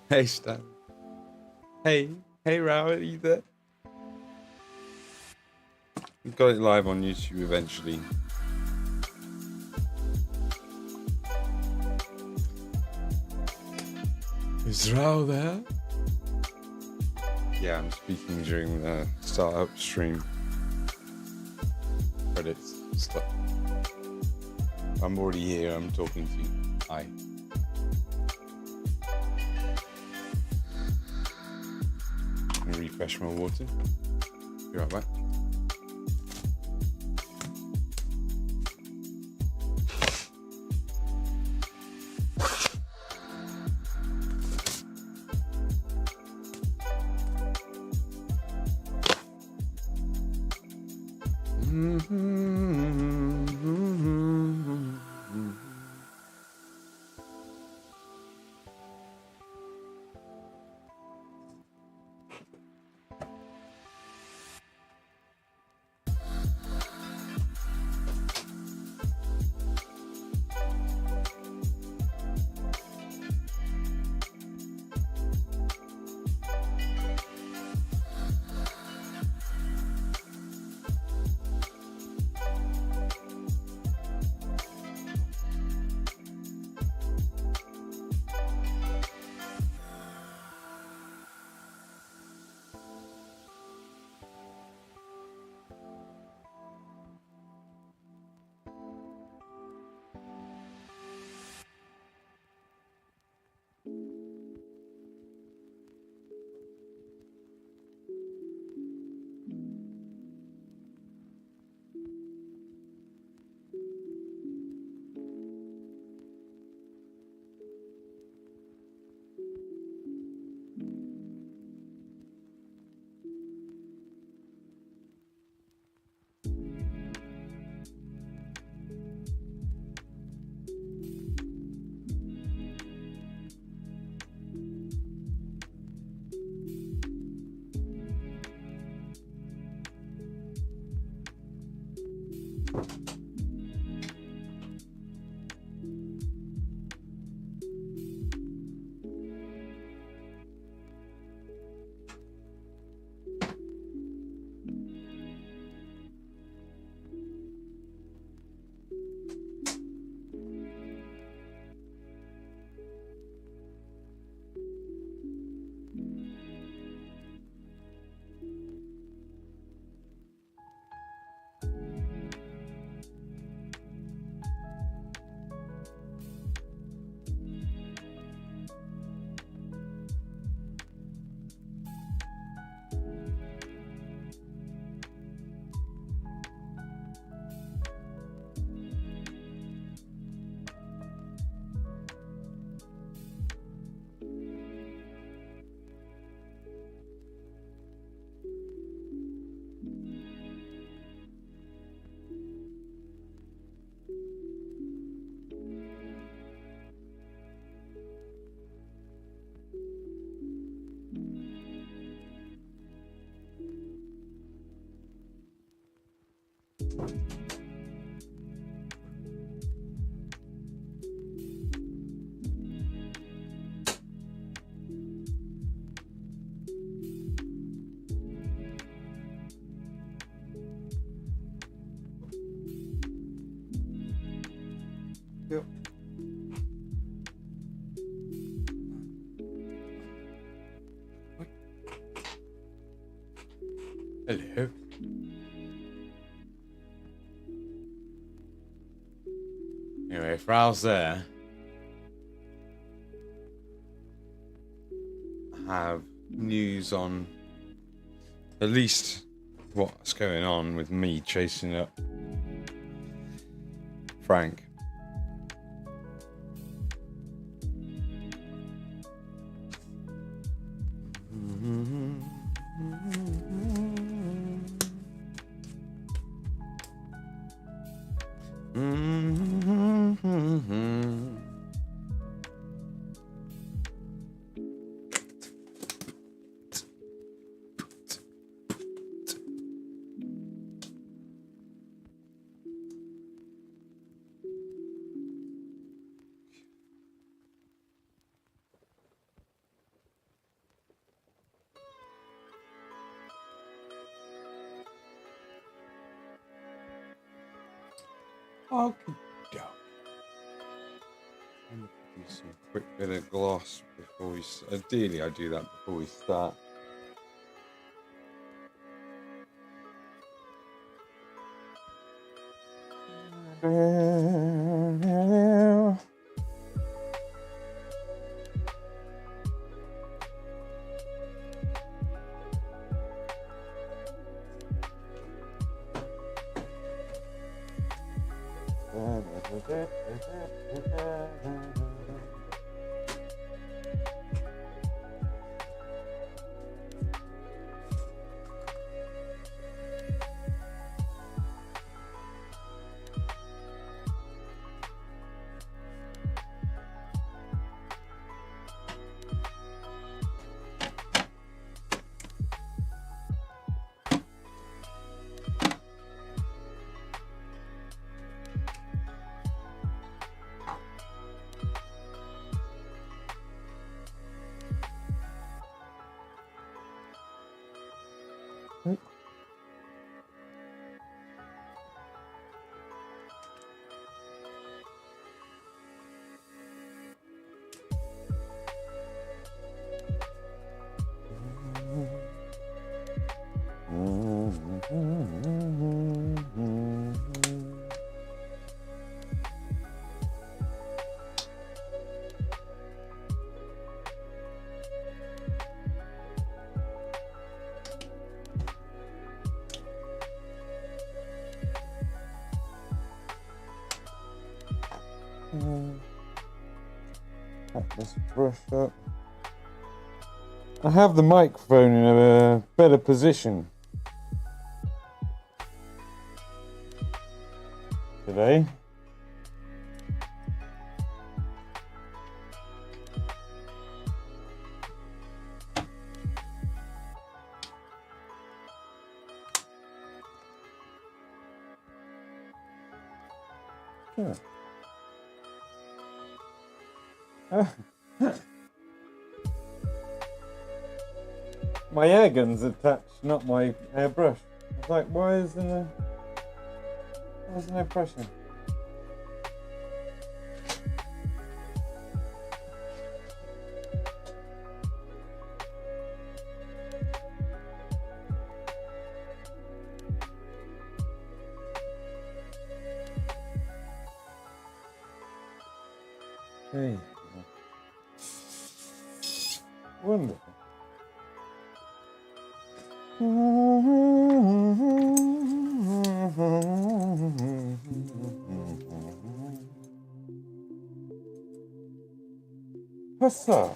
Hey, Stan. Hey, Rowan, are you there? We've got it live on YouTube eventually. Is Rao there? Yeah, I'm speaking during the startup stream. Credits stuff. I'm already here, I'm talking to you. Hi. Let me refresh my water. Be right back. Yep. What? Hello. Anyway, if Raoul's there, I have news on at least what's going on with me chasing up Frank. Okay. I'm gonna do some quick bit of gloss before we. Ideally, I do that before we start. This brush up. I have the microphone in a better position today. Sure. My air gun's attached, not my airbrush. I was like, why isn't there no pressure? Hey. Wonderful. Hussa.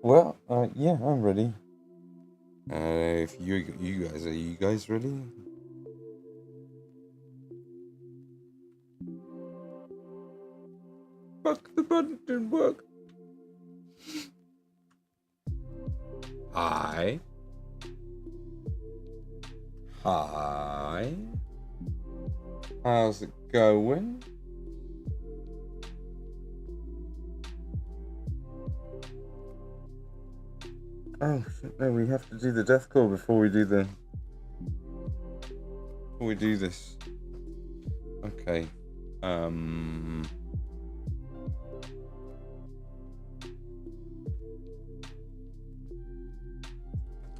Well, yeah, I'm ready. If you guys, are you guys ready? Fuck, the button didn't work. Hi. Hi. How's it going? Oh shit, no, we have to do the Deathclaw before we do this. Okay.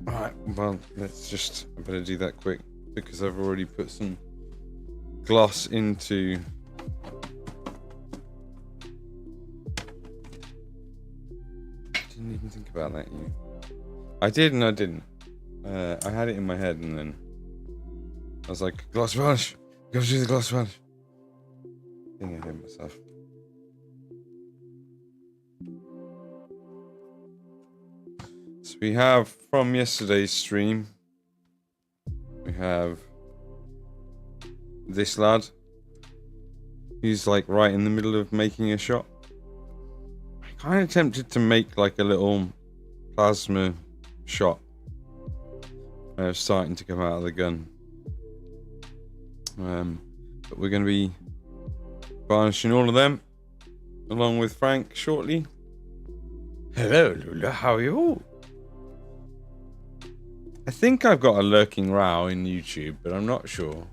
Alright, well, I better do that quick because I've already put some gloss into didn't even think about that yet. I did and I didn't. I had it in my head and then I was like, gloss varnish! Gotta do the gloss varnish. I think I hit myself. So we have from yesterday's stream, we have this lad. He's like right in the middle of making a shot. I kind of tempted to make like a little plasma shot starting to come out of the gun. But we're going to be varnishing all of them along with Frank shortly. Hello, Lula, how are you? I think I've got a lurking row in YouTube, but I'm not sure.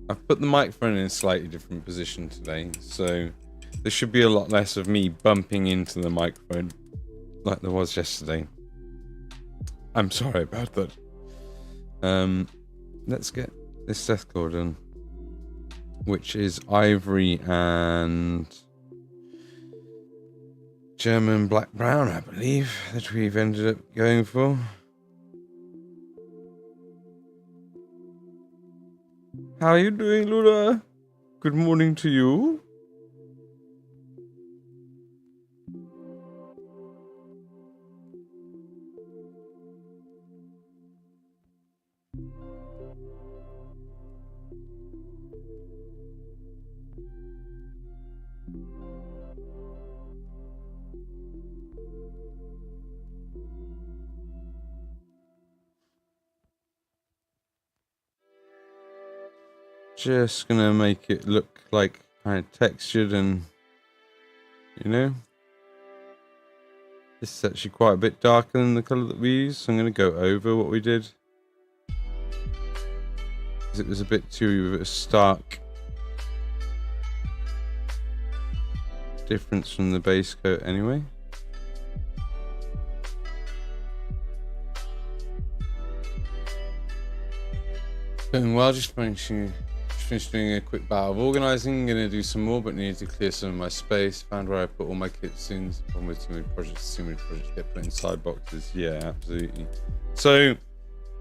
I've put the microphone in a slightly different position today, so there should be a lot less of me bumping into the microphone like there was yesterday. I'm sorry about that. Let's get this Deathclaw done, which is Ivory and German Black Brown, I believe, that we've ended up going for. How are you doing, Luna? Good morning to you. Just gonna make it look like kind of textured and, you know, this is actually quite a bit darker than the colour that we used, so I'm gonna go over what we did because it was a bit too stark difference from the base coat anyway. Going well, just finished doing a quick bout of organising. Gonna do some more, but needed to clear some of my space. Found where I put all my kits soon. Problem with too many projects get put inside boxes. Yeah, absolutely. So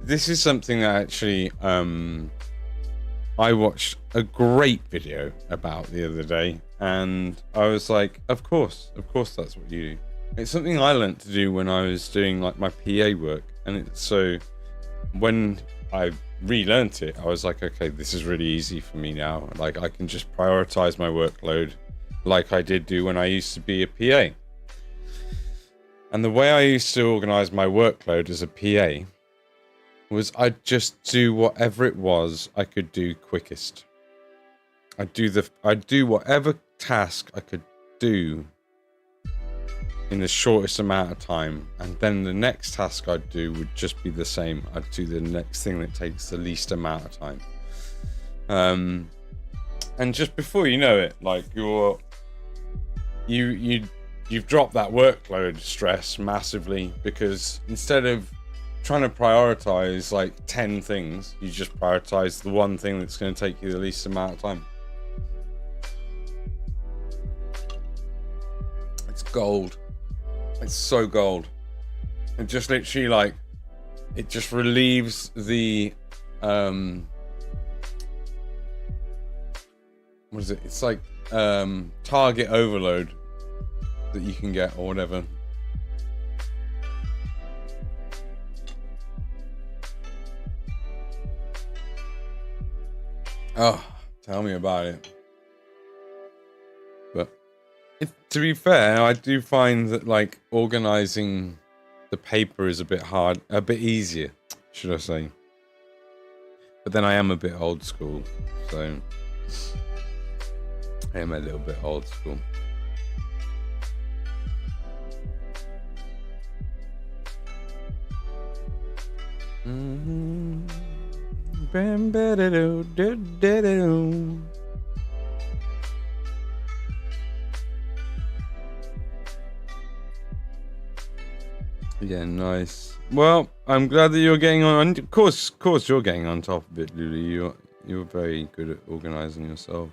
this is something that actually I watched a great video about the other day, and I was like, of course that's what you do. It's something I learned to do when I was doing like my PA work, and it's so when I relearned it, I was like, okay, this is really easy for me now. Like, I can just prioritize my workload like I did do when I used to be a PA. And the way I used to organize my workload as a PA was I'd just do whatever it was I could do quickest. I'd do whatever task I could do in the shortest amount of time, and then the next task I'd do would just be the same. I'd do the next thing that takes the least amount of time. And just before you know it, like you've dropped that workload stress massively, because instead of trying to prioritize like 10 things, you just prioritize the one thing that's going to take you the least amount of time. It's gold. It's so gold. It just literally like, it just relieves the what is it? It's like target overload that you can get or whatever. Oh, tell me about it. But to be fair, I do find that like organizing the paper is a bit hard, a bit easier, should I say. But then I am a bit old school, so I am a little bit old school. Yeah, nice. Well, I'm glad that you're getting on. Of course, you're getting on top of it, Lulu. You're very good at organizing yourself.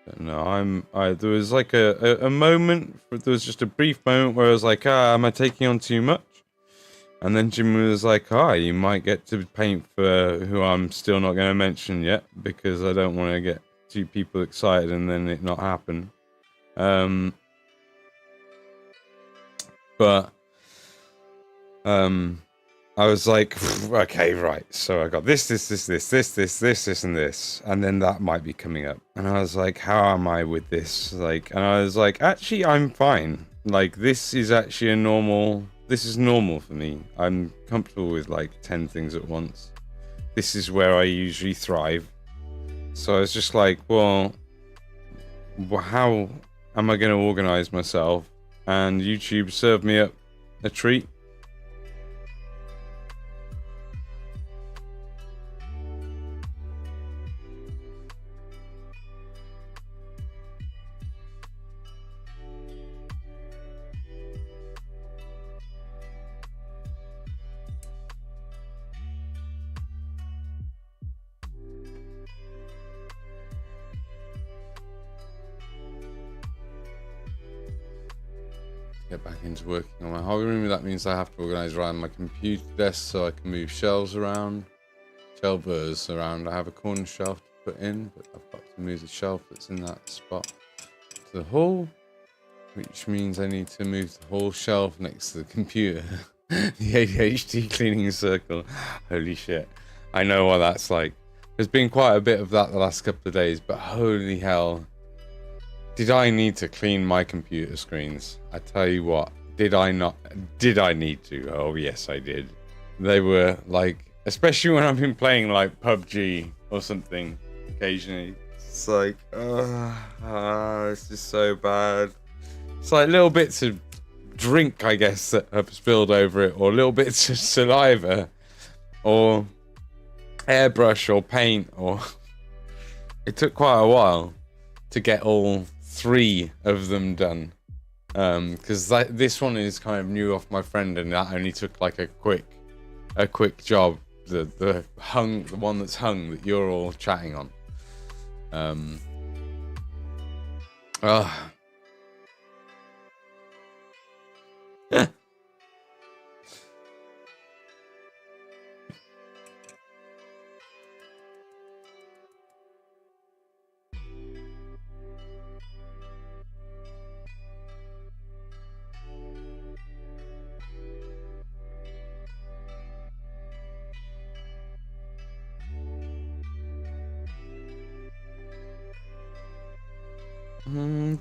But no, there was like a moment. There was just a brief moment where I was like, am I taking on too much? And then Jimmy was like, you might get to paint for who I'm still not going to mention yet, because I don't want to get two people excited and then it not happen. But I was like, okay, right. So I got this, and this, and then that might be coming up. And I was like, how am I with this? Like, and I was like, actually, I'm fine. Like, this is actually this is normal for me. I'm comfortable with like 10 things at once. This is where I usually thrive. So I was just like, well, how am I going to organize myself and YouTube served me up a treat. Get back into working on my hobby room. That means I have to organize around my computer desk so I can move shelves around, shelvers around. I have a corner shelf to put in, but I've got to move the shelf that's in that spot to the hall, which means I need to move the whole shelf next to the computer. The ADHD cleaning circle. Holy shit. I know what that's like. There's been quite a bit of that the last couple of days, but holy hell. Did I need to clean my computer screens? I tell you what, did I not? Did I need to? Oh yes, I did. They were like, especially when I've been playing like PUBG or something occasionally. It's like, it's just so bad. It's like little bits of drink, I guess, that have spilled over it, or little bits of saliva, or airbrush, or paint, or... It took quite a while to get all 3 of them done, because this one is kind of new off my friend, and that only took like a quick job. The one that's hung that you're all chatting on.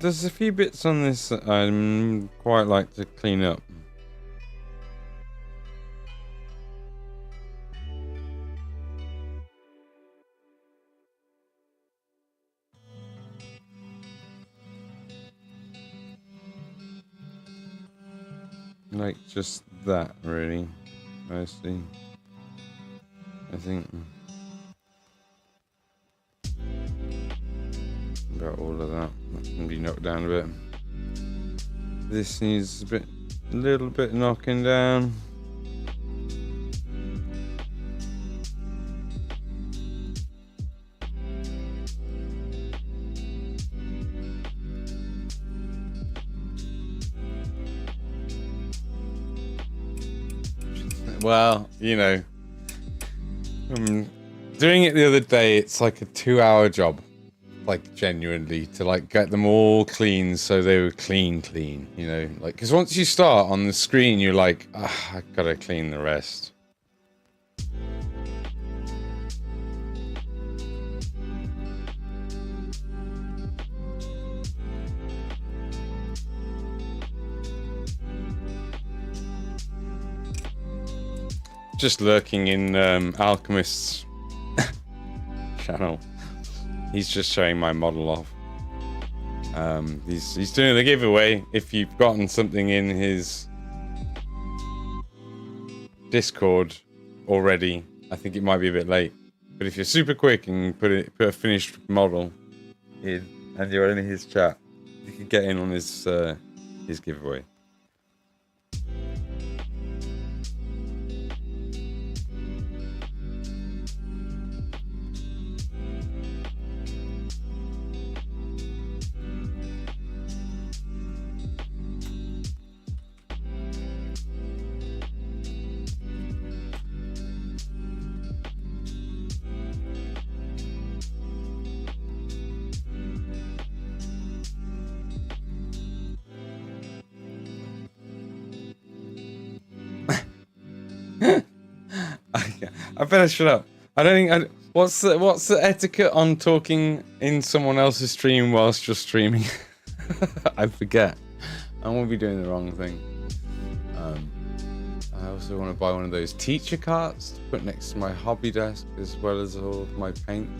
There's a few bits on this that I'd quite like to clean up. Like just that, really, mostly. I think got all of that. That can be knocked down a bit. This needs a little bit knocking down. Well, you know, doing it the other day, it's like a 2-hour job. Like genuinely to like get them all clean so they were clean, you know, like, because once you start on the screen you're like, I gotta clean the rest. Just lurking in Alchemist's channel. He's just showing my model off. He's doing the giveaway. If you've gotten something in his Discord already, I think it might be a bit late. But if you're super quick and put a finished model in, and you're in his chat, you can get in on his giveaway. I better shut up. I don't think. What's the etiquette on talking in someone else's stream whilst you're streaming? I forget. I won't be doing the wrong thing. I also want to buy one of those teacher carts to put next to my hobby desk, as well as all of my paint.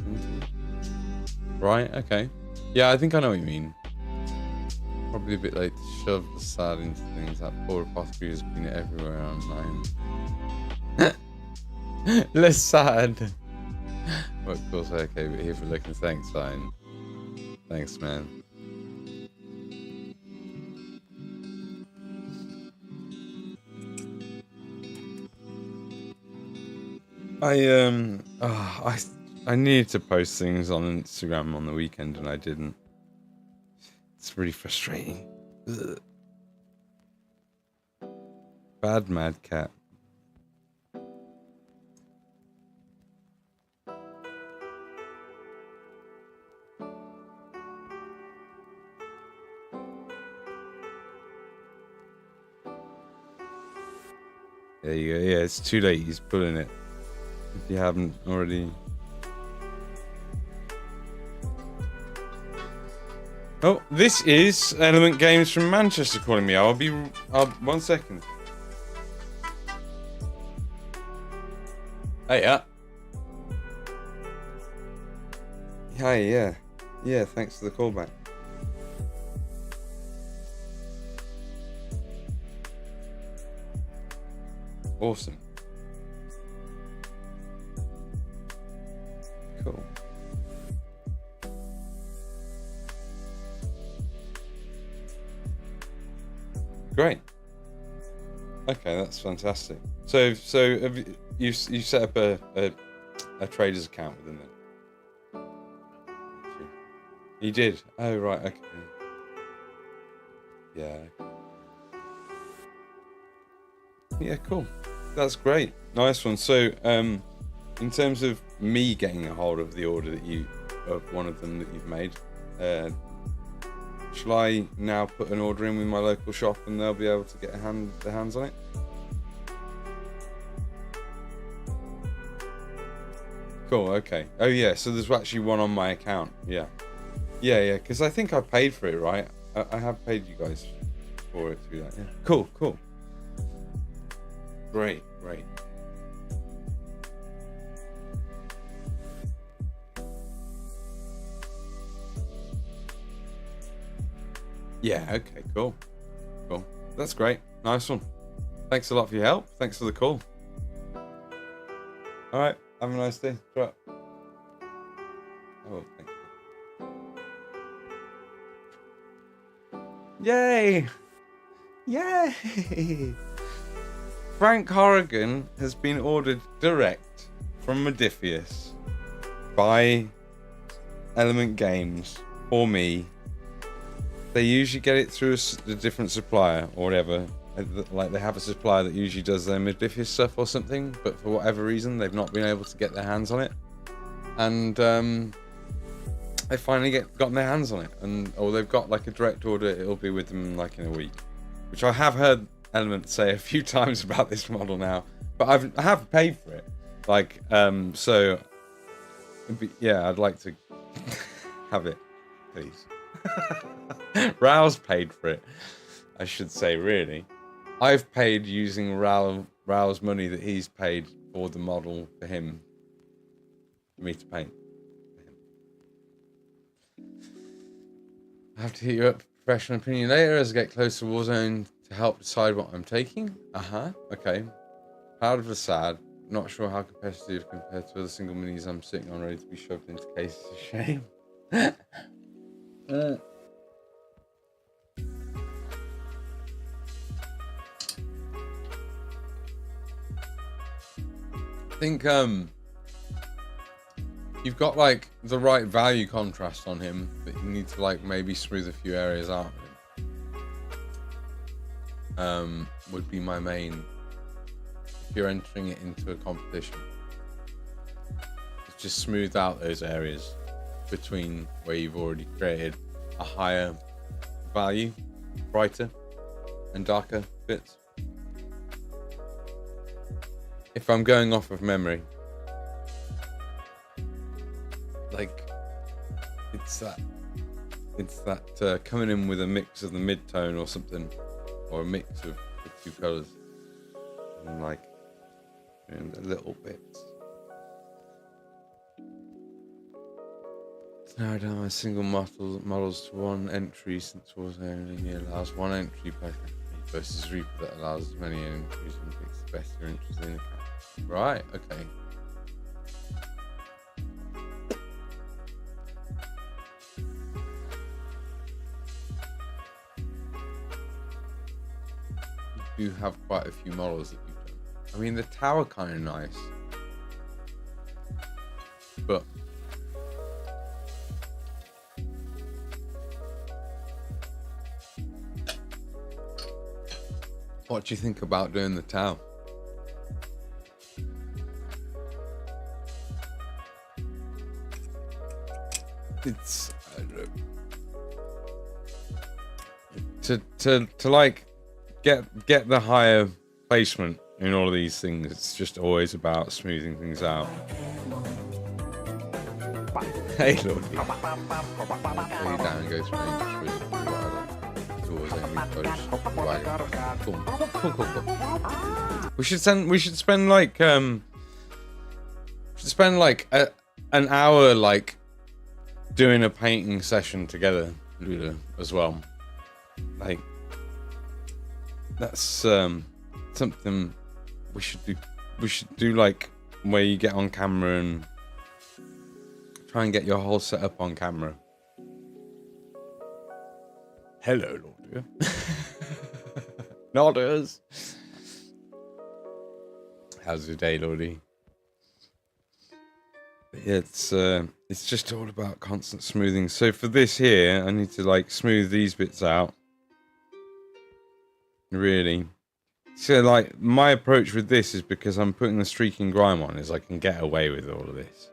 Right? Okay. Yeah, I think I know what you mean. Probably a bit late to shove the sad into things. That poor apothecary has been everywhere online. Less sad. Well, of course, okay, but here for looking. Thanks, fine. Thanks, man. I needed to post things on Instagram on the weekend and I didn't. It's really frustrating. Ugh. Bad mad cat. There you go. Yeah, it's too late. He's pulling it. If you haven't already. Oh, this is Element Games from Manchester calling me. I'll 1 second. Hey, Hi, yeah. Yeah, thanks for the callback. Awesome. Cool. Great. Okay, that's fantastic. So have you set up a trader's account within them? You did? Oh, right, okay. Yeah. Yeah, cool. That's great. Nice one. So, in terms of me getting a hold of the order of one of them that you've made, shall I now put an order in with my local shop and they'll be able to get their hands on it? Cool, okay. Oh yeah, so there's actually one on my account. Yeah, because I think I paid for it, right? I have paid you guys for it through that. Yeah. Cool. Great. Yeah, okay, cool. That's great. Nice one. Thanks a lot for your help. Thanks for the call. All right, have a nice day. Try. Oh, thank you. Yay! Frank Horrigan has been ordered direct from Modiphius by Element Games for me. They usually get it through a different supplier or whatever. Like they have a supplier that usually does their Modiphius stuff or something, but for whatever reason they've not been able to get their hands on it. And they finally gotten their hands on it, or they've got like a direct order. It'll be with them like in a week, which I have heard Element say a few times about this model now, but I have paid for it. Like so yeah, I'd like to have it, please. Rao's paid for it, I should say. Really, I've paid using Rao's money that he's paid for the model for him, for me to paint. I have to hit you up for professional opinion later as I get closer to Warzone to help decide what I'm taking. Okay. Proud of the sad. Not sure how competitive compared to other single minis I'm sitting on ready to be shoved into cases of shame. I think you've got like the right value contrast on him, but you need to like maybe smooth a few areas out of him. Would be my main if you're entering it into a competition. Just smooth out those areas between where you've already created a higher value, brighter and darker bits. If I'm going off of memory, like it's that coming in with a mix of the mid-tone or something, or a mix of the two colors, and like doing the little bits. Narrow down my single models to one entry since Warzone only allows one entry per campaign versus Reaper that allows as many entries and picks the best you're interested in the campaign. Right, okay. You do have quite a few models that you've done. I mean, the tower kind of nice, but what do you think about doing the tower? It's I don't know. To like get the higher placement in all of these things. It's just always about smoothing things out. Hey, Lord. Play down and go through Cool. We should spend like an hour like doing a painting session together, Luda, as well. Like that's something we should do. We should do like where you get on camera and try and get your whole setup on camera. Hello, Lord. Nodders. How's your day, Lordy? It's just all about constant smoothing. So for this here, I need to like smooth these bits out. Really. So like my approach with this is because I'm putting the streaking grime on is I can get away with all of this.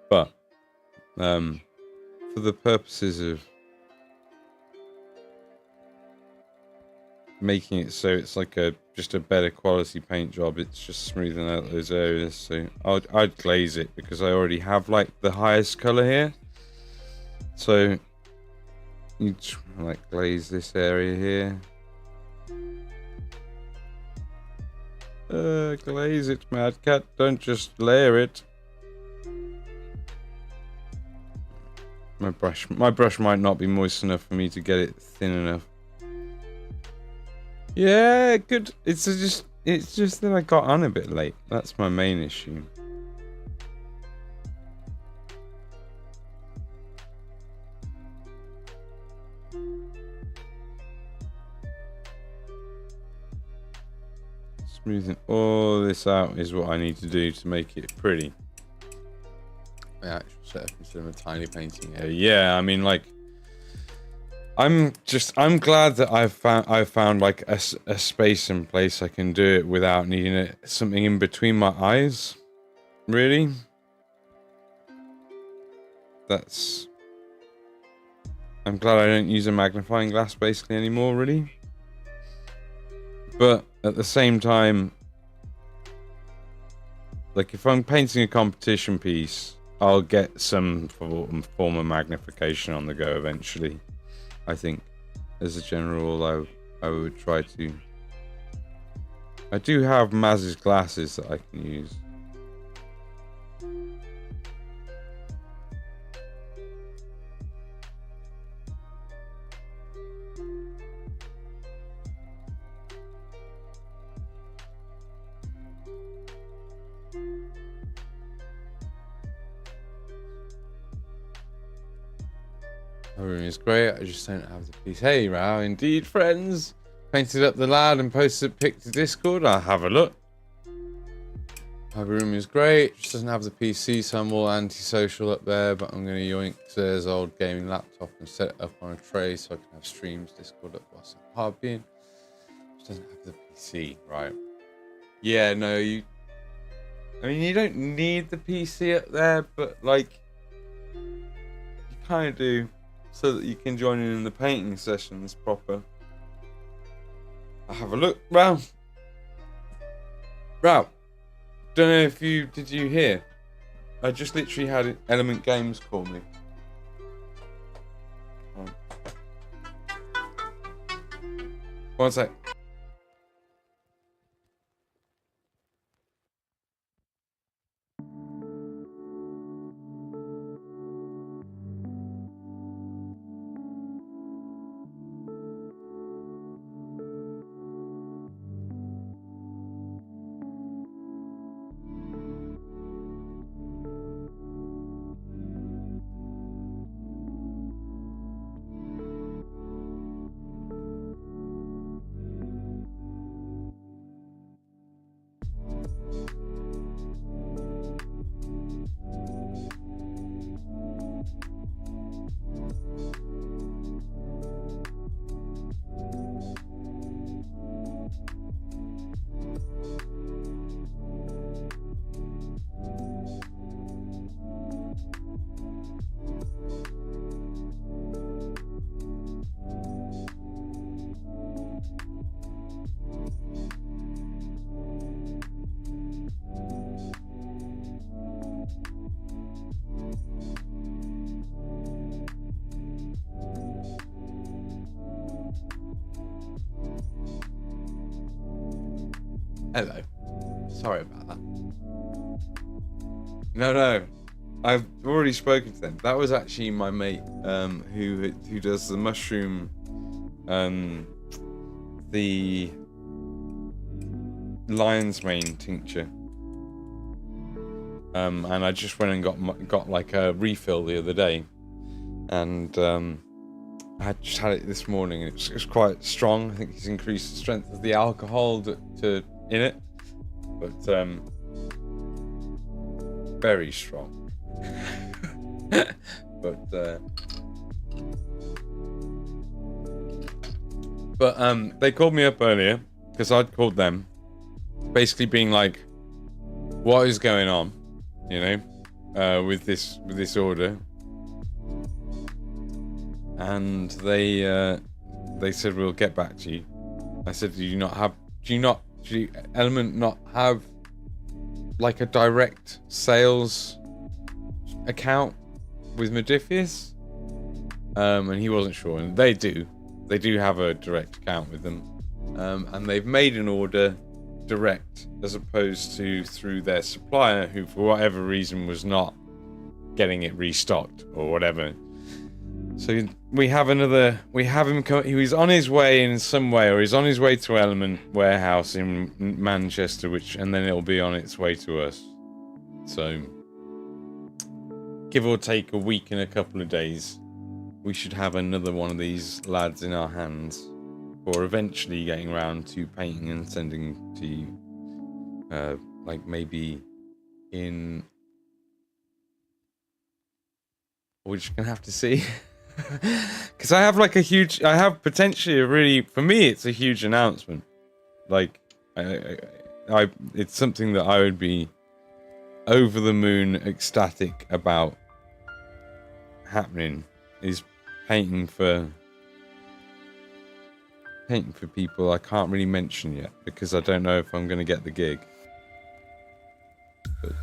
But for the purposes of making it so it's like just a better quality paint job, it's just smoothing out those areas. So I'd glaze it because I already have like the highest color here. So you like glaze this area here. Glaze it, Mad Cat. Don't just layer it. My brush might not be moist enough for me to get it thin enough. Yeah, good. It's just that I got on a bit late. That's my main issue. Smoothing all this out is what I need to do to make it pretty. My actual setup instead of a tiny painting area. Yeah, I mean, like, I'm glad that I've found like a space and place I can do it without needing something in between my eyes. Really, I'm glad I don't use a magnifying glass basically anymore. Really, but at the same time, like if I'm painting a competition piece, I'll get some form of magnification on the go eventually. I think, as a general rule, I would try to. I do have Maz's glasses that I can use. My room is great, I just don't have the piece. Hey, Row, indeed, friends. Painted up the lad and posted a pic to Discord. I'll have a look. My room is great, just doesn't have the PC, so I'm all antisocial up there, but I'm going to yoink Sir's old gaming laptop and set it up on a tray so I can have streams, Discord up whilst I'm partying. Just doesn't have the PC, right? Yeah, no, I mean, you don't need the PC up there, but, like, you kind of do. So that you can join in the painting sessions proper. I'll have a look. Row. Don't know if did you hear? I just literally had Element Games call me. One sec. Hello. Sorry about that. No. I've already spoken to them. That was actually my mate, who does the mushroom, the lion's mane tincture. And I just went and got like a refill the other day, and I just had it this morning, and it was quite strong. I think he's increased the strength of the alcohol in it, but very strong. but they called me up earlier because I'd called them, basically being like, "What is going on?" You know, with this order. And they said, "We'll get back to you." I said, do Element not have like a direct sales account with Modiphius? And he wasn't sure, and they do have a direct account with them, and they've made an order direct as opposed to through their supplier, who for whatever reason was not getting it restocked or whatever. So we have him he was on his way in some way, or he's on his way to Element warehouse in Manchester, and then it'll be on its way to us. So give or take a week and a couple of days, we should have another one of these lads in our hands, or eventually getting around to painting and sending to you, like maybe in... We're just gonna have to see. Because I have like potentially a really, for me it's a huge announcement. Like, it's something that I would be over the moon ecstatic about happening, is painting for people I can't really mention yet, because I don't know if I'm going to get the gig. But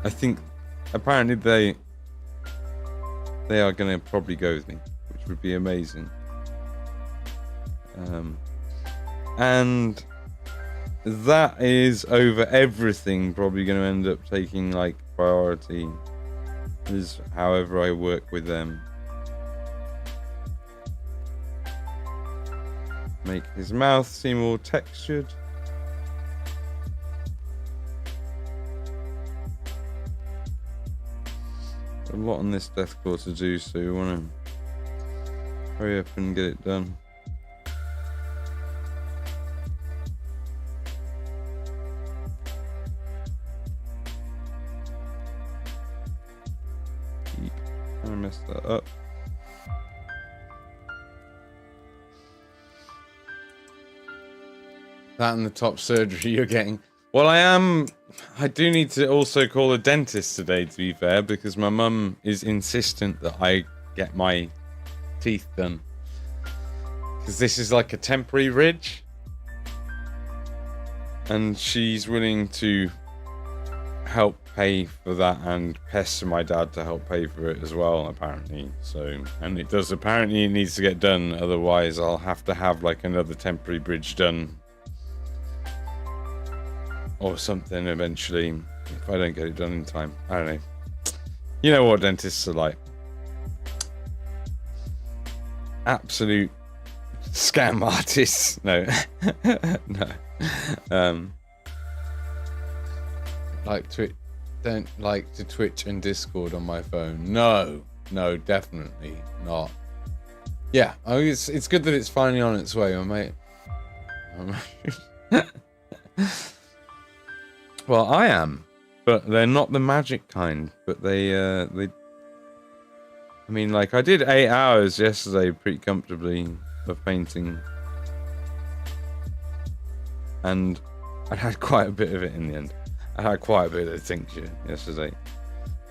I think apparently they are going to probably go with me, which would be amazing. And that is over everything probably going to end up taking like priority, is however I work with them. Make his mouth seem more textured. A lot on this Deathclaw to do, so we want to hurry up and get it done. I messed that up. That and the top surgery you're getting. Well, I do need to also call a dentist today, to be fair, because my mum is insistent that I get my teeth done. Because this is like a temporary ridge. And she's willing to help pay for that and pester my dad to help pay for it as well, apparently. So, and it needs to get done, otherwise I'll have to have like another temporary bridge done or something eventually, if I don't get it done in time. I don't know. You know what dentists are like. Absolute scam artists. No. No. Don't like to Twitch and Discord on my phone. No, definitely not. Yeah, it's good that it's finally on its way, mate. Well, I am, but they're not the magic kind. But they. I mean, like, I did 8 hours yesterday pretty comfortably of painting, and I had quite a bit of it in the end. I had quite a bit of tincture yesterday,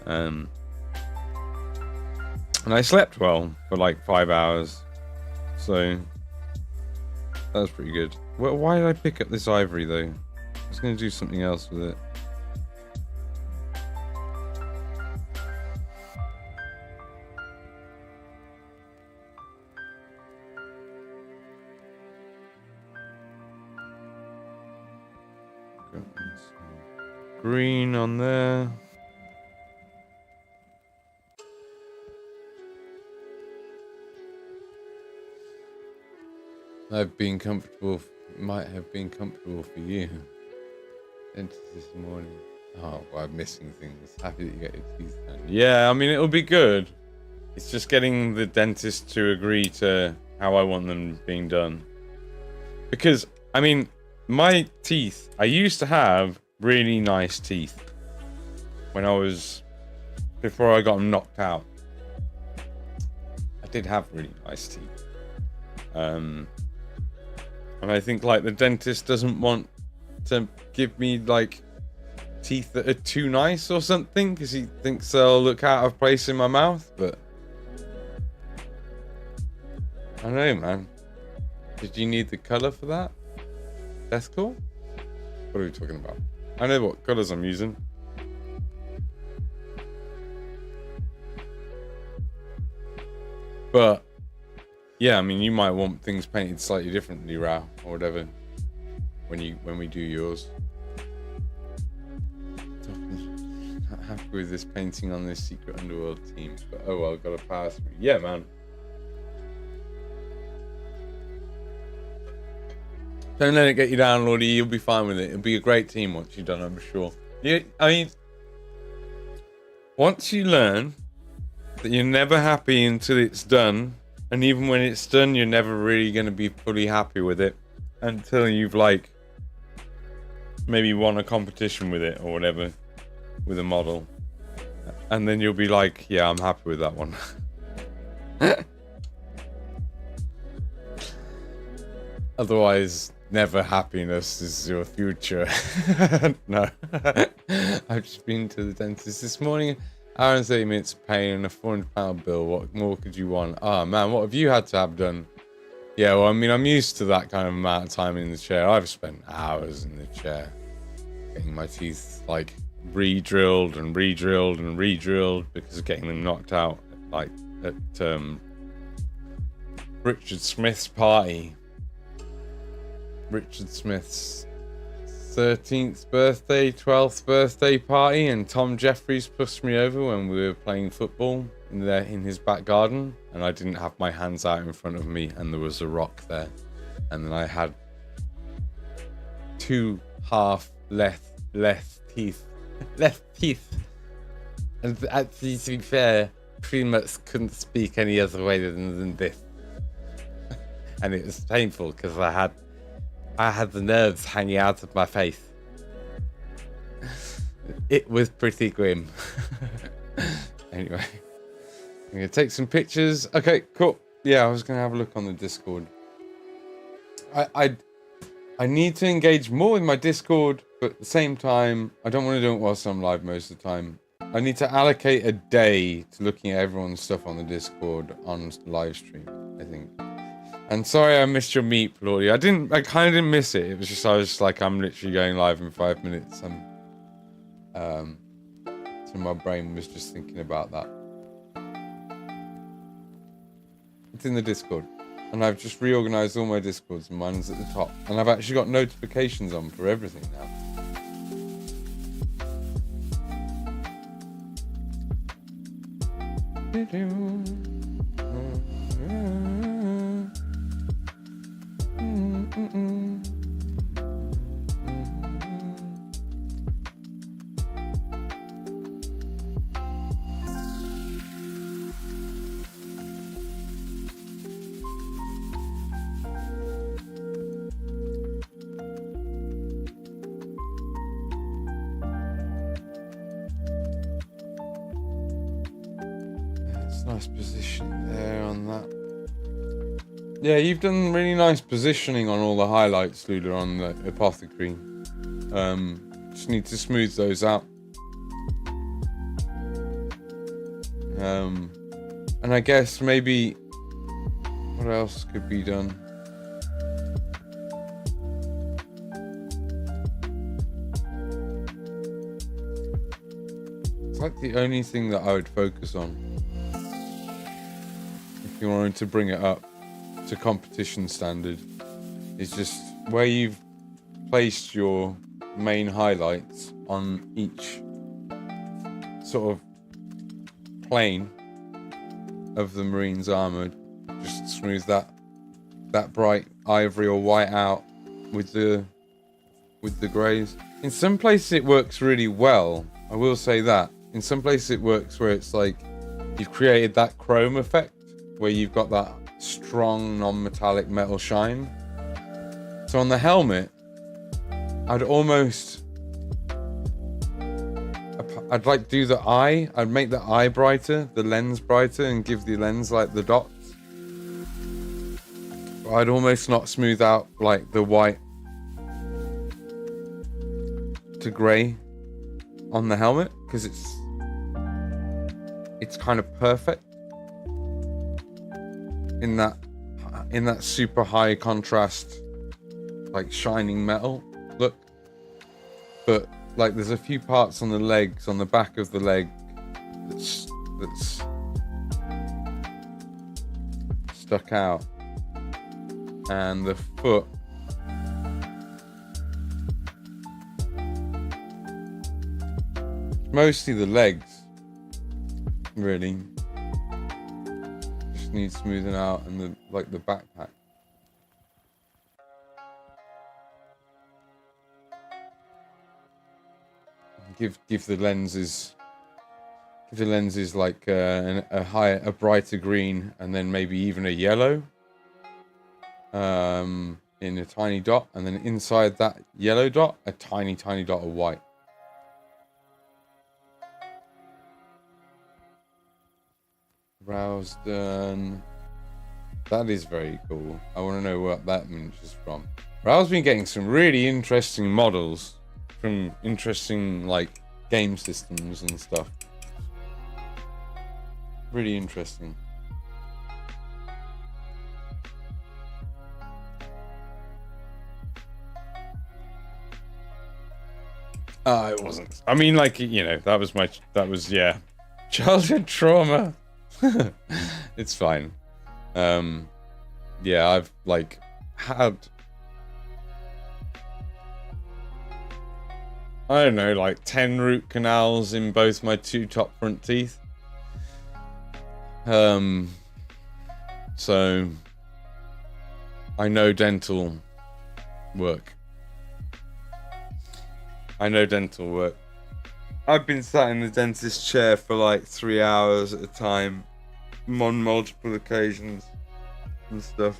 and I slept well for like 5 hours, so that was pretty good. Well, why did I pick up this ivory though? I was going to do something else with it. Got some green on there. I've been comfortable, might have been comfortable for you. Dentist this morning. Oh, well, I'm missing things. Happy that you get your teeth done. Yeah, I mean, it'll be good. It's just getting the dentist to agree to how I want them being done. Because, I mean, my teeth, I used to have really nice teeth. When I was, before I got them knocked out. I did have really nice teeth. And I think, like, the dentist doesn't want to give me, like, teeth that are too nice or something, because he thinks they'll look out of place in my mouth, but... I don't know, man. Did you need the colour for that? Deathclaw? What are we talking about? I know what colours I'm using. But... yeah, I mean, you might want things painted slightly differently, Rao, or whatever, when we do yours. Not happy with this painting on this secret underworld team, but oh well, got a pass through. Yeah, man. Don't let it get you down, Lordy. You'll be fine with it. It'll be a great team once you're done, I'm sure. Yeah, I mean, once you learn that you're never happy until it's done. And even when it's done, you're never really going to be fully happy with it until you've, like, maybe won a competition with it or whatever, with a model. And then you'll be like, yeah, I'm happy with that one. Otherwise, never happiness is your future. No. I've just been to the dentist this morning. Hour and 30 minutes of pain and a £400 bill. What more could you want? Oh man, what have you had to have done? Yeah, well, I mean, I'm used to that kind of amount of time in the chair. I've spent hours in the chair getting my teeth, like, re-drilled and re-drilled and re-drilled because of getting them knocked out, like, at Richard Smith's party. Richard Smith's 13th birthday, 12th birthday party, and Tom Jeffries pushed me over when we were playing football in his back garden, and I didn't have my hands out in front of me, and there was a rock there, and then I had two half left teeth, and actually, to be fair, pretty much couldn't speak any other way than this, and it was painful because I had the nerves hanging out of my face. It was pretty grim. Anyway, I'm gonna take some pictures. Okay, cool. Yeah, I was gonna have a look on the Discord. I need to engage more with my Discord, but at the same time, I don't want to do it whilst I'm live most of the time. I need to allocate a day to looking at everyone's stuff on the Discord on live stream, I think. And sorry I missed your meet, Lordy. I kind of didn't miss it. It was just, I was just like, I'm literally going live in 5 minutes. So my brain was just thinking about that. It's in the Discord. And I've just reorganized all my Discords and mine's at the top. And I've actually got notifications on for everything now. Nice position there on that. Yeah, you've done really nice positioning on all the highlights, Lula, on the apothecary. Just need to smooth those out. And I guess maybe what else could be done? It's like the only thing that I would focus on. If you wanted to bring it up to competition standard, is just where you've placed your main highlights on each sort of plane of the Marine's armor, just smooth that bright ivory or white out with the greys. In some places it works really well, I will say that. In some places it works where it's like you've created that chrome effect where you've got that strong non-metallic metal shine. So on the helmet, I'd like do the eye. I'd make the eye brighter, the lens brighter, and give the lens like the dots. But I'd almost not smooth out like the white to grey on the helmet because it's kind of perfect in that super high contrast, like shining metal look. But like there's a few parts on the legs, on the back of the leg, that's stuck out, and the foot. Mostly the legs, really. Just needs smoothing out, and the backpack. Give the lenses like a brighter green, and then maybe even a yellow in a tiny dot, and then inside that yellow dot a tiny dot of white. Brows done. That is very cool. I want to know what that means is from. Rao's been getting some really interesting models from interesting like game systems and stuff. Really interesting. It wasn't. I mean, like, you know, that was yeah, childhood trauma. It's fine. Yeah, I've like had, I don't know, like 10 root canals in both my 2 top front teeth. So I know dental work. I've been sat in the dentist chair for like 3 hours at a time on multiple occasions and stuff.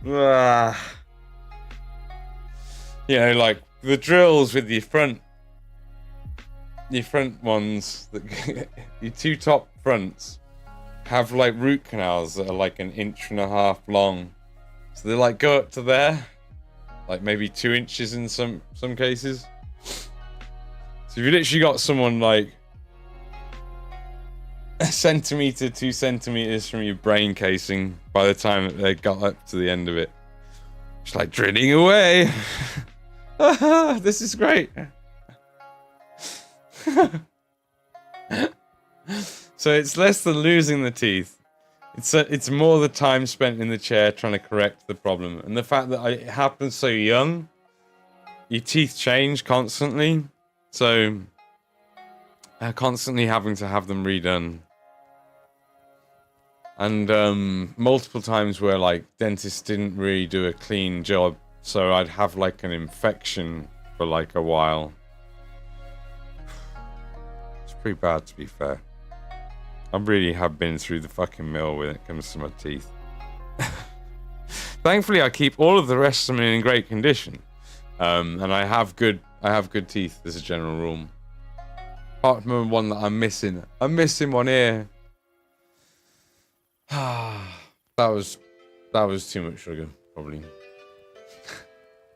You know, like the drills with your front ones, your 2 top fronts have like root canals that are like 1.5 inches long. So they like go up to there, like maybe 2 inches in some cases. So if you literally got someone like 1 centimeter, 2 centimeters from your brain casing by the time that they got up to the end of it, just like drilling away. This is great. So it's less than losing the teeth. It's more the time spent in the chair trying to correct the problem, and the fact that it happens so young. Your teeth change constantly, so constantly having to have them redone. And multiple times where like dentists didn't really do a clean job, so I'd have like an infection for like a while. It's pretty bad, to be fair. I really have been through the fucking mill when it comes to my teeth. Thankfully, I keep all of the rest of them in great condition, and I have good teeth as a general rule. Apart from one that I'm missing one ear. that was too much sugar, probably.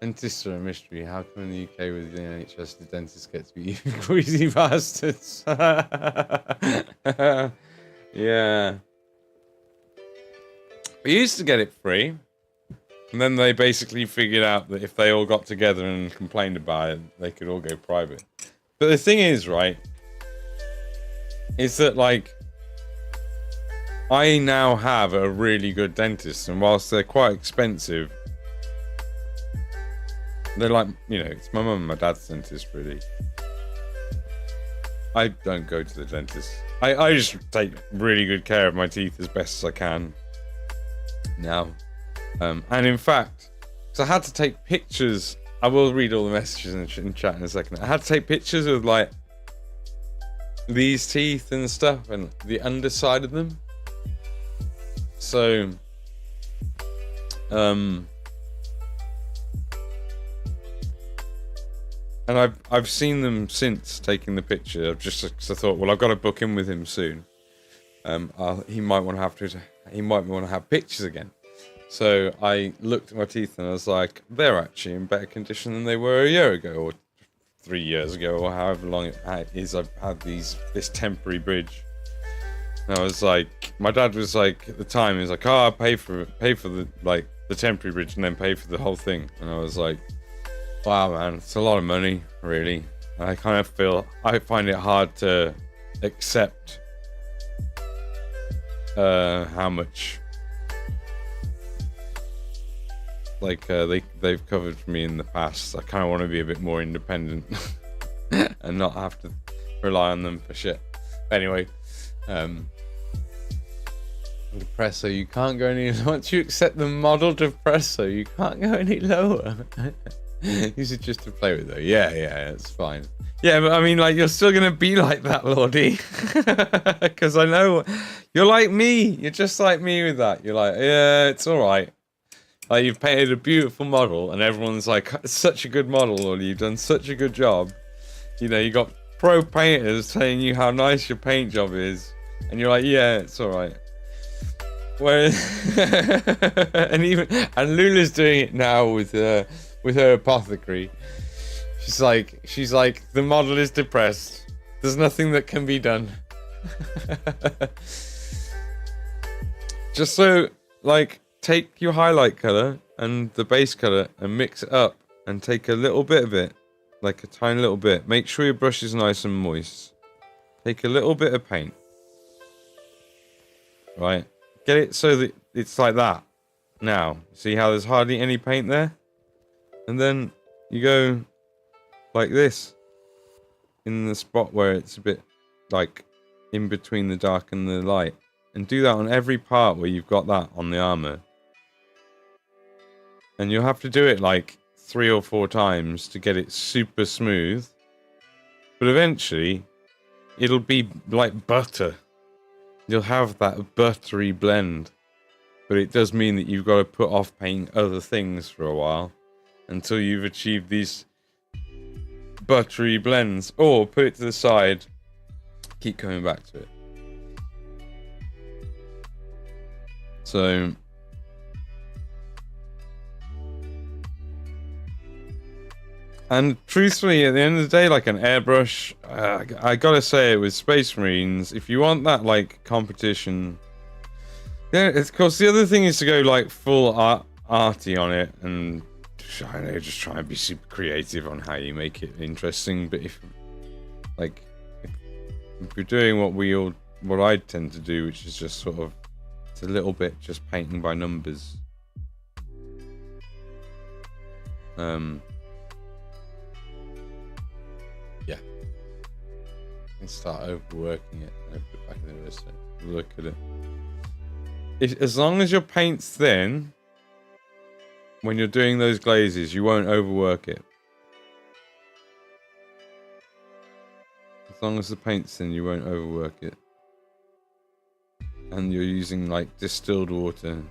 Dentists are a mystery. How come in the UK with the NHS the dentists get to be greasy bastards? Yeah. We used to get it free, and then they basically figured out that if they all got together and complained about it, they could all go private. But the thing is, right, is that like I now have a really good dentist, and whilst they're quite expensive, They're like, you know, it's my mum and my dad's dentist, really. I don't go to the dentist. I just take really good care of my teeth as best as I can now. And in fact, because I had to take pictures, I will read all the messages in chat in a second. I had to take pictures of like these teeth and stuff and the underside of them. So, and I've seen them since taking the picture. Just because I thought, well, I've got to book in with him soon. He might want to have pictures again. So I looked at my teeth and I was like, they're actually in better condition than they were a year ago or 3 years ago or however long it is. I've had this temporary bridge. And I was like, my dad was like, at the time, he was like, oh, I'll pay for the temporary bridge and then pay for the whole thing. And I was like, wow, man, it's a lot of money, really. I find it hard to accept how much they've covered for me in the past. I kind of want to be a bit more independent and not have to rely on them for shit. Anyway, depresso, you can't go any once you accept the model depresso, you can't go any lower. These are just to play with though. Yeah, it's fine. Yeah, but I mean, like, you're still gonna be like that, Lordy. Because I know you're like me. You're just like me with that. You're like, yeah, it's all right. Like, you've painted a beautiful model, and everyone's like, it's such a good model, or you've done such a good job. You know, you got pro painters telling you how nice your paint job is, and you're like, yeah, it's all right. Whereas, and Lula's doing it now with her apothecary. She's like, the model is depressed. There's nothing that can be done. Just so, like, take your highlight color and the base color and mix it up and take a little bit of it, like a tiny little bit. Make sure your brush is nice and moist. Take a little bit of paint. Right? Get it so that it's like that. Now, see how there's hardly any paint there? And then you go like this in the spot where it's a bit like in between the dark and the light. And do that on every part where you've got that on the armor. And you'll have to do it like 3 or 4 times to get it super smooth. But eventually, it'll be like butter. You'll have that buttery blend. But it does mean that you've got to put off painting other things for a while until you've achieved these buttery blends. Or put it to the side, keep coming back to it. So, and truthfully, at the end of the day, like an airbrush, I gotta say it with Space Marines, if you want that like competition, yeah, of course the other thing is to go like full arty on it, and I know, just try and be super creative on how you make it interesting. But if you're doing what I tend to do, which is just sort of, it's a little bit just painting by numbers. Yeah. And start overworking it and put it back in the wrist. Look at it. As long as your paint's thin, when you're doing those glazes, you won't overwork it. As long as the paint's thin, you won't overwork it. And you're using like distilled water.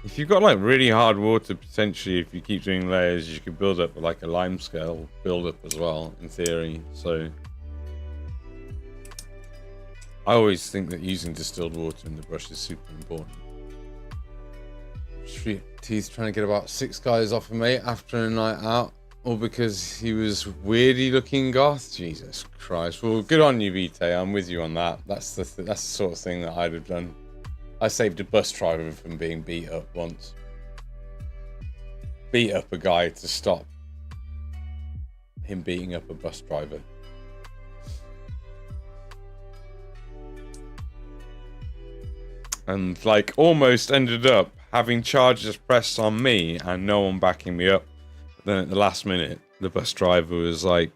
If you've got like really hard water, potentially, if you keep doing layers, you could build up like a lime scale build up as well, in theory. So I always think that using distilled water in the brush is super important. He's trying to get about 6 guys off of me after a night out, all because he was weirdy looking goth. Jesus Christ. Well, good on you, Vite. I'm with you on that. That's the sort of thing that I'd have done. I saved a bus driver from being beat up once. Beat up a guy to stop him beating up a bus driver. And like almost ended up having charges pressed on me and no one backing me up. But then at the last minute, the bus driver was like,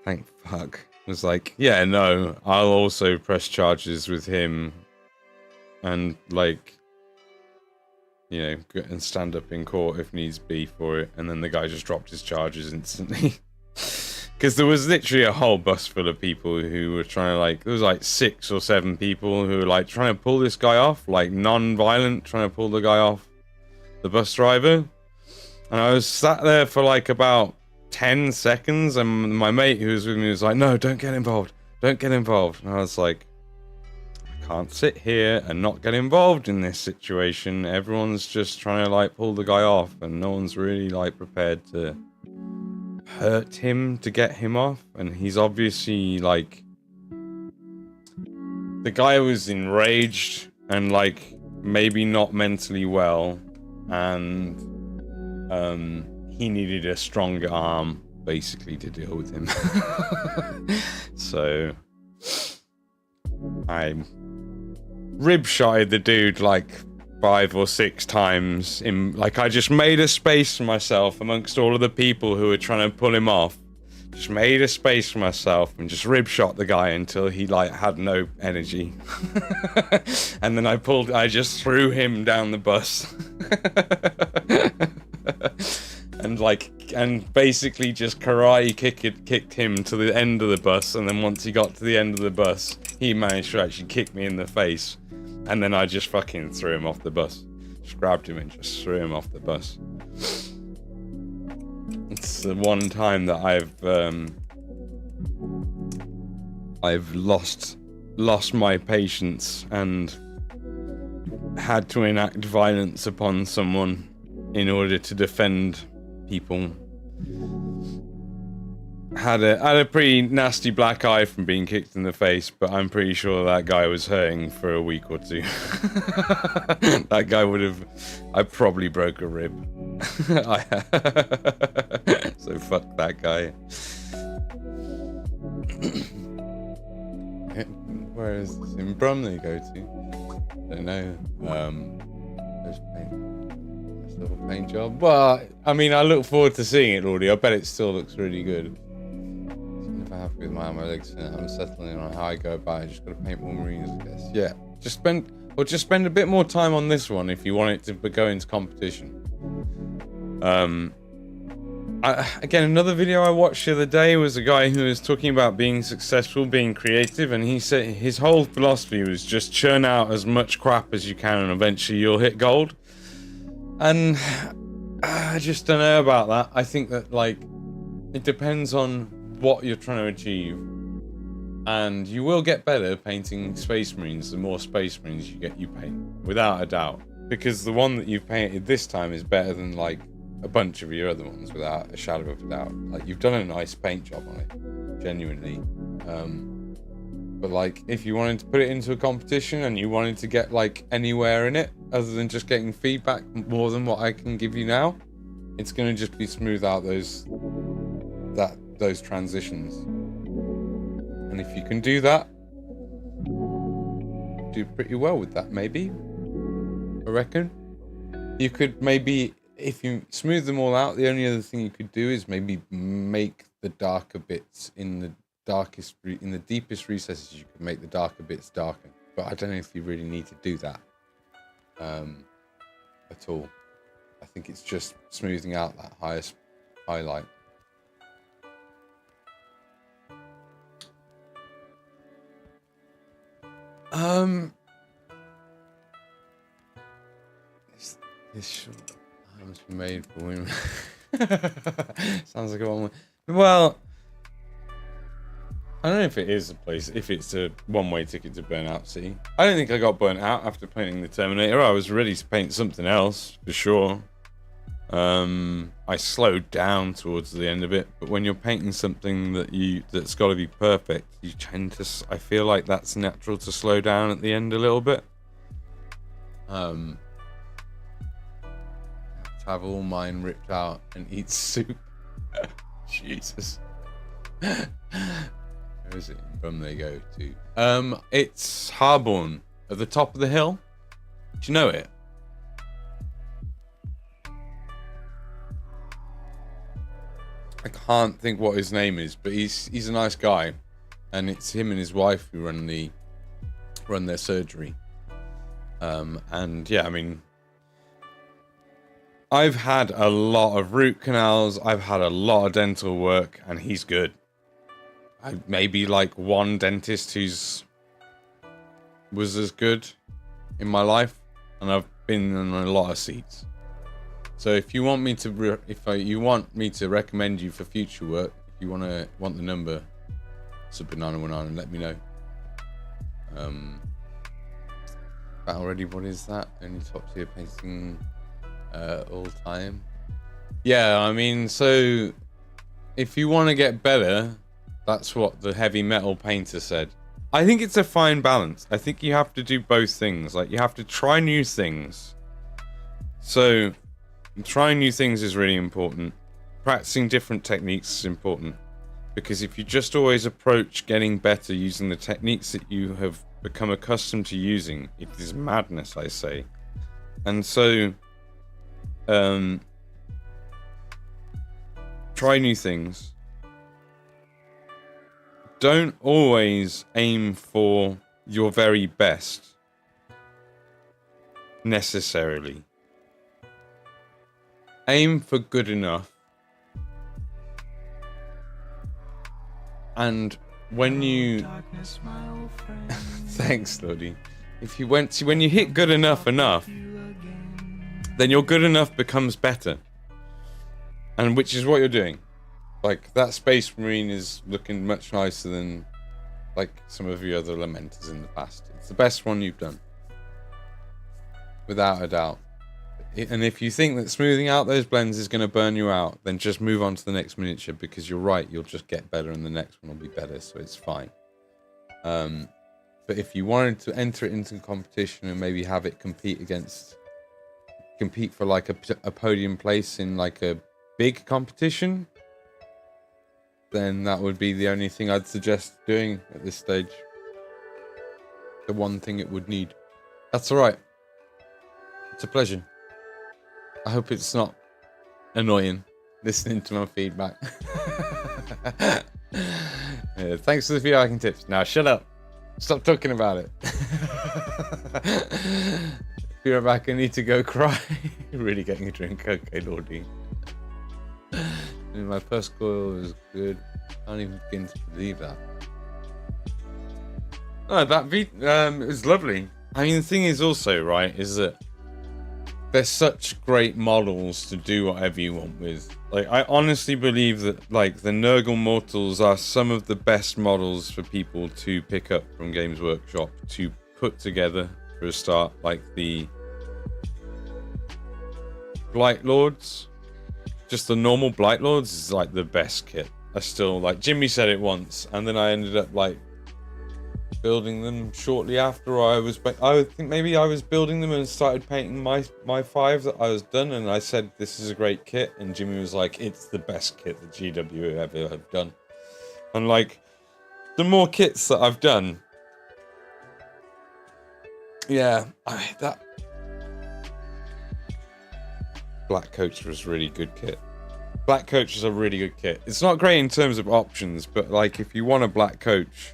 thank fuck. Was like, yeah, no, I'll also press charges with him and, like, you know, and stand up in court if needs be for it. And then the guy just dropped his charges instantly. Because there was literally a whole bus full of people who were trying to, like, there was like 6 or 7 people who were like trying to pull this guy off, like non-violent, trying to pull the guy off the bus driver. And I was sat there for like about 10 seconds, and my mate who was with me was like, no, don't get involved, don't get involved. And I was like, I can't sit here and not get involved in this situation. Everyone's just trying to like pull the guy off, and no one's really like prepared to hurt him to get him off. And he's obviously like, the guy was enraged and like maybe not mentally well, and he needed a stronger arm basically to deal with him. So I rib-shotted the dude like 5 or 6 times. Like, I just made a space for myself amongst all of the people who were trying to pull him off. Just made a space for myself and just rib-shot the guy until he like had no energy. And then I just threw him down the bus. and basically just karate kicked him to the end of the bus. And then once he got to the end of the bus, he managed to actually kick me in the face. And then I just fucking threw him off the bus. Just grabbed him and just threw him off the bus. It's the one time that I've lost my patience and had to enact violence upon someone in order to defend people. Had a pretty nasty black eye from being kicked in the face, but I'm pretty sure that guy was hurting for a week or 2. That guy would have... I probably broke a rib. So fuck that guy. Where is this? In Bromley go to? Don't know. There's paint. Nice little paint job. But, I mean, I look forward to seeing it already. I bet it still looks really good. Happy with my legs. I'm settling on how I go about it. Just gotta paint more marines, I guess. Yeah, just spend a bit more time on this one if you want it to go into competition. Again, another video I watched the other day was a guy who was talking about being successful, being creative, and he said his whole philosophy was just churn out as much crap as you can and eventually you'll hit gold. And I just don't know about that. I think that, like, it depends on what you're trying to achieve, and you will get better painting Space Marines the more Space Marines you paint, without a doubt, because the one that you've painted this time is better than like a bunch of your other ones, without a shadow of a doubt. Like, you've done a nice paint job on it, genuinely. But like, if you wanted to put it into a competition and you wanted to get like anywhere in it other than just getting feedback more than what I can give you now, it's going to just be smooth out those transitions. And if you can do that, do pretty well with that, maybe. I reckon. You could maybe, if you smooth them all out, the only other thing you could do is maybe make the darker bits in the deepest recesses. You could make the darker bits darker. But I don't know if you really need to do that at all. I think it's just smoothing out that highest highlight. This must be made for women. Sounds like a one-way. Well, I don't know if it is a place, if it's a one-way ticket to Burnout City. I don't think I got burnt out after painting the Terminator. I was ready to paint something else, for sure. I slowed down towards the end of it, but when you're painting something that's got to be perfect, you tend to, I feel like that's natural to slow down at the end a little bit. Have all mine ripped out and eat soup. Jesus. Where is it? From they go to. It's Harborne at the top of the hill. Do you know it? I can't think what his name is, but he's a nice guy, and it's him and his wife who run their surgery. And yeah, I mean, I've had a lot of root canals, I've had a lot of dental work, and he's good. Maybe like one dentist was as good in my life, and I've been in a lot of seats. So if you want me to, you want me to recommend you for future work, if you want the number, Subbanana19 and let me know. Battle ready. What is that? Only top tier painting all time. Yeah, I mean, so if you want to get better, that's what the heavy metal painter said. I think it's a fine balance. I think you have to do both things. Like, you have to try new things. So trying new things is really important. Practicing different techniques is important, because if you just always approach getting better using the techniques that you have become accustomed to using, it is madness, I say. And so try new things. Don't always aim for your very best necessarily. Aim for good enough. And when you thanks, Lodi. If you when you hit good enough, then your good enough becomes better. And which is what you're doing. Like, that Space Marine is looking much nicer than like some of your other Lamenters in the past. It's the best one you've done, without a doubt. And if you think that smoothing out those blends is going to burn you out, then just move on to the next miniature, because you're right, you'll just get better and the next one will be better, so it's fine. But if you wanted to enter it into competition and maybe have it compete for like a podium place in like a big competition, then that would be the only thing I'd suggest doing at this stage. The one thing it would need. That's alright. It's a pleasure. I hope it's not annoying listening to my feedback. Yeah, thanks for the feedback and tips. Now shut up. Stop talking about it. Be right back. I need to go cry. Really getting a drink. Okay, Lordy. My first coil was good. I can't even begin to believe that. Oh, that beat is lovely. I mean, the thing is also, right, is that they're such great models to do whatever you want with. Like, I honestly believe that, like, the Nurgle Mortals are some of the best models for people to pick up from Games Workshop to put together for a start. Like the Blight Lords. Just the normal Blight Lords is like the best kit. I still, like, Jimmy said it once, and then I ended up like building them shortly after I think maybe I was building them and started painting my 5 that I was done, and I said this is a great kit, and Jimmy was like, it's the best kit that GW ever have done. And like, the more kits that I've done, yeah, that Black Coach was a really good kit. Black Coach is a really good kit. It's not great in terms of options, but like, if you want a Black Coach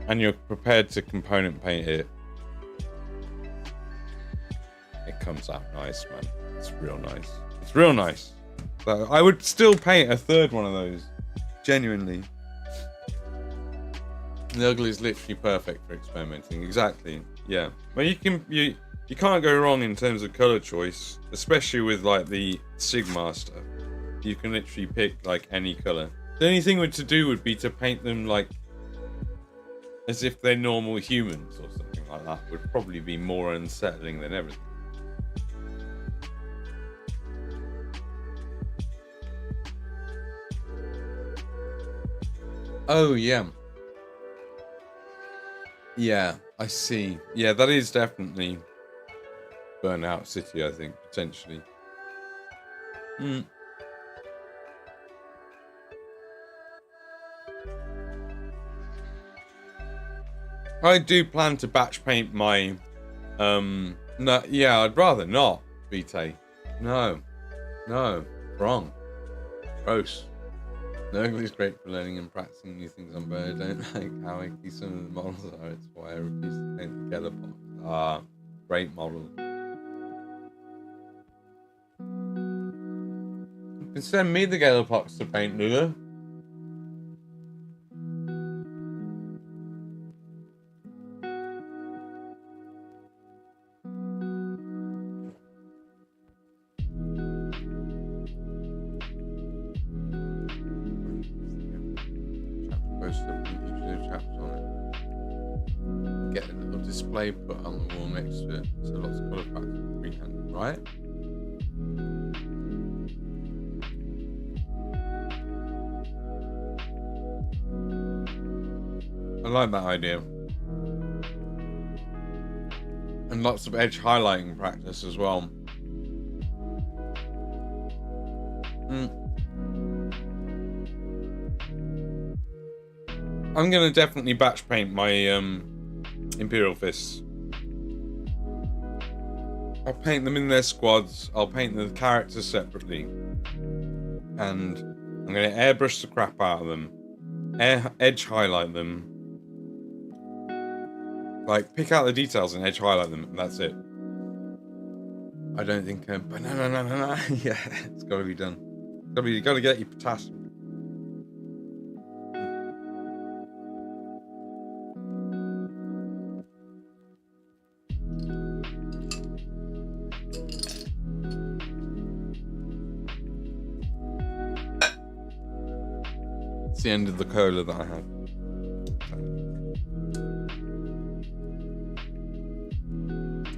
and you're prepared to component paint it, it comes out nice, man. It's real nice. It's real nice. But I would still paint a third one of those, genuinely. The ugly is literally perfect for experimenting. Exactly. Yeah. Well, you can't go wrong in terms of color choice, especially with like the Sigmar stuff. You can literally pick like any color. The only thing to do would be to paint them like as if they're normal humans or something like that. Would probably be more unsettling than everything. Oh yeah. Yeah, I see. Yeah, that is definitely Burnout City, I think, potentially. I do plan to batch paint my no, yeah, I'd rather not, Vite. No, wrong, gross. Nurgle is great for learning and practicing new things on, but I don't like how icky some of the models are. It's why I refuse to paint the Gellerbox. Ah, great model. You can send me the Gellerbox to paint, Lula. Get a little display put on the wall next to it, so lots of colour factors freehand, right? I like that idea. And lots of edge highlighting practice as well. I'm gonna definitely batch paint my Imperial Fists. I'll paint them in their squads. I'll paint the characters separately, and I'm gonna airbrush the crap out of them, edge highlight them, like pick out the details and edge highlight them. And that's it. I don't think. But no. Yeah, it's got to be done. You got to get your potassium. It's the end of the cola that I had.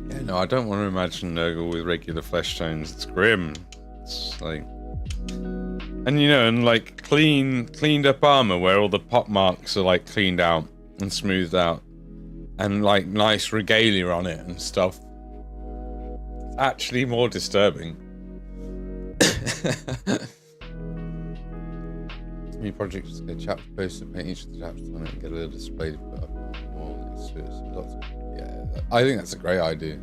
Yeah, no, I don't want to imagine Nurgle with regular flesh tones. It's grim. It's like, and you know, and like cleaned up armor where all the pot marks are like cleaned out and smoothed out, and like nice regalia on it and stuff. It's actually more disturbing. New project is to get chapter poster, paint each of the chapters on it, and get a little display to put up on the wall. It's lots of, yeah, I think that's a great idea.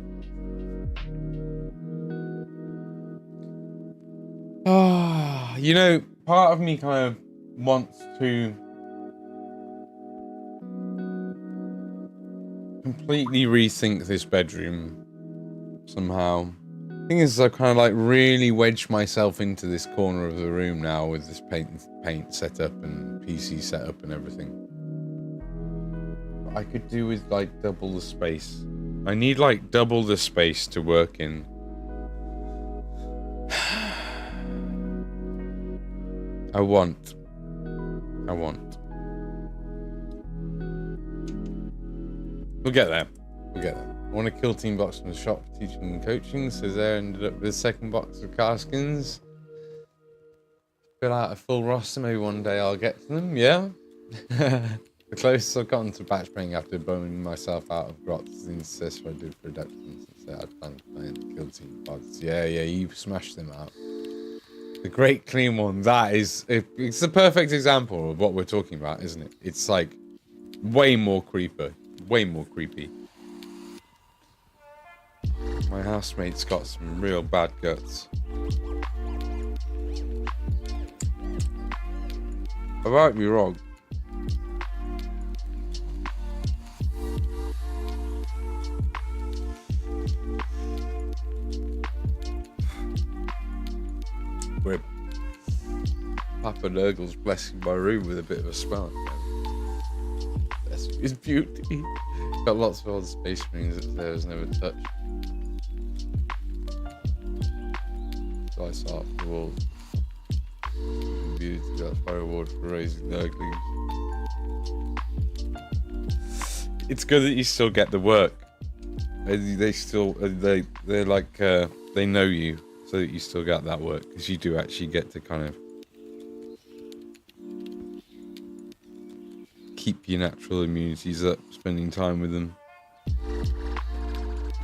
You know, part of me kind of wants to completely rethink this bedroom somehow. The thing is, I've kind of like really wedged myself into this corner of the room now with this paint setup and PC setup and everything. But I could do with like double the space. I need like double the space to work in. I want. We'll get there. I want to kill Team Box from the shop for teaching and coaching, so there ended up with a second box of Carskins. Fill out a full roster, maybe one day I'll get to them, yeah? The closest I've gotten to batch painting after boning myself out of grots is the intercessor I did for reductions and said I'd planned to play the kill Team Box. Yeah, you smashed them out. The Great Clean one, that is, it's the perfect example of what we're talking about, isn't it? It's like way more creepy. My housemate's got some real bad guts. I might be wrong. We're Papa Nurgle's blessing my room with a bit of a smell. That's his beauty. Got lots of old space marines upstairs, never touched. Slice off the walls. Beauty, that's my reward for raising Nurglings. It's good that you still get the work. They're like they know you, so that you still get that work, because you do actually get to kind of keep your natural immunities up, spending time with them.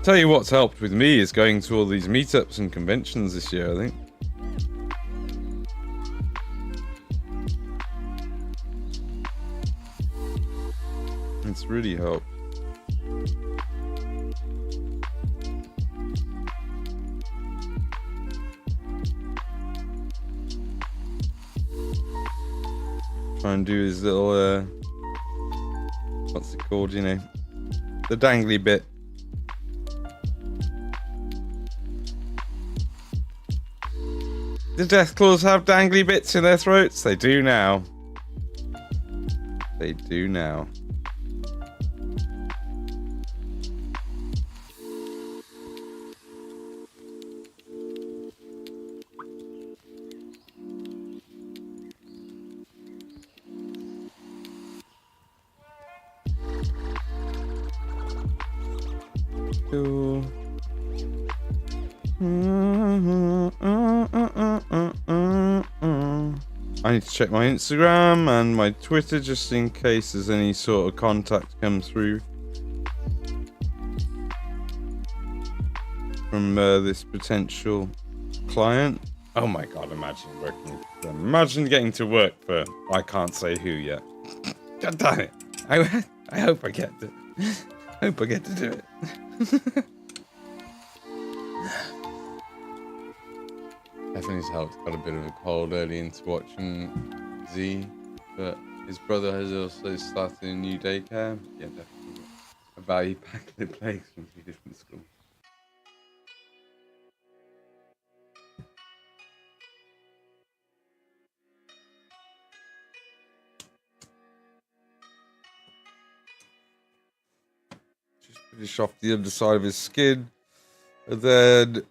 Tell you what's helped with me is going to all these meetups and conventions this year, I think. It's really helped. Try and do his little, what's it called, you know, the dangly bit. The Deathclaws have dangly bits in their throats? They do now. They do now. Cool. I need to check my Instagram and my Twitter just in case there's any sort of contact come through from this potential client. Oh my god, imagine getting to work for I can't say who yet. God damn it. I hope I get to do it. Definitely helped. Got a bit of a cold early into watching Z, but his brother has also started a new daycare. Yeah, definitely. A value pack that plays from 2 different schools. Just finish off the underside of his skin, and then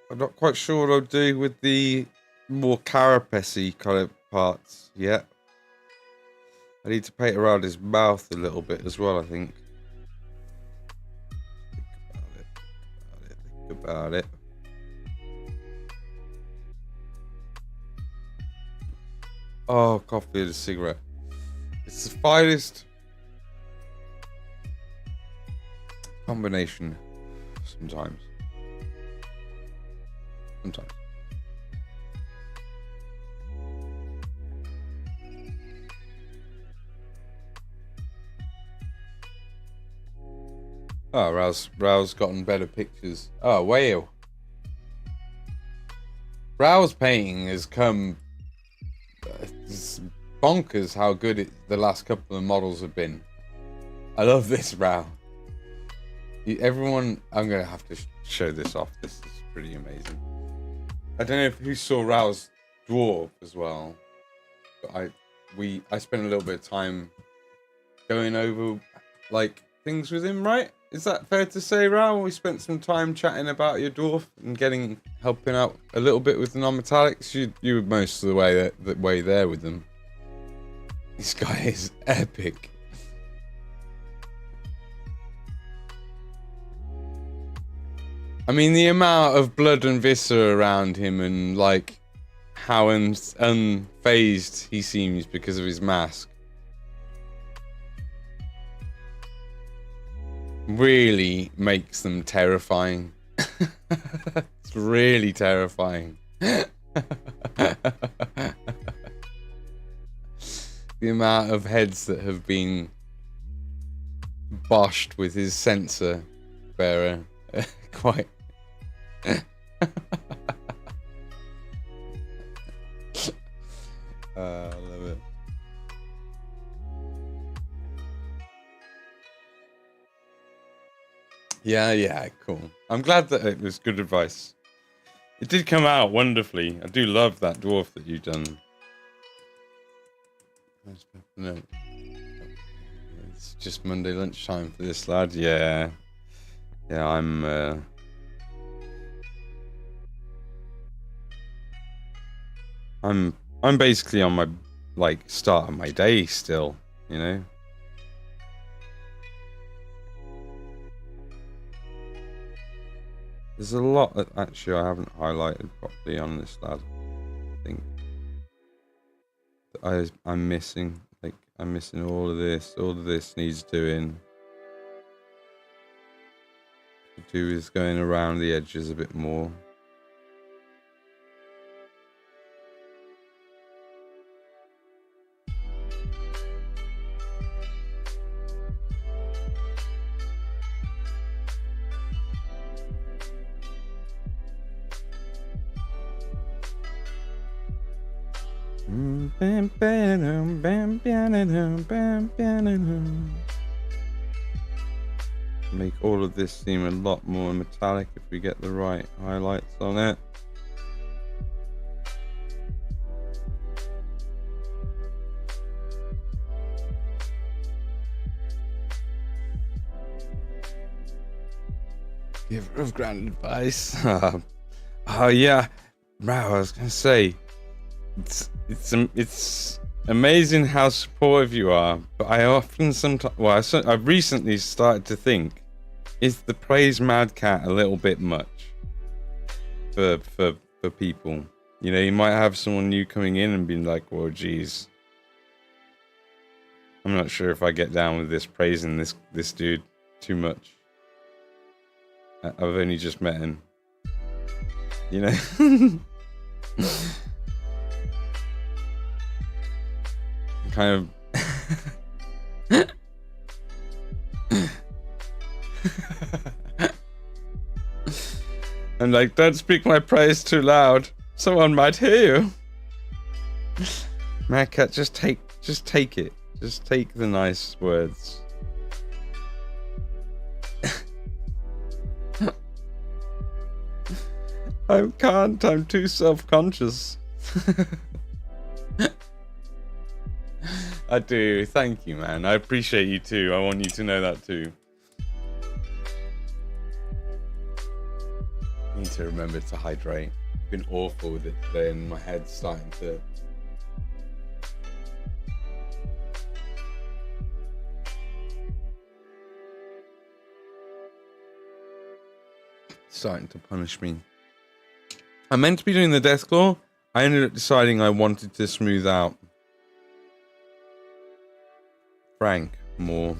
I'm not quite sure what I'll do with the more carapace-y kind of parts yet. I need to paint around his mouth a little bit as well, I think. Think about it. Oh, coffee and a cigarette. It's the finest combination sometimes. Oh, Rao's gotten better pictures. Oh, whale. Rao's painting has come... It's bonkers how good the last couple of models have been. I love this Rao. Everyone... I'm going to have to show this off. This is pretty amazing. I don't know if who saw Rao's dwarf as well, but I spent a little bit of time going over like things with him, right? Is that fair to say, Rao? We spent some time chatting about your dwarf and helping out a little bit with the non-metallics. You were most of the way there with them. This guy is epic. I mean, the amount of blood and viscera around him and, like, how unfazed he seems because of his mask. Really makes them terrifying. It's really terrifying. The amount of heads that have been boshed with his sensor bearer. Quite. I love it. Yeah, cool. I'm glad that it was good advice. It did come out wonderfully. I do love that dwarf that you've done. No. It's just Monday lunchtime for this lad. Yeah, I'm basically on my start of my day still, you know. There's a lot that actually I haven't highlighted properly on this lad. I think that I'm missing. Like, I'm missing all of this. All of this needs doing. To do is going around the edges a bit more. Make all of this seem a lot more metallic if we get the right highlights on it. Giver of grand advice. Oh yeah, wow. I was gonna say, it's amazing how supportive you are, but I often sometimes, well, I've recently started to think, is the praise Mad Cat a little bit much for people? You know, you might have someone new coming in and being like, "Well, geez, I'm not sure if I get down with this praising this dude too much. I've only just met him." You know? Kind of. I'm like, don't speak my praise too loud. Someone might hear you. Mad Cat, just take it. Just take the nice words. I can't, I'm too self-conscious. I do, thank you, man. I appreciate you too. I want you to know that too. I need to remember to hydrate. I've been awful with it today and my head's starting to... starting to punish me. I meant to be doing the Deathclaw. I ended up deciding I wanted to smooth out Frank more.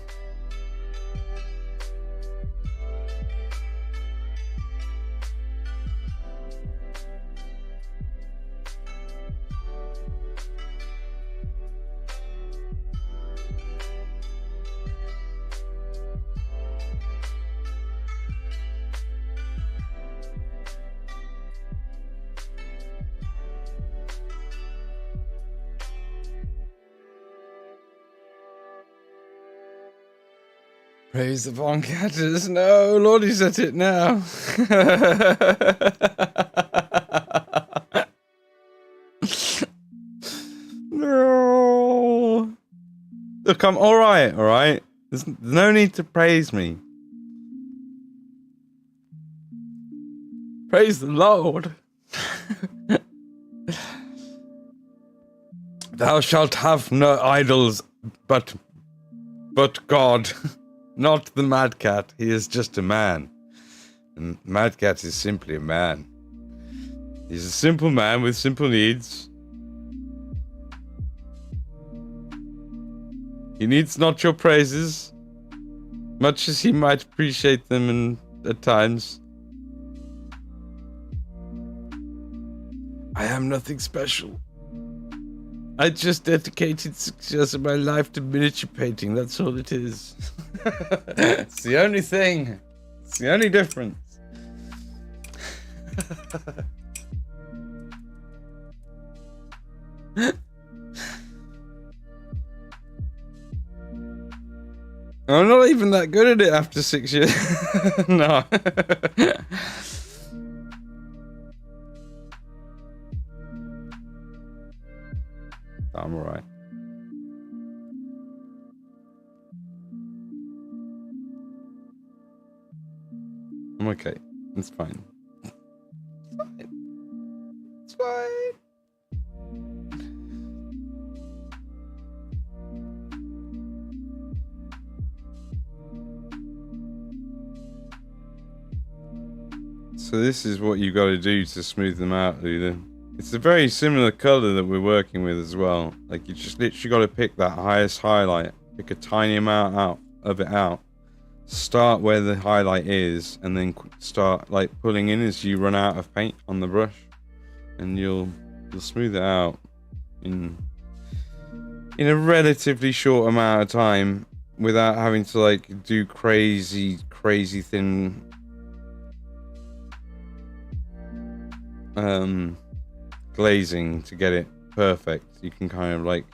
Praise the Voncatters. No, Lordy's at it now. No. Look, I'm alright, alright? There's no need to praise me. Praise the Lord. Thou shalt have no idols but God. Not the Mad Cat, he is just a man. And Mad Cat is simply a man. He's a simple man with simple needs. He needs not your praises, much as he might appreciate them at times. I am nothing special. I just dedicated 6 years of my life to miniature painting, that's all it is. It's the only thing. It's the only difference. I'm not even that good at it after 6 years. No. I'm alright. I'm okay. It's fine. It's fine. It's fine. So this is what you got to do to smooth them out, Lula. It's a very similar color that we're working with as well. Like, you just literally got to pick that highest highlight, pick a tiny amount of it out, start where the highlight is, and then start like pulling in as you run out of paint on the brush, and you'll smooth it out in a relatively short amount of time without having to like do crazy thin glazing to get it perfect. You can kind of like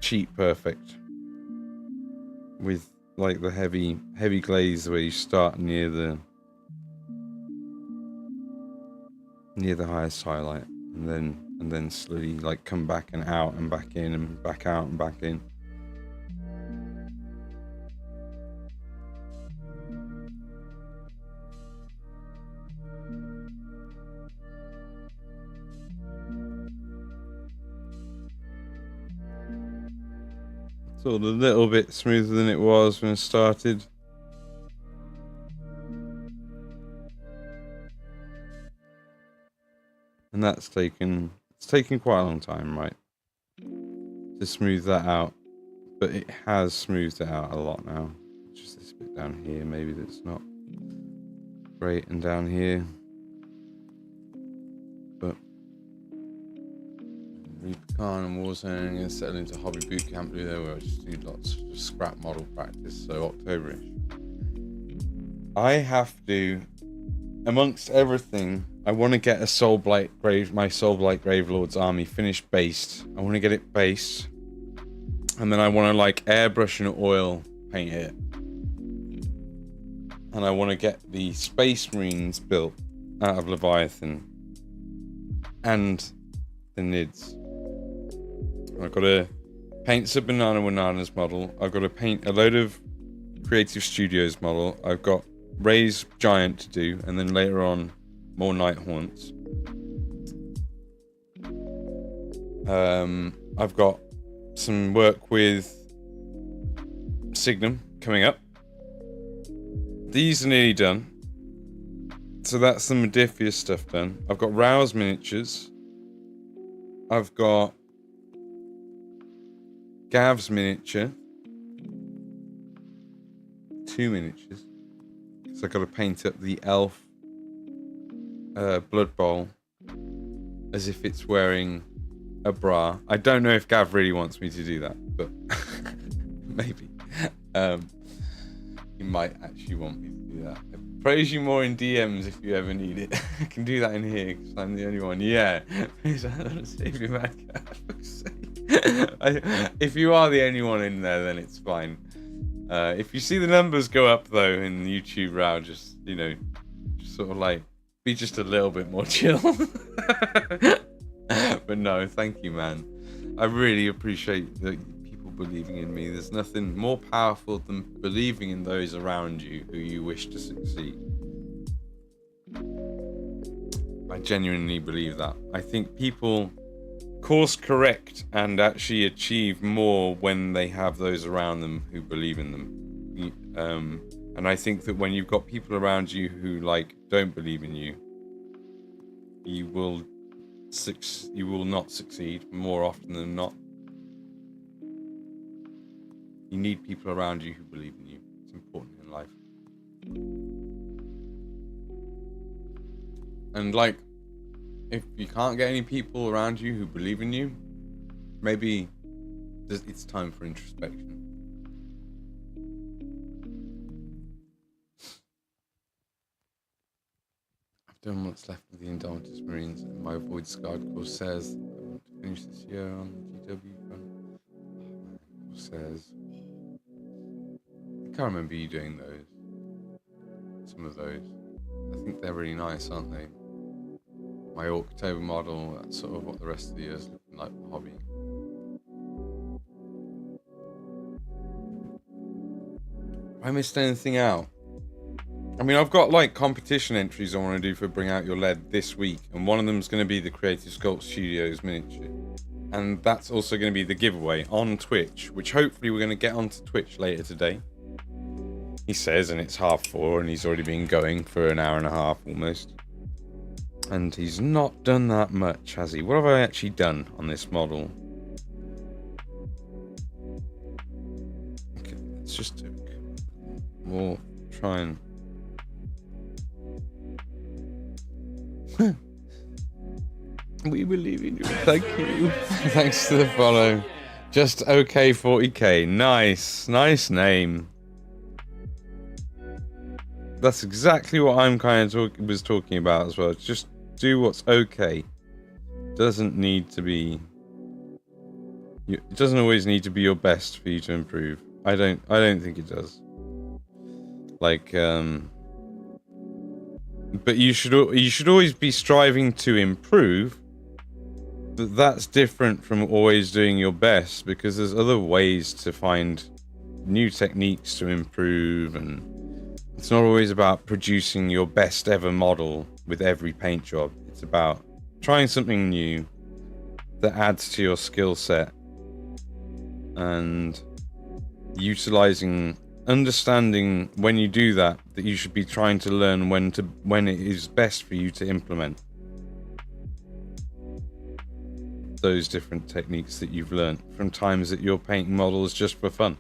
cheat perfect with like the heavy glaze where you start near the highest highlight and then slowly like come back and out and back in and back out and back in. It's all a little bit smoother than it was when it started. And it's taken quite a long time, right, to smooth that out. But it has smoothed it out a lot now. Just this bit down here, maybe that's not great, and down here. But Reaper Khan and Warzone, I'm going to settle into Hobby Bootcamp there where I just do lots of scrap model practice, so Octoberish. I have to, amongst everything, I want to get a my Soulblight Gravelord's army finished based. I want to get it based. And then I want to like airbrush and oil paint it. And I want to get the Space Marines built out of Leviathan. And the Nids. I've got to paint some Bananas model. I've got to paint a load of Creative Studios model. I've got Ray's Giant to do. And then later on, more Night Haunts. I've got some work with Signum coming up. These are nearly done. So that's the Modiphius stuff done. I've got Rouse miniatures. I've got Gav's miniature. 2 miniatures. So I've got to paint up the elf Blood Bowl as if it's wearing a bra. I don't know if Gav really wants me to do that, but maybe. He might actually want me to do that. I praise you more in DMs if you ever need it. I can do that in here because I'm the only one. Yeah. Please, I don't save you, man. If you are the only one in there, then it's fine. If you see the numbers go up though in the YouTube row, just, you know, just sort of like be just a little bit more chill. But no, thank you, man. I really appreciate the people believing in me. There's nothing more powerful than believing in those around you who you wish to succeed. I genuinely believe that. I think people course correct and actually achieve more when they have those around them who believe in them. And I think that when you've got people around you who like don't believe in you, you will not succeed more often than not. You need people around you who believe in you. It's important in life. And like, if you can't get any people around you who believe in you, maybe it's time for introspection. I've done what's left of the Indomitable Marines and my Void Scarred Corsairs. I want to finish this year on the GW front. Oh man, Corsairs. I can't remember you doing those. Some of those. I think they're really nice, aren't they? My October model, that's sort of what the rest of the year is looking like for hobby. Have I missed anything out? I mean, I've got like competition entries I want to do for Bring Out Your Lead this week, and one of them is going to be the Creative Sculpt Studios miniature. And that's also going to be the giveaway on Twitch, which hopefully we're going to get onto Twitch later today. He says, and it's 4:30, and he's already been going for an hour and a half almost. And he's not done that much, has he? What have I actually done on this model? Okay, let's just do more. Try and... We believe in you. Thank you. Thanks to the follow. Just okay 40k. Nice. Nice name. That's exactly what I'm kind of was talking about as well. It's just do what's okay. Doesn't need to be. It doesn't always need to be your best for you to improve. I don't think it does. Like, but you should always be striving to improve. But that's different from always doing your best, because there's other ways to find new techniques to improve, and it's not always about producing your best ever model with every paint job. It's about trying something new that adds to your skill set and understanding when you do that you should be trying to learn when it is best for you to implement those different techniques that you've learned from times that you're painting models just for fun,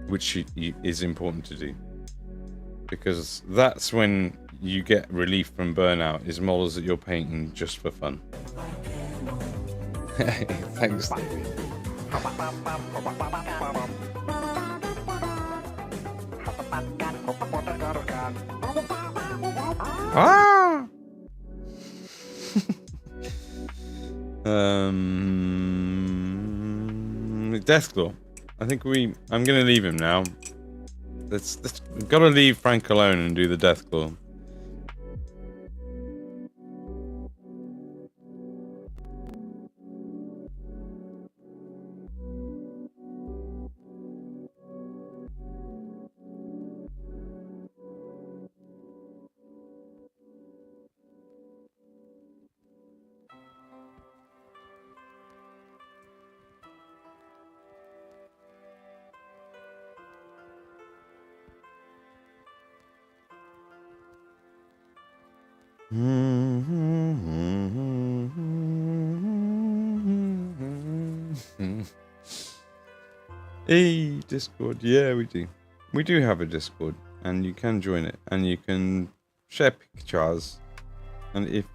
which is important to do, because that's when you get relief from burnout, is models that you're painting just for fun. Thanks, David. Ah! Deathclaw. I think I'm gonna leave him now. We've gotta leave Frank alone and do the Deathclaw. Hey, Discord. Yeah, we do. We do have a Discord, and you can join it, and you can share pictures. And if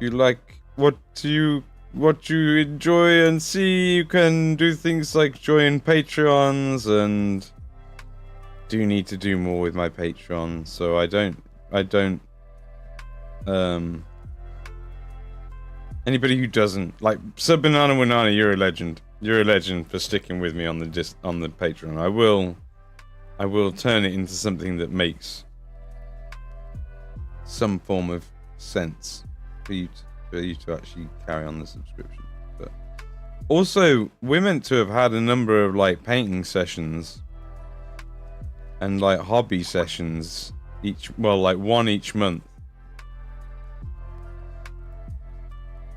you like what you enjoy and see, you can do things like join Patreons, and do need to do more with my Patreon, so I don't anybody who doesn't like Sub Banana Wanana, you're a legend. You're a legend for sticking with me on the Patreon. I will turn it into something that makes some form of sense for you to actually carry on the subscription. But also, we're meant to have had a number of like painting sessions and like hobby sessions like one each month,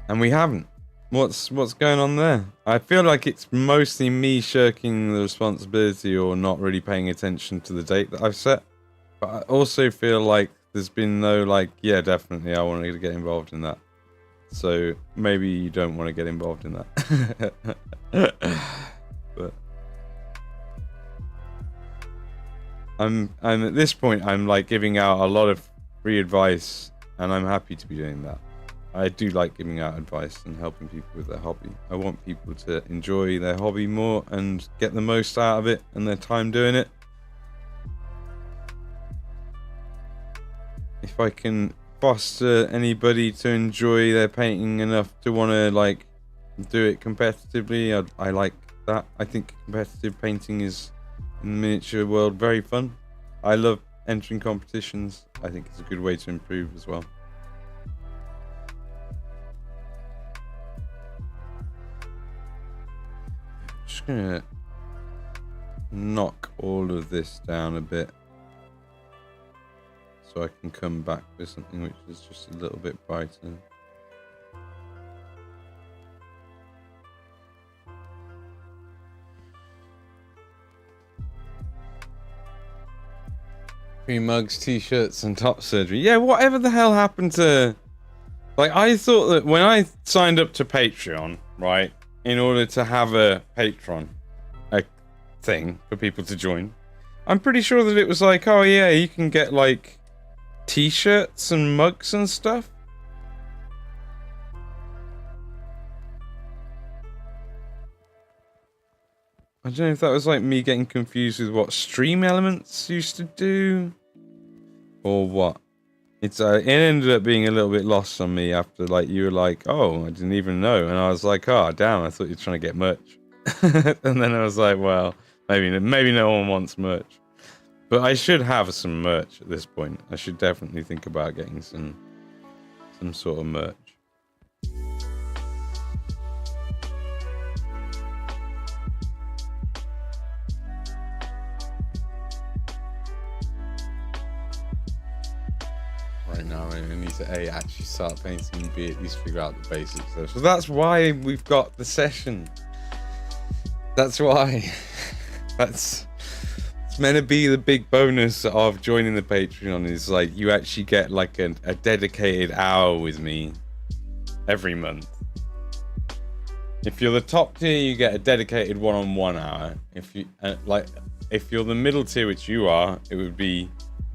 and we haven't. What's going on there? I feel like it's mostly me shirking the responsibility or not really paying attention to the date that I've set. But I also feel like there's been no like, yeah, definitely I want to get involved in that. So maybe you don't want to get involved in that. But I'm at this point, I'm like giving out a lot of free advice, and I'm happy to be doing that. I do like giving out advice and helping people with their hobby. I want people to enjoy their hobby more and get the most out of it and their time doing it. If I can foster anybody to enjoy their painting enough to want to like do it competitively, I like that. I think competitive painting is, in the miniature world, very fun. I love entering competitions. I think it's a good way to improve as well. Just gonna knock all of this down a bit so I can come back with something which is just a little bit brighter. Free mugs, t-shirts, and top surgery. Yeah, whatever the hell happened to... Like, I thought that when I signed up to Patreon, right, in order to have a Patreon thing for people to join, I'm pretty sure that it was like, oh yeah, you can get like t-shirts and mugs and stuff. I don't know if that was like me getting confused with what Stream Elements used to do, or what. It ended up being a little bit lost on me after like you were like, oh, I didn't even know, and I was like, oh damn, I thought you were trying to get merch, and then I was like, well, maybe no one wants merch, but I should have some merch at this point. I should definitely think about getting some sort of merch. Right now, I need to actually start painting and B, at least figure out the basics though. So that's why we've got the session. That's why. It's meant to be the big bonus of joining the Patreon, is like you actually get like a dedicated hour with me every month. If you're the top tier, you get a dedicated one-on-one hour. If you're the middle tier, which you are, it would be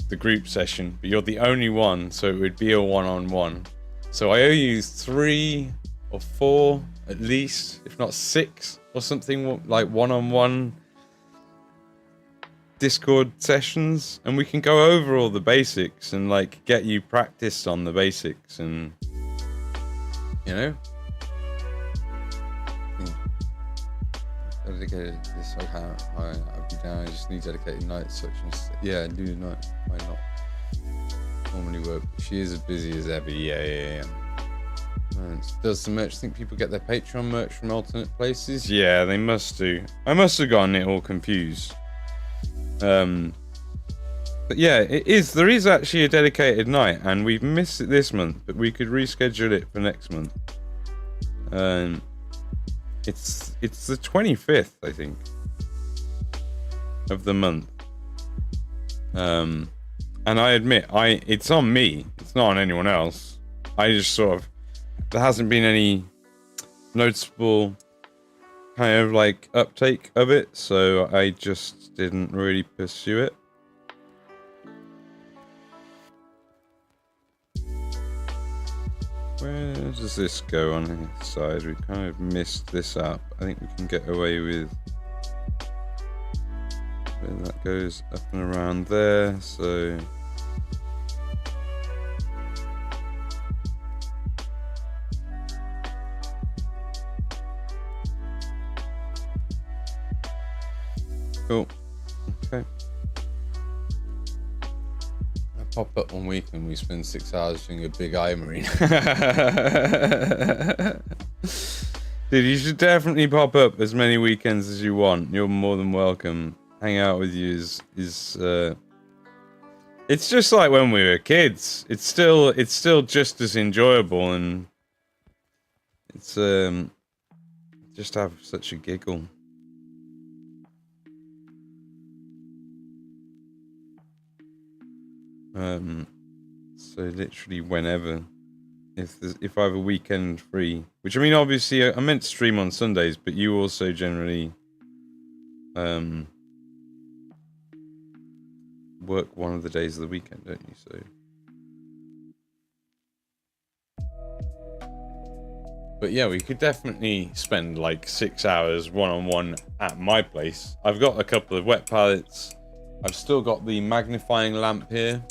the group session, but you're the only one, so it would be a one-on-one. So I owe you 3 or 4 at least, if not 6 or something, like one-on-one Discord sessions, and we can go over all the basics and like get you practiced on the basics, and you know. Dedicated this account. I'd be down. I just need dedicated night sections. Yeah, do night. Why not? Normally work. She is as busy as ever. Yeah. Does the merch think people get their Patreon merch from alternate places? Yeah, they must do. I must have gotten it all confused. But yeah, it is. There is actually a dedicated night, and we've missed it this month, but we could reschedule it for next month. It's the 25th, I think, of the month. And I admit, it's on me. It's not on anyone else. I just sort of, there hasn't been any noticeable kind of like uptake of it, so I just didn't really pursue it. Where does this go on the side? We kind of missed this up. I think we can get away with where that goes up and around there, so cool. Okay. Pop up one week and we spend 6 hours doing a big eye marine. Dude, you should definitely pop up as many weekends as you want. You're more than welcome. Hang out with you is it's just like when we were kids. It's still just as enjoyable, and it's just have such a giggle. So literally whenever, if I have a weekend free, which I mean, obviously I meant to stream on Sundays, but you also generally work one of the days of the weekend, don't you? So, but yeah, we could definitely spend like 6 hours one-on-one at my place. I've got a couple of wet palettes. I've still got the magnifying lamp here.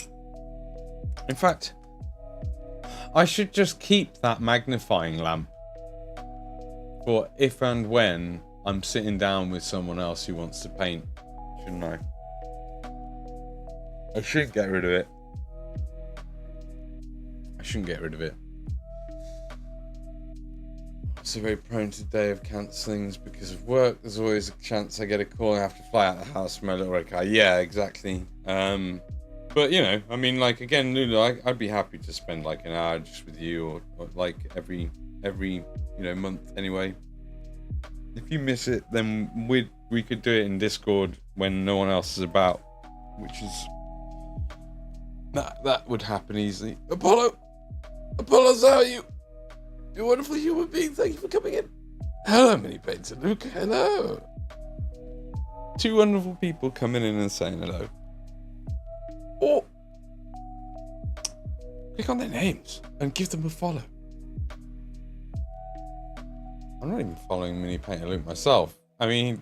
In fact, I should just keep that magnifying lamp for if and when I'm sitting down with someone else who wants to paint, shouldn't I? I shouldn't get rid of it. I shouldn't get rid of it. I'm so very prone to day of cancellings because of work. There's always a chance I get a call and I have to fly out of the house for my little red car. Yeah, exactly. But you know, I mean, like again, Lulu, I'd be happy to spend like an hour just with you, or like every month anyway. If you miss it, then we could do it in Discord when no one else is about, which is that would happen easily. Apollo's how are you? You're a wonderful human being. Thank you for coming in. Hello, Mini Painter Luke. Hello. 2 wonderful people coming in and saying hello. Or click on their names and give them a follow. I'm not even following Mini Painter Luke myself. I mean,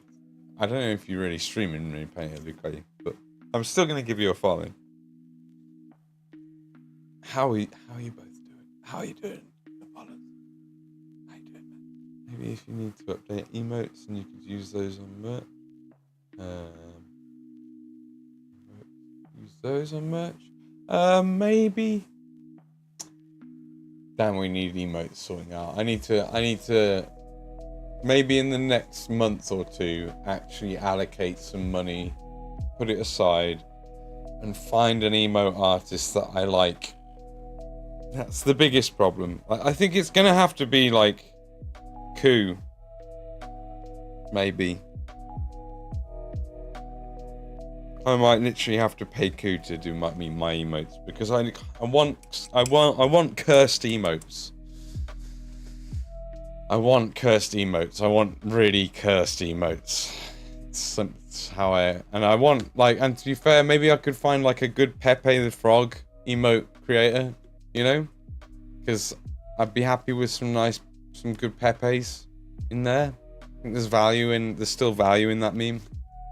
I don't know if you're really streaming Mini Painter Luke, are you? But I'm still gonna give you a follow. How are you both doing? How are you doing? Apollos? How you doing, man? Maybe if you need to update emotes and you could use those on merch. Use those on merch. Maybe. Damn, we need emotes sorting out. I need to maybe in the next month or two actually allocate some money, put it aside, and find an emote artist that I like. That's the biggest problem. I think it's gonna have to be like Coup. Maybe. I might literally have to pay Coup to do my emotes because I want cursed emotes. I want cursed emotes. I want really cursed emotes. It's how I want, like, and to be fair, maybe I could find like a good Pepe the Frog emote creator, you know? Because I'd be happy with some good Pepes in there. I think there's still value in that meme.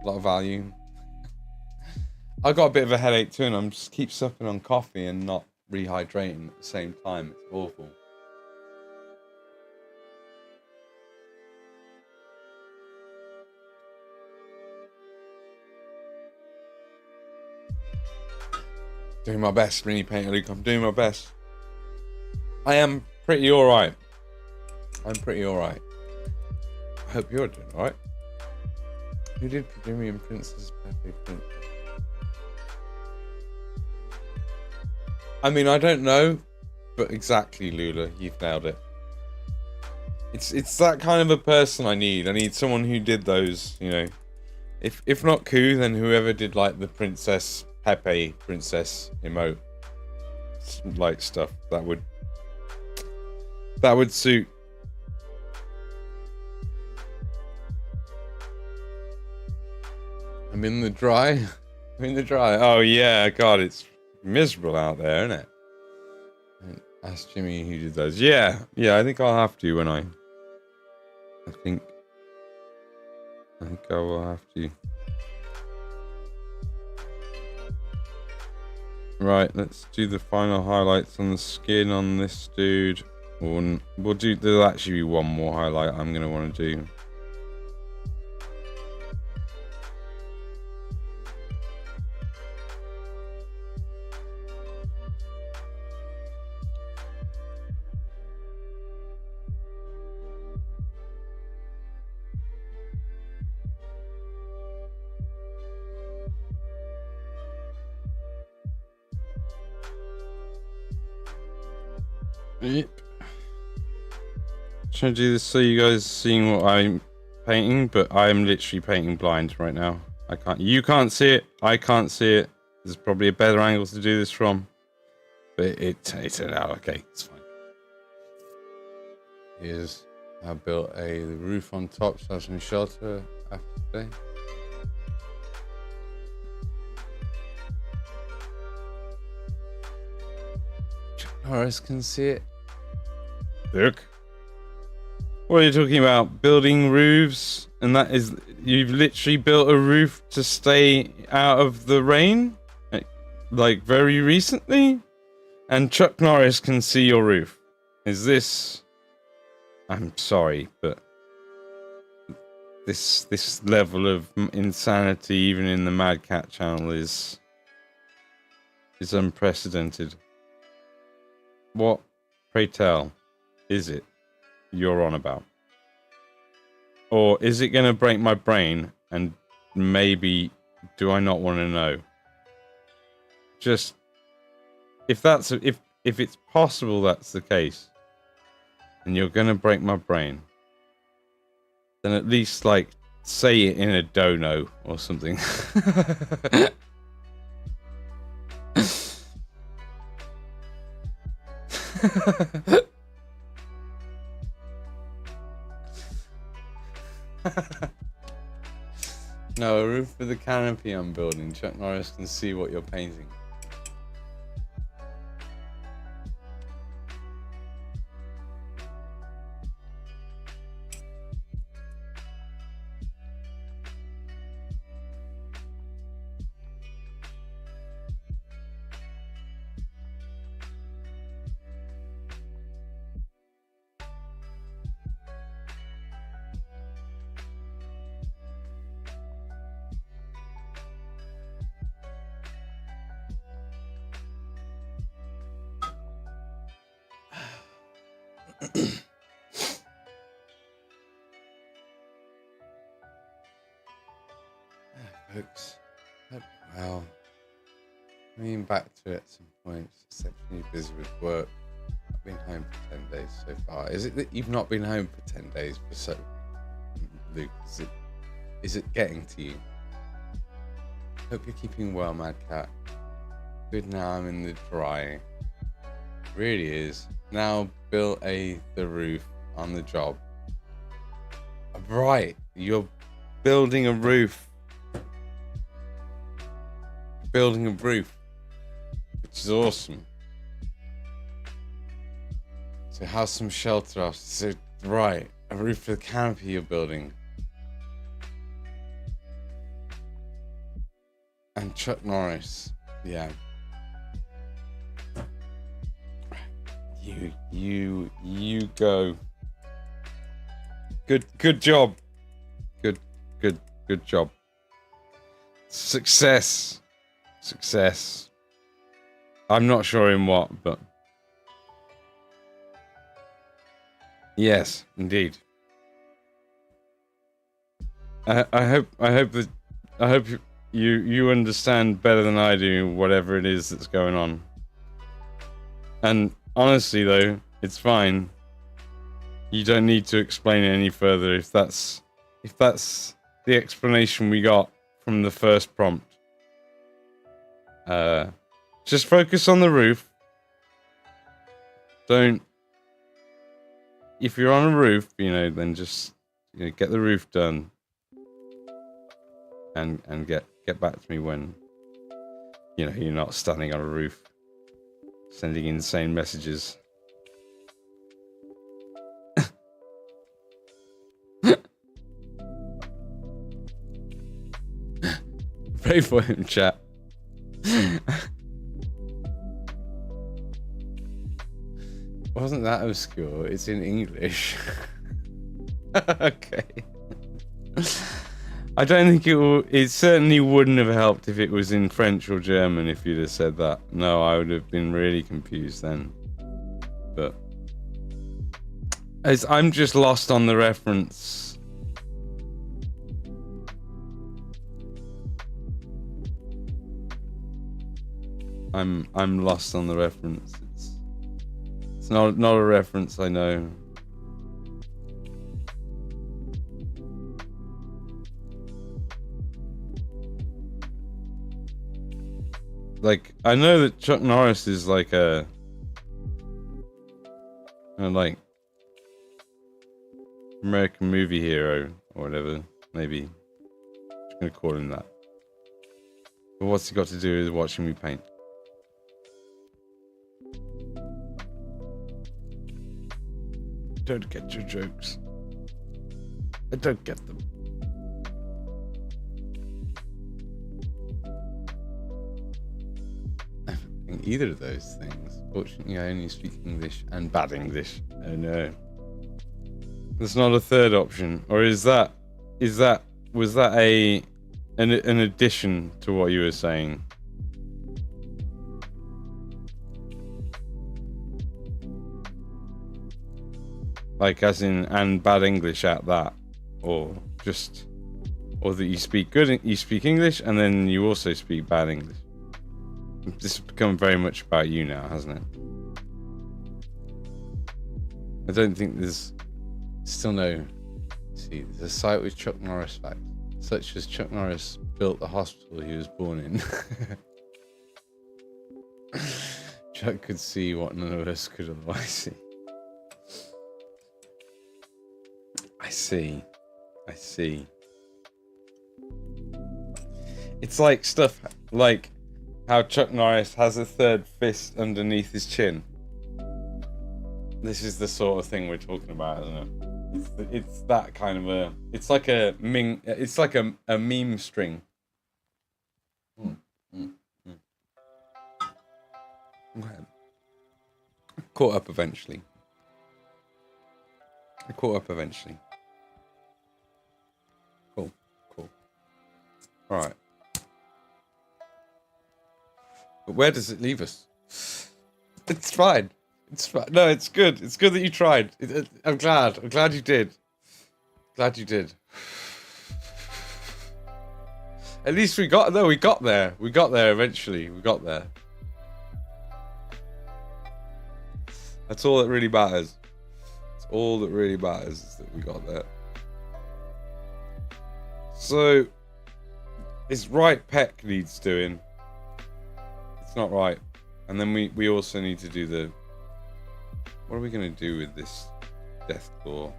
A lot of value. I got a bit of a headache too, and I'm just keep supping on coffee and not rehydrating at the same time. It's awful. Doing my best, Mini Painter Luke. I'm doing my best. I am pretty alright. I'm pretty alright. I hope you're doing alright. Who did Premium Princess Pepe Princess? I mean, I don't know, but exactly, Lula, you've nailed it. It's that kind of a person I need. I need someone who did those, you know. If not Coup, then whoever did like the Pepe Princess emote, like stuff that would suit. I'm in the dry. I'm in the dry. Oh yeah, God, it's miserable out there, isn't it? Ask Jimmy who did those. Yeah, I think I'll have to when I think I will have to. Right, let's do the final highlights on the skin on this dude. There'll actually be one more highlight I'm gonna want to do. Yep. Trying to do this so you guys seeing what I'm painting, but I'm literally painting blind right now. You can't see it, I can't see it. There's probably a better angle to do this from, but it turned out okay. It's fine. I built the roof on top, so I have some shelter after today. Kolors can see it. Look. What are you talking about? Building roofs? And that is, you've literally built a roof to stay out of the rain? Like very recently? And Chuck Norris can see your roof. Is this... I'm sorry, but... This level of insanity, even in the Mad Cat channel, is unprecedented. What, pray tell, is it you're on about? Or is it going to break my brain and maybe do I not want to know? Just, if it's possible that's the case, and you're going to break my brain, then at least, like, say it in a dono or something. No, a roof with a canopy I'm building. Chuck Norris can see what you're painting. Folks, well, I mean, back to it at some point. Exceptionally busy with work. I've been home for 10 days so far. Is it that you've not been home for 10 days for so, Luke? Is it getting to you? Hope you're keeping well, Mad Cat. Good now I'm in the dry. Really is. Now built the roof on the job. Right, you're building a roof. Building a roof, which is awesome. So have some shelter after. So right, a roof for the canopy you're building. And Chuck Norris, yeah. You go. Good job. Good job. Success. I'm not sure in what, but yes, indeed. I hope you understand better than I do whatever it is that's going on. And honestly though, it's fine. You don't need to explain it any further if that's the explanation we got from the first prompt. Just focus on the roof. Don't. If you're on a roof, then just get the roof done. And get back to me when you're not standing on a roof, sending insane messages. Pray for him, chat. Wasn't that obscure? It's in English. Okay. I don't think it certainly wouldn't have helped if it was in French or German if you'd have said that. No, I would have been really confused then. But I'm just lost on the reference. I'm lost on the reference. It's not a reference I know. Like, I know that Chuck Norris is like a like American movie hero or whatever. Maybe I'm just gonna call him that. But what's he got to do with watching me paint? I don't get your jokes. I don't get them. Either of those things. Fortunately, I only speak English and bad English. Oh no. There's not a third option, or was that an addition to what you were saying? Like as in and bad English at that, or that you speak English and then you also speak bad English. This has become very much about you now, hasn't it? I don't think there's still no. See, there's a site with Chuck Norris facts, such as Chuck Norris built the hospital he was born in. Chuck could see what none of us could otherwise see. I see. It's like stuff like how Chuck Norris has a third fist underneath his chin. This is the sort of thing we're talking about, isn't it? It's that kind of a. It's like a meme string. Okay. Caught up eventually. Cool. All right. But where does it leave us? It's fine. It's fine. No, it's good. It's good that you tried. I'm glad. I'm glad you did. Glad you did. At least we got there. We got there. We got there eventually. We got there. That's all that really matters. That's all that really matters is that we got there. So, it's right Peck needs doing. It's not right. And then we also need to do the... What are we going to do with this Deathclaw?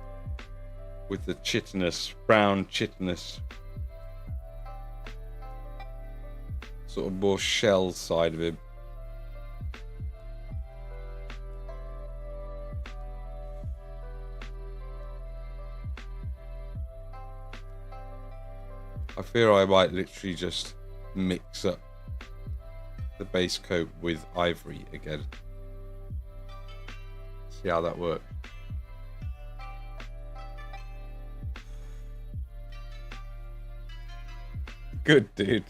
With the chitinous, brown chitinous... sort of more shell side of him. I fear I might literally just mix up the base coat with ivory again. See how that works. Good, dude.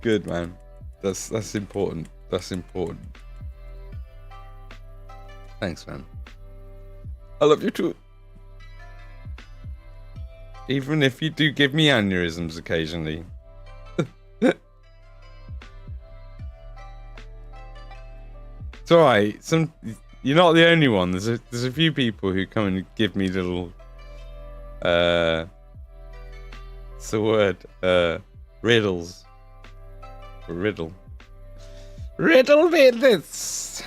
Good, man. That's important. That's important. Thanks, man. I love you too. Even if you do give me aneurysms occasionally. It's alright. You're not the only one. There's a few people who come and give me little what's the word? Riddles. Riddle me this.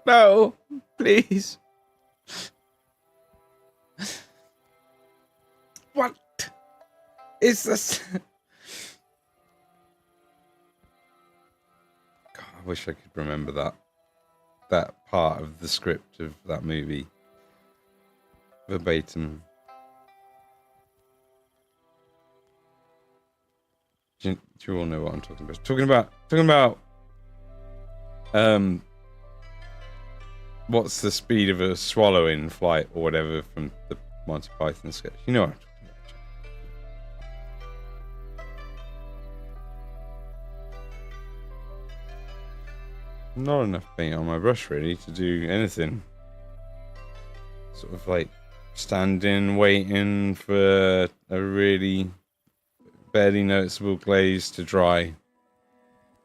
No, please. What is this? God, I wish I could remember that part of the script of that movie verbatim. Do you all know what I'm talking about? Talking about what's the speed of a swallow in flight or whatever from the Monty Python sketch? You know what I'm talking about. Not enough paint on my brush really to do anything. Sort of like standing, waiting for a really barely noticeable glaze to dry.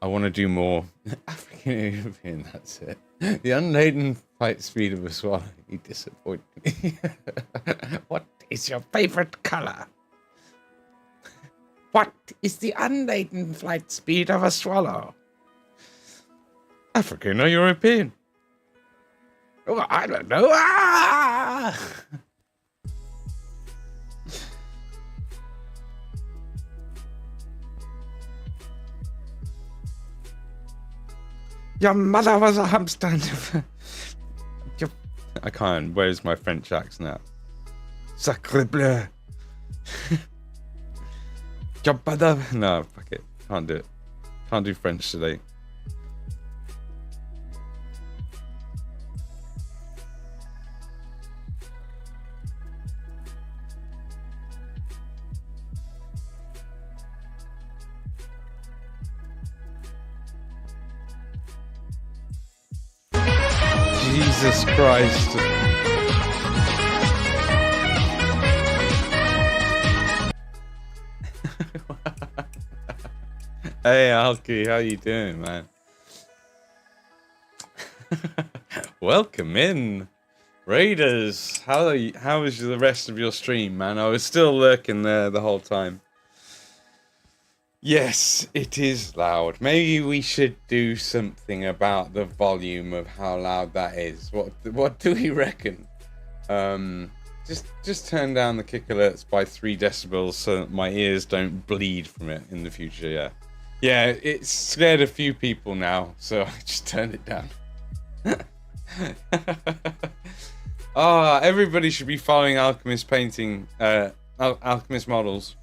I want to do more. African European, that's it. The unladen flight speed of a swallow. You disappoint me. What is your favorite color? What is the unladen flight speed of a swallow? African or European? Oh, I don't know. Ah! Your mother was a hamster. I can't. Where's my French accent now? Sacre bleu. Your mother. No, fuck it. Can't do it. Can't do French today. Jesus Christ. Hey Alki, how you doing, man? Welcome in, Raiders. How was the rest of your stream, man? I was still lurking there the whole time. Yes, it is loud. Maybe we should do something about the volume of how loud that is. What do we reckon? Just turn down the kick alerts by 3 decibels so that my ears don't bleed from it in the future. Yeah, it's scared a few people now, so I just turned it down. Everybody should be following Alchemist painting, Alchemist models.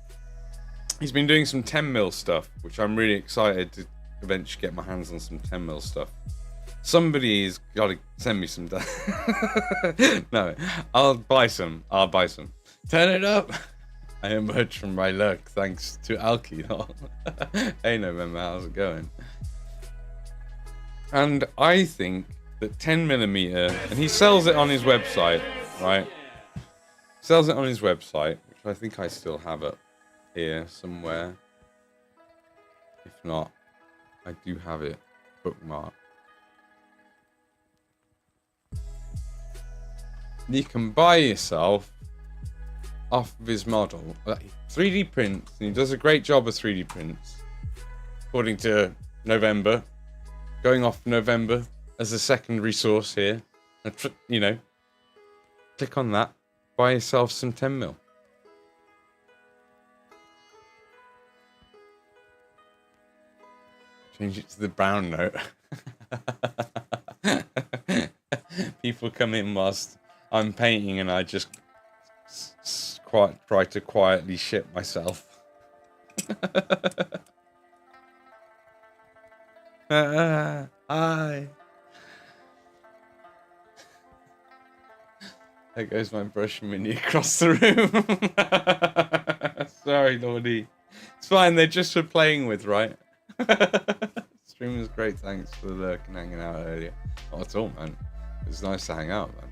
He's been doing some 10mm stuff, which I'm really excited to eventually get my hands on some 10mm stuff. Somebody's got to send me some. No, I'll buy some. Turn it up. I emerged from my luck thanks to Alki. Hey, November, how's it going? And I think that 10mm, and he sells it on his website, right? Sells it on his website, which I think I still have it here somewhere. If not, I do have it bookmarked. You can buy yourself off of his model 3D prints, and he does a great job of 3D prints. According to November, going off November as a secondary source here, and you know, click on that, buy yourself some 10mm. Change it to the brown note. People come in whilst I'm painting, and I just try to quietly shit myself. Hi. There goes my brush mini across the room. Sorry, Lordy. It's fine, they're just for playing with, right? Stream was great, thanks for the lurk and hanging out earlier. Not at all, man. It was nice to hang out, man.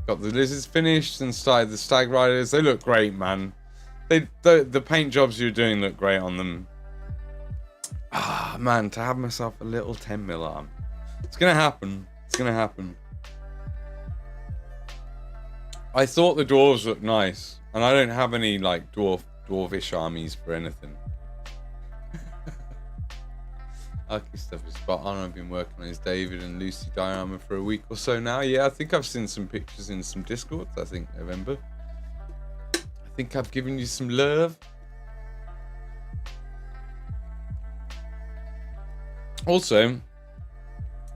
Got the lizards finished and started the stag riders. They look great, man. The paint jobs you're doing look great on them. Ah, man, to have myself a little 10mm arm. It's gonna happen. It's gonna happen. I thought the dwarves looked nice, and I don't have any like dwarvish armies for anything. Arky stuff is spot on. I've been working on his David and Lucy diorama for a week or so now. Yeah, I think I've seen some pictures in some Discords. I think November. I think I've given you some love. Also,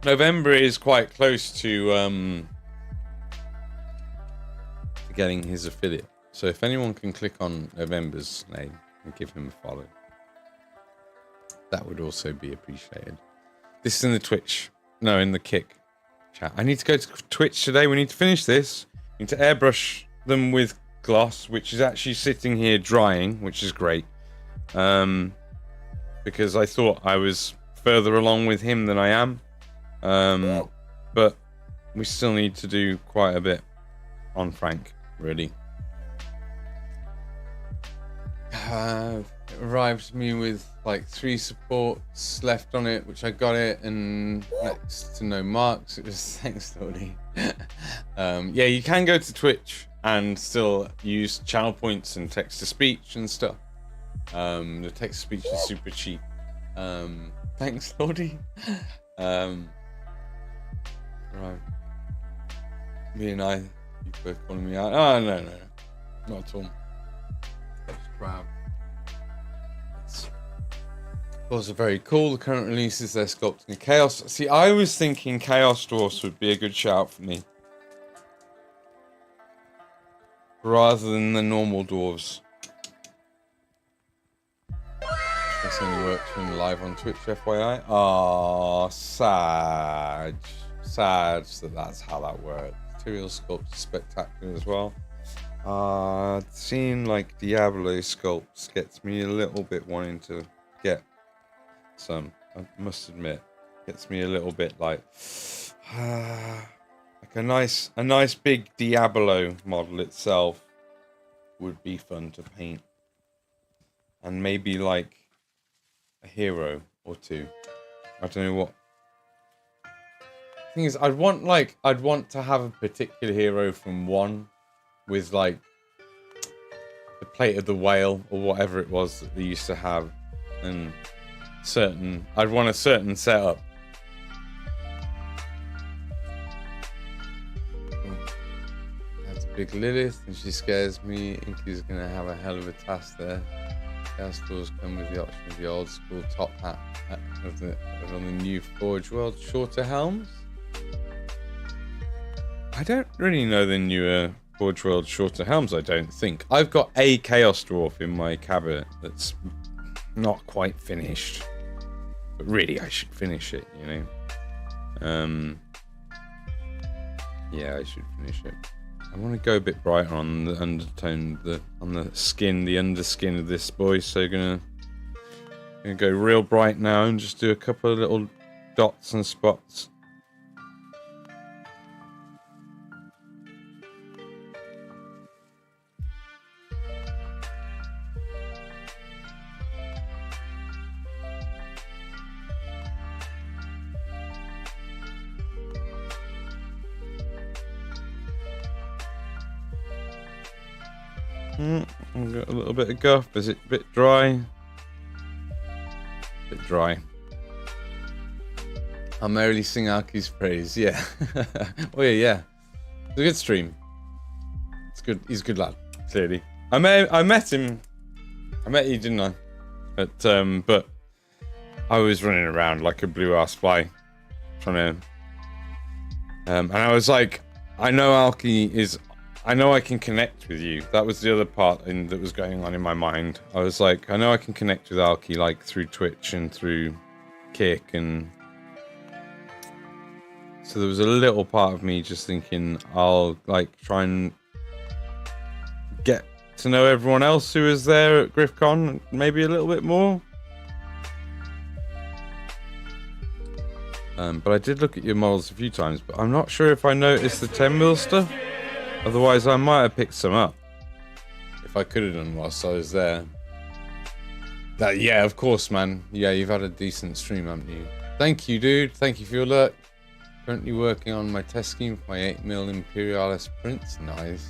November is quite close to getting his affiliate. So if anyone can click on November's name and give him a follow, that would also be appreciated. This is in the Twitch. No, in the Kick chat. I need to go to Twitch today. We need to finish this. We need to airbrush them with gloss, which is actually sitting here drying, which is great. Because I thought I was further along with him than I am. But we still need to do quite a bit on Frank, really. It arrived to me with like 3 supports left on it, which I got it, and next to no marks. It was thanks, Lordy. Yeah, you can go to Twitch and still use channel points and text to speech and stuff. The text to speech is super cheap. Thanks, Lordy. Right. Me and I, you both calling me out. Oh, no, not at all. Just grab. Those are very cool. The current releases, they're sculpting a Chaos. See, I was thinking Chaos Dwarfs would be a good shout for me, rather than the normal dwarves. This only works when live on Twitch, FYI. Ah, sad. Sad that that's how that works. Material sculpt is spectacular as well. Seeing like Diablo sculpts gets me a little bit wanting to get some. I must admit, gets me a little bit like a nice big Diablo model itself would be fun to paint, and maybe like a hero or two. I don't know what. Thing is, I'd want to have a particular hero from 1 with like the plate of the whale or whatever it was that they used to have, and I'd want a certain setup. That's big Lilith, and she scares me. Inky's gonna have a hell of a task there. Chaos Dwarves come with the option of the old school top hat on the new Forge World shorter helms. I don't really know the newer Forge World shorter helms, I don't think. I've got a Chaos Dwarf in my cabinet that's not quite finished. But really, I should finish it, you know? Yeah, I should finish it. I want to go a bit brighter on the undertone, on the skin, the underskin of this boy. So gonna go real bright now and just do a couple of little dots and spots. I've got a little bit of guff. Is it a bit dry? Bit dry. I'll merrily sing Alki's praise. Yeah. Oh yeah. It's a good stream. It's good. He's a good lad. Clearly. I met him. I met you, didn't I? But I was running around like a blue ass fly, trying to. And I was like, I know Alki is. I know I can connect with you. That was the other part that was going on in my mind. I was like, I know I can connect with Alki, like through Twitch and through Kick, and so there was a little part of me just thinking I'll like try and get to know everyone else who is there at GriffCon, maybe a little bit more. But I did look at your models a few times, but I'm not sure if I noticed the 10 mil stuff. Otherwise, I might have picked some up. If I could have done whilst I was there. Yeah, of course, man. Yeah, you've had a decent stream, haven't you? Thank you, dude. Thank you for your luck. Currently working on my test scheme for my 8mm Imperialis prints. Nice.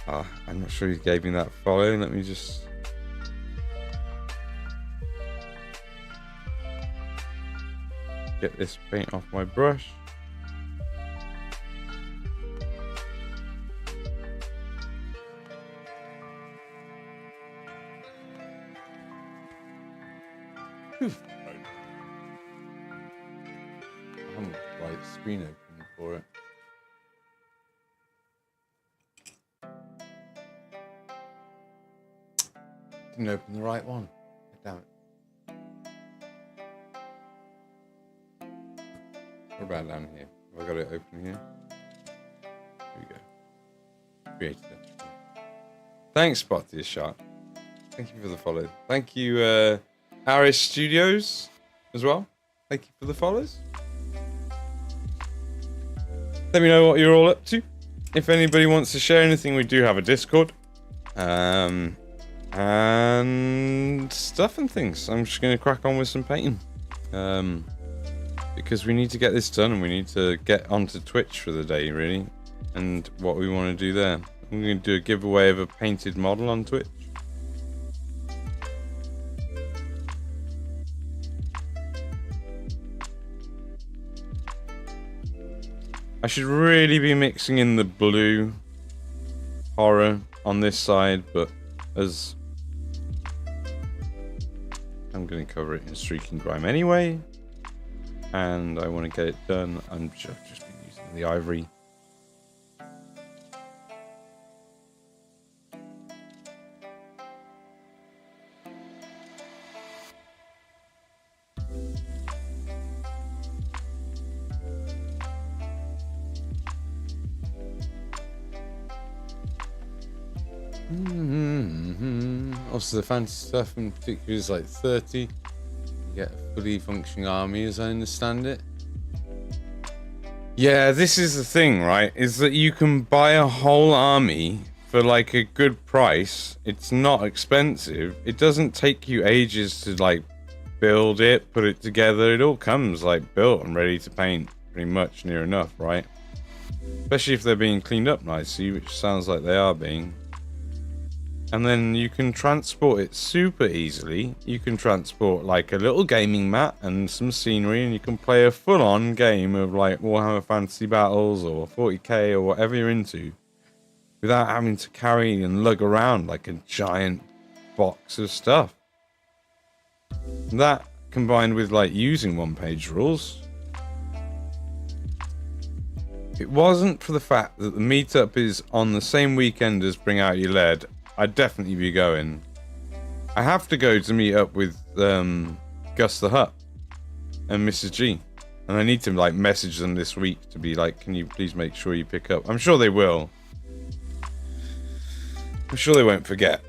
I'm not sure you gave me that follow. Let me just... get this paint off my brush. I haven't got the right screen open for it. Didn't open the right one. Damn it. What about down here? Have I got it open here? Here we go. Created it. Thanks, Spotty Shot. Thank you for the follow. Thank you, Aris Studios as well. Thank you for the follows. Let me know what you're all up to. If anybody wants to share anything, we do have a Discord. And stuff and things. I'm just going to crack on with some painting. Because we need to get this done and we need to get onto Twitch for the day, really. And what we want to do there. I'm going to do a giveaway of a painted model on Twitch. I should really be mixing in the blue horror on this side, but as I'm going to cover it in streaking grime anyway, and I want to get it done, I'm just been using the ivory. Also, the fancy stuff in particular is like 30. You get a fully functioning army, as I understand it. Yeah, this is the thing, right? Is that you can buy a whole army for like a good price. It's not expensive. It doesn't take you ages to like build it, put it together. It all comes like built and ready to paint, pretty much near enough, right? Especially if they're being cleaned up nicely, which sounds like they are being. And then you can transport it super easily. You can transport like a little gaming mat and some scenery, and you can play a full-on game of like Warhammer Fantasy Battles or 40k or whatever you're into without having to carry and lug around like a giant box of stuff. That combined with like using one-page rules. It wasn't for the fact that the meetup is on the same weekend as Bring Out Your Lead, I'd definitely be going. I have to go to meet up with Gus the Hut and Mrs. G. And I need to like message them this week to be like, can you please make sure you pick up? I'm sure they will. I'm sure they won't forget.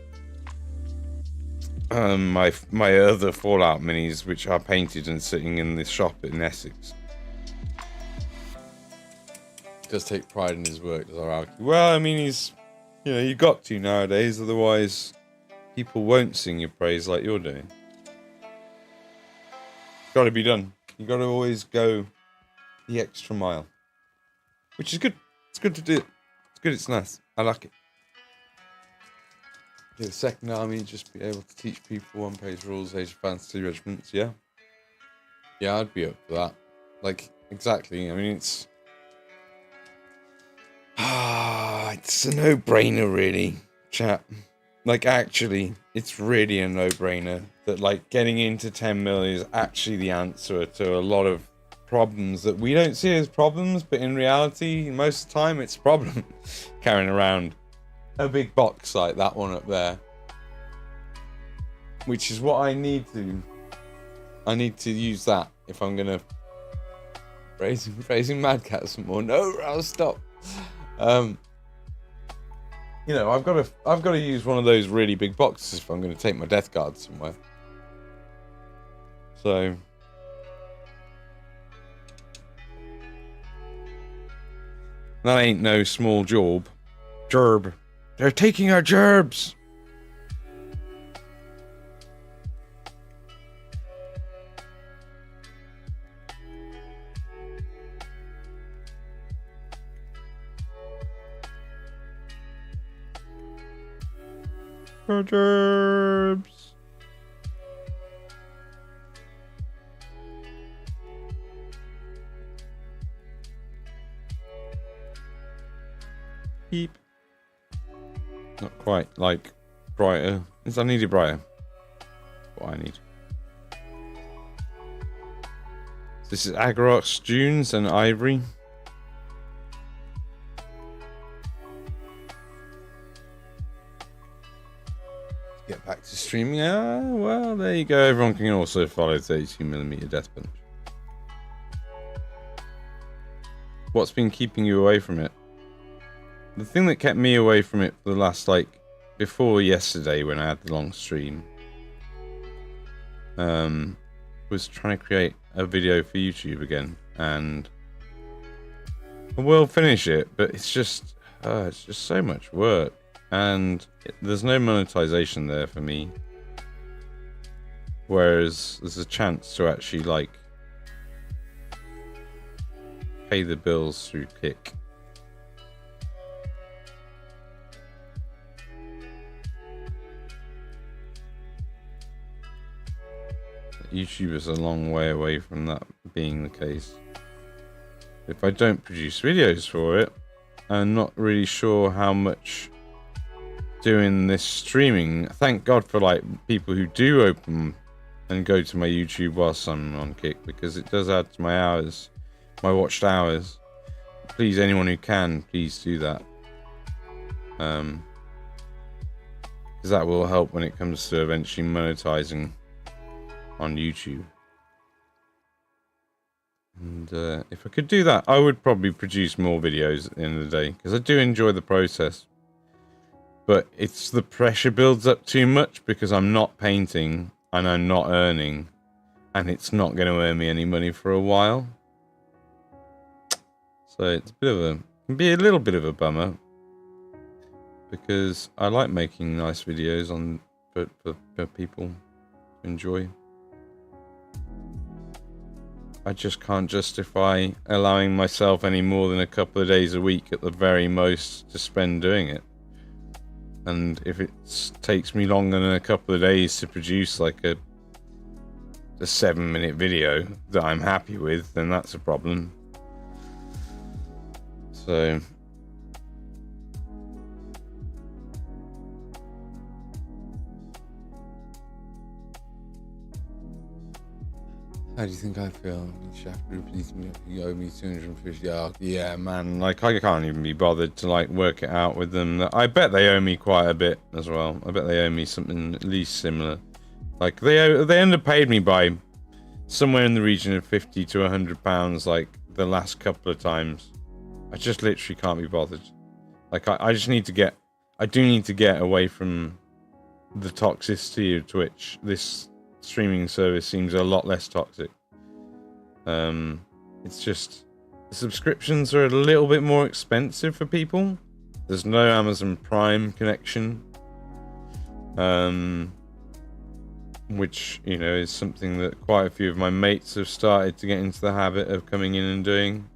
my other Fallout minis, which are painted and sitting in the shop in Essex. Does take pride in his work, does Araki. Well, I mean, he's, you know, you got to nowadays, otherwise people won't sing your praise like you're doing. Got to be done. You got to always go the extra mile, which is good. It's good to do it. It's good. It's nice. I like it. Yeah, the second army, just be able to teach people one-page rules, Age of Fantasy regiments. Yeah, yeah, I'd be up for that. Like, exactly. I mean, it's a no-brainer, really, chat. Like, actually, it's really a no-brainer that, like, getting into 10 mil is actually the answer to a lot of problems that we don't see as problems, but in reality, most of the time, it's a problem carrying around a big box like that one up there. Which is what I need to use that if I'm gonna raising Mad Cat some more. No, I'll stop. You know, I've got to use one of those really big boxes if I'm going to take my Death Guard somewhere. So that ain't no small job. Gerb. They're taking our gerbs. Our gerbs. Beep. Not quite like brighter. I need it brighter. What I need. This is Aggaros, Dunes, and Ivory. Get back to streaming. Ah, well, there you go. Everyone can also follow 32mm Death Punch. What's been keeping you away from it? The thing that kept me away from it for the last, like, before yesterday when I had the long stream, was trying to create a video for YouTube again, and I will finish it, but it's just so much work, and there's no monetization there for me, whereas there's a chance to actually, like, pay the bills through Kick. YouTube is a long way away from that being the case. If I don't produce videos for it, I'm not really sure how much doing this streaming. Thank God for, like, people who do open and go to my YouTube whilst I'm on Kick, because it does add to my hours, my watched hours. Please, anyone who can, please do that. Because that will help when it comes to eventually monetizing on YouTube. And if I could do that, I would probably produce more videos at the end of the day, because I do enjoy the process. But it's the pressure builds up too much because I'm not painting and I'm not earning, and it's not going to earn me any money for a while. So it's a bit of a, can be a little bit of a bummer, because I like making nice videos on for people to enjoy. I just can't justify allowing myself any more than a couple of days a week at the very most to spend doing it. And if it takes me longer than a couple of days to produce like a 7-minute video that I'm happy with, then that's a problem. So how do you think I feel? Please, you owe me 250. Yeah, man. Like, I can't even be bothered to, like, work it out with them. I bet they owe me quite a bit as well. I bet they owe me something at least similar. Like, they underpaid me by somewhere in the region of 50 to 100 pounds, like, the last couple of times. I just literally can't be bothered. Like, I just need to get, I do need to get away from the toxicity of Twitch. This streaming service seems a lot less toxic. It's just the subscriptions are a little bit more expensive for people. There's no Amazon Prime connection, which, you know, is something that quite a few of my mates have started to get into the habit of coming in and doing.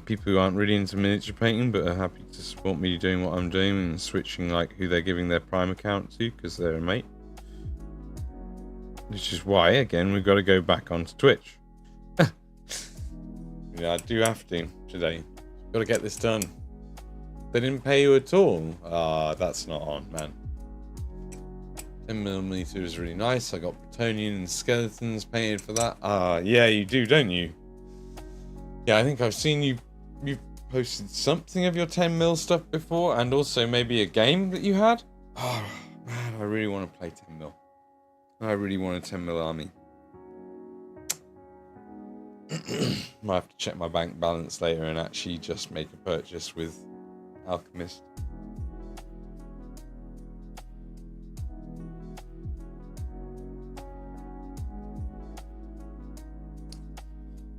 People who aren't really into miniature painting but are happy to support me doing what I'm doing and switching like who they're giving their Prime account to because they're a mate. Which is why, again, we've got to go back onto Twitch. Yeah, I do have to today. Got to get this done. They didn't pay you at all. Ah, that's not on, man. 10mm is really nice. I got Plutonian and skeletons painted for that. Ah, yeah, you do, don't you? Yeah, I think I've seen you posted something of your 10mm stuff before, and also maybe a game that you had. Oh, man, I really want to play 10mm. I really want a 10mm army. Might have to check my bank balance later and actually just make a purchase with Alchemist.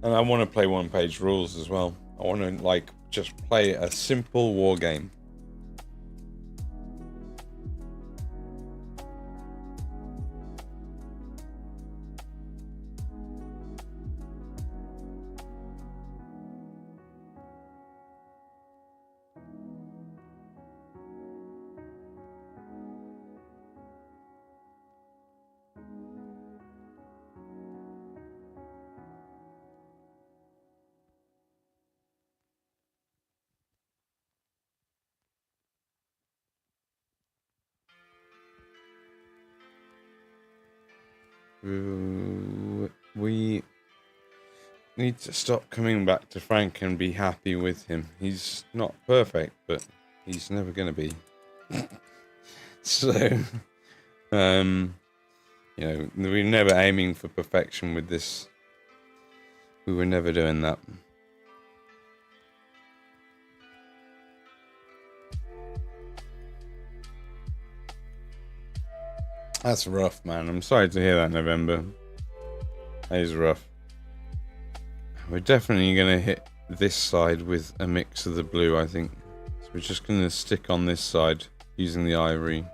And I want to play one-page rules as well. I want to, like, just play a simple war game. We need to stop coming back to Frank and be happy with him. He's not perfect, but he's never going to be. So, you know, we're never aiming for perfection with this. We were never doing that. That's rough, man. I'm sorry to hear that, November. That is rough. We're definitely going to hit this side with a mix of the blue, I think. So we're just going to stick on this side using the ivory.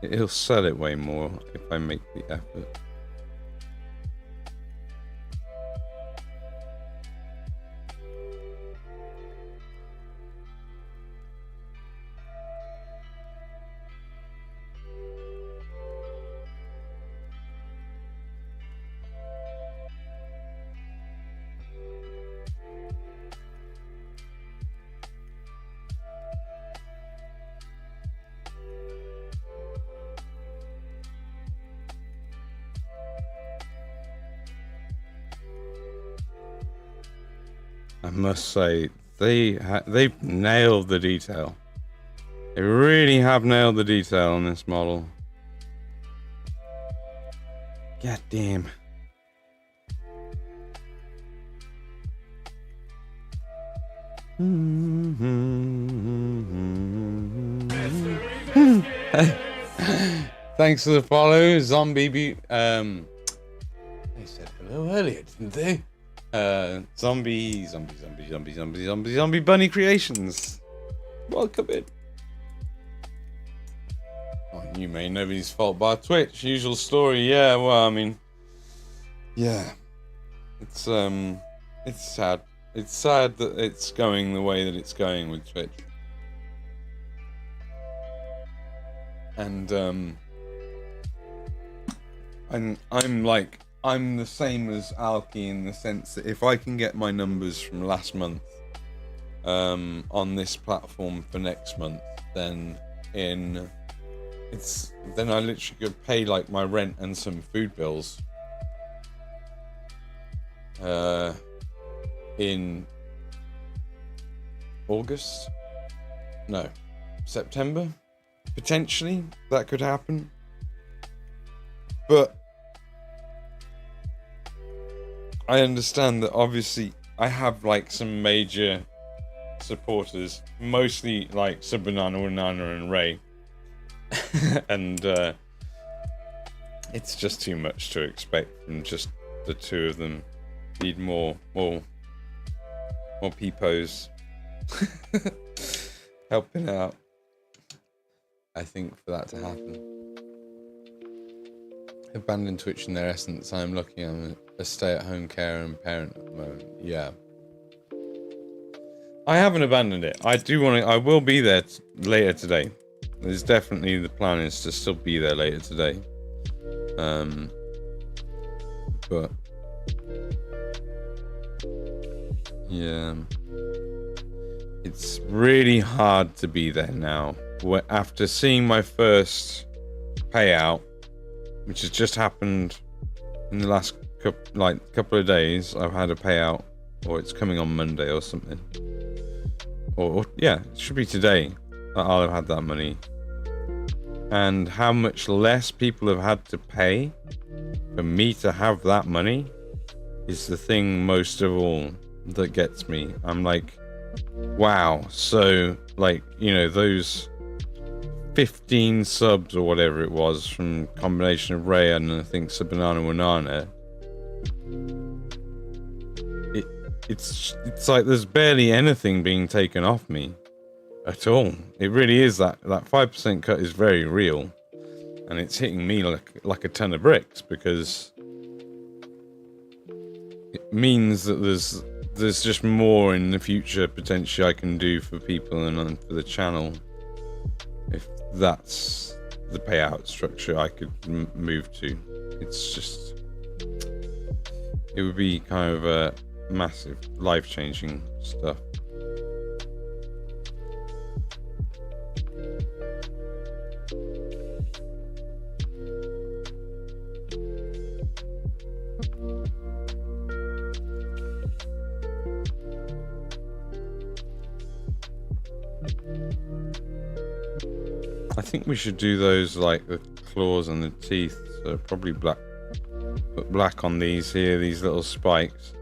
It'll sell it way more if I make the effort. I must say, they've nailed the detail. They really have nailed the detail on this model. God damn. Thanks for the follow, Zombie. They said hello earlier, didn't they? Zombie Bunny Creations. Welcome in. Oh, you may nobody's fault by Twitch. Usual story. Yeah, well, I mean, yeah, it's sad. It's sad that it's going the way that it's going with Twitch. And I'm the same as Alki in the sense that if I can get my numbers from last month on this platform for next month, then I literally could pay like my rent and some food bills in August? No, September? Potentially, that could happen. But I understand that obviously I have like some major supporters, mostly like Subbanana, Nana and Ray. And it's just too much to expect from just the two of them. Need more peepos helping out, I think, for that to happen. Abandon Twitch in their essence. I'm lucky I'm a stay-at-home carer and parent at the moment. Yeah. I haven't abandoned it. I do want to. I will be there later today. There's definitely the plan is to still be there later today. But yeah, it's really hard to be there now. After seeing my first payout, which has just happened in the last couple of days, I've had a payout, or it's coming on Monday or something. Or yeah, it should be today that I'll have had that money. And how much less people have had to pay for me to have that money is the thing most of all that gets me. I'm like, wow. So, like, you know, those 15 subs or whatever it was from combination of Ray and I think Sabanana Wanana. It's like there's barely anything being taken off me at all. It really is that 5% cut is very real, and it's hitting me like a ton of bricks, because it means that there's just more in the future potentially I can do for people and for the channel, if that's the payout structure I could move to. It's just, it would be kind of a massive life-changing stuff. I think we should do those like the claws and the teeth, so probably black. Put black on these here, these little spikes.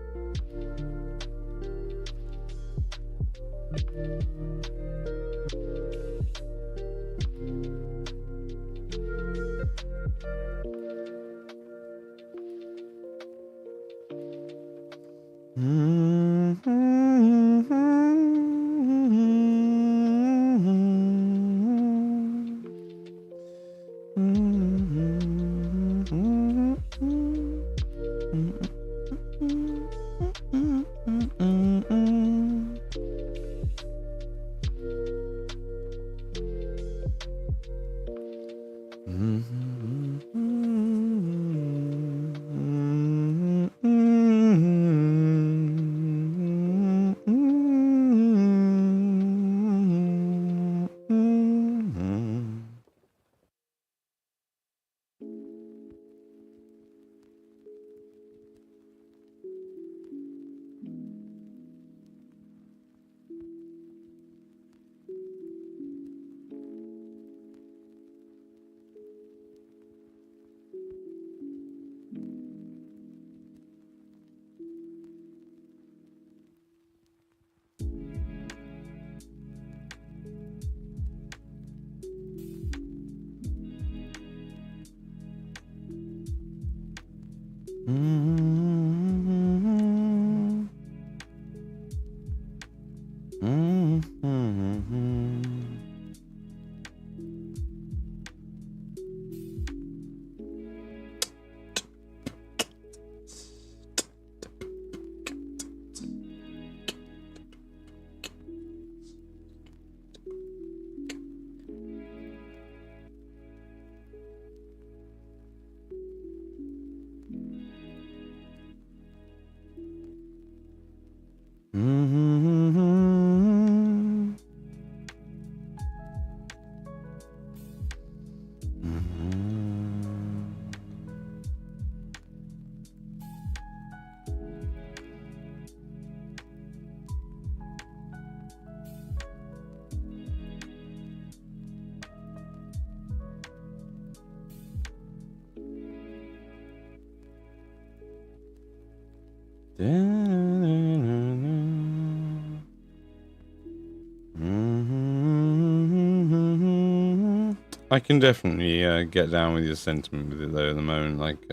I can definitely get down with your sentiment with it though at the moment. Like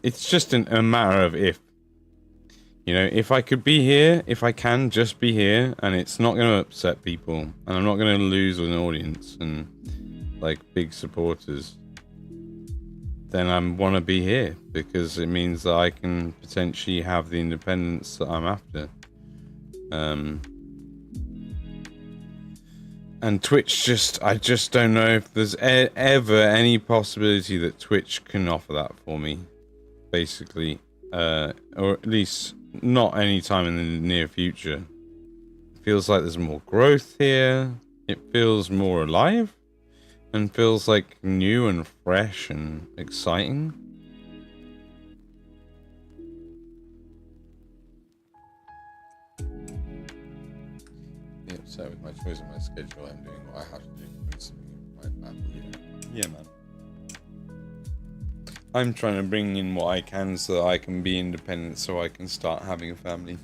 it's just a matter of if. You know, if I could be here, if I can just be here, and it's not going to upset people, and I'm not going to lose an audience and like big supporters, then I want to be here because it means that I can potentially have the independence that I'm after. And Twitch I just don't know if there's ever any possibility that Twitch can offer that for me, basically, or at least not any time in the near future. It feels like there's more growth here. It feels more alive and feels like new and fresh and exciting. Yeah, so with my choice and my schedule, I'm doing what I have to do to put something in my family. Yeah, man. I'm trying to bring in what I can so that I can be independent, so I can start having a family.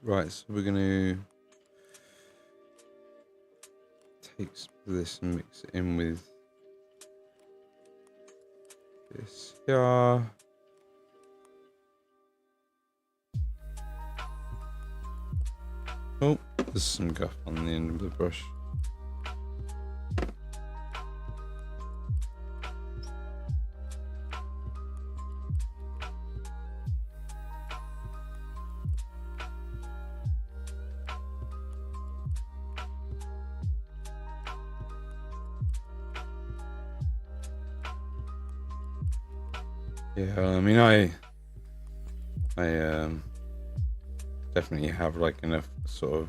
Right, so we're gonna take this and mix it in with this here. Oh, there's some guff on the end of the brush. Yeah, I mean, I definitely have like enough sort of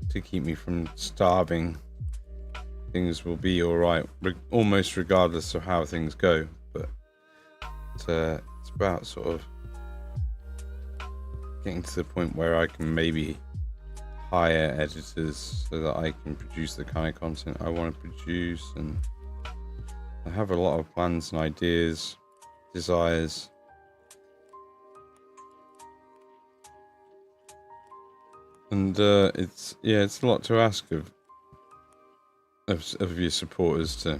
to keep me from starving. Things will be all right, almost regardless of how things go. But it's about sort of getting to the point where I can maybe hire editors so that I can produce the kind of content I want to produce, and I have a lot of plans and ideas. Desires. And it's a lot to ask of your supporters to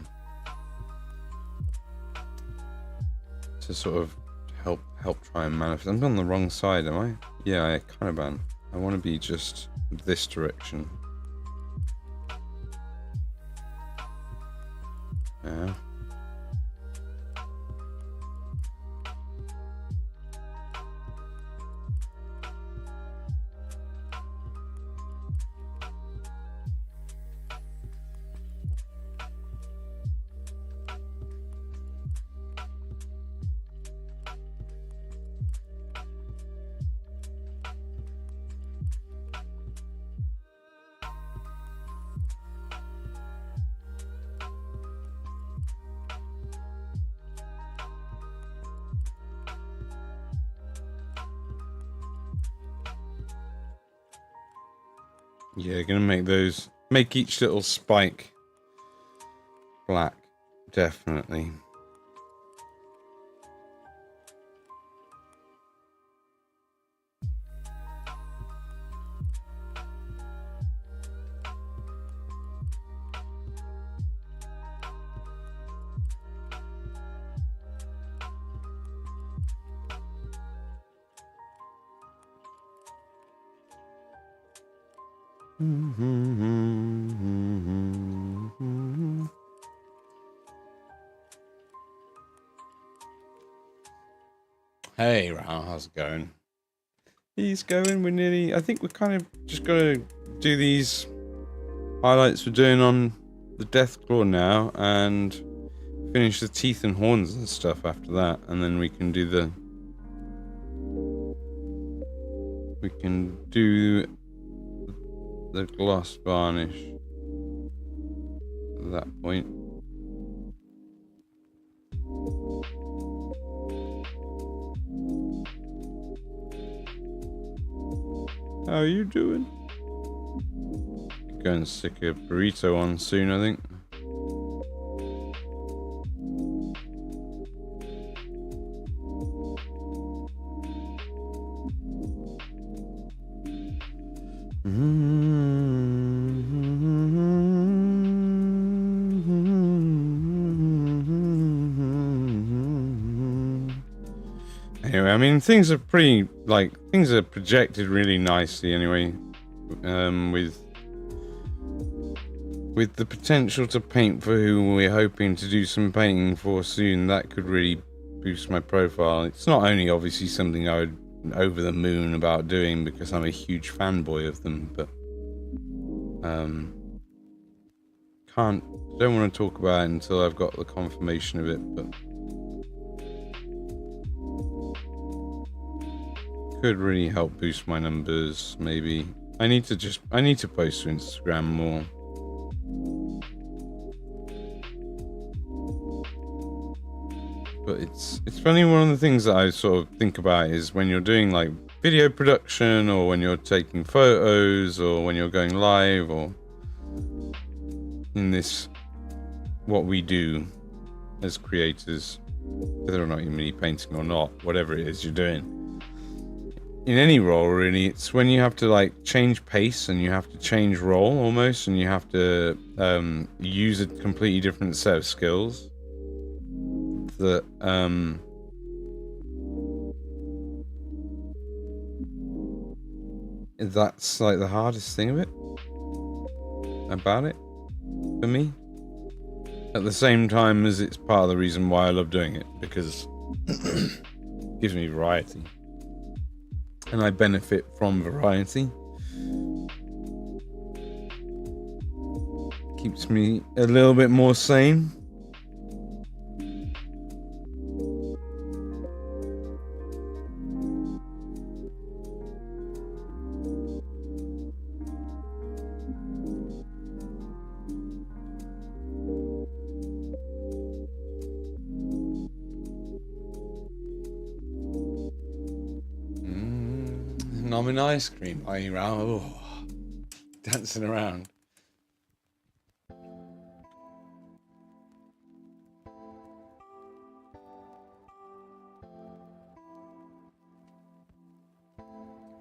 sort of help try and manifest. I'm on the wrong side, am I? Yeah, I kind of am. I want to be just this direction. Yeah. Yeah, gonna make each little spike black, definitely. Hey, Raoul, how's it going? He's going. We're nearly. I think we're kind of just gonna do these highlights we're doing on the Deathclaw now, and finish the teeth and horns and stuff after that, and then we can do we can do the gloss varnish at that point. How are you doing? Go and stick a burrito on soon, I think. Anyway, I mean, things are pretty, like, things are projected really nicely anyway, with the potential to paint for who we're hoping to do some painting for soon. That could really boost my profile. It's not only obviously something I would over the moon about doing because I'm a huge fanboy of them, but don't want to talk about it until I've got the confirmation of it, but could really help boost my numbers. Maybe I need to post to Instagram more. But it's funny, one of the things that I sort of think about is when you're doing like video production, or when you're taking photos, or when you're going live, or in this, what we do as creators, whether or not you're mini painting or not, whatever it is you're doing. In any role, really, it's when you have to like change pace and you have to change role almost, and you have to use a completely different set of skills. That that's like the hardest thing about it for me. At the same time as it's part of the reason why I love doing it, because it gives me variety. And I benefit from variety. Keeps me a little bit more sane. I'm an ice cream, are you, Raoul? Oh, dancing around.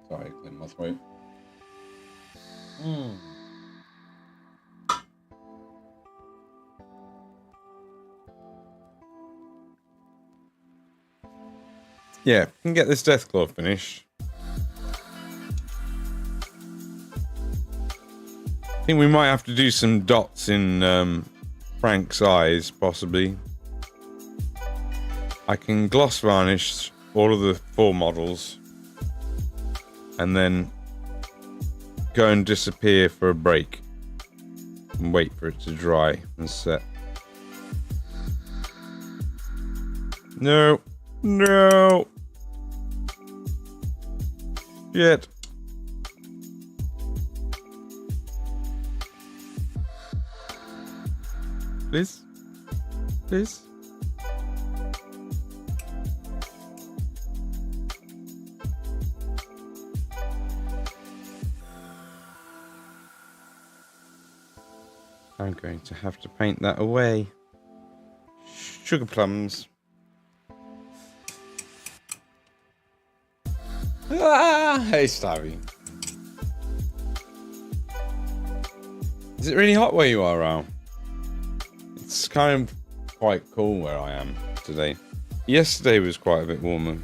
Sorry, I cleared my throat. Yeah, we can get this Deathclaw finished. I think we might have to do some dots in Frank's eyes, possibly. I can gloss varnish all of the 4 models and then go and disappear for a break and wait for it to dry and set. No. No. Shit. Please? Please? I'm going to have to paint that away. Sugar plums. Ah, hey, Stabby. Is it really hot where you are, Raoul? It's kind of quite cool where I am today. Yesterday was quite a bit warmer.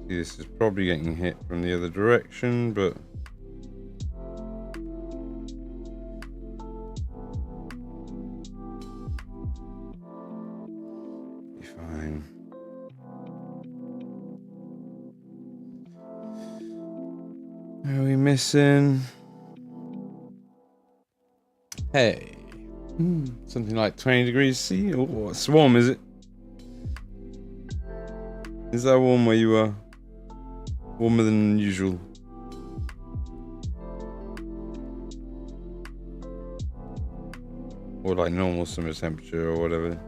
This is probably getting hit from the other direction, but be fine. Are we missing? Hey, something like 20 degrees C. Oh, what swarm is it? Is that warm where you are? Warmer than usual. Or like normal summer temperature or whatever.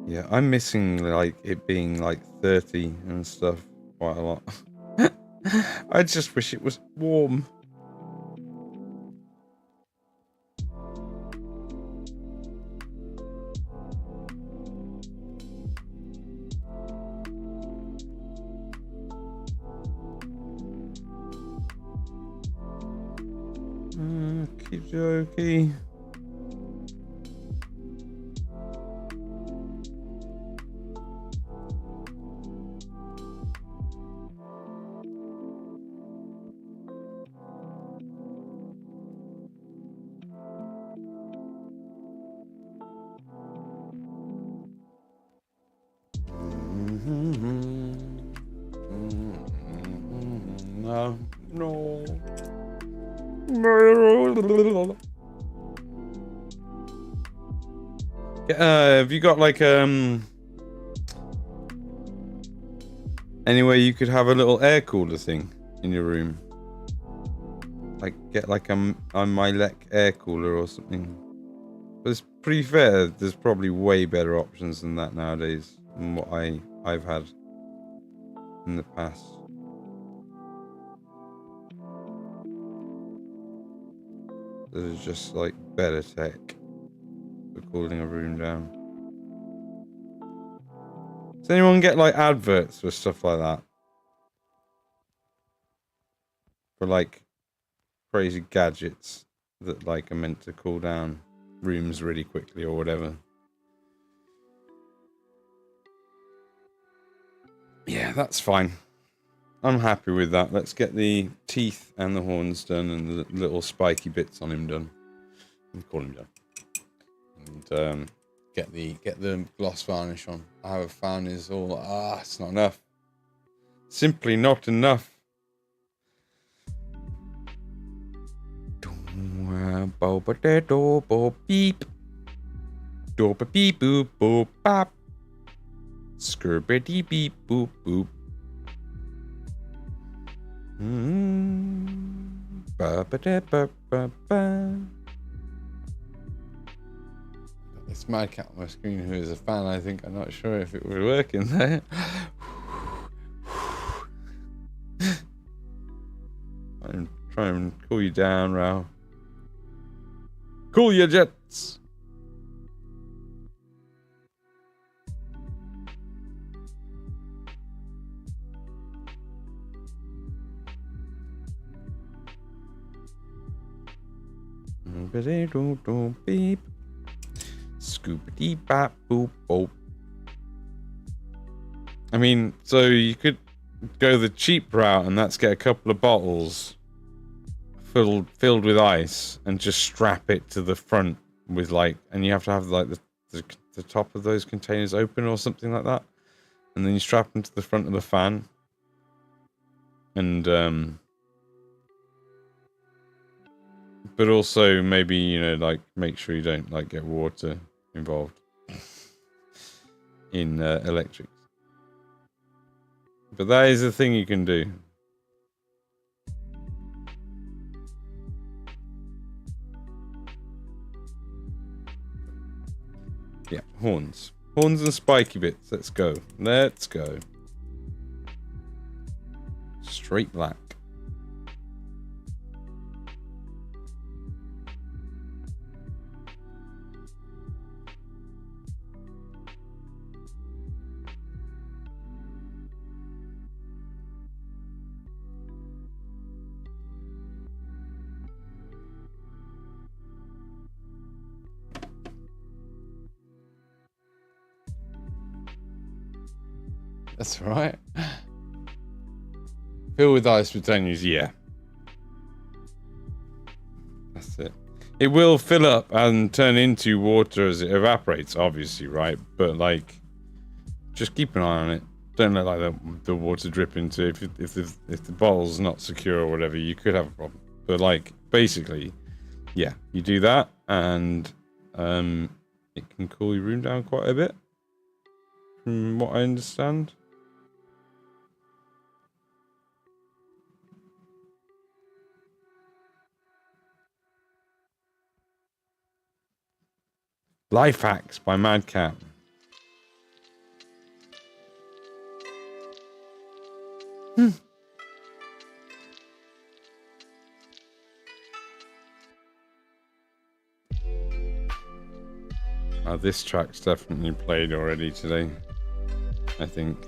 Yeah, I'm missing like it being like 30 and stuff quite a lot. I just wish it was warm. Keep jokey. No. Have you got like anywhere you could have a little air cooler thing in your room? Like get like a Milek air cooler or something. But it's pretty fair. There's probably way better options than that nowadays than what I've had in the past. There's just like better tech for cooling a room down. Does anyone get like adverts for stuff like that? For like crazy gadgets that like are meant to cool down rooms really quickly or whatever. Yeah, that's fine. I'm happy with that. Let's get the teeth and the horns done and the little spiky bits on him done. I'll call him done. And get the gloss varnish on. I have found is all it's not enough. Simply not enough. Beep. Beep boop boop bop. Skirbity beep boop boop. Ba ba da ba ba ba. This mad cat on my screen who is a fan. I think I'm not sure if it would work in there. I'm trying to cool you down, Rao. Cool your jets. Beep. Scoopity bop boop boop. I mean, so you could go the cheap route and that's get a couple of bottles filled with ice and just strap it to the front with like, and you have to have like the top of those containers open or something like that, and then you strap them to the front of the fan, and but also maybe, you know, like make sure you don't like get water involved in electrics. But that is a thing you can do. Yeah, horns. Horns and spiky bits. Let's go. Let's go. Straight black. That's right. Fill with ice petunias, yeah. That's it. It will fill up and turn into water as it evaporates, obviously, right? But like, just keep an eye on it. Don't let like the water drip into it. If the bottle's not secure or whatever, you could have a problem. But like, basically, yeah, you do that, and it can cool your room down quite a bit, from what I understand. Life Hacks by Madcap. Oh, this track's definitely played already today, I think.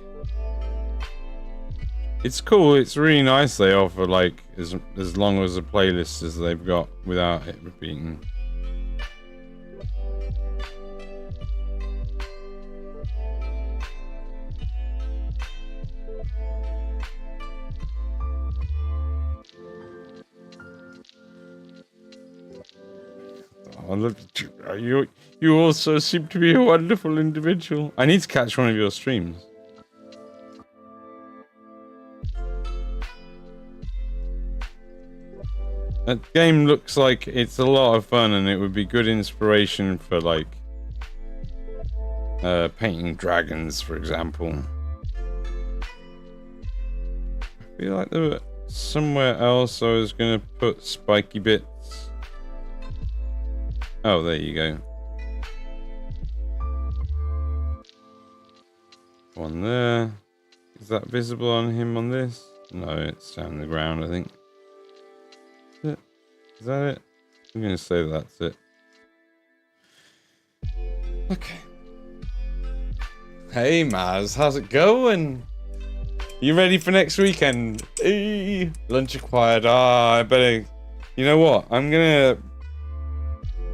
It's cool, it's really nice they offer like as long as a playlist as they've got without it repeating. Oh, you also seem to be a wonderful individual. I need to catch one of your streams. That game looks like it's a lot of fun, and it would be good inspiration for like painting dragons, for example. I feel like there was somewhere else I was gonna put spiky bits. Oh, there you go. One there. Is that visible on him on this? No, it's down the ground, I think. Is that it? I'm gonna say that's it. Okay. Hey Maz, how's it going? You ready for next weekend? Eee, lunch acquired. I better. You know what?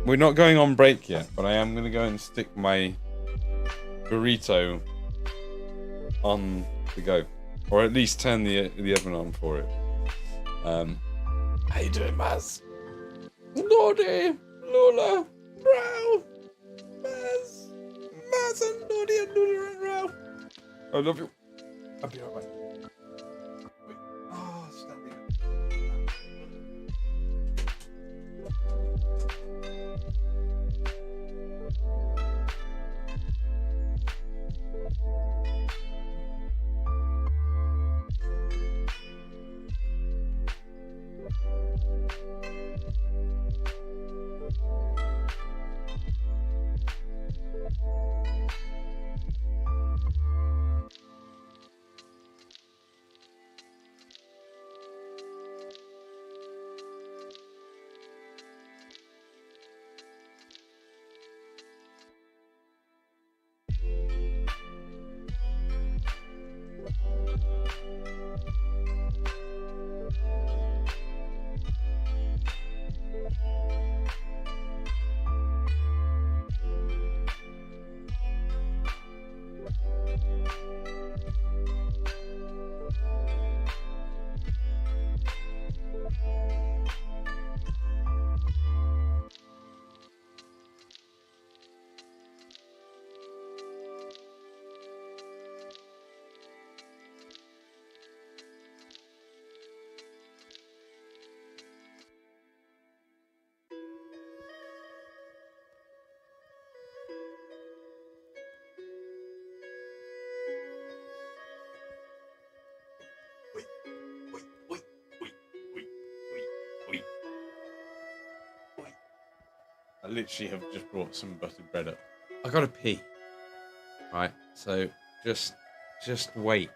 We're not going on break yet, but I am gonna go and stick my burrito on the go, or at least turn the oven on for it. How you doing, Maz? Lordy, Lola, Brow, Maz and Lordy and Lola and Brow. I love you. I'll be right back. Wait. Oh, standing. I literally have just brought some buttered bread up. I gotta pee. Right, so just wait.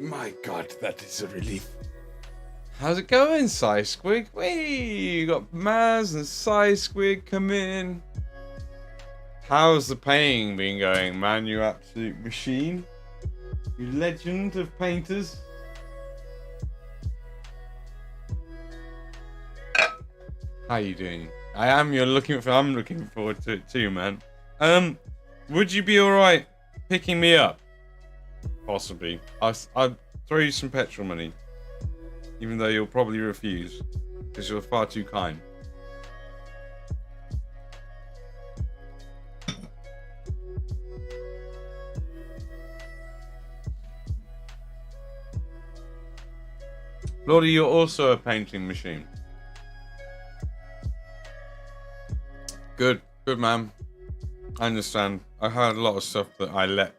My God, that is a relief. How's it going, Squig? Wee, you got Maz and Squig come in. How's the painting been going, man? You absolute machine. You legend of painters. How you doing? I'm looking forward to it too, man. Would you be alright picking me up? Possibly. I'll throw you some petrol money. Even though you'll probably refuse. Because you're far too kind. Lordy, you're also a painting machine. Good, man. I understand. I had a lot of stuff that I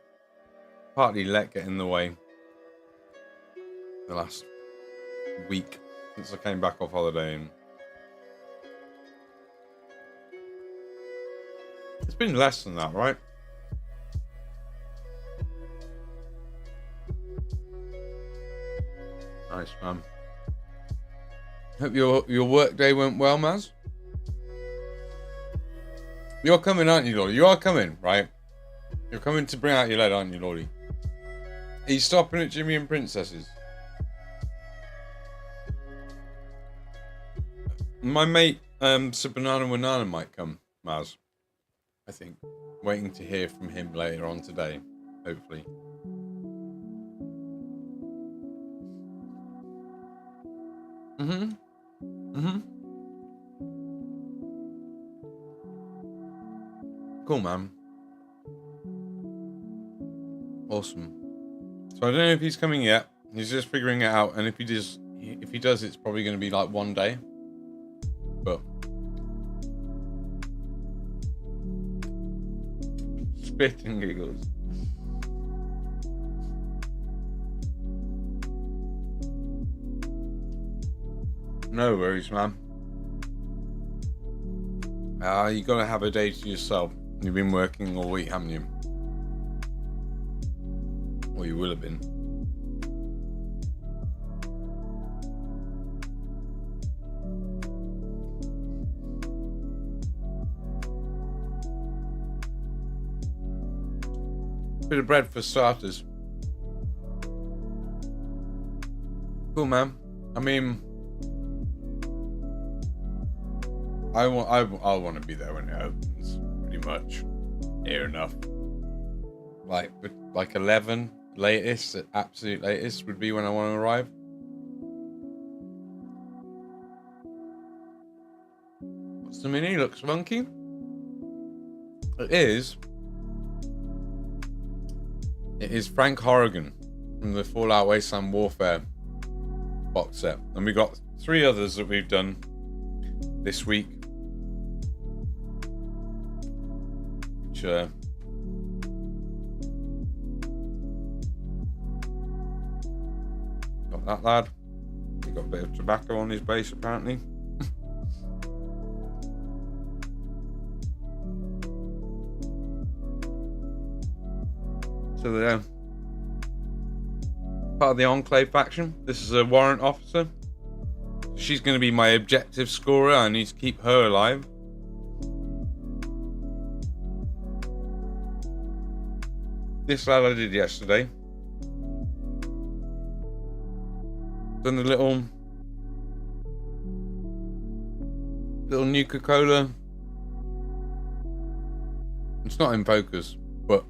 partly let get in the way the last week since I came back off holiday, and it's been less than that, right? Nice, man. Hope your work day went well, Maz. You're coming, aren't you, Lordy? You are coming, right? You're coming to bring out your lead, aren't you, Lordy? Are you stopping at Jimmy and Princess's? My mate, Sir Banana Wanana might come, Maz. I think. Waiting to hear from him later on today, hopefully. Cool, man. Awesome. So I don't know if he's coming yet. He's just figuring it out, and if he does, it's probably going to be like one day. But spit and giggles. No worries, man. You gotta have a day to yourself. You've been working all week, haven't you? Or you will have been. Bit of bread for starters. Cool, man. I mean, I want to be there when it opens, pretty much. Near enough. Like 11 latest, absolute latest would be when I want to arrive. What's the mini? Looks funky. It is Frank Horrigan from the Fallout Wasteland Warfare box set. And we got 3 others that we've done this week. Which got that lad. He got a bit of tobacco on his base apparently. So there. part of the Enclave faction. This is a warrant officer. She's going to be my objective scorer. I need to keep her alive. This lad I did yesterday. Done the little Nuka-Cola. It's not in focus, but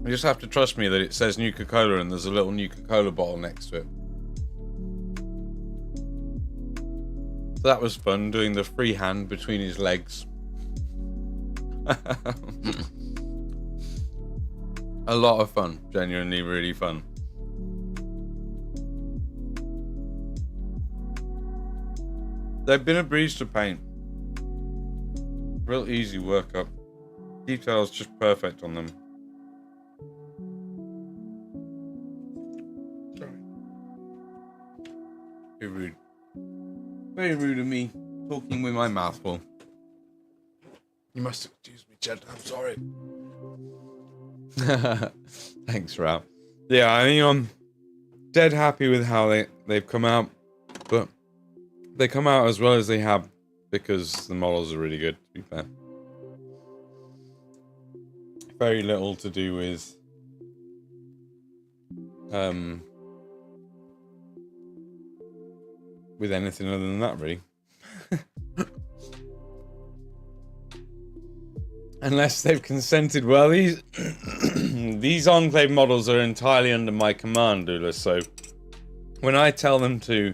you just have to trust me that it says Nuka-Cola and there's a little Nuka-Cola bottle next to it. So that was fun, doing the free hand between his legs. A lot of fun, genuinely really fun. They've been a breeze to paint. Real easy workup. Details just perfect on them. Sorry. Very rude. Very rude of me, talking with my mouth full. You must excuse me, Chad. I'm sorry. Thanks, Ralph. Yeah, I mean, I'm dead happy with how they've come out, but they come out as well as they have because the models are really good, to be fair. Very little to do with anything other than that, really. Unless they've consented. Well, these these Enclave models are entirely under my command, Dula, so when I tell them to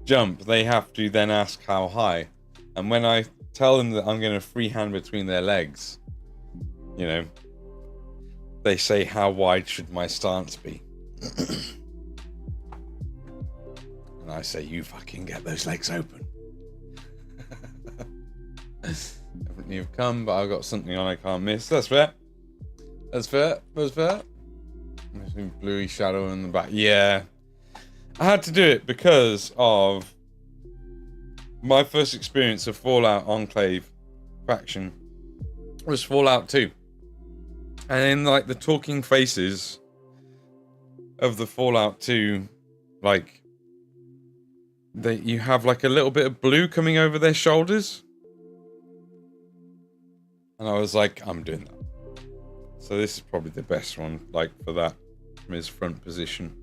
jump, they have to then ask how high. And when I tell them that I'm going to freehand between their legs, you know, they say, how wide should my stance be? And I say, you fucking get those legs open. Definitely have come, but I've got something on I can't miss. That's fair. That's fair. That's fair. There's a bluey shadow in the back. Yeah. I had to do it because of my first experience of Fallout Enclave faction was Fallout 2. And in like the talking faces of the Fallout 2, like you have like a little bit of blue coming over their shoulders. And I was like, I'm doing that. So this is probably the best one, like for that, from his front position.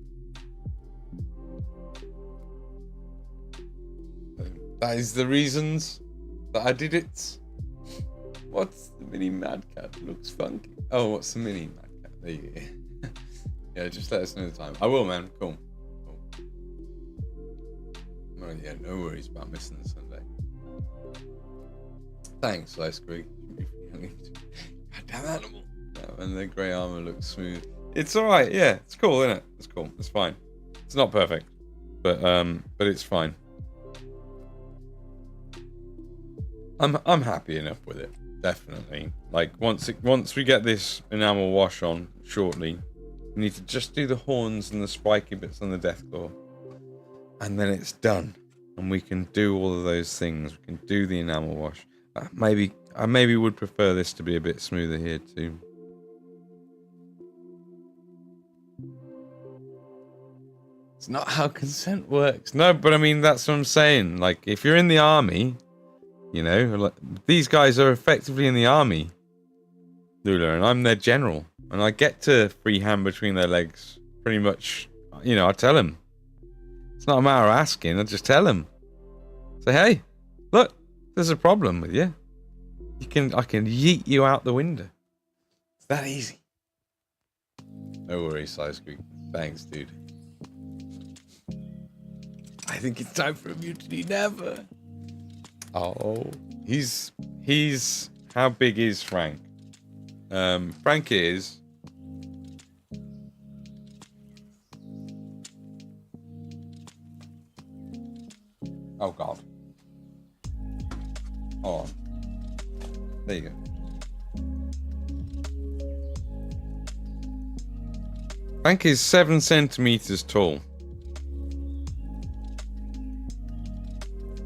That is the reasons that I did it. What's the mini Mad Cat? Looks funky. Oh, what's the mini Mad Cat? There you go. Yeah, just let us know the time. I will, man. Cool. Oh, yeah, no worries about missing the Sunday. Thanks, Livestream. Goddamn animal. Yeah, and the grey armor looks smooth. It's alright, yeah. It's cool, isn't it? It's cool. It's fine. It's not perfect. But it's fine. I'm happy enough with it. Definitely. Like once we get this enamel wash on shortly, we need to just do the horns and the spiky bits on the Deathclaw. And then it's done. And we can do all of those things. We can do the enamel wash. I maybe would prefer this to be a bit smoother here too. It's not how consent works. No, but I mean, that's what I'm saying. Like, if you're in the army, you know, like, these guys are effectively in the army, Lula, and I'm their general. And I get to freehand between their legs pretty much, you know, I tell them. It's not a matter of asking, I just tell them. Say, hey, look, there's a problem with you. I can yeet you out the window. It's that easy. No worries, Size Greek. Thanks, dude. I think it's time for a mutiny. Never. Oh, he's. How big is Frank? Frank is. Oh God. Hold on. There you go. Frank is 7 centimeters tall.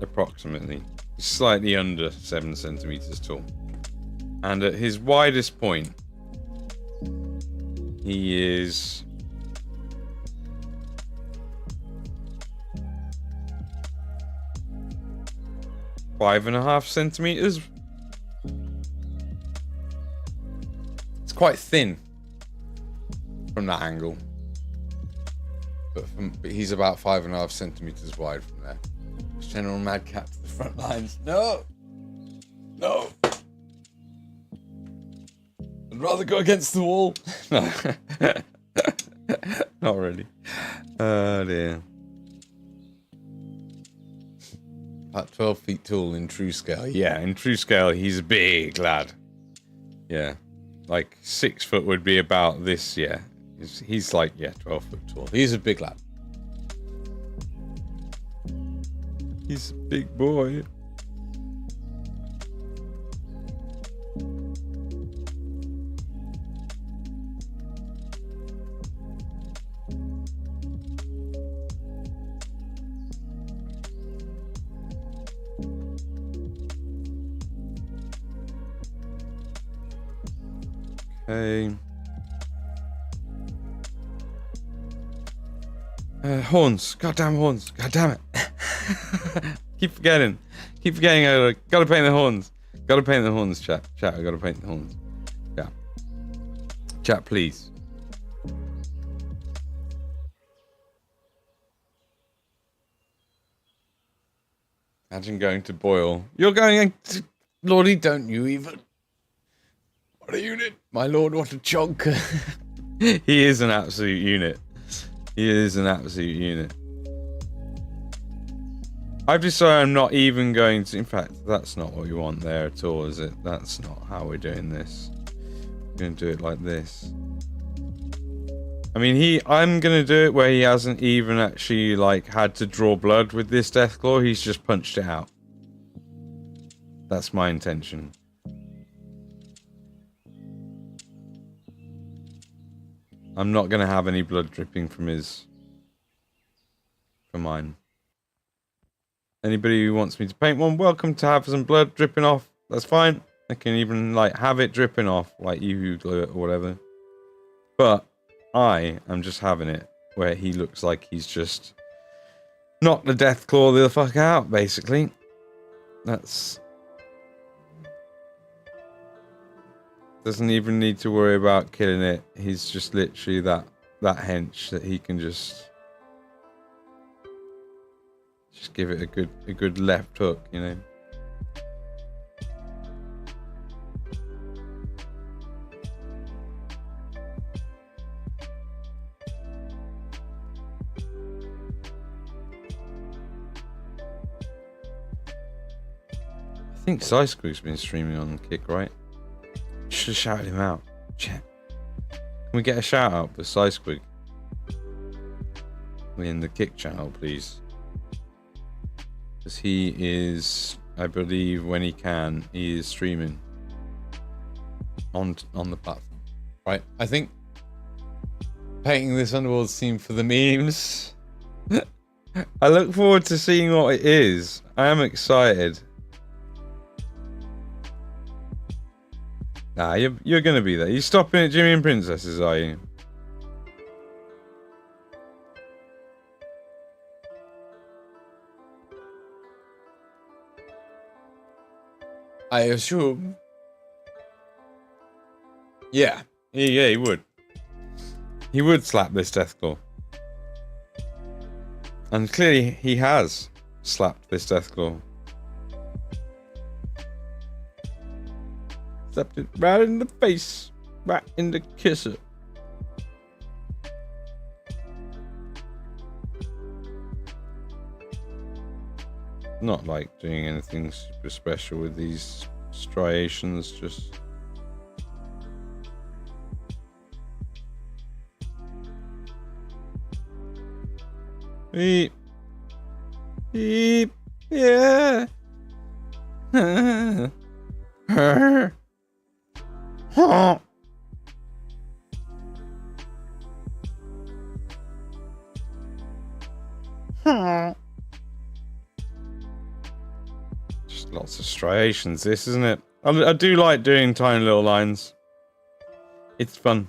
Approximately. Slightly under 7 centimeters tall. And at his widest point, he is 5.5 centimeters. It's quite thin from that angle, but he's about 5.5 centimeters wide from there. General Madcap to the front lines. No, no. I'd rather go against the wall. No, not really. Oh dear. About 12 feet tall in true scale. Yeah, in true scale, he's a big lad. Yeah, like 6 foot would be about this. Yeah, he's like, yeah, 12 foot tall. He's a big lad. He's a big boy. Okay. Horns. Goddamn horns. God damn it. Keep forgetting. Keep forgetting. I gotta paint the horns. Gotta paint the horns, chat. Chat, I gotta paint the horns. Yeah. Chat, please. Imagine going to boil. You're going to... Lordy, don't you even... What a unit. My lord, what a chonker. He is an absolute unit. He is an absolute unit. I've decided I'm not even going to... In fact, that's not what we want there at all, is it? That's not how we're doing this. We're going to do it like this. I mean, I'm going to do it where he hasn't even actually, like, had to draw blood with this Deathclaw. He's just punched it out. That's my intention. I'm not going to have any blood dripping from mine. Anybody who wants me to paint one, welcome to have some blood dripping off. That's fine. I can even, like, have it dripping off, like you glue it or whatever. But I am just having it where he looks like he's just knocked the Deathclaw the fuck out, basically. That's... Doesn't even need to worry about killing it. He's just literally that hench that he can just give it a good left hook, you know. I think Sysquig's been streaming on Kick, right? Should have shouted him out. Chat. Can we get a shout out for Sysquig? In the Kick channel, please. Because he is, I believe, when he can, he is streaming on the platform. Right, I think painting this underworld scene for the memes. I look forward to seeing what it is. I am excited. Nah, you're gonna be there. You stopping at Jimmy and Princesses, are you? I assume. Yeah, he would. He would slap this Deathclaw. And clearly he has slapped this Deathclaw. Slapped it right in the face. Right in the kisser. Not like doing anything super special with these striations, just... Beep. Beep. Yeah. Just lots of striations, this, isn't it? I do like doing tiny little lines. It's fun.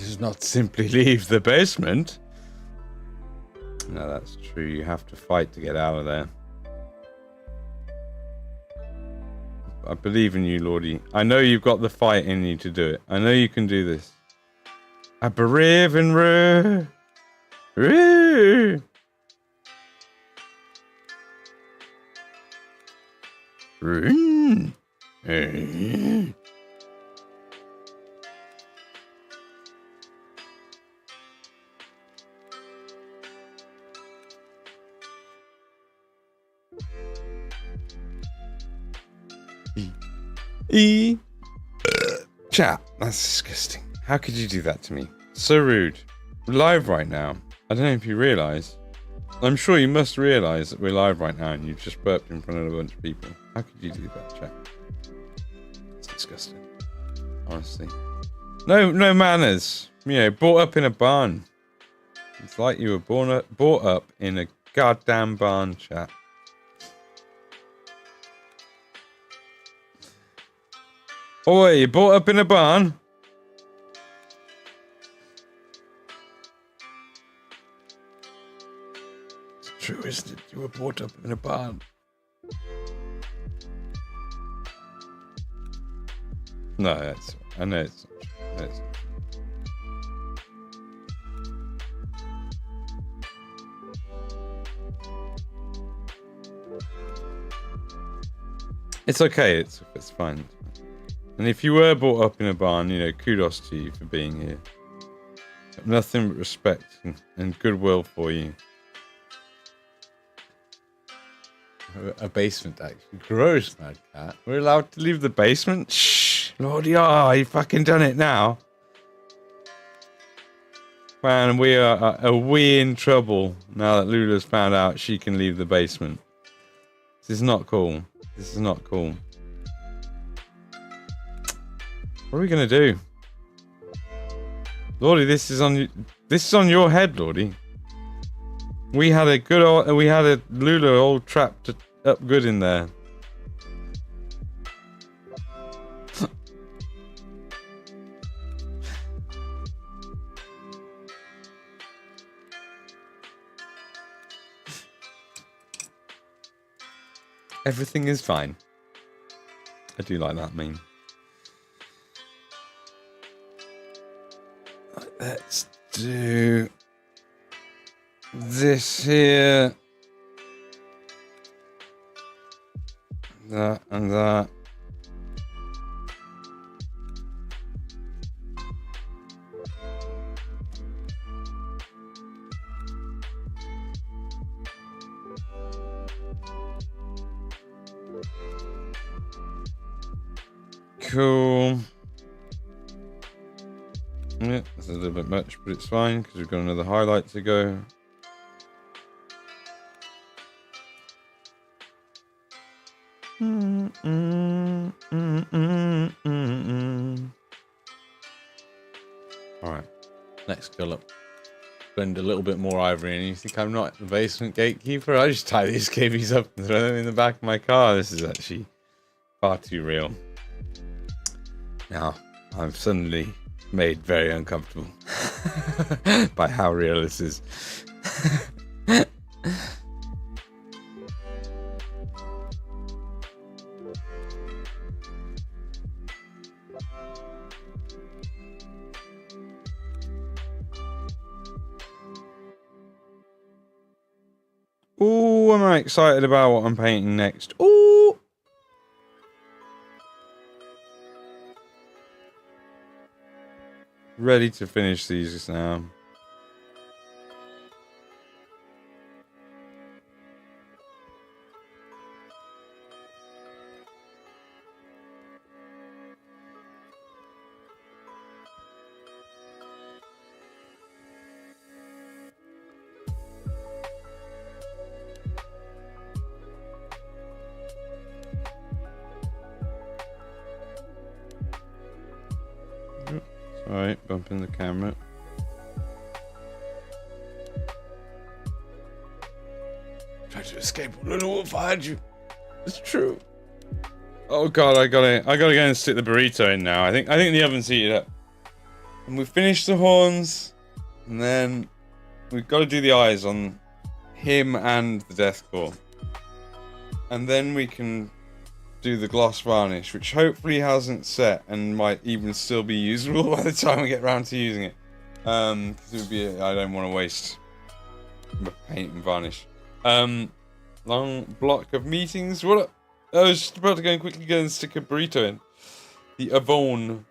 does not simply leave the basement. No, that's true. You have to fight to get out of there. I believe in you, Lordy. I know you've got the fight in you to do it. I know you can do this. I believe in Roo. Roo. Roo. Chat, that's disgusting. How could you do that to me? So rude. We're live right now. I don't know if you realise. I'm sure you must realise that we're live right now and you've just burped in front of a bunch of people. How could you do that, chat? It's disgusting. Honestly. No manners. You know, brought up in a barn. It's like you were brought up in a goddamn barn, chat. Oh, wait, you brought up in a barn? It's true, isn't it? You were brought up in a barn. No, that's... I know it's not true. I know it's not true. It's okay, it's fine. And if you were brought up in a barn, you know, kudos to you for being here. Nothing but respect and goodwill for you. A basement, actually. Gross, mad cat. We're allowed to leave the basement? Shh! Lordy, oh, you fucking done it now. Man, are we in trouble now that Lula's found out she can leave the basement. This is not cool. This is not cool. What are we gonna do? Lordy, this is on your head, Lordy. We had a Lula all trapped up good in there. Everything is fine. I do like that meme. Let's do this here. That and that. Cool. Yeah, that's a little bit much, but it's fine because we've got another highlight to go. Alright, next go up. Spend a little bit more ivory, and you think I'm not the basement gatekeeper? I just tie these KBs up and throw them in the back of my car. This is actually far too real. Now, I'm suddenly made very uncomfortable by how real this is. Ooh, am I excited about what I'm painting next? Ooh! Ready to finish these now. Alright, bumping the camera. Try to escape a little wolf behind you. It's true. Oh god, I gotta go and stick the burrito in now. I think the oven's heated up. And we finish the horns, and then we've got to do the eyes on him and the Deathclaw. And then we can do the gloss varnish, which hopefully hasn't set and might even still be usable by the time we get around to using it. Because it would be, I don't want to waste paint and varnish. Long block of meetings. What? I was just about to go and quickly go and stick a burrito in the Avon,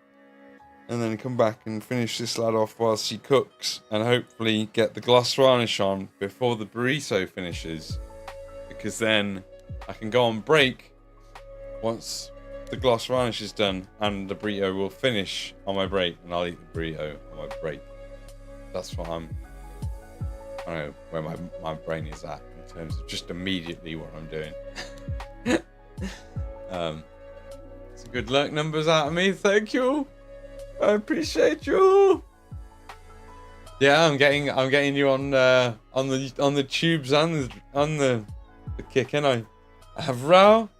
and then come back and finish this lad off while she cooks, and hopefully get the gloss varnish on before the burrito finishes, because then I can go on break once the gloss varnish is done, and the burrito will finish on my break, and I'll eat the burrito on my break. That's what I don't know where my brain is at in terms of just immediately what I'm doing. Some good luck numbers out of me, thank you. I appreciate you. Yeah, I'm getting you on the tubes and on the kick, and I have Rao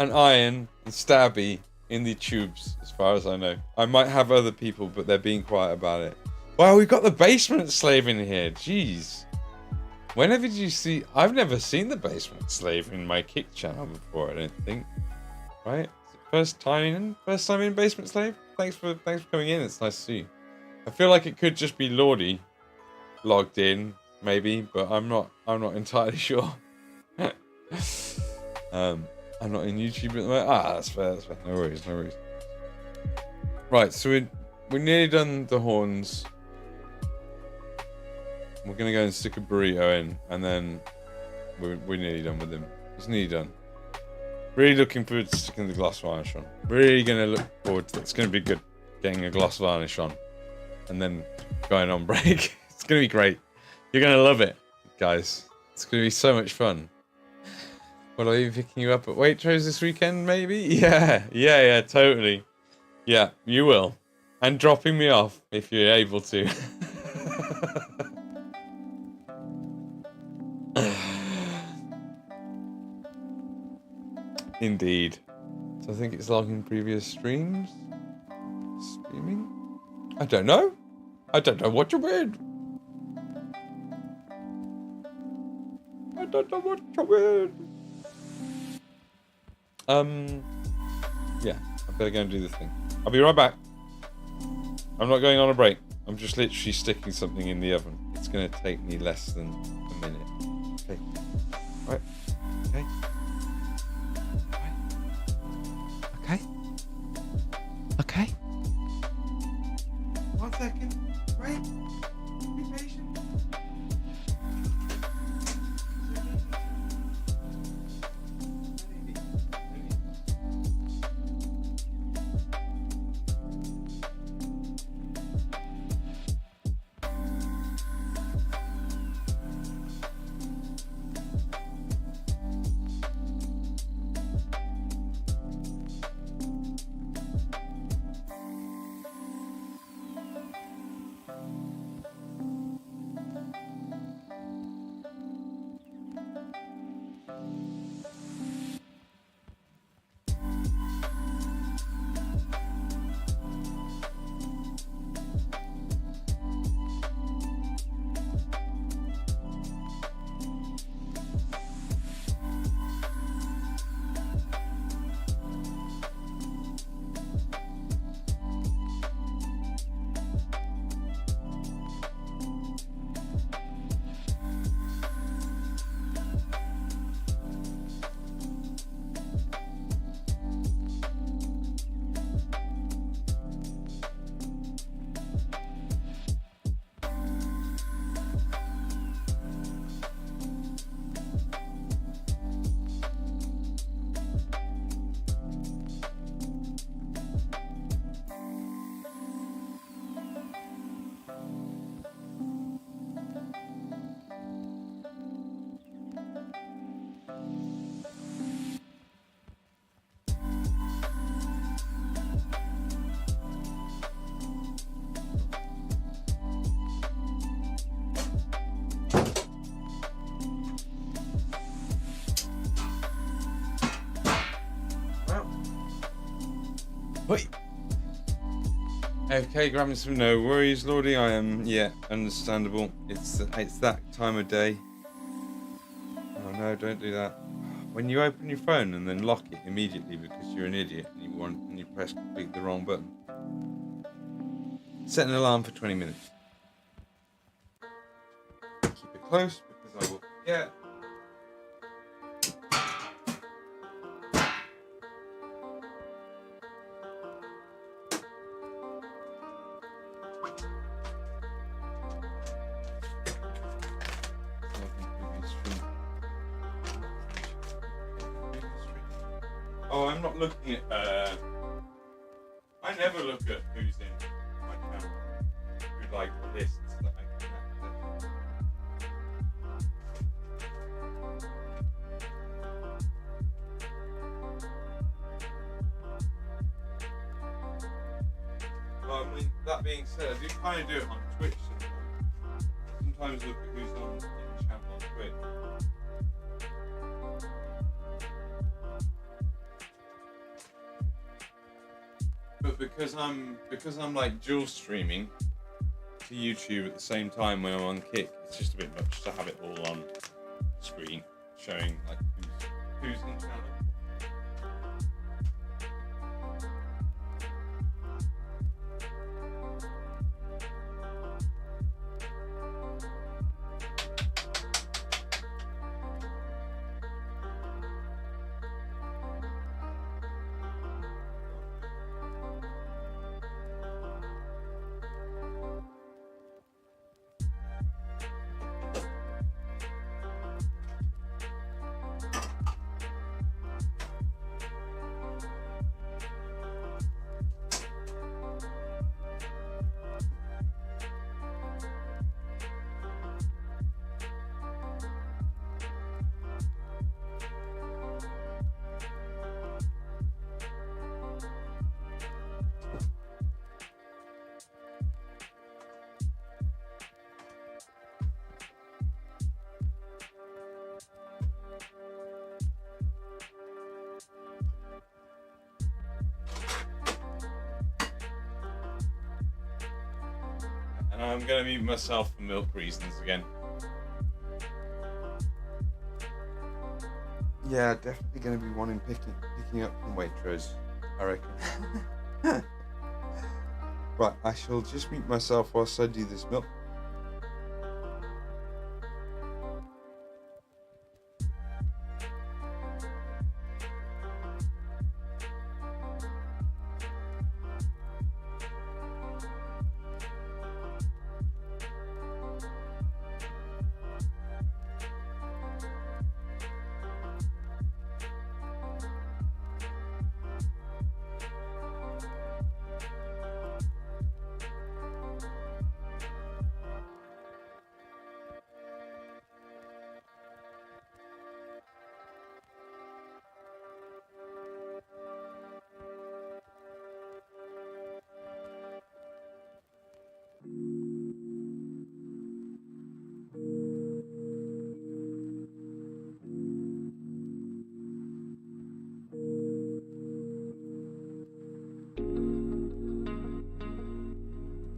and Iron and Stabby in the tubes, as far as I know. I might have other people, but they're being quiet about it. Wow, we've got the basement slave in here. Jeez. Whenever did you see? I've never seen the basement slave in my kick channel before, I don't think. Right? First time in basement slave? Thanks for coming in. It's nice to see you. I feel like it could just be Lordy logged in, maybe, but I'm not entirely sure. I'm not in YouTube at the moment. That's fair. No worries. Right, so we're nearly done the horns. We're gonna go and stick a burrito in, and then we're nearly done with him. It's nearly done. Really looking forward to sticking the gloss varnish on. Really gonna look forward to it. It's gonna be good getting a gloss varnish on, and then going on break. It's gonna be great. You're gonna love it, guys. It's gonna be so much fun. Will I be picking you up at Waitrose this weekend, maybe? Yeah, totally. Yeah, you will. And dropping me off if you're able to. Indeed. So I think it's logging previous streams. Streaming? I don't know what you mean. Yeah, I better go and do the thing. I'll be right back. I'm not going on a break. I'm just literally sticking something in the oven. It's gonna take me less than a minute. Okay. Right. Okay. Okay. 1 second. Wait. Be patient. Wait. Okay, grabbing some no worries, Lordy. I am, yeah, understandable. It's that time of day. Oh no, don't do that. When you open your phone and then lock it immediately because you're an idiot and you press complete the wrong button. Set an alarm for 20 minutes. Keep it close because I will forget. Oh, I'm not looking at. I never look at who's in my camera. Who like the lists that I can access. Well, I mean, that being said, I do kind of do it on Twitch sometimes. Sometimes look at who's on in the channel on Twitch. But because I'm like dual streaming to YouTube at the same time when I'm on Kick, it's just a bit much to have it all on screen showing like who's in channel. And I'm going to mute myself for milk reasons again. Yeah, definitely going to be wanting picking up from Waitrose, I reckon. Right, I shall just mute myself whilst I do this milk.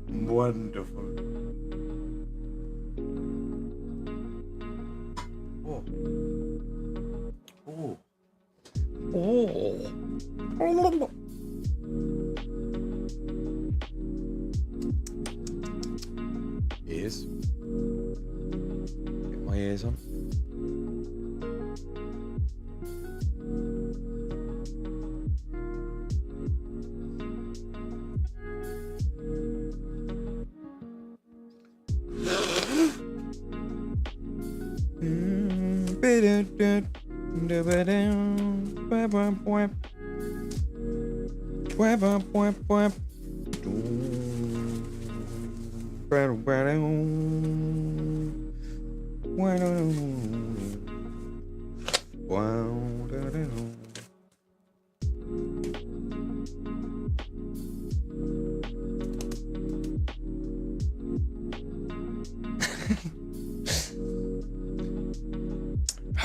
Wonderful. Oh. Oh. Oh. Ears. Get my ears on.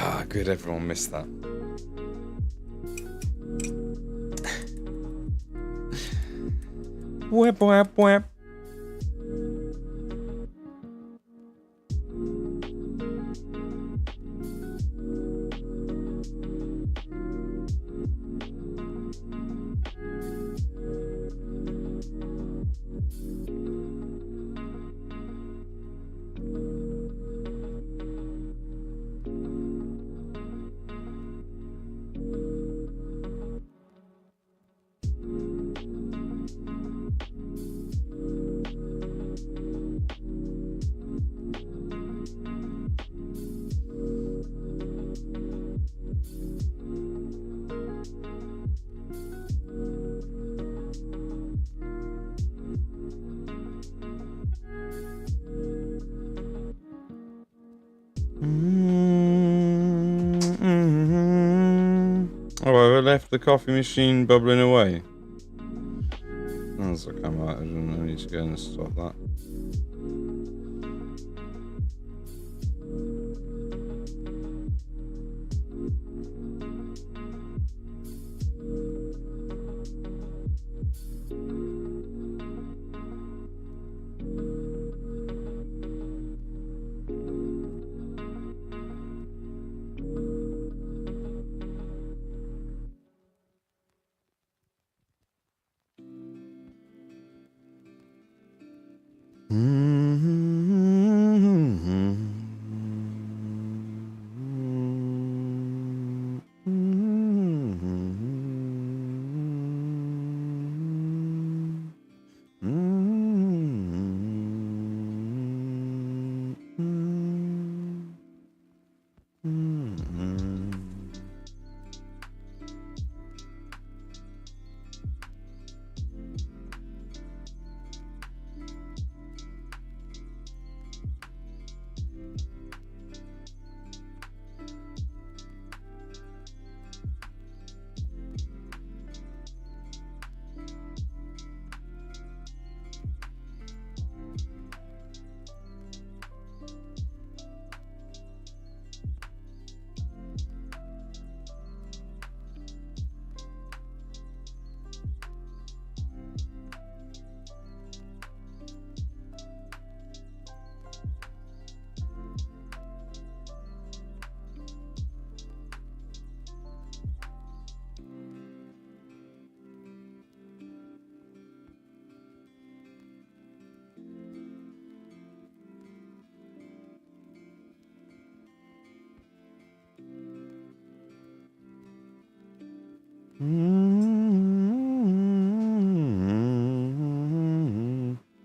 Ah, good, everyone missed that. Whip, whip, whip. Oh, I left the coffee machine bubbling away. That's a come out. I need to go and stop that.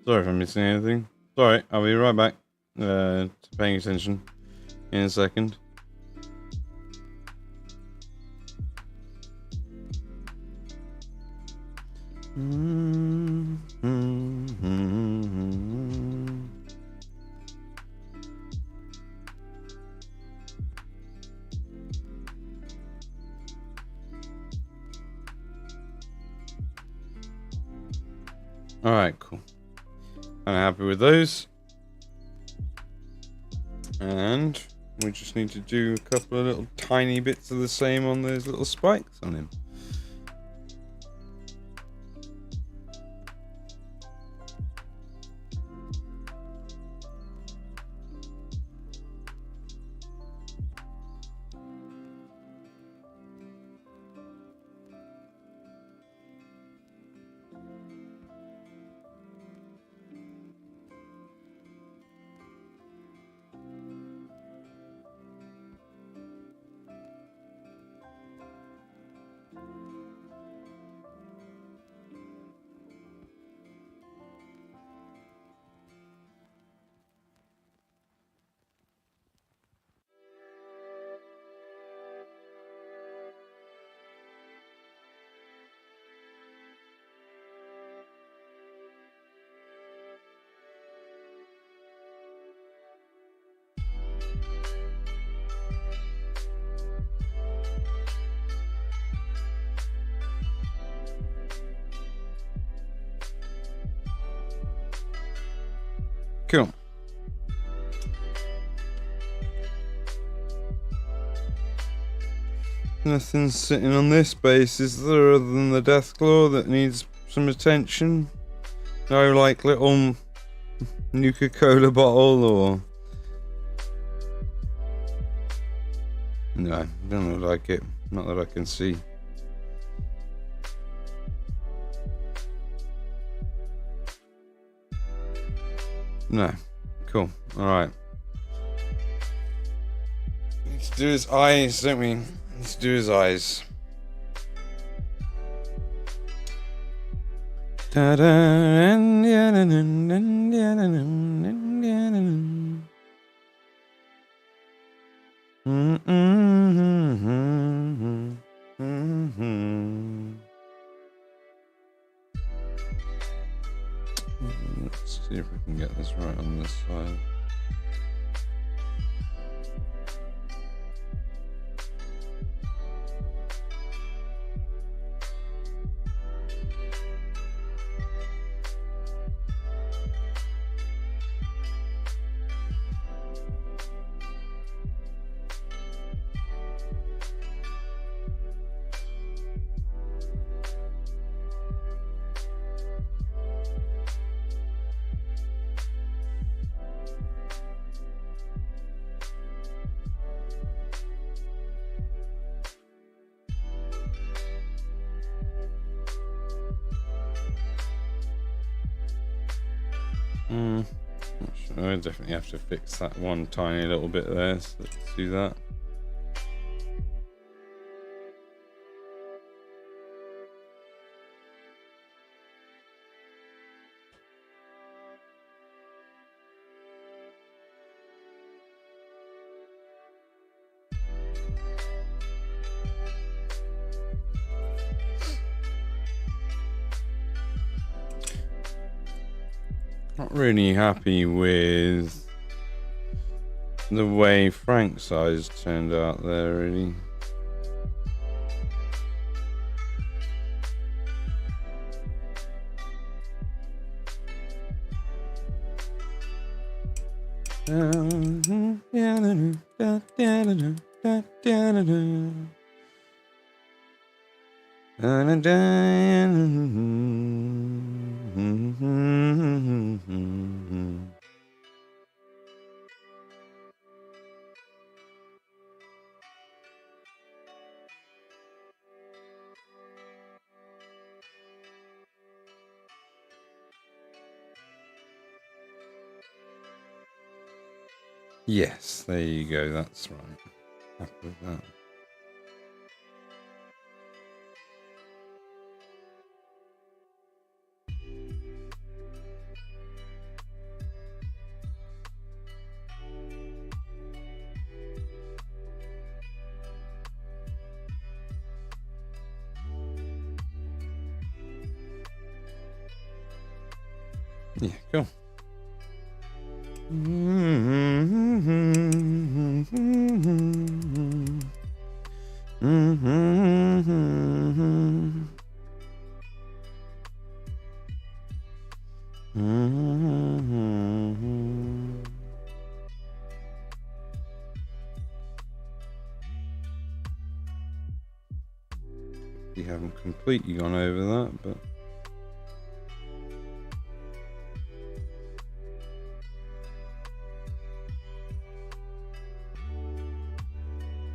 Sorry if I'm missing anything. Sorry, I'll be right back. To paying attention in a second. Alright, cool. I'm happy with those. And we just need to do a couple of little tiny bits of the same on those little spikes on him. Cool. Nothing's sitting on this base, is there, other than the Deathclaw that needs some attention? No, like little Nuka-Cola bottle or... No, don't look like it. Not that I can see. No. Cool. Alright. Let's do his eyes, don't we? Let's do his eyes. Let's see if we can get this right on this side. I definitely have to fix that one tiny little bit there, so let's do that. Not really happy with the way Frank's eyes turned out there, really. Yes, there you go, that's right. Happy with that. Yeah, cool. You haven't completely gone over that, but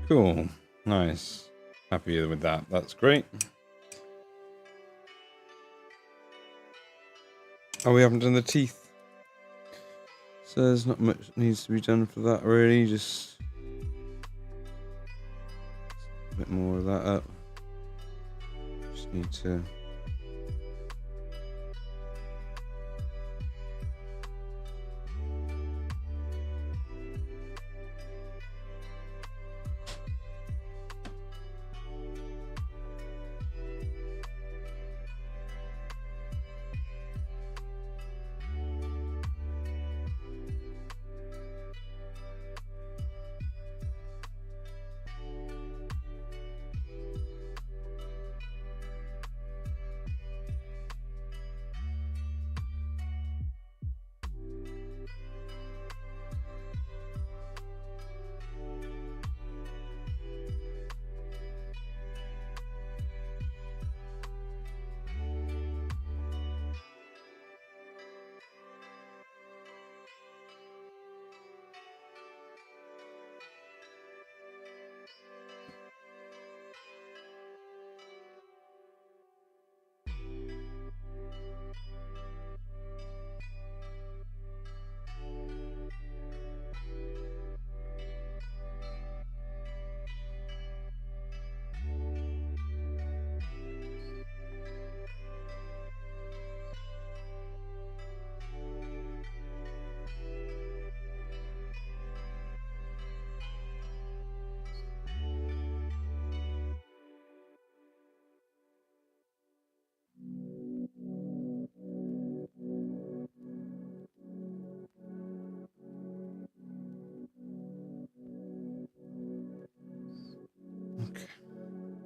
cool, nice. Happy with that. That's great. Oh, we haven't done the teeth, so there's not much that needs to be done for that, really. Just a bit more of that up. Just need to.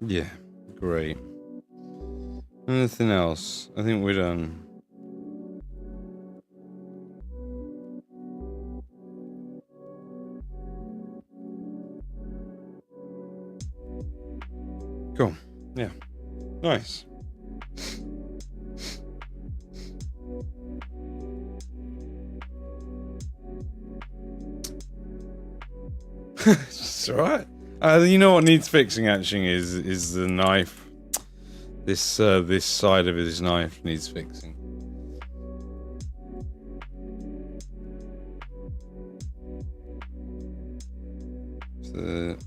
Yeah, great. Anything else? I think we're done. Cool. Yeah. Nice. It's alright. You know what needs fixing actually is the knife. This side of his knife needs fixing. The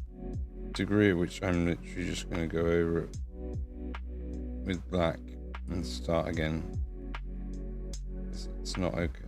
degree at which I'm literally just going to go over it with black and start again. It's not okay.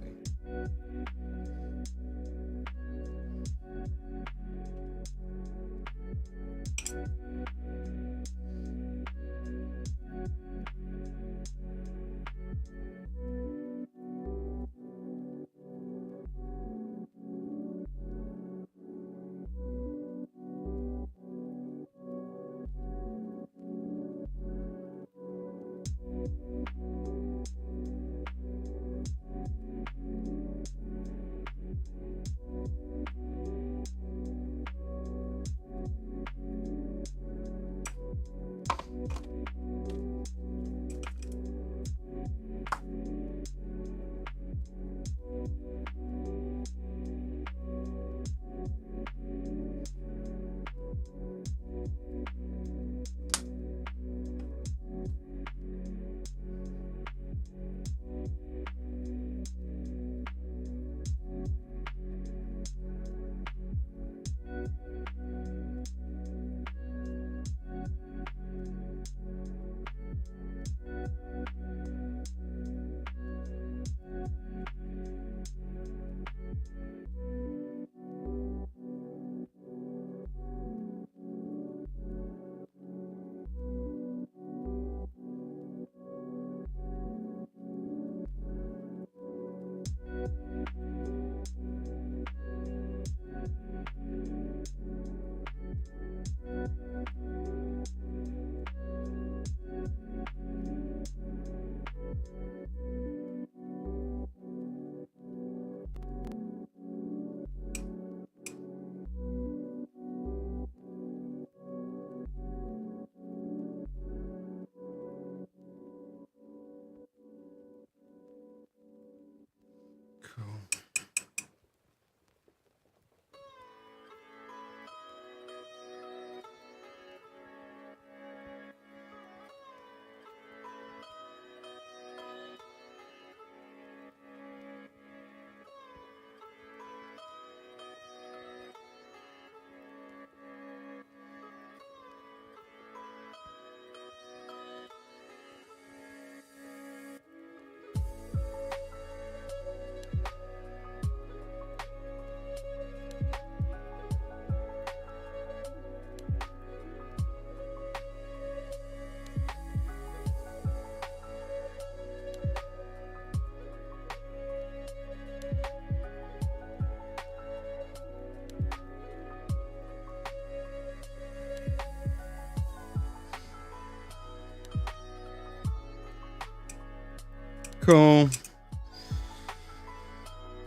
Cool.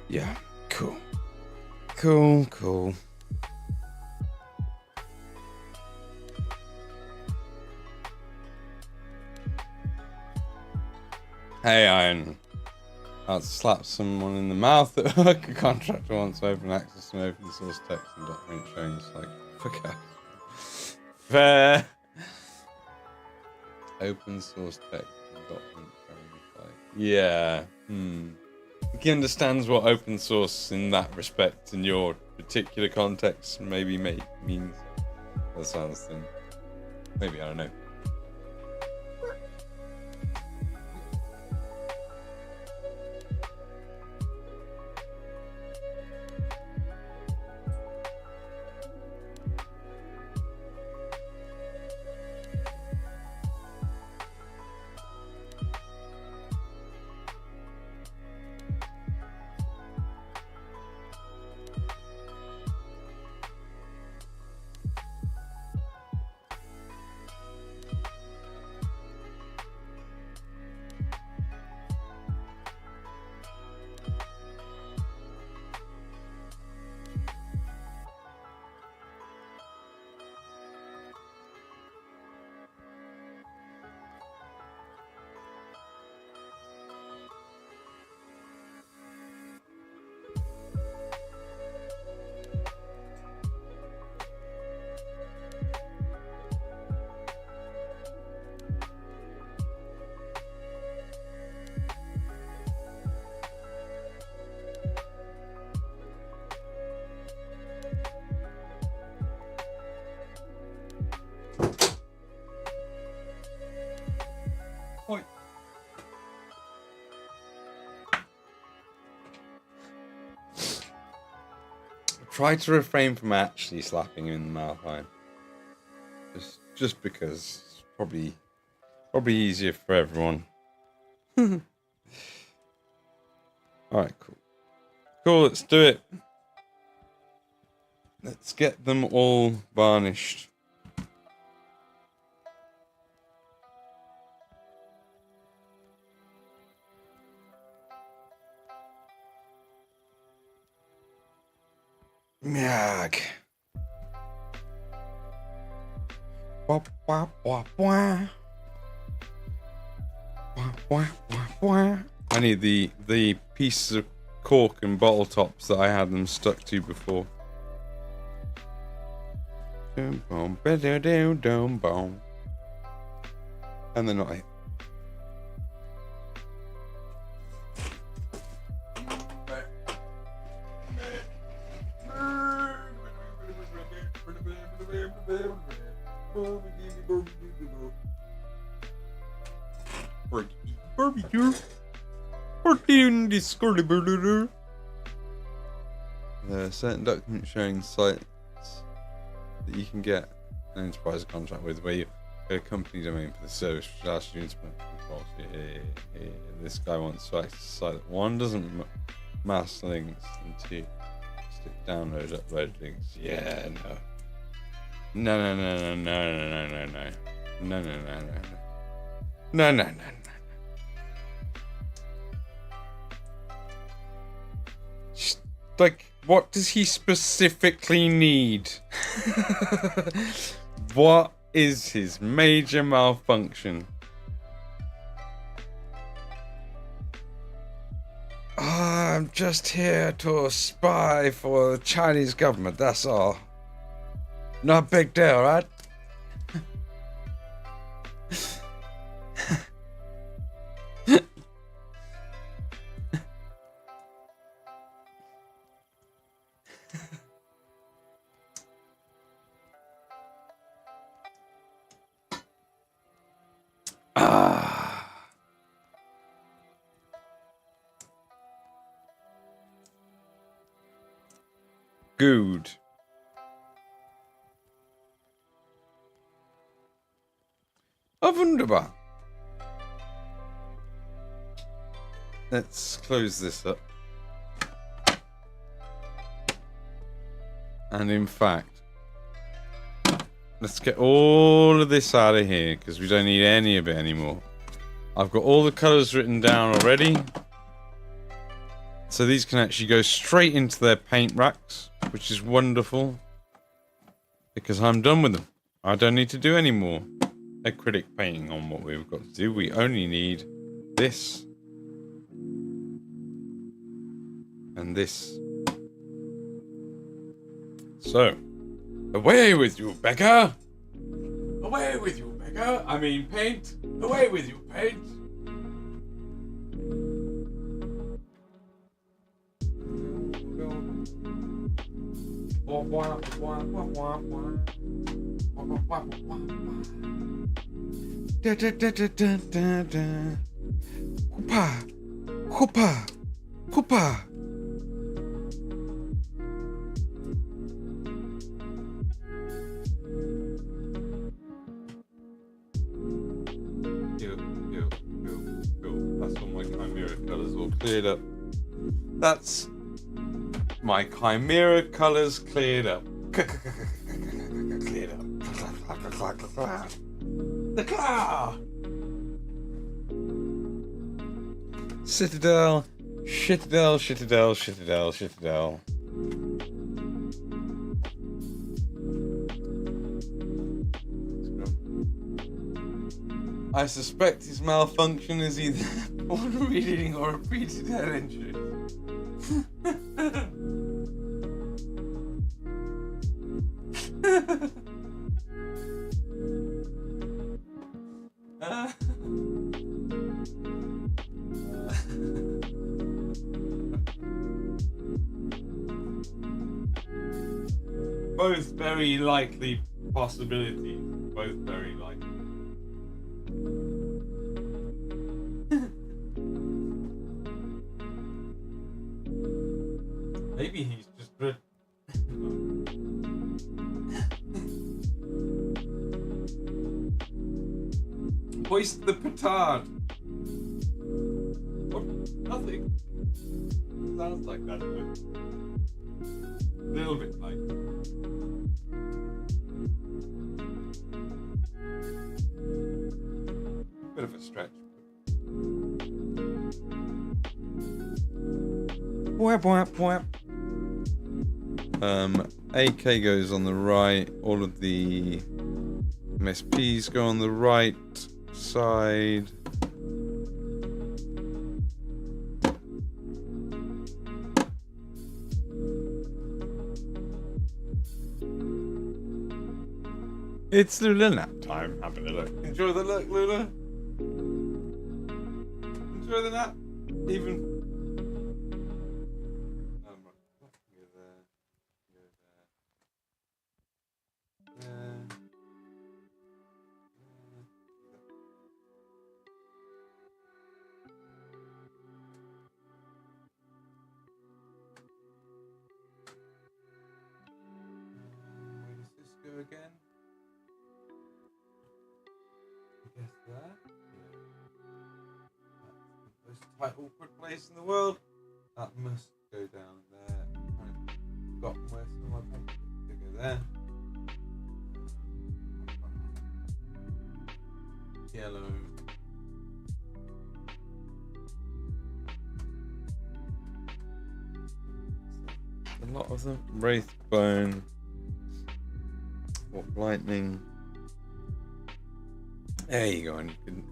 Yeah, cool. Cool. Hey, Iron. I'll slap someone in the mouth at work. A contractor wants to open access to open source text and document showing it's like, fuck out. Fair. Open source text and document showing like, yeah. He understands what open source in that respect in your particular context maybe means. That sounds thing. Maybe, I don't know. try to refrain from actually slapping him in the mouth. Just because it's probably easier for everyone. Alright, cool. Cool, let's do it. Let's get them all varnished. Myag. I need the pieces of cork and bottle tops that I had them stuck to before. And they're not. Barbecue. There are certain documents showing sites that you can get an enterprise contract with where you get a company domain for the service which allows you to implement controls. Yeah. This guy wants to access the site that one doesn't mask links and two stick download upload links. Yeah, no. No. Like, what does he specifically need? What is his major malfunction? I'm just here to spy for the Chinese government, that's all. Not a big deal, right? Good. Wunderbar. Let's close this up. And in fact, let's get all of this out of here because we don't need any of it anymore. I've got all the colors written down already. So these can actually go straight into their paint racks, which is wonderful. Because I'm done with them. I don't need to do any more acrylic painting on what we've got to do. We only need this. And this. So, away with you, Becca! Away with you, Becca! I mean, paint! Away with you, paint! Hoopa! Hoopa! Hoopa! That's all my Chimera colors all cleared up. That's my Chimera colors cleared up. Cleared up. The claw! Citadel. Citadel. I suspect his malfunction is either poor reading or repeated head injury. Both very likely possibilities. Both very likely. Maybe he's just good. Hoist the petard. What? Nothing. Sounds like that, doesn't it? A little bit like. Bit of a stretch. AK goes on the right. All of the MSPs go on the right side. It's Lula nap time. Having a look. Enjoy the look, Lula. Enjoy the nap. Even. Where does this go again? I guess that. That's the most tight, awkward place in the world. That must go down there. I've forgotten where some of my papers go there. Yellow. A lot of them. Wraithbone. What lightning? There you go. And you can.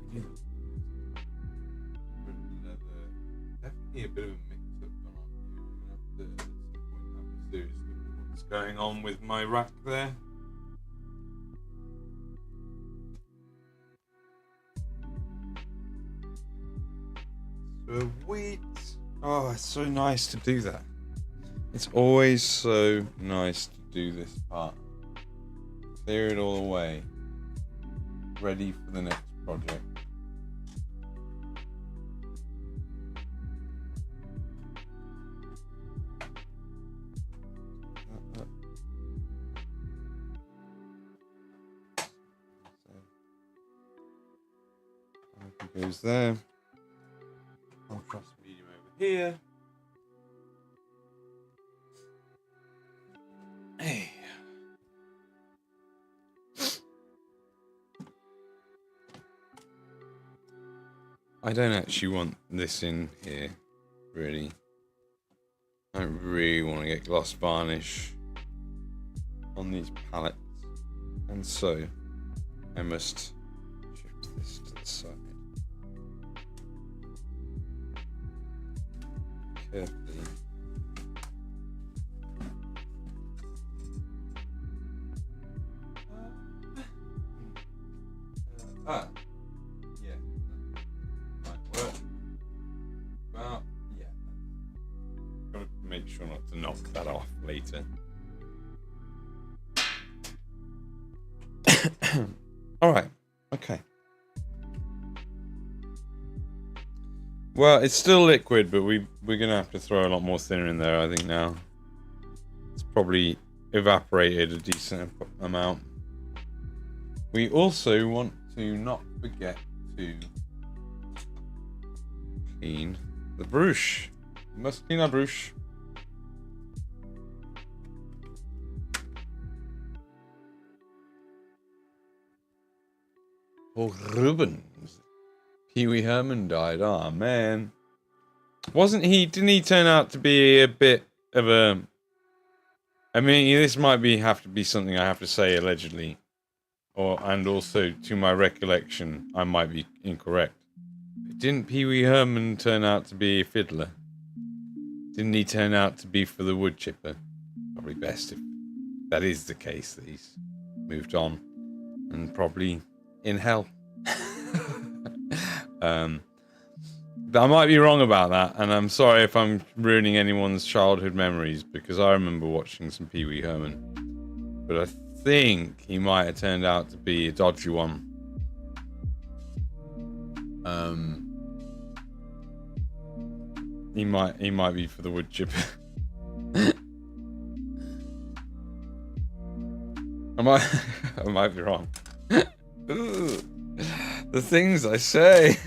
Definitely a bit of a mix-up going on here. I'm gonna have to at some point have a serious look at what's going on with my rack there. Sweet. Oh, it's so nice to do that. It's always so nice to do this part. Clear it all away. Ready for the next project. Goes there. Contrast medium over here. Hey. I don't actually want this in here, really. I don't really want to get gloss varnish on these palettes. And so, I must shift this to the side. Carefully. Yeah. Might work. Well, yeah. Gotta make sure not to knock that off later. Alright. Okay. Well, it's still liquid, but we're gonna have to throw a lot more thinner in there, I think now. It's probably evaporated a decent amount. We also want to not forget to clean the brush. We must clean our brush. Oh, Rubens. Pee Wee Herman died. Oh, man. Didn't he turn out to be a bit of a... I mean, this might have to be something I have to say allegedly. And also, to my recollection, I might be incorrect. Didn't Pee Wee Herman turn out to be a fiddler? Didn't he turn out to be for the wood chipper? Probably best if that is the case, that he's moved on. And probably in hell. I might be wrong about that, and I'm sorry if I'm ruining anyone's childhood memories, because I remember watching some Pee Wee Herman. But I think he might have turned out to be a dodgy one. He might be for the wood chipper. I might be wrong. The things I say.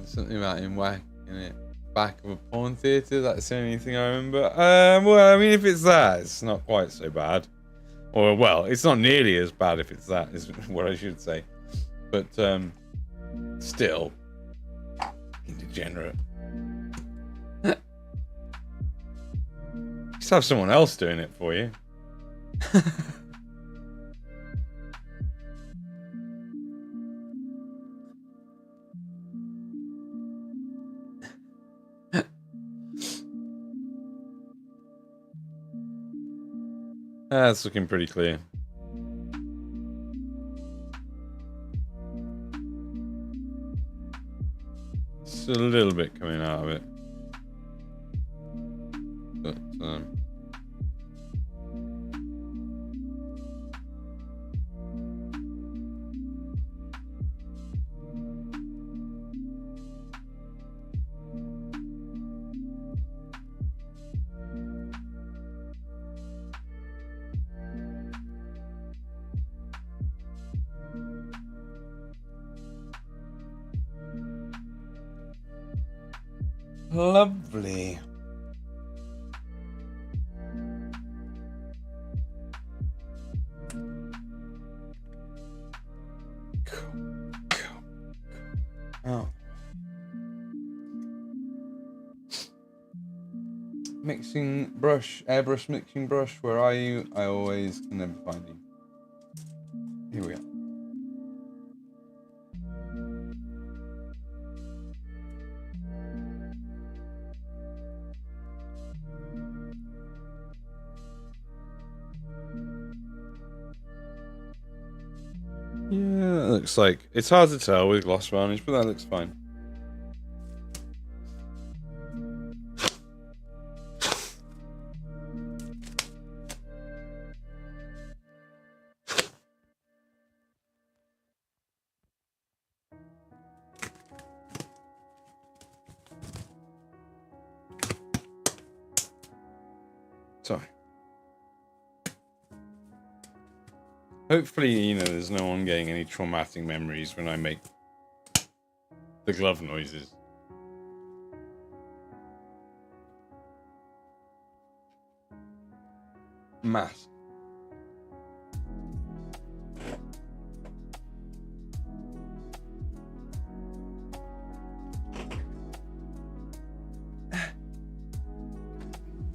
Something about him whacking it back of a porn theatre. That's the only thing I remember. Well, I mean, if it's that, it's not quite so bad. Or, well, it's not nearly as bad if it's that, is what I should say. But, still, degenerate. Just have someone else doing it for you. That's looking pretty clear. It's a little bit coming out of it. But, lovely. Oh. Mixing brush, airbrush mixing brush, where are you? I always can never find you. Here we are. Yeah, that looks like... It's hard to tell with gloss varnish, but that looks fine. Sorry. Hopefully, you know, there's no one getting any traumatic memories when I make the glove noises. Mask.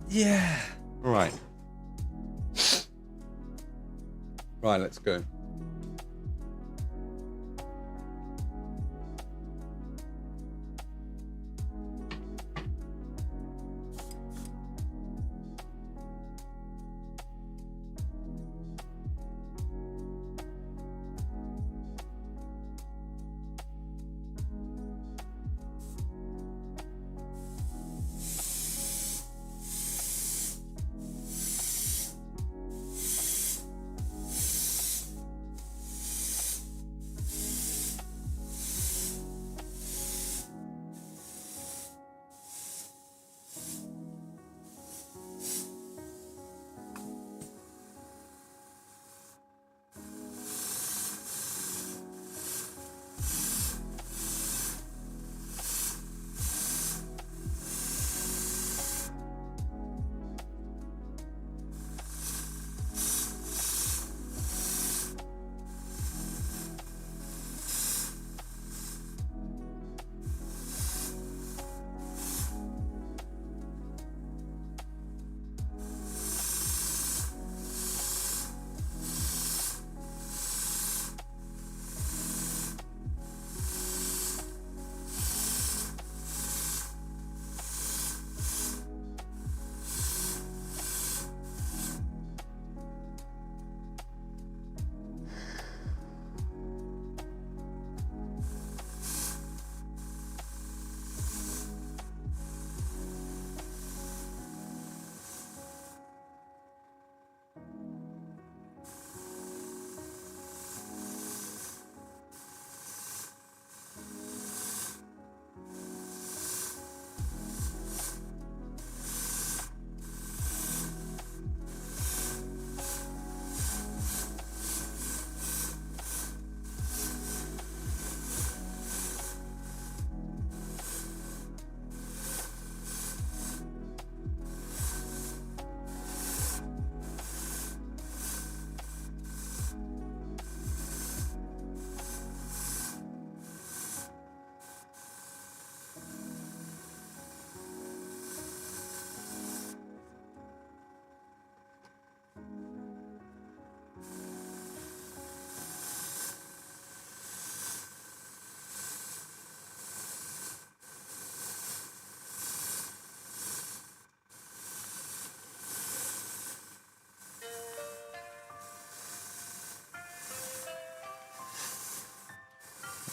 Yeah. Right. Right, let's go.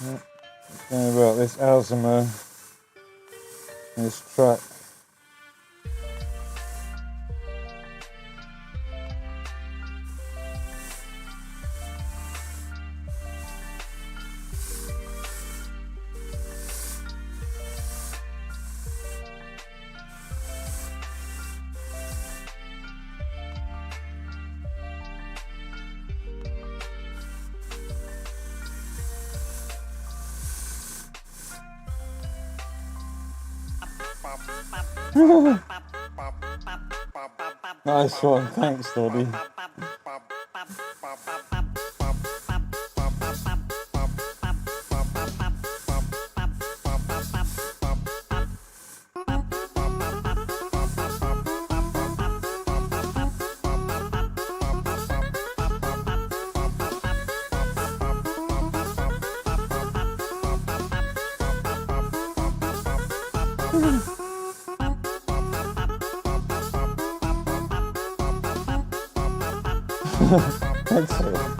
About this Alzheimer, this truck. Nice one, thanks, Doddy. Excellent.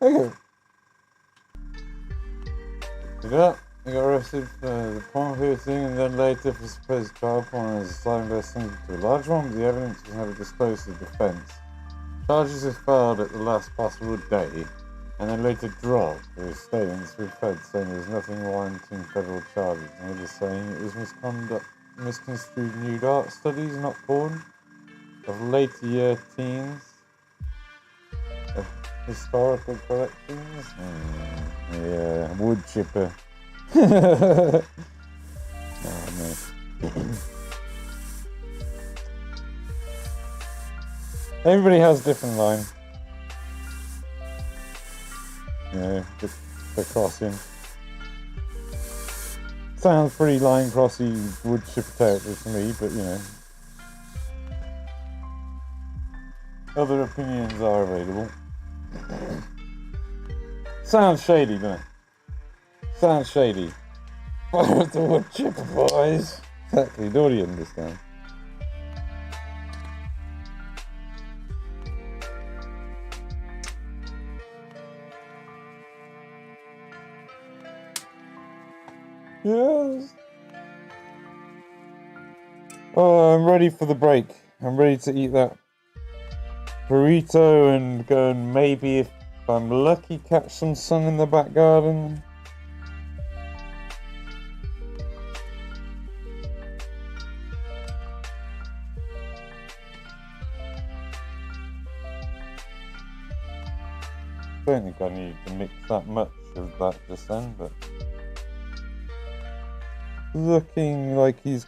Okay. Yeah, I got arrested for the porn piercing and then later for supposed child porn as a side investing to a large one, but the evidence was never disclosed to the defence. Charges were filed at the last possible day and then later dropped with statements with feds saying there was nothing warranting federal charges, and others saying it was misconstrued nude art studies, not porn, of later year teens, of historical collections. Yeah, wood chipper. Oh, no. Everybody has a different line. You know, the crossing. Sounds pretty line crossy wood chipper territory to me, but you know. Other opinions are available. Sounds shady, doesn't it? Sounds shady. Fire at the wood chipper boys. Exactly, don't you understand? Yes. Oh, I'm ready for the break. I'm ready to eat that burrito and go and maybe, if I'm lucky, catch some sun in the back garden. I don't think I need to mix that much of that just then, but looking like he's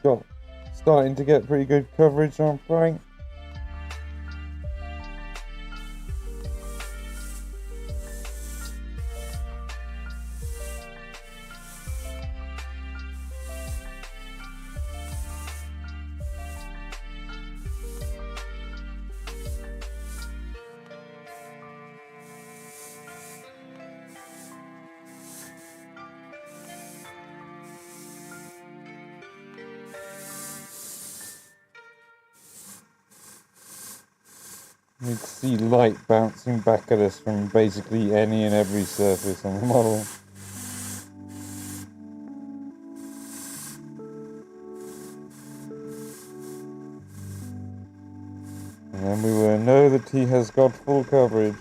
starting to get pretty good coverage on Frank. You can see light bouncing back at us from basically any and every surface on the model. And then we will know that he has got full coverage.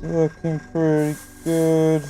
Looking pretty good.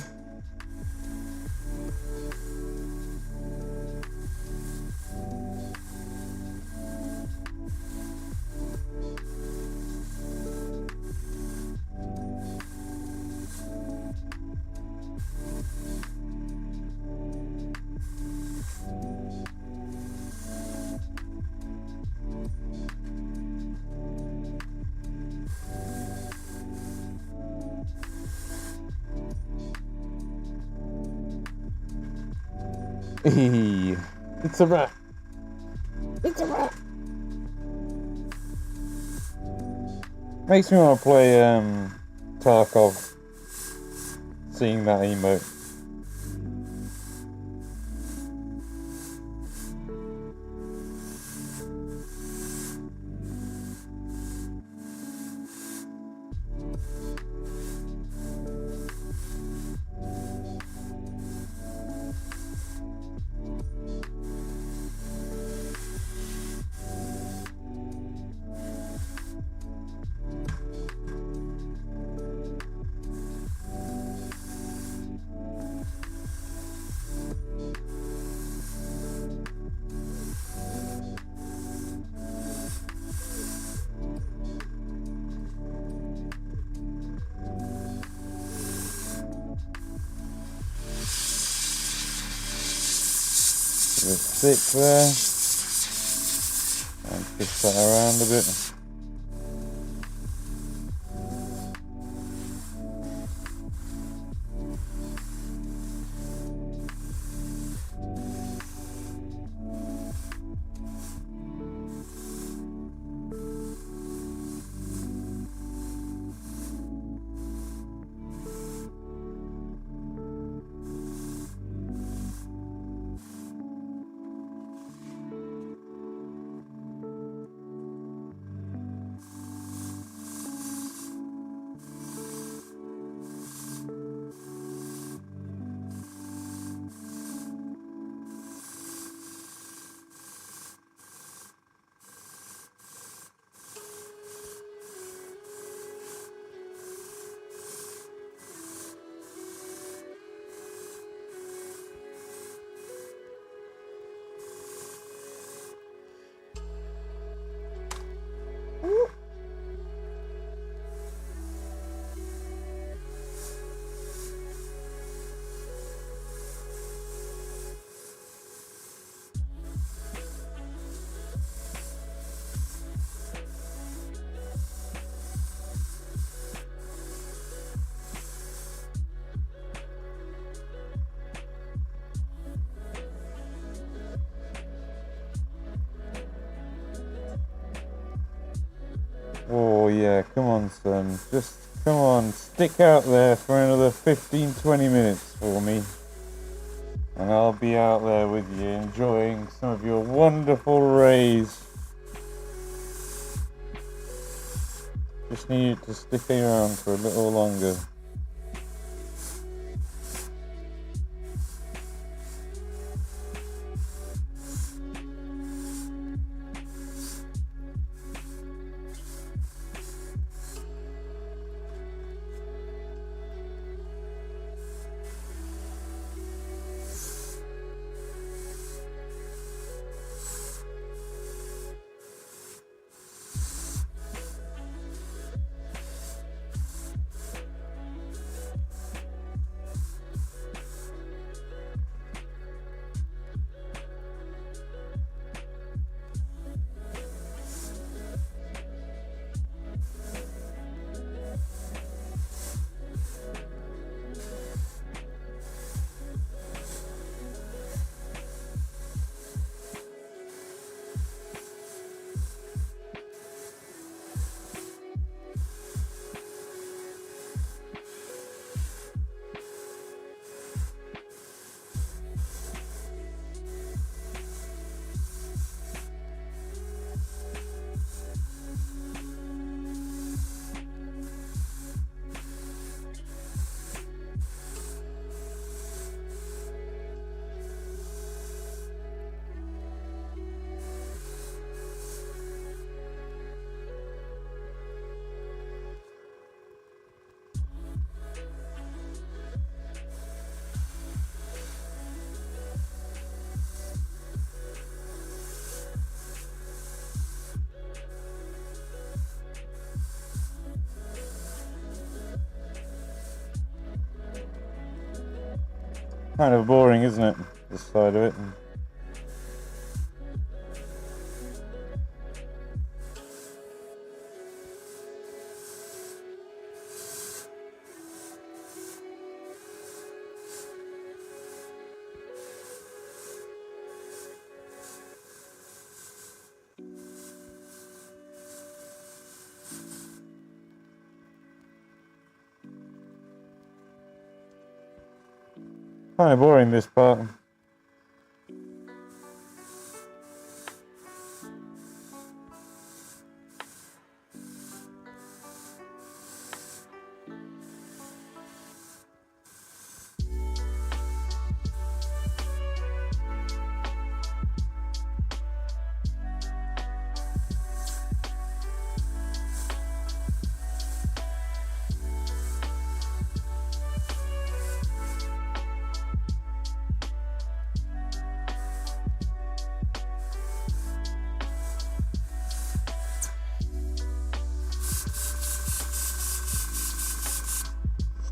It's a rat. It's a rat. Makes me want to play Tarkov. Seeing that emote. Thick there, and twist that around a bit. Oh yeah, come on son, just come on, stick out there for another 15-20 minutes for me. And I'll be out there with you enjoying some of your wonderful rays. Just need you to stick around for a little longer. kind of boring, isn't it? This side of it. Kind of boring, this part.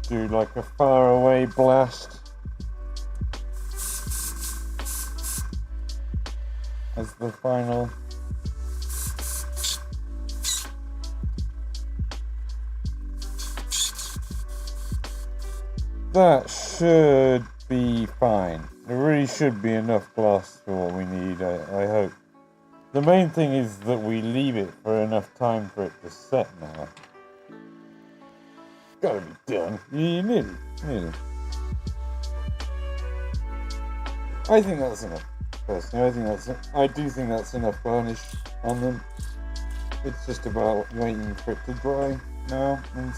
Do like a far away blast as the final. That should be fine. There really should be enough gloss for what we need, I hope. The main thing is that we leave it for enough time for it to set now. Gotta be done. Nearly. I think that's enough. Personally, I do think that's enough varnish on them. It's just about waiting for it to dry now, and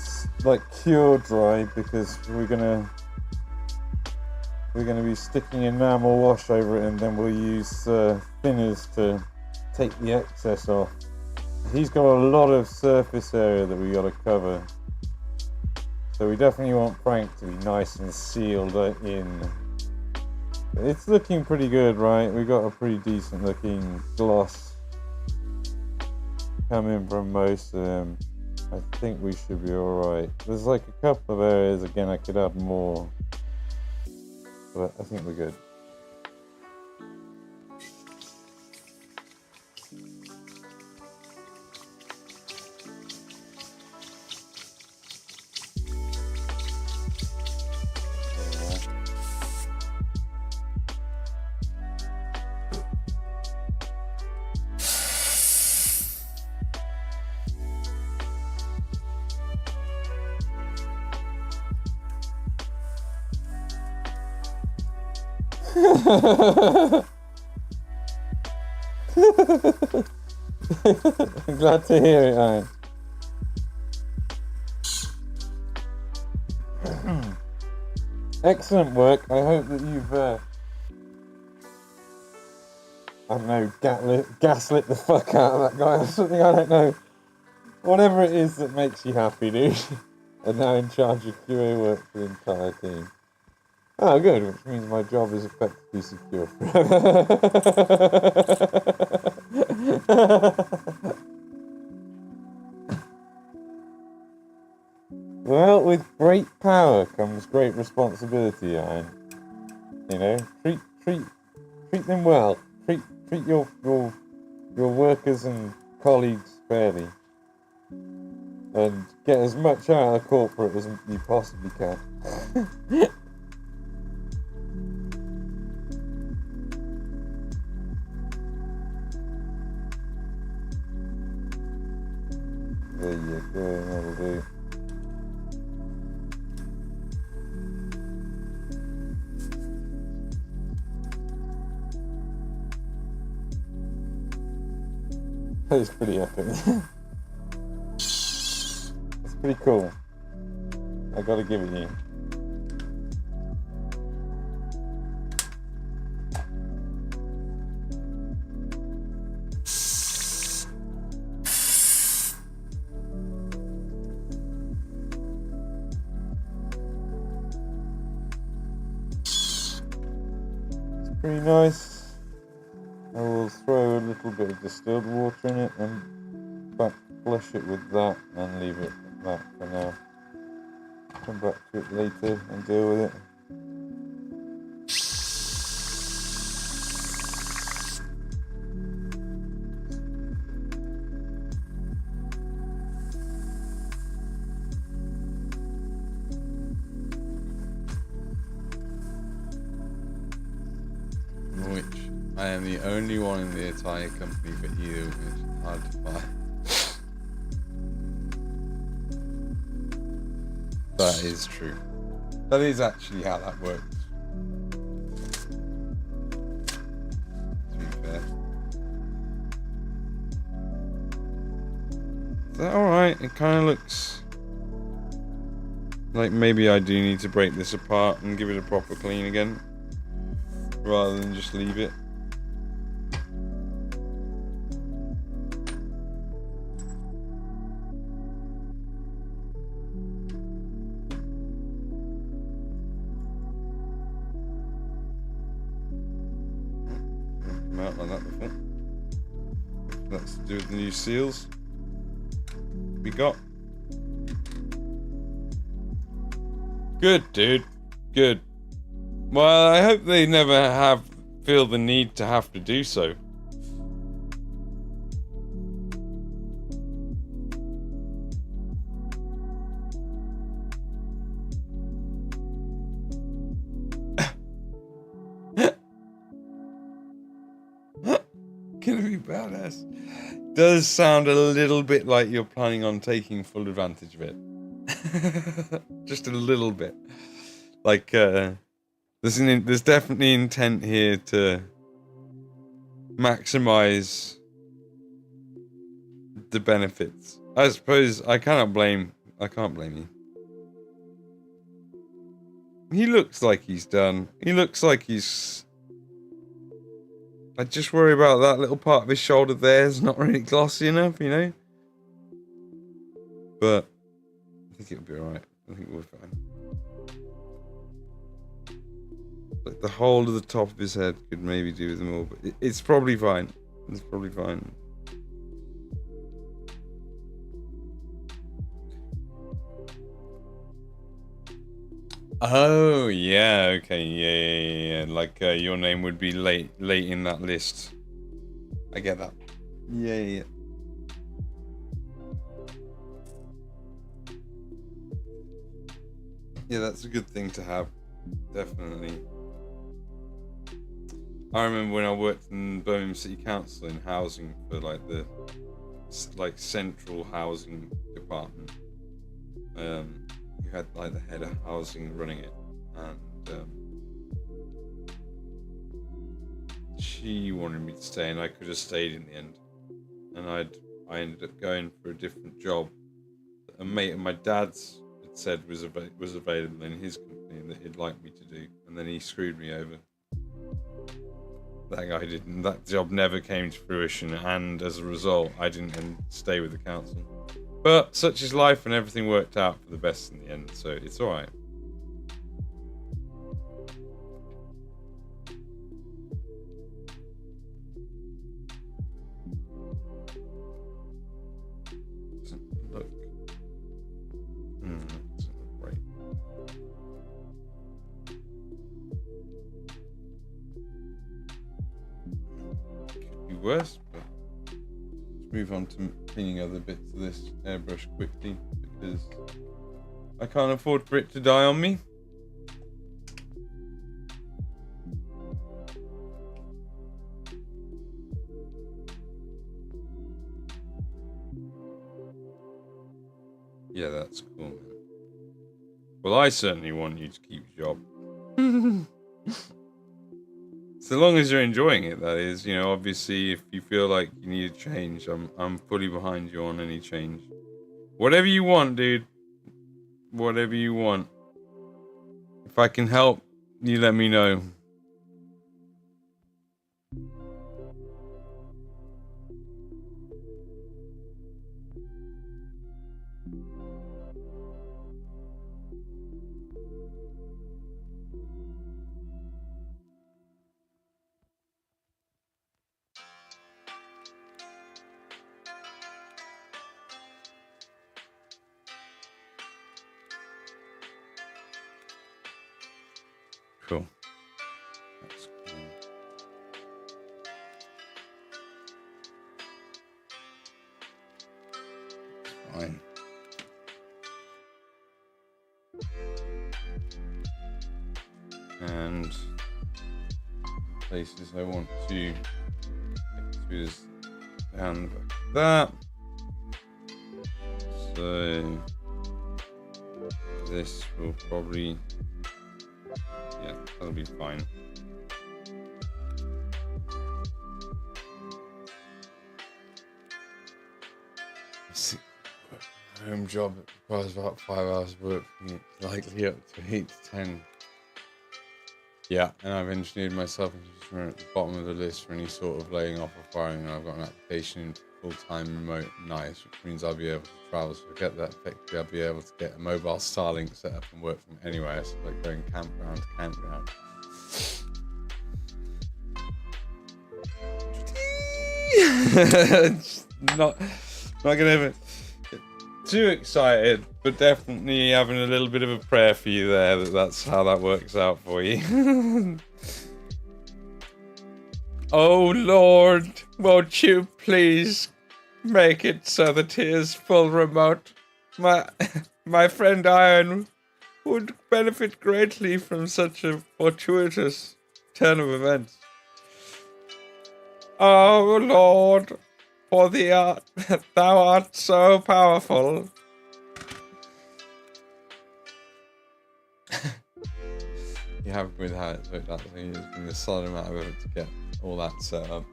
like cure dry, because we're gonna be sticking enamel wash over it, and then we'll use thinners to take the excess off. He's got a lot of surface area that we got to cover. So we definitely want Frank to be nice and sealed in. It's looking pretty good, right? We got a pretty decent looking gloss coming from most of them. I think we should be alright. There's like a couple of areas, again, I could add more. But I think we're good. I'm glad to hear it, Ian. Excellent work. I hope that you've, I don't know, gaslit the fuck out of that guy or something, I don't know. Whatever it is that makes you happy, dude. And now in charge of QA work for the entire team. Oh, good, which means my job is effectively secure forever. Well, with great power comes great responsibility, Iron. You know, treat them well. Treat your workers and colleagues fairly. And get as much out of corporate as you possibly can. There you go, that'll do. It's pretty epic. It's pretty cool. I gotta give it you. Pretty nice. I will throw a little bit of distilled water in it and flush it with that and leave it at that for now. Come back to it later and deal with it. I am the only one in the entire company for you, which is hard to find. That is true. That is actually how that works. To be fair. Is that alright? It kind of looks like maybe I do need to break this apart and give it a proper clean again, rather than just leave it. Come out like that before. That's to do with the new seals we got. Good, dude. Good. Well, I hope they never feel the need to have to do so. Gonna be badass. Does sound a little bit like you're planning on taking full advantage of it. Just a little bit. Like, there's definitely intent here to maximize the benefits. I suppose I can't blame you. He looks like he's done. He looks like he's... I just worry about that little part of his shoulder there. It's not really glossy enough, you know? But I think it'll be alright. I think we'll be fine. Like the whole of the top of his head could maybe do with them all, but it's probably fine. It's probably fine. Oh yeah, okay, yeah. Like your name would be late in that list. I get that. Yeah. Yeah, that's a good thing to have. Definitely. I remember when I worked in Birmingham City Council in housing for like the central housing department. You had like the head of housing running it, and she wanted me to stay, and I could have stayed in the end. And I ended up going for a different job. A mate of my dad's had said was available in his company and that he'd like me to do, and then he screwed me over. That guy didn't. That job never came to fruition, and as a result, I didn't stay with the council. But such is life, and everything worked out for the best in the end, so it's alright. Look. Doesn't look great. Could be worse, but let's move on to cleaning other bits of this airbrush quickly, because I can't afford for it to die on me. Yeah, that's cool, man. Well, I certainly want you to keep your job. So long as you're enjoying it, that is. You know, obviously, if you feel like you need a change, I'm fully behind you on any change. Whatever you want, dude. Whatever you want. If I can help, you let me know. Cool. That's cool. Fine. And places I want to use down that. So this will probably, yeah, that'll be fine. Home job requires about 5 hours of work, likely up to 8 to 10. Yeah, and I've engineered myself into at the bottom of the list for any sort of laying off or firing, and I've got an application into full-time remote nights, which means I'll be able to travel. So to get that effectively, I'll be able to get a mobile Starlink set up and work from anywhere. So like going campground to campground. not gonna get too excited, but definitely having a little bit of a prayer for you there, that's how that works out for you. Oh Lord, won't you please make it so that he is full remote? My friend Iron would benefit greatly from such a fortuitous turn of events. Oh Lord, for thou art so powerful. You have with how it's worked out. I think it's been a solid amount of effort to get all that set up.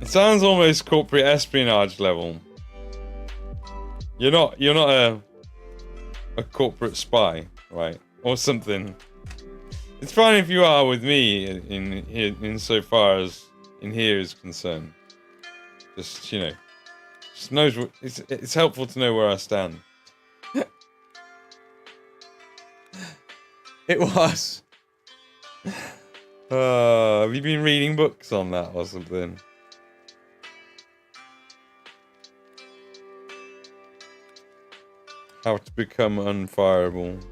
It sounds almost corporate espionage level. You're not a corporate spy, right? Or something. It's fine if you are with me in so far as in here is concerned. Just, you know, just knows what it's helpful to know where I stand. It was. Have you been reading books on that or something? How to become unfireable.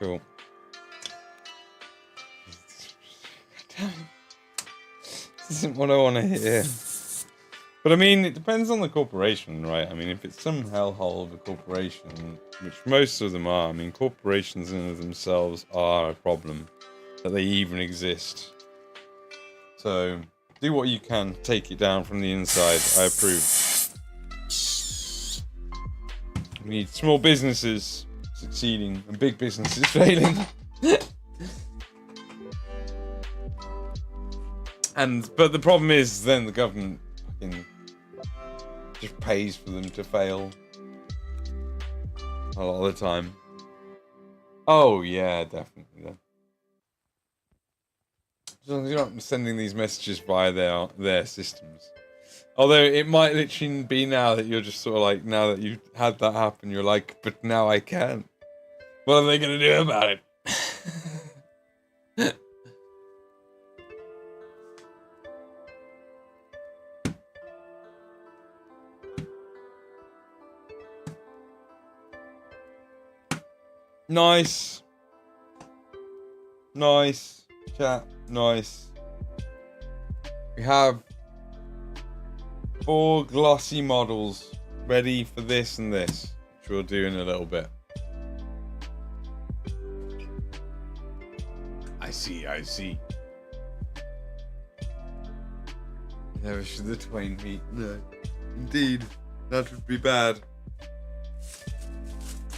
Cool. This isn't what I want to hear. But I mean, it depends on the corporation, right? I mean, if it's some hellhole of a corporation, which most of them are, I mean, corporations in and of themselves are a problem, that they even exist. So, do what you can, take it down from the inside. I approve. We need small businesses succeeding and big businesses failing. But the problem is then the government fucking just pays for them to fail a lot of the time. Oh yeah, definitely. As long as you're not sending these messages via their systems. Although it might literally be now that you're just sort of like, now that you've had that happen, you're like, but now I can't. What are they gonna do about it? Nice. Nice. Chat. Nice. We have 4 glossy models ready for this and this, which we'll do in a little bit. I see. Never should the twain meet. No. Indeed. That would be bad.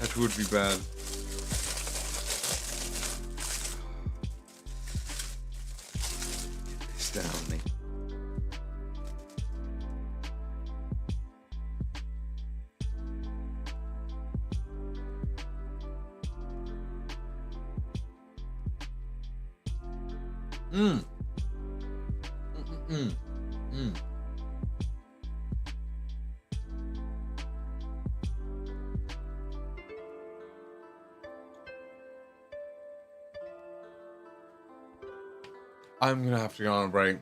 That would be bad. Get this down me. I'm gonna have to go on a break.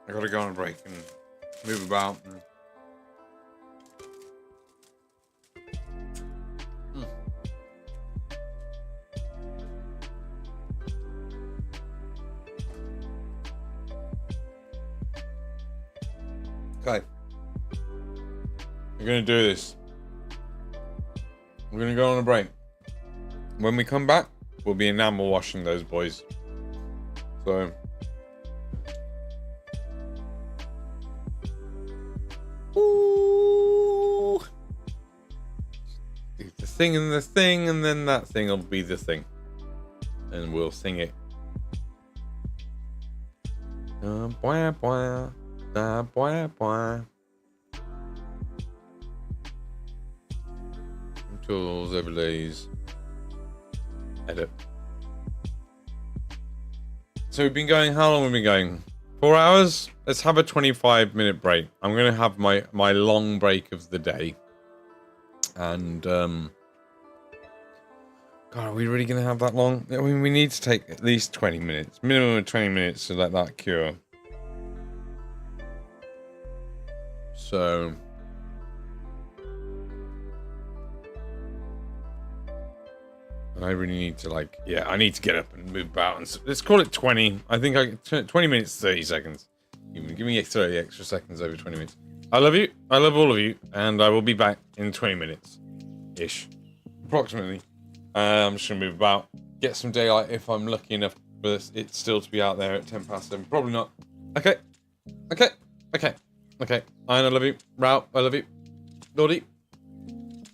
I gotta go on a break and move about and Okay. We're gonna do this. We're gonna go on a break. When we come back, we'll be enamel washing those boys. So ooh. The thing and the thing, and then that thing will be the thing. And we'll sing it. Tools, overlays, edit. So we've been going, how long have we been going? 4 hours? Let's have a 25-minute break. I'm going to have my long break of the day. And, God, are we really going to have that long? I mean, we need to take at least 20 minutes. Minimum of 20 minutes to let that cure. So I really need to, like, yeah, I need to get up and move about. And let's call it 20. I think 20 minutes, 30 seconds. Give me 30 extra seconds over 20 minutes. I love you. I love all of you. And I will be back in 20 minutes-ish. Approximately. I'm just going to move about. Get some daylight if I'm lucky enough for it still to be out there at 7:10. Probably not. Okay. Okay. Okay. Okay. I love you. Rao, I love you. Lordy.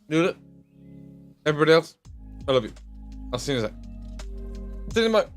Noodle. Everybody else, I love you. I'll see you in a sec. See you in a moment.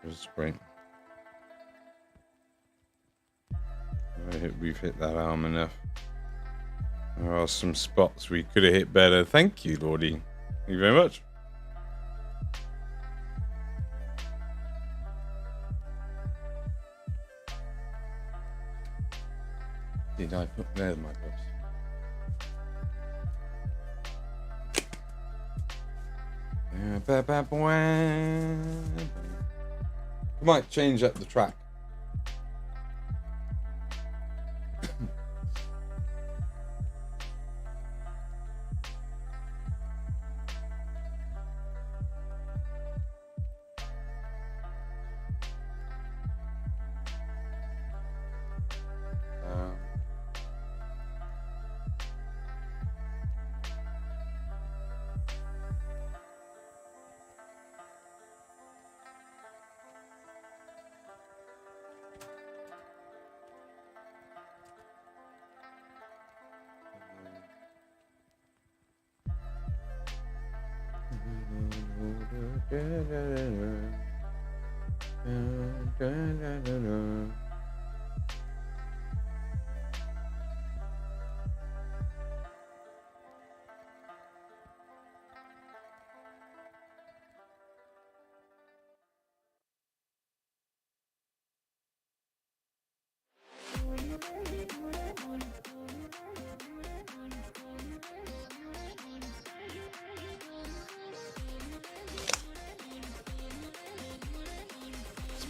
That's great. We've hit that arm enough. There are some spots we could have hit better. Thank you, Lordy. Thank you very much. Did I put there my gloves? We might change up the track.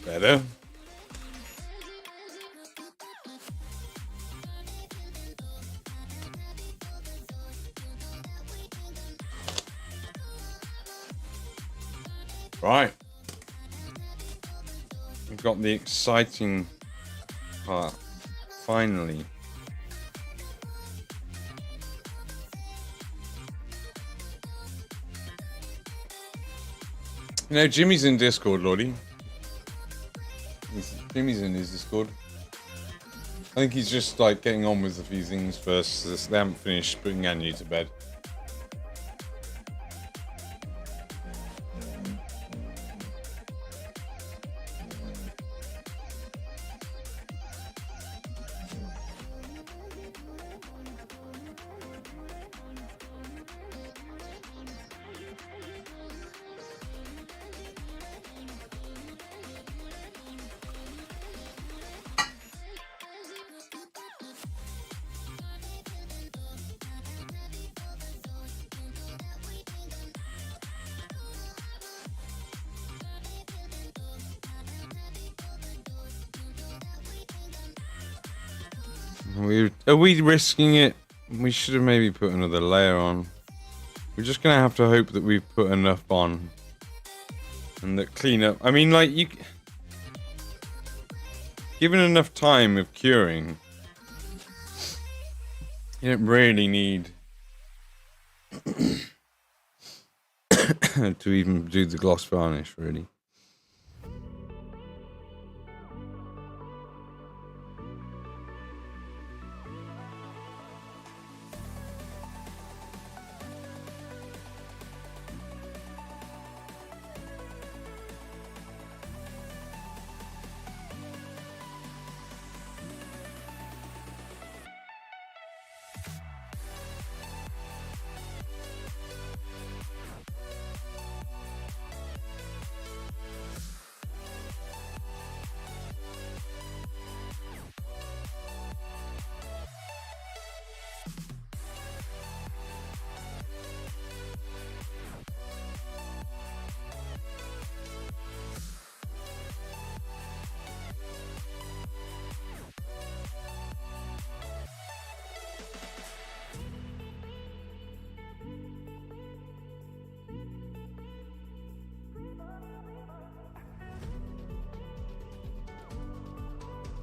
Better. Right. We've got the exciting part. Finally. You know, Jimmy's in Discord, Lordy. Jimmy's in his Discord. I think he's just like getting on with a few things first. So they haven't finished putting Annie to bed. Are we risking it? We should have maybe put another layer on. We're just gonna have to hope that we've put enough on and that cleanup. I mean, like, you given enough time of curing, you don't really need to even do the gloss varnish, really.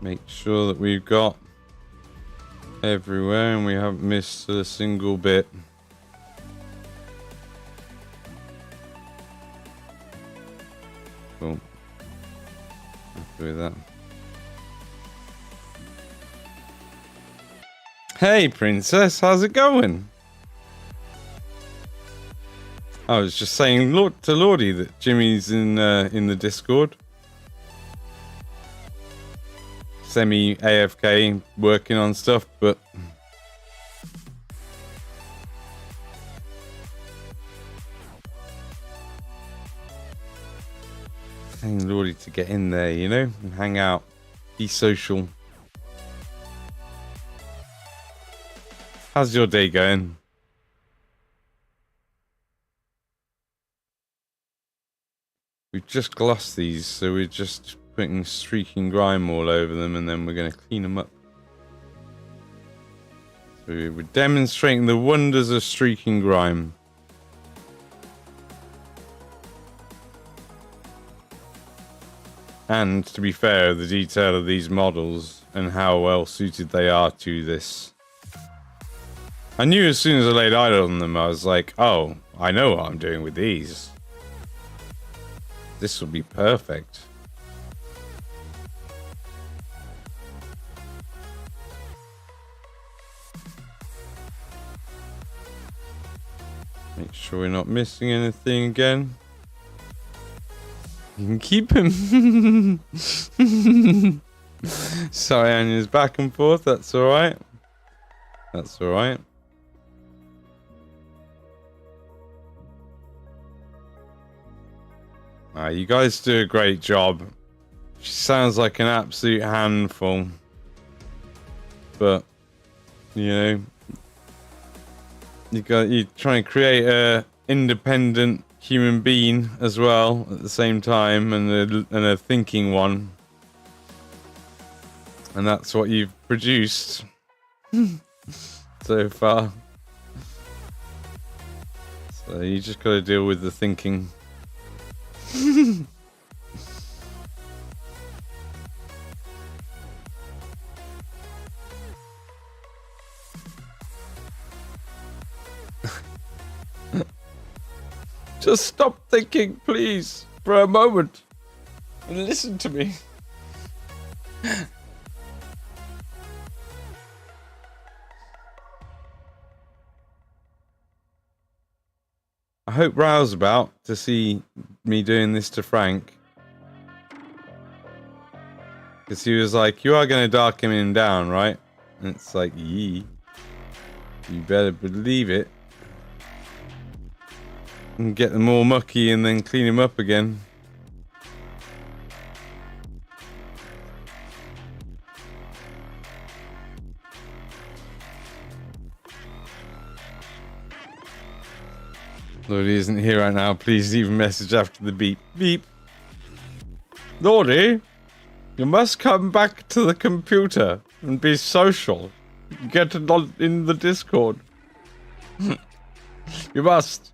Make sure that we've got everywhere and we haven't missed a single bit. Cool. Happy with that. Hey, princess, how's it going? I was just saying to Lordy that Jimmy's in the Discord. semi AFK working on stuff, but telling Lordy to get in there, you know, and hang out, be social. How's your day going? We've just glossed these, so we're just putting streaking grime all over them, and then we're going to clean them up. So we're demonstrating the wonders of streaking grime. And to be fair, the detail of these models and how well suited they are to this. I knew as soon as I laid eyes on them, I was like, oh, I know what I'm doing with these. This will be perfect. Make sure we're not missing anything again. You can keep him. Sorry, Anya's back and forth. That's alright. That's alright. You guys do a great job. She sounds like an absolute handful. But, you know, you try and create a independent human being as well at the same time, and a thinking one. And that's what you've produced so far. So you just got to deal with the thinking. Just stop thinking, please, for a moment, and listen to me. I hope Rao's about to see me doing this to Frank. Because he was like, you are going to darken him down, right? And it's like, yee. You better believe it. And get them all mucky and then clean him up again. Lordy isn't here right now. Please leave a message after the beep. Beep. Lordy, you must come back to the computer and be social. Get in the Discord. You must.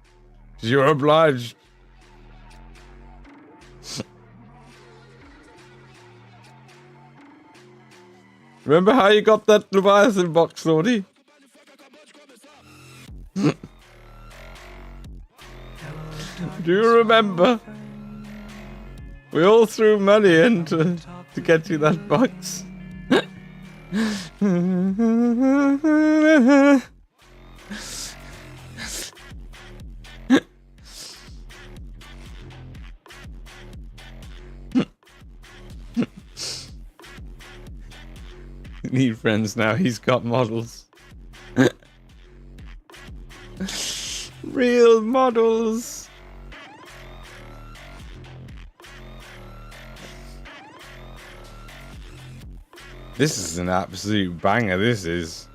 You're obliged. Remember how you got that Leviathan box, Lordy? Do you remember? We all threw money in to get you that box. Need friends now, he's got models. Real models. This is an absolute banger, this is.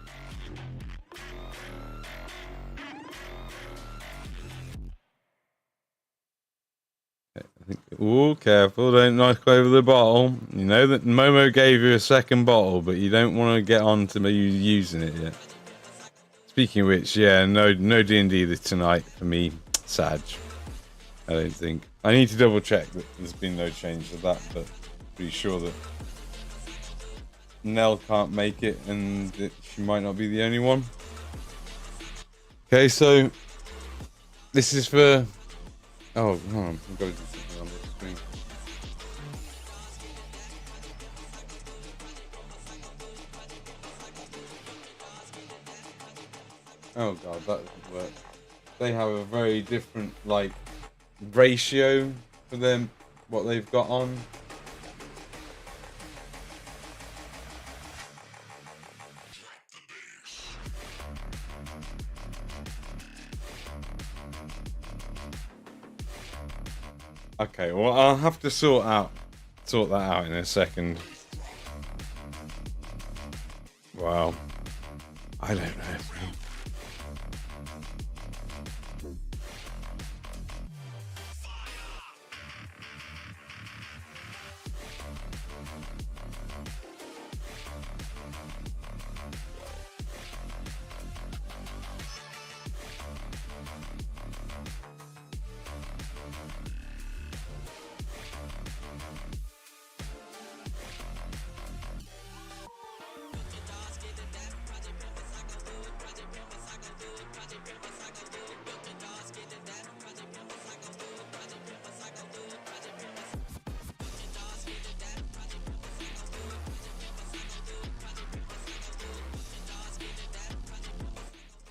Oh, careful, don't knock over the bottle. You know that Momo gave you a second bottle, but you don't want to get on to you using it yet. Speaking of which, yeah, no D&D tonight for me. Sag. I don't think. I need to double check that there's been no change to that, but pretty sure that Nell can't make it and that she might not be the only one. Okay, so this is for... Oh, hold on. I've got to do something on the screen. Oh god, that doesn't work. They have a very different, like, ratio for them, what they've got on. Okay, well, I'll have to sort that out in a second. Wow. I don't know.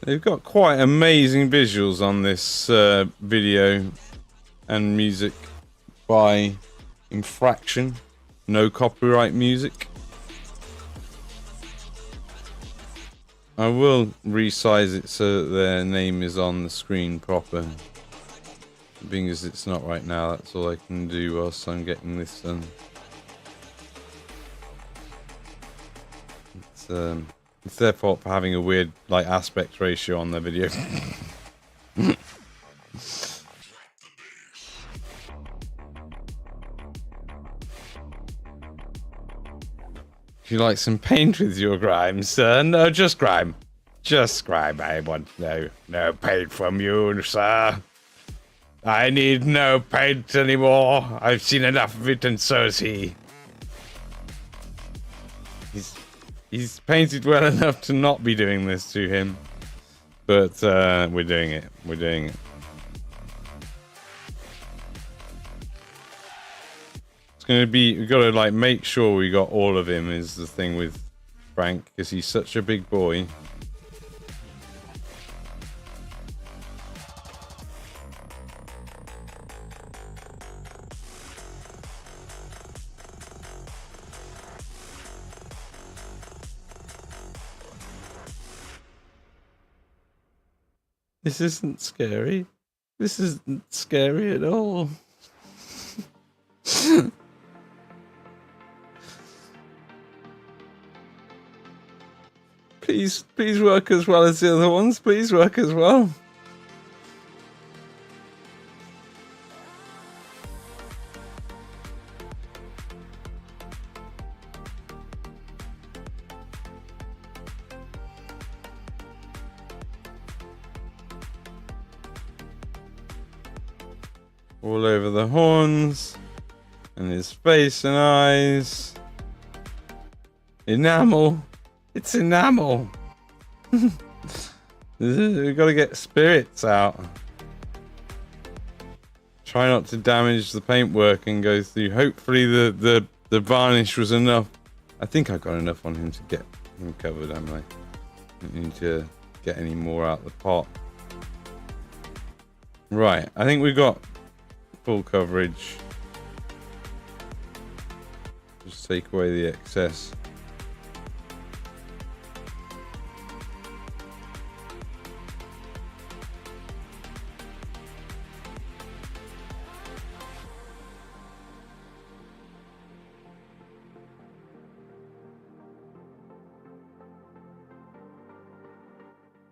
They've got quite amazing visuals on this video and music by Infraction. No copyright music. I will resize it so that their name is on the screen proper. Being as it's not right now, that's all I can do whilst I'm getting this done. It's their fault for having a weird like aspect ratio on their video. If you like some paint with your Grime, sir? No, just Grime. Just Grime. I want no paint from you, sir. I need no paint anymore. I've seen enough of it, and so has he. He's painted well enough to not be doing this to him. But we're doing it. We're doing it. It's gonna be, we've got to like make sure we got all of him is the thing with Frank, because he's such a big boy. This isn't scary. This isn't scary at all. Please work as well as the other ones. Please work as well. All over the horns, and his face and eyes. Enamel. It's Enamel. We've got to get spirits out. Try not to damage the paintwork and go through. Hopefully the varnish was enough. I think I got enough on him to get him covered, haven't I? Don't need to get any more out of the pot. Right, I think we've got full coverage. Just take away the excess.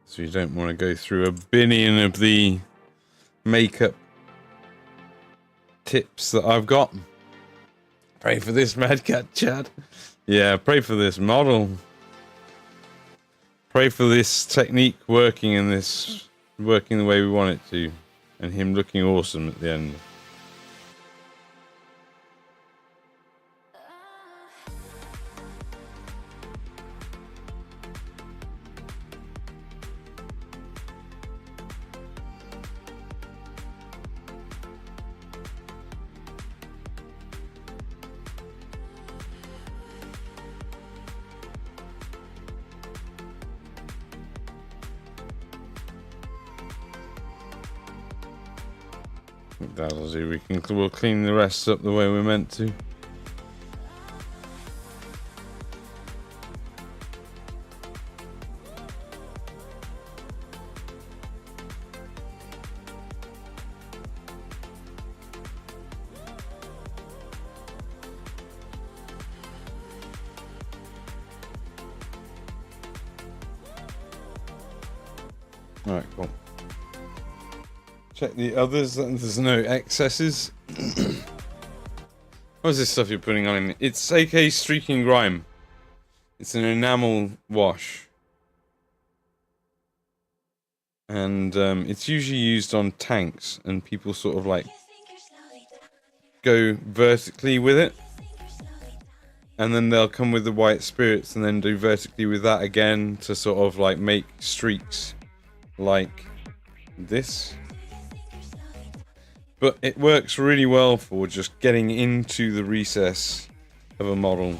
So you don't want to go through a billion of the makeup tips that I've got. Pray for this Mad Cat, Chad. Yeah, pray for this model. Pray for this technique working and this working the way we want it to. And him looking awesome at the end. That'll do. We'll clean the rest up the way we're meant to. Alright, cool. Check the others, there's no excesses. What's this stuff you're putting on him? It's AK Streaking Grime. It's an enamel wash. And it's usually used on tanks, and people sort of like go vertically with it. And then they'll come with the white spirits and then do vertically with that again to sort of like make streaks like this. But it works really well for just getting into the recess of a model.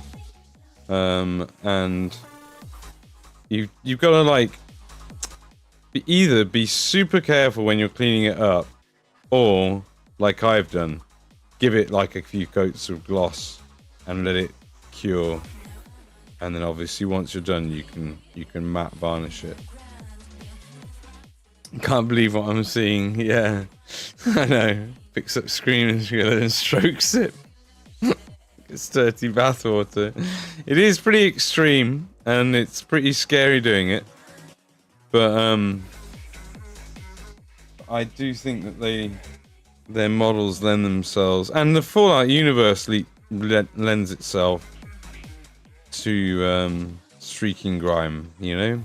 And you've got to like either be super careful when you're cleaning it up, or like I've done, give it like a few coats of gloss and let it cure. And then obviously once you're done, you can matte varnish it. Can't believe what I'm seeing. Yeah, I know. Picks up screaming together and strokes it. It's dirty bathwater. It is pretty extreme, and it's pretty scary doing it. But I do think that their models lend themselves, and the Fallout universe lends itself to streaking grime. You know.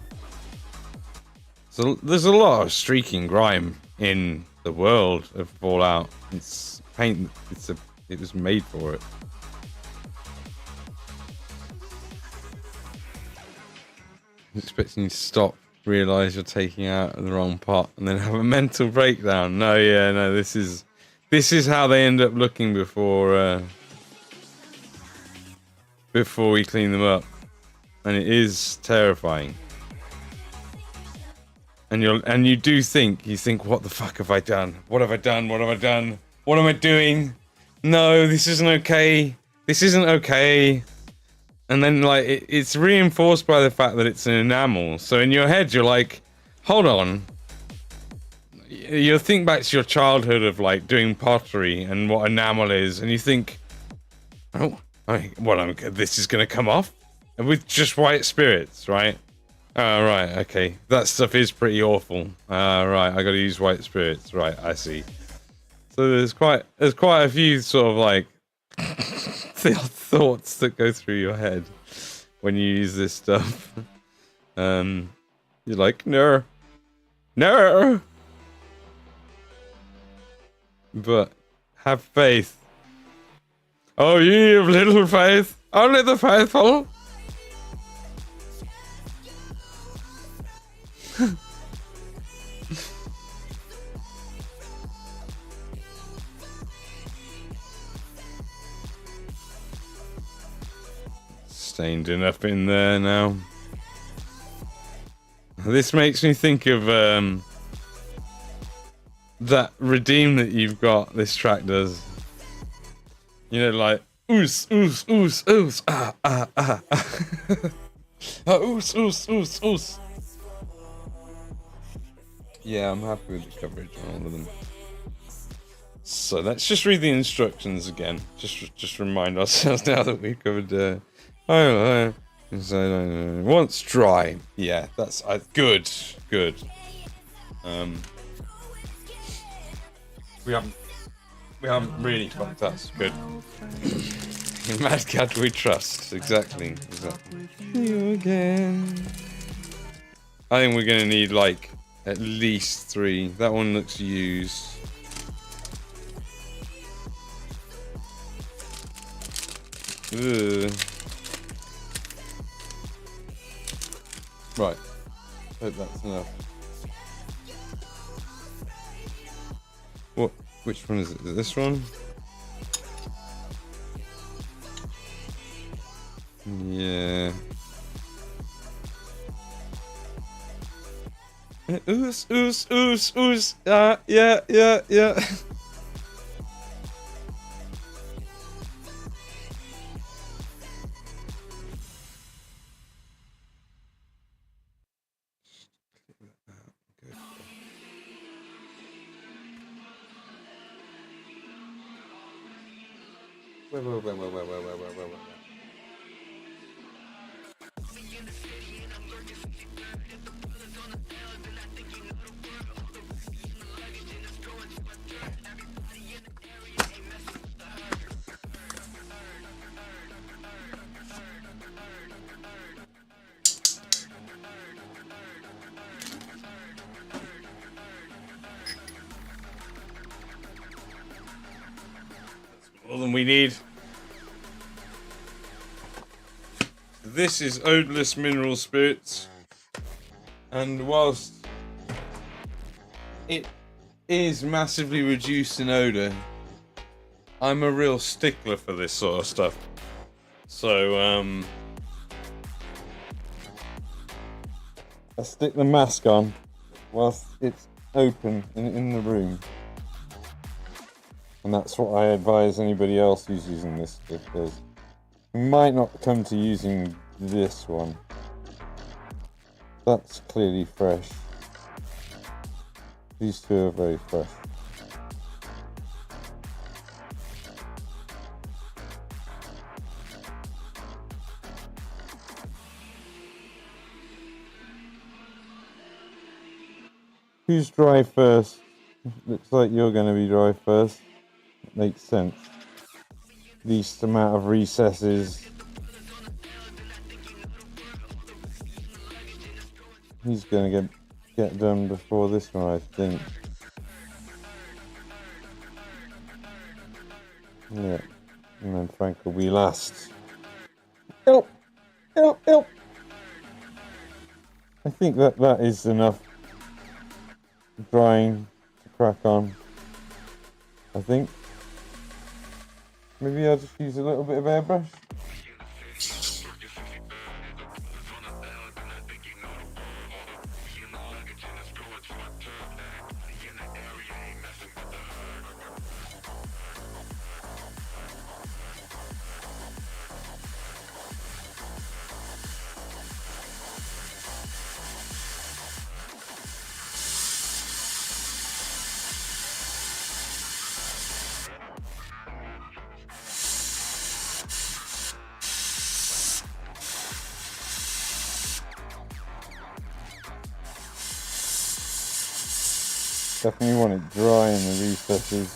So there's a lot of streaking grime in the world of Fallout. It's paint. It was made for it. I'm expecting you to stop, realise you're taking out the wrong pot, and then have a mental breakdown. No, yeah, no. This is how they end up looking before we clean them up, and it is terrifying. And you think, what the fuck have I done? What have I done? What have I done? What am I doing? No, this isn't okay. This isn't okay. And then like it's reinforced by the fact that it's an enamel. So in your head, you're like, hold on. You think back to your childhood of like doing pottery and what enamel is, and you think, oh, this is gonna come off with just white spirits, right? Oh, right, okay. That stuff is pretty awful. Right, I gotta use white spirits. Right, I see. So there's quite a few sort of like thoughts that go through your head when you use this stuff. You're like, no. But have faith. Oh, ye of little faith, only the faithful. Stained enough in there now. This makes me think of that redeem that you've got. This track does. You know, like oos, ah, ah, ah, oos. Yeah, I'm happy with the coverage on all of them. So let's just read the instructions again. Just remind ourselves now that we've covered. Once dry. Yeah, that's good. We haven't really fucked up. Good. Mad Cat we trust. Exactly. You again. I think we're gonna need like at least 3. That one looks used. Ugh. Right. Hope that's enough. What? Which one is it? Is it this one? Yeah. Oos. Yeah. Wait. more than we need. This is odorless mineral spirits, and whilst it is massively reduced in odor, I'm a real stickler for this sort of stuff. So I stick the mask on whilst it's open and in the room, and that's what I advise anybody else who's using this stuff does. You might not come to using this one. That's clearly fresh. These two are very fresh. Who's dry first? Looks like you're going to be dry first. Makes sense. Least amount of recesses. He's going to get done before this one, I think. Yeah. And then Frank will be last. Help! Help! Help! I think that is enough drying to crack on. I think. Maybe I'll just use a little bit of airbrush. Definitely want it dry in the recesses.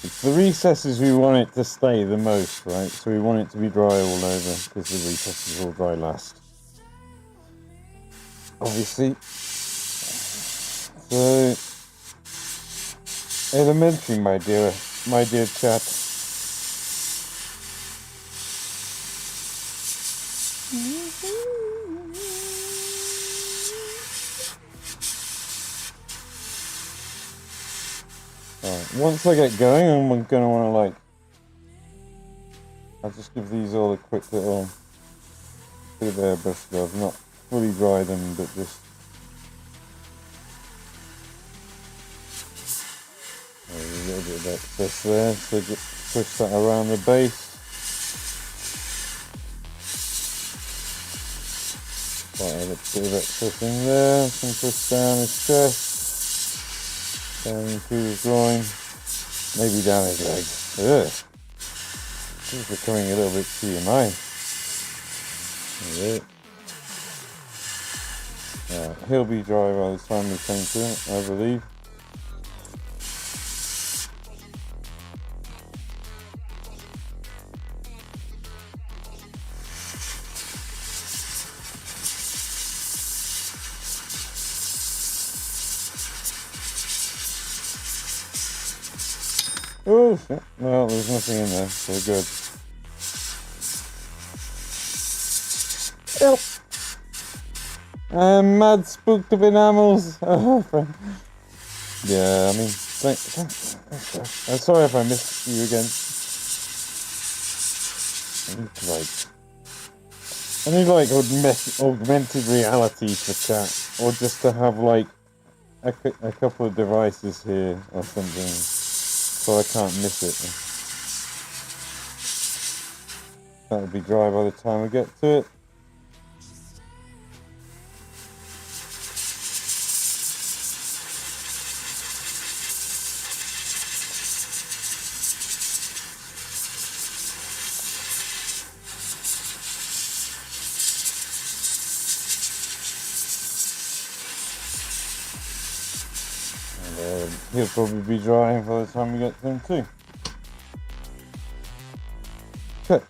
It's the recesses we want it to stay the most, right? So we want it to be dry all over, because the recesses will dry last. Obviously. So, elementary, my dear chat. Once I get going, I'm going to want to I'll just give these all a quick little bit of airbrush love, not fully dry them, but just a little bit of excess there, so push that around the base. Quite a bit of excess in there, can push down his chest, down through his groin. Maybe down his legs. Ugh. This is becoming a little bit TMI. He'll be dry by the time we come to it, I believe. Oh shit, well there's nothing in there, so good. Help! I'm mad spooked of enamels. Yeah, I mean, thanks. I'm sorry if I missed you again. I need augmented reality for chat, or just to have a couple of devices here or something. So I can't miss it. That'll be dry by the time we get to it. He'll probably be drying by the time we get to him too. Okay.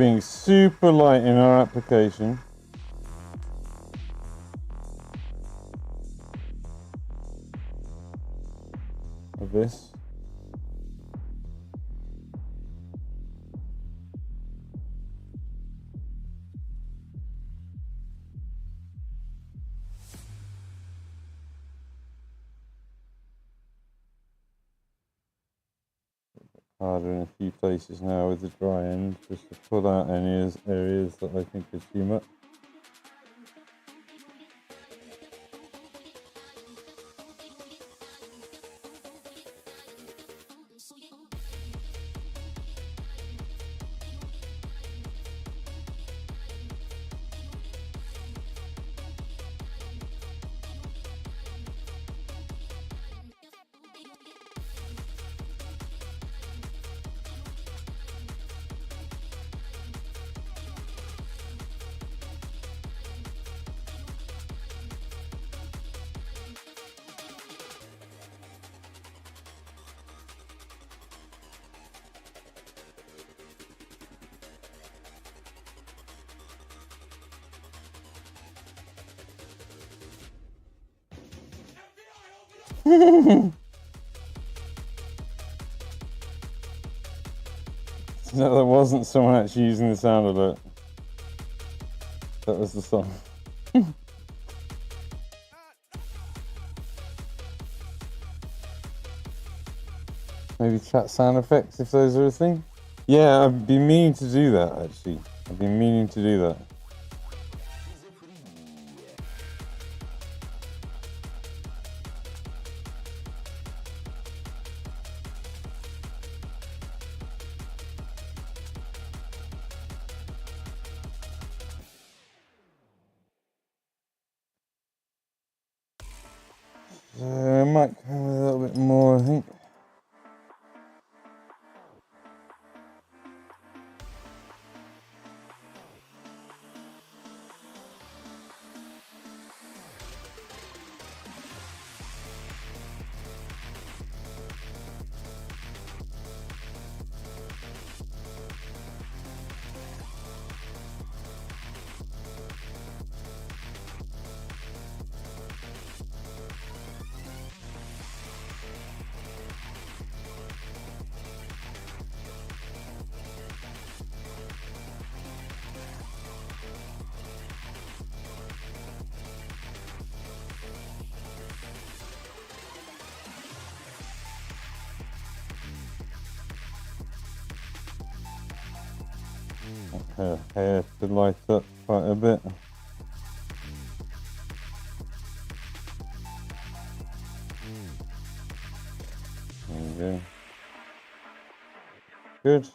being super light in our application. Of this. Harder in a few places now with the dry end, just to pull out any areas that I think is too much. No, that wasn't someone actually using the sound alert. That was the song. Maybe chat sound effects if those are a thing. Yeah, I've been meaning to do that actually. I've been meaning to do that. I might come with a little bit more, I think. Her hair to light up quite a bit. There you go. Good.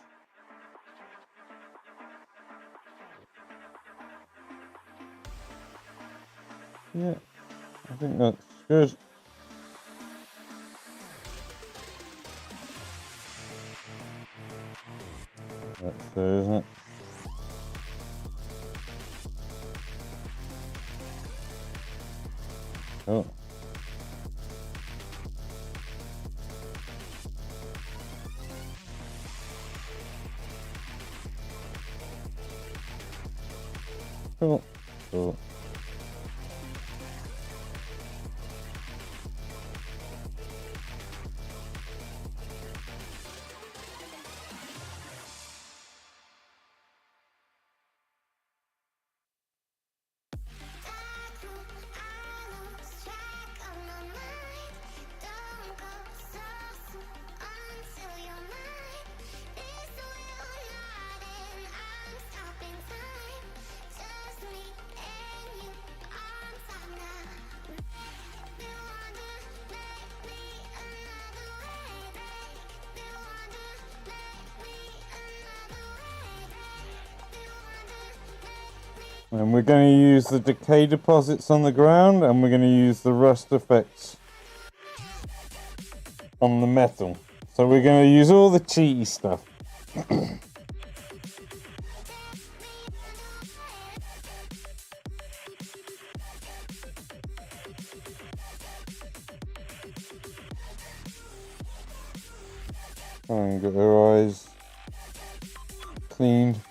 Yeah, I think that's good. That's there, isn't it? Oh. Cool. Cool. And we're going to use the decay deposits on the ground, and we're going to use the rust effects on the metal. So we're going to use all the cheaty stuff. Try and get her eyes cleaned.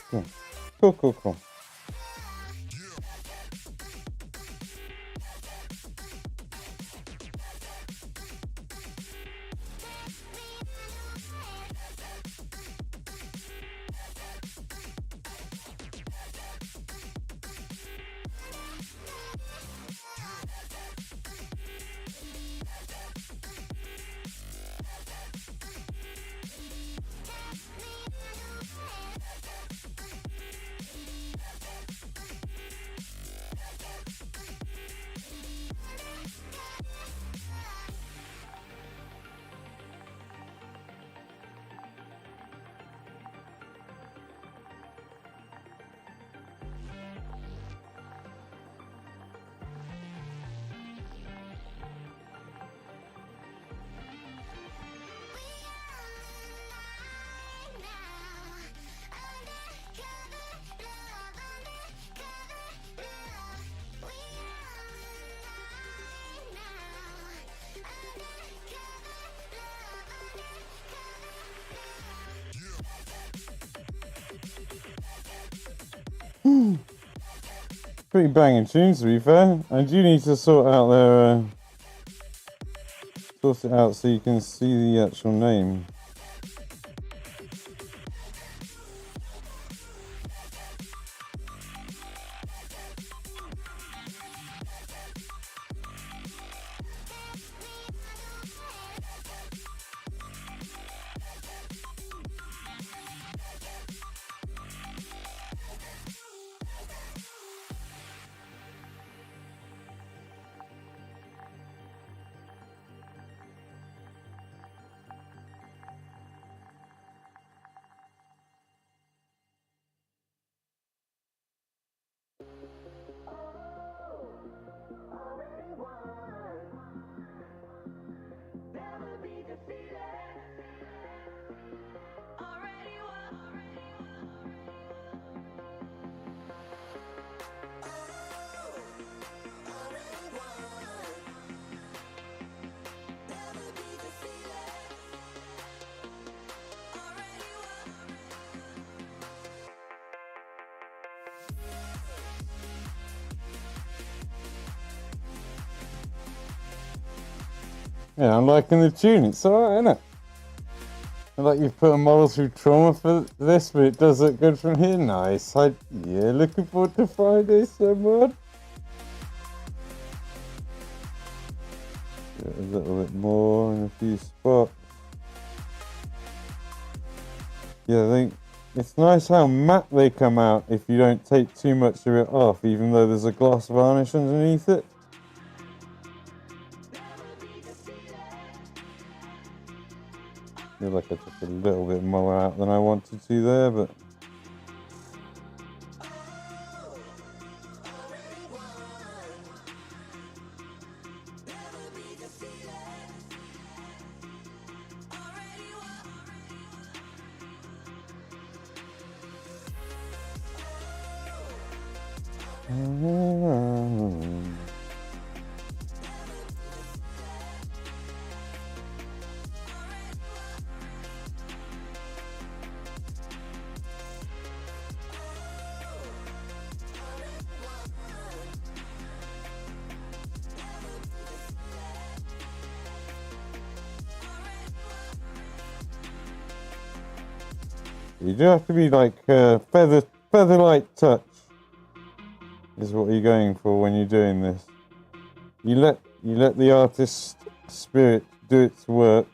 Cool. Cool, cool, cool. Pretty banging tunes, to be fair. I do need to sort out their sort it out so you can see the actual name. Yeah, I'm liking the tune. It's alright, isn't it? I like you've put a model through trauma for this, but it does look good from here. Nice. Yeah, looking forward to Friday so much. Get a little bit more in a few spots. Yeah, I think it's nice how matte they come out if you don't take too much of it off, even though there's a gloss varnish underneath it. I feel like I took a little bit more out than I wanted to there, but you do have to be like feather-light touch is what you're going for when you're doing this. You let the artist's spirit do its work.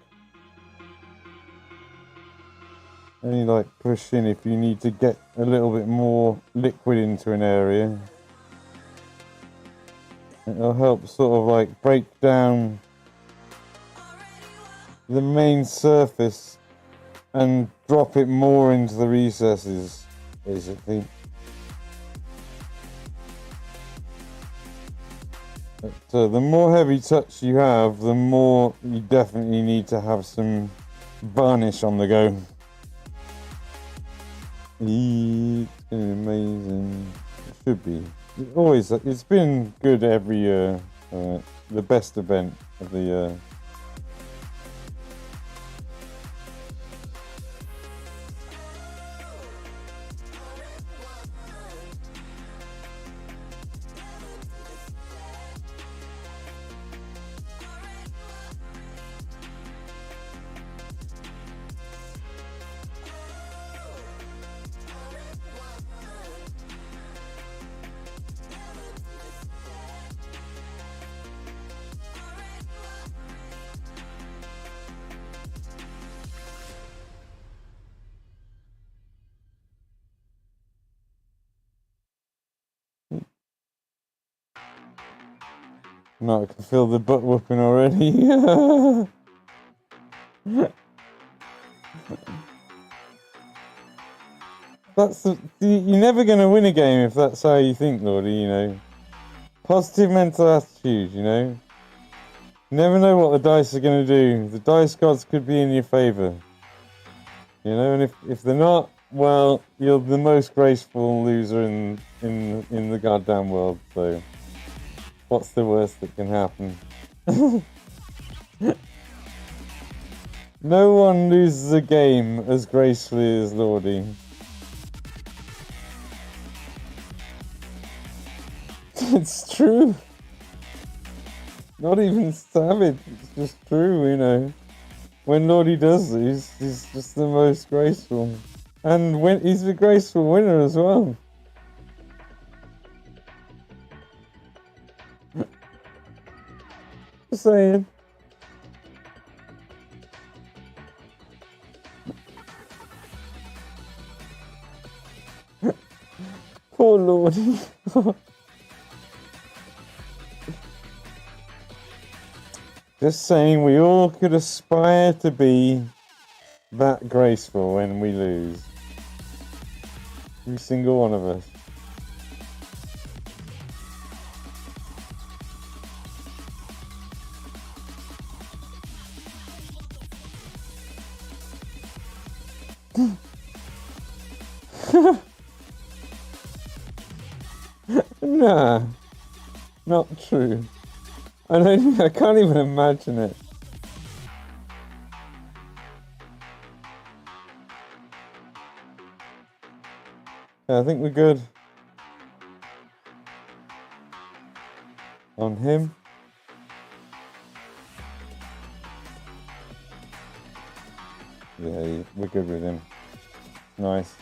And you like push in if you need to get a little bit more liquid into an area. It'll help sort of like break down the main surface and drop it more into the recesses, basically. But the more heavy touch you have, the more you definitely need to have some varnish on the go. It's gonna be amazing. It should be. It's been good every year. The best event of the year. No, I can feel the butt whooping already. You're never going to win a game if that's how you think, Lordy, you know. Positive mental attitude, you know. You never know what the dice are going to do. The dice gods could be in your favour. You know, and if they're not, well, you're the most graceful loser in the goddamn world, so what's the worst that can happen? No one loses a game as gracefully as Lordy. It's true. Not even savage, it's just true, you know. When Lordy does this, he's just the most graceful. And he's a graceful winner as well. Just saying. Poor Lordy. Just saying, we all could aspire to be that graceful when we lose. Every single one of us. Nah, not true. I can't even imagine it. Yeah, I think we're good. On him. Yeah, we're good with him. Nice.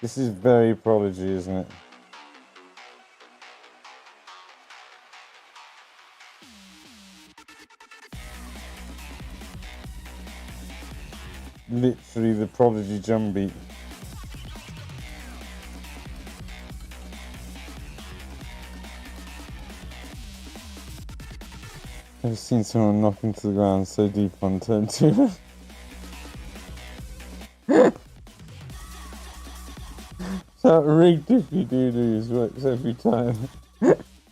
This is very Prodigy, isn't it? Literally the Prodigy drum beat. I've seen someone knock into the ground so deep on turn 2. That rigged if you do lose works every time.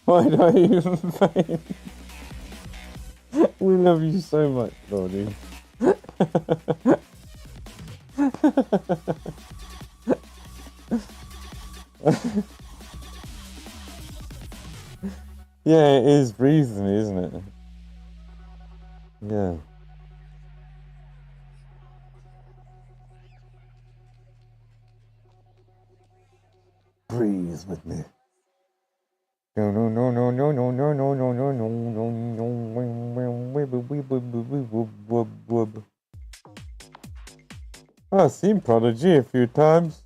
Why do I even fail? We love you so much, Lordy. Yeah, it is breathing, isn't it? Yeah. Breathe with me. No, no, no, no, no, no, no, no, no, no, no, no. I've seen Prodigy a few times.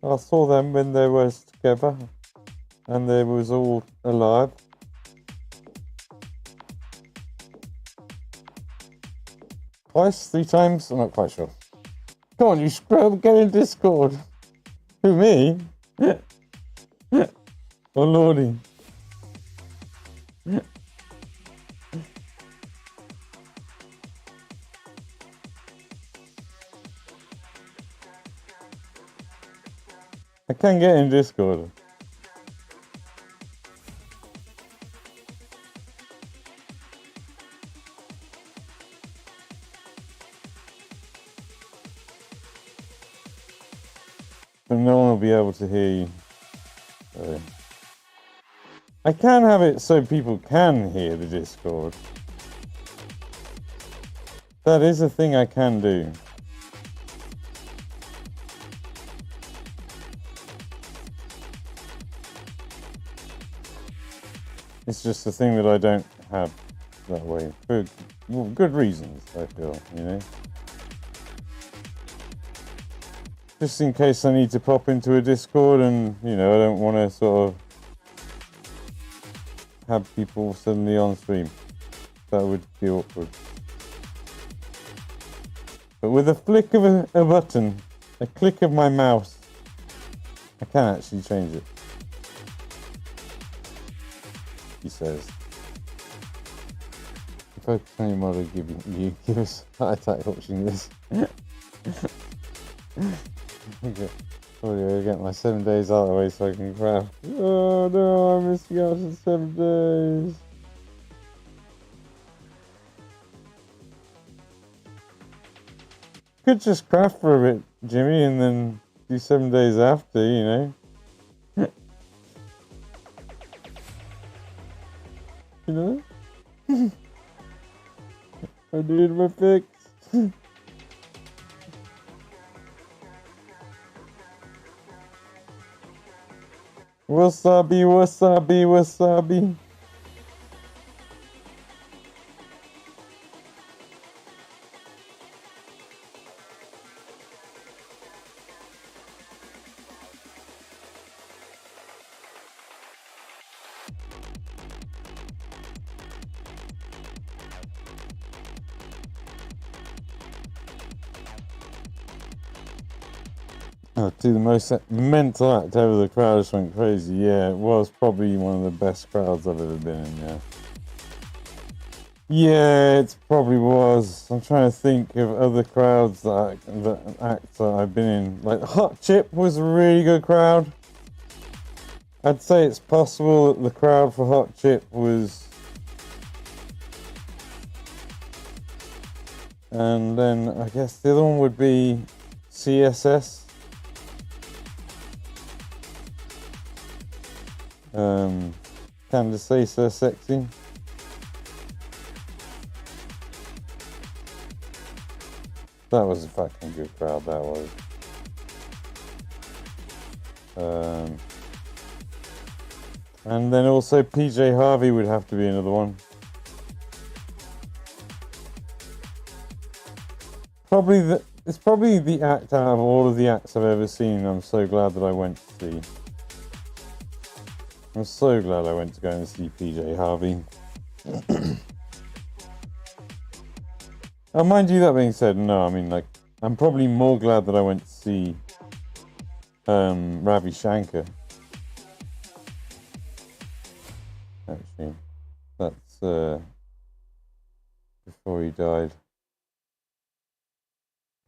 I saw them when they were together and they was all alive. Twice, 3 times? I'm not quite sure. Come on, you scrub, get in Discord. Who, me? Oh, Lordy. I can't get in Discord. But no one will be able to hear you. So. I can have it so people can hear the Discord. That is a thing I can do. It's just a thing that I don't have that way. For good reasons, I feel, you know. just in case I need to pop into a Discord and, you know, I don't want to sort of have people suddenly on stream. That would be awkward. But with a flick of a button, a click of my mouse, I can actually change it. He says. If I can you model give us a heart attack watching this. Okay. Probably I'll get my 7 days out of the way so I can craft. Oh no, I'm missing out on 7 days. Could just craft for a bit, Jimmy, and then do 7 days after, you know. You know? I need my fix. Wasabi, wasabi, wasabi. Oh, dude, the most mental act ever. The crowd just went crazy. Yeah, it was probably one of the best crowds I've ever been in, yeah. Yeah, it probably was. I'm trying to think of other crowds that I've been in. Like, Hot Chip was a really good crowd. I'd say it's possible that the crowd for Hot Chip was... And then I guess the other one would be CSS. Candace say so sexy. That was a fucking good crowd, that was. And then also PJ Harvey would have to be another one. It's probably the act out of all of the acts I've ever seen. I'm so glad that I went to see. I'm so glad I went to go and see PJ Harvey. Oh, mind you, that being said, no, I mean, like, I'm probably more glad that I went to see Ravi Shankar. Actually, that's before he died.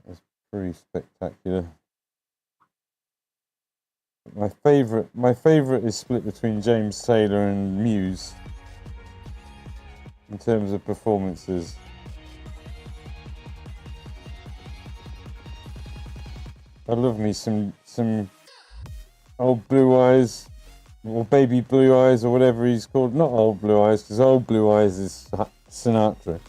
It was pretty spectacular. My favorite is split between James Taylor and Muse in terms of performances. I love me some old Blue Eyes or Baby Blue Eyes or whatever he's called. Not Old Blue Eyes, because Old Blue Eyes is Sinatra.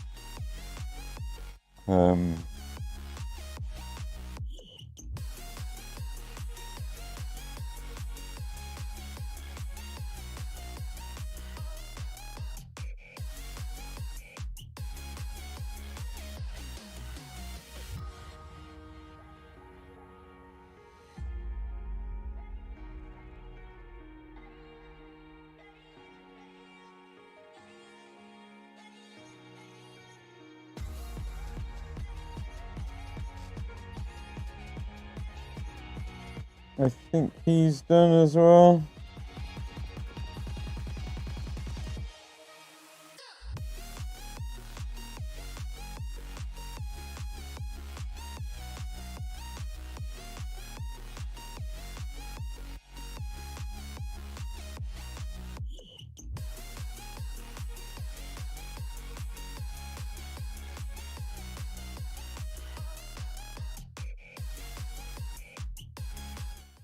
I think he's done as well.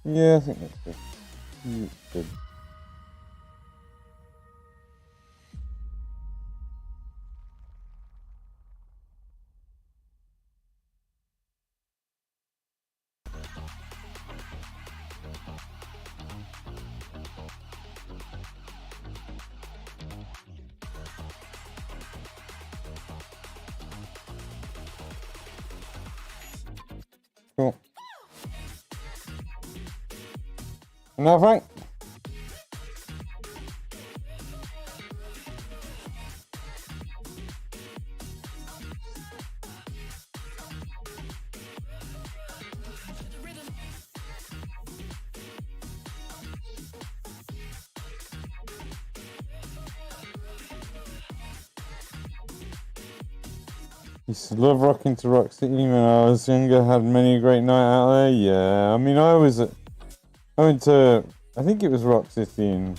Yeah, I think that's good. It's good. Cool. No, Frank. Used to love rocking to Rock City when I was younger. Had many a great night out there. Yeah, I mean, I went to, I think it was Rock City in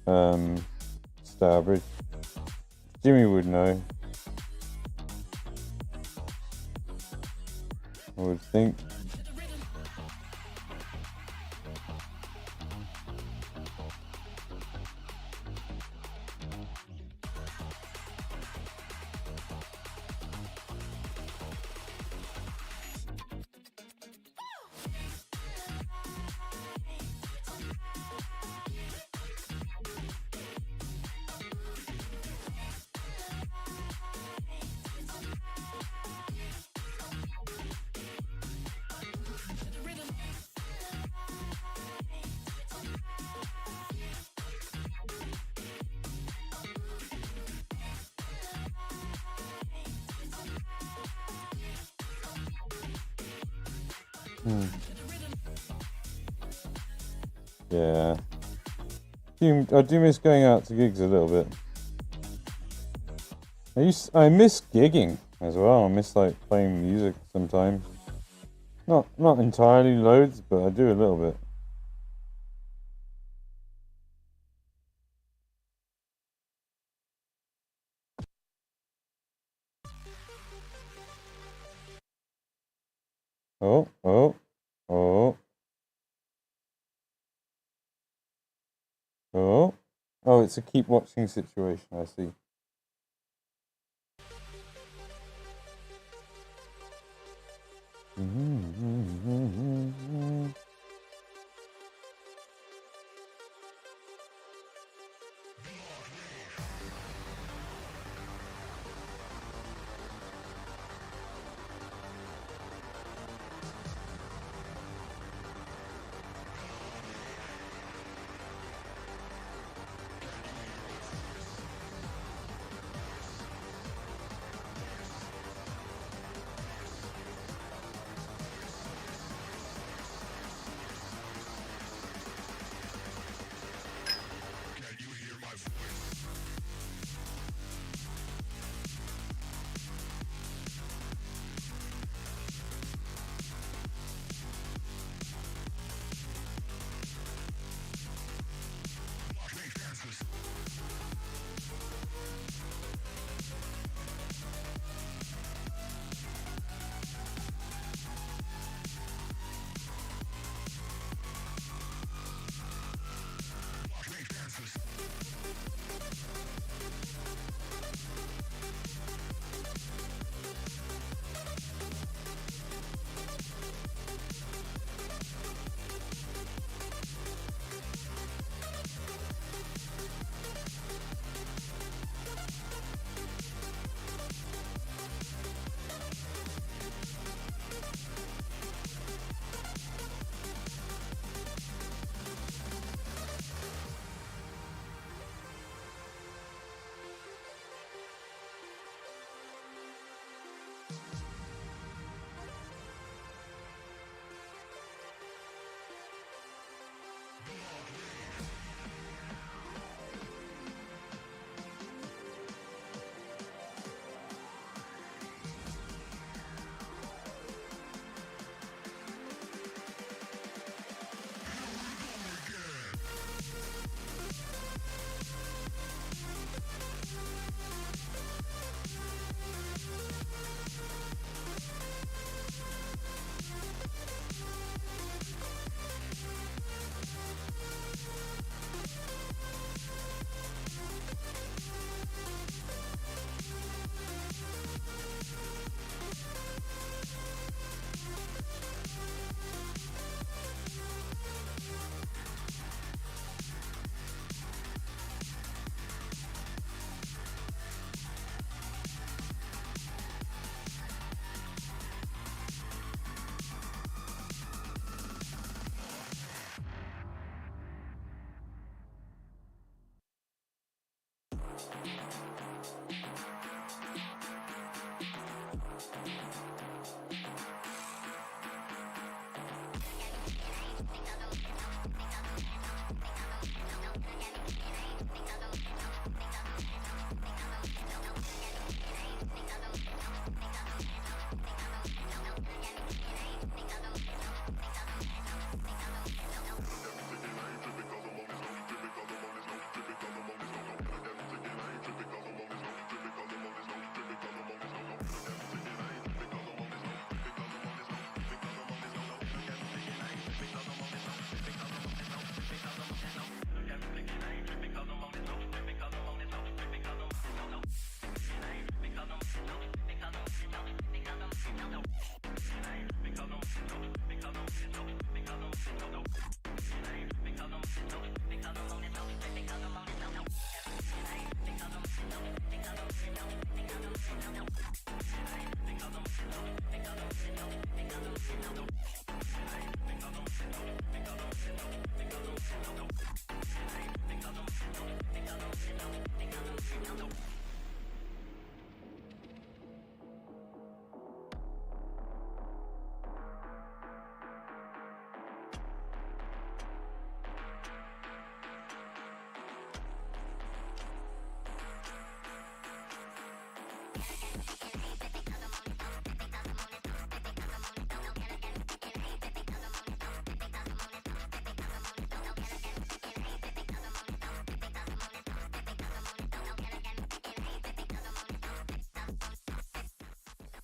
Starbridge. Jimmy would know. I would think. Yeah. I do miss going out to gigs a little bit. I miss gigging as well. I miss like playing music sometimes. Not entirely loads, but I do a little bit. Oh. Oh, it's a keep watching situation, I see.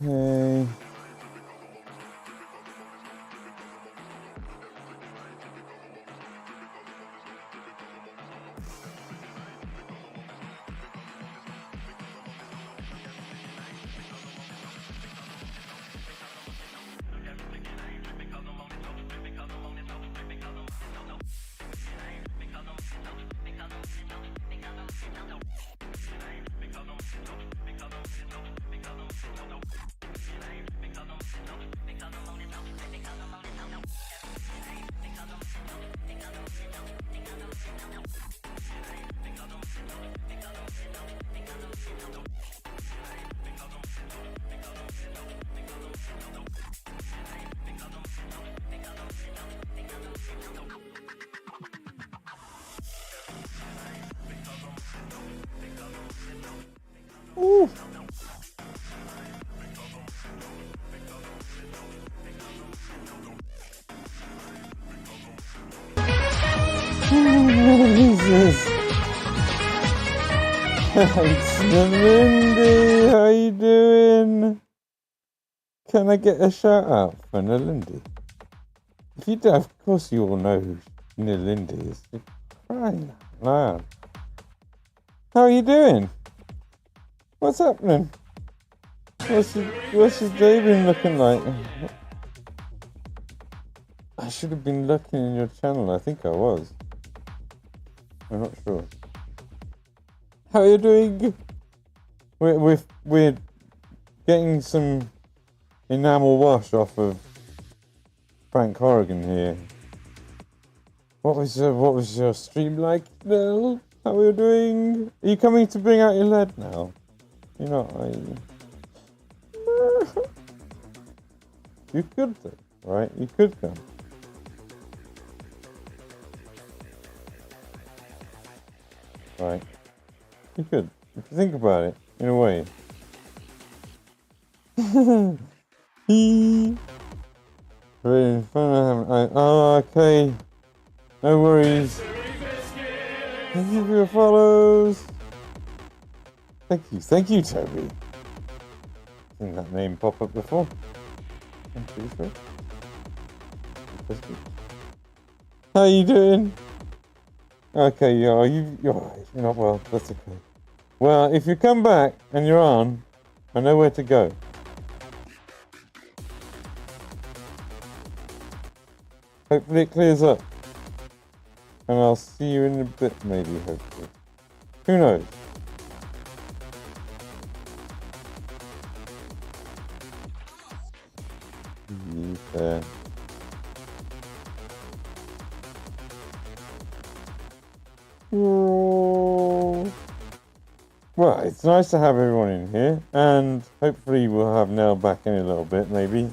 Okay. Ooh. Jesus. It's Lindy, how you doing? Can I get a shout out for Lindy? If you don't, of course you all know who Lindy is. You're crying out loud. How are you doing? What's happening? What's your day been looking like? I should have been looking in your channel. I think I was. I'm not sure. How are you doing? We're getting some enamel wash off of Frank Horrigan here. What was your stream like, Nell? How are you doing? Are you coming to bring out your lead now? You're not, are you? You could do, right? You could come. Right. You could. If you think about it, in a way. Very fun. Oh, okay. No worries. Thank you for your follows. Thank you, Toby. I've seen that name pop up before. I'm pretty sure. How you doing? Okay, you're alright. You're not well. That's okay. Well, if you come back and you're on, I know where to go. Hopefully it clears up. And I'll see you in a bit, maybe, hopefully. Who knows? There. Well, it's nice to have everyone in here, and hopefully we'll have Nell back in a little bit, maybe.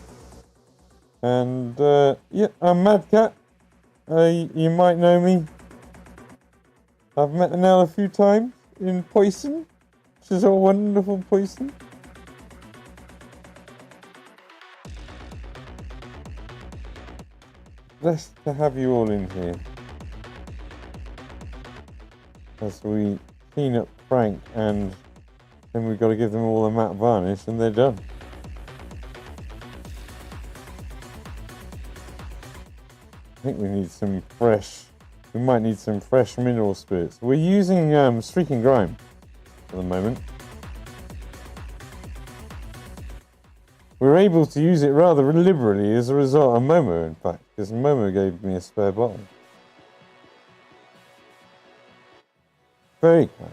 And yeah, I'm Mad Cat. You might know me. I've met Nell a few times in Poison. She's a wonderful Poison. Blessed to have you all in here as we clean up Frank, and then we've got to give them all a matte varnish and they're done. I think we might need some fresh mineral spirits. We're using Streaking Grime at the moment. We're able to use it rather liberally as a result of Momo, in fact, because Momo gave me a spare bottle. Very kind.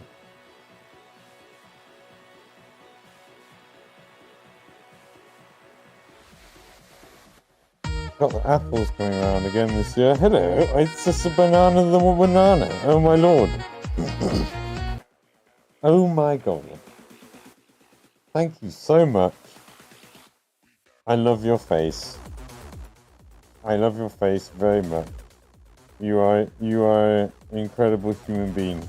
Got the apples coming around again this year. Hello, it's just a banana the banana. Oh my lord. Oh my god. Thank you so much. I love your face. I love your face very much. You are an incredible human being.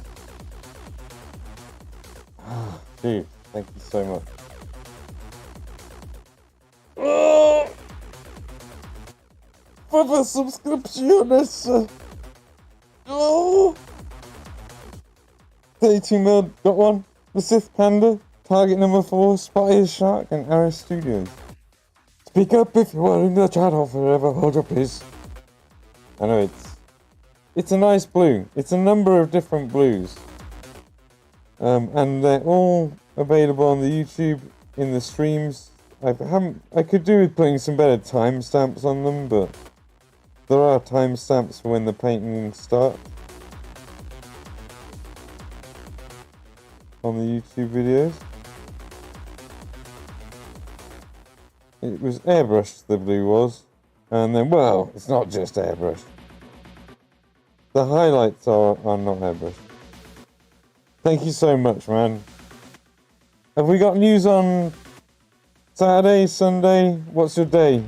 Dude, thank you so much. Oh, for the subscriptions. Oh, 32 mil got one. The Sith Panda Target number 4, Spotted Shark and Arrow Studios. Speak up if you are in the channel forever, hold your peace. I know it's a nice blue. It's a number of different blues. And they're all available on the YouTube in the streams. I could do with putting some better timestamps on them, but there are timestamps for when the painting starts on the YouTube videos. It was Airbrushed, the blue was. And then, well, it's not just Airbrushed. The highlights are not Airbrushed. Thank you so much, man. Have we got news on Saturday, Sunday? What's your day?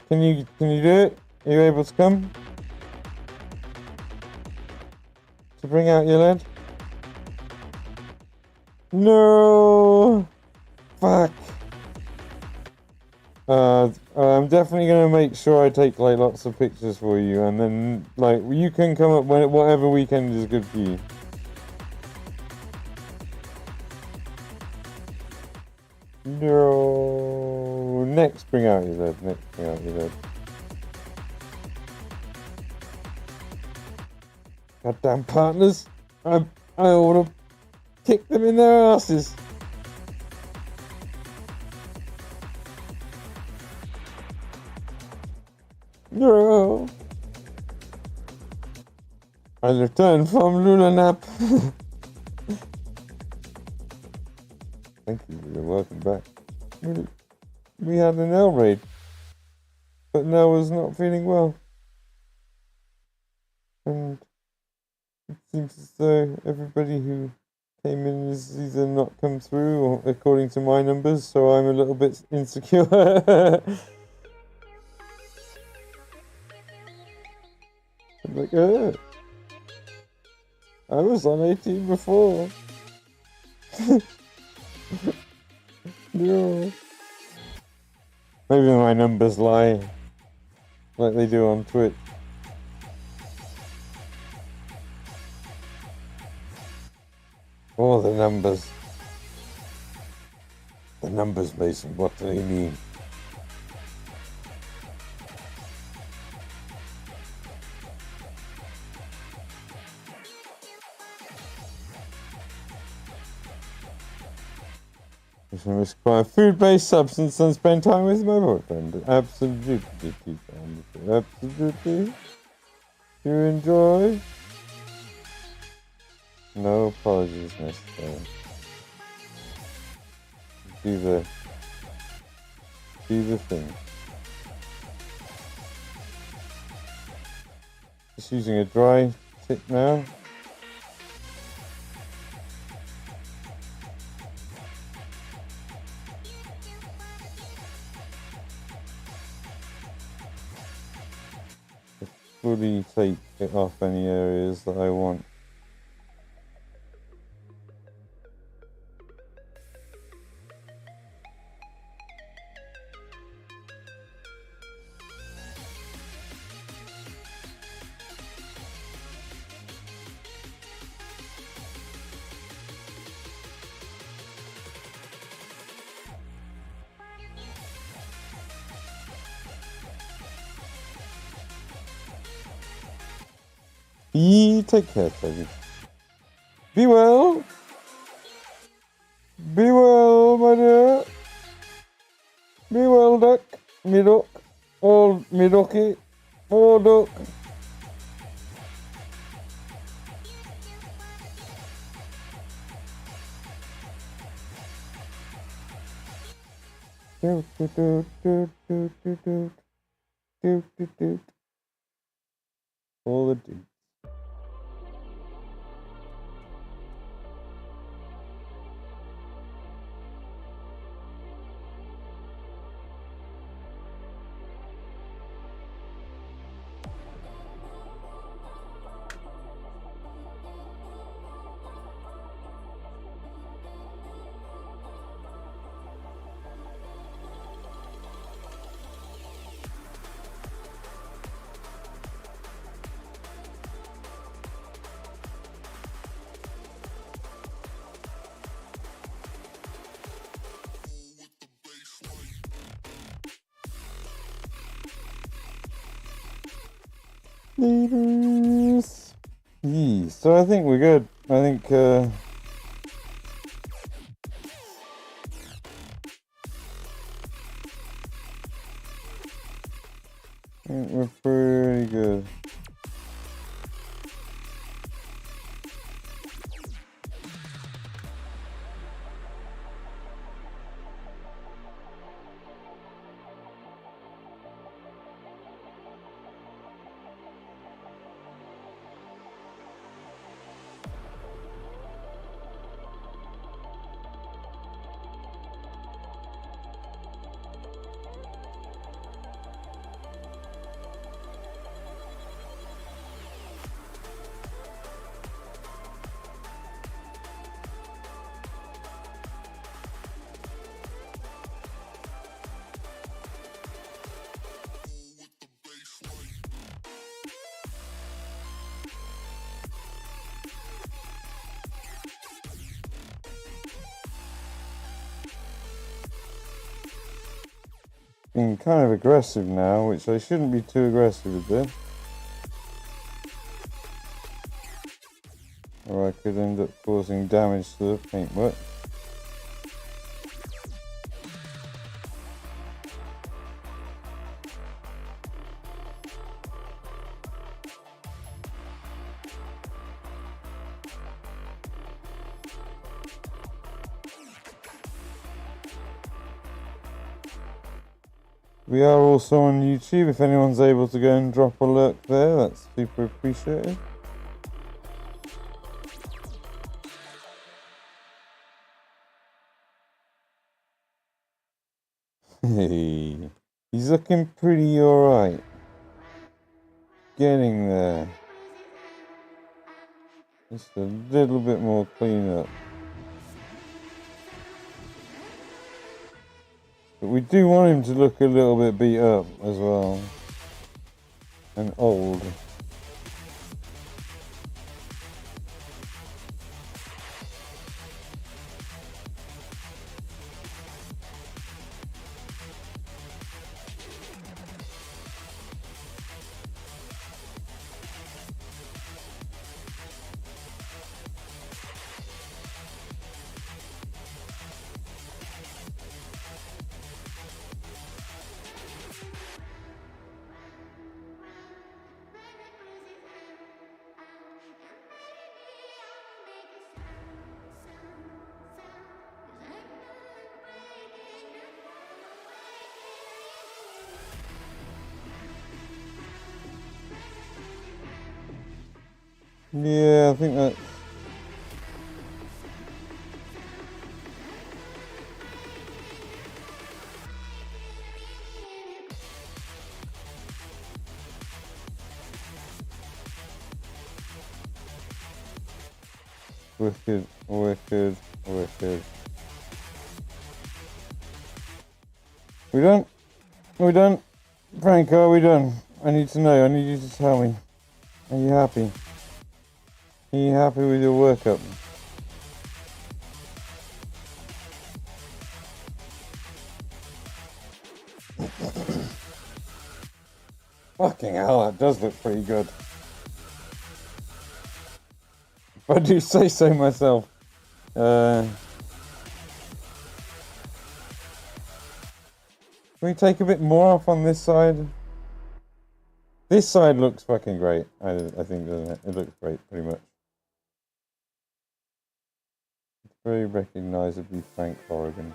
Can you do it? Are you able to come? To bring out your lead? No! Fuck. I'm definitely gonna make sure I take like lots of pictures for you, and then like you can come up whatever weekend is good for you. No. Next, bring out your lead. Next, bring out your lead. Goddamn partners! I ought to kick them in their asses. No. I returned from Lula nap. Thank you, welcome back. We had an L raid, but Noah's not feeling well. And it seems as though everybody who came in has either not come through, or according to my numbers, so I'm a little bit insecure. I'm like, I was on 18 before. No. Maybe my numbers lie, like they do on Twitch. Oh, the numbers. The numbers, Mason, what do they mean? I require food-based substance and spend time with my boyfriend. Absolutely, absolutely. You enjoy? No apologies necessary. Do the thing. Just using a dry tip now. Fully take it off any areas that I want. Take care, Toby. Be well. Be well, my dear. Be well, duck. Me duck. Old me ducky. Oh, duck. Do do do do do do do do do do. All the dudes. Leaders. Yeah, so I think we're good. I think we're pretty good. Being kind of aggressive now, which I shouldn't be too aggressive with this. Or I could end up causing damage to the paintwork. We are also on YouTube. If anyone's able to go and drop a lurk there, that's super appreciated. Hey, he's looking pretty alright. Getting there. Just a little bit more cleanup. But we do want him to look a little bit beat up as well. And old. Yeah, I think that. Wicked, wicked, wicked. We done? We done? Frank, are we done? I need to know. I need you to tell me. Are you happy? Are you happy with your workup? Fucking hell, that does look pretty good. If I do say so myself. Can we take a bit more off on this side? This side looks fucking great, I think, doesn't it? It looks great, pretty much. It's very recognisably Frank Corrigan.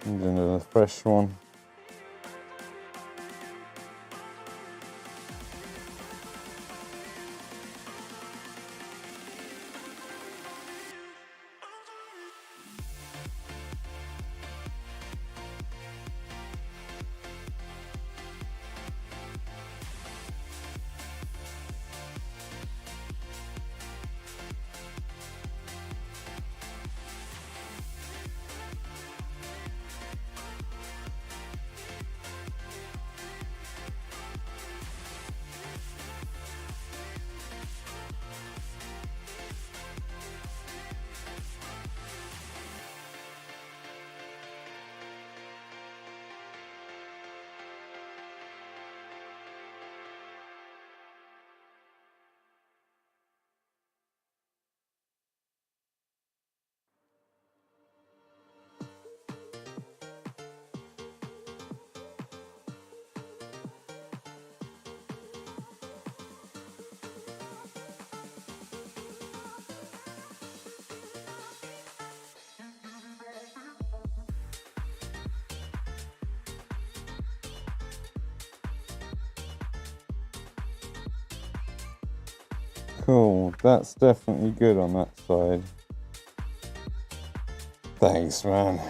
And another fresh one. Cool, that's definitely good on that side. Thanks, man.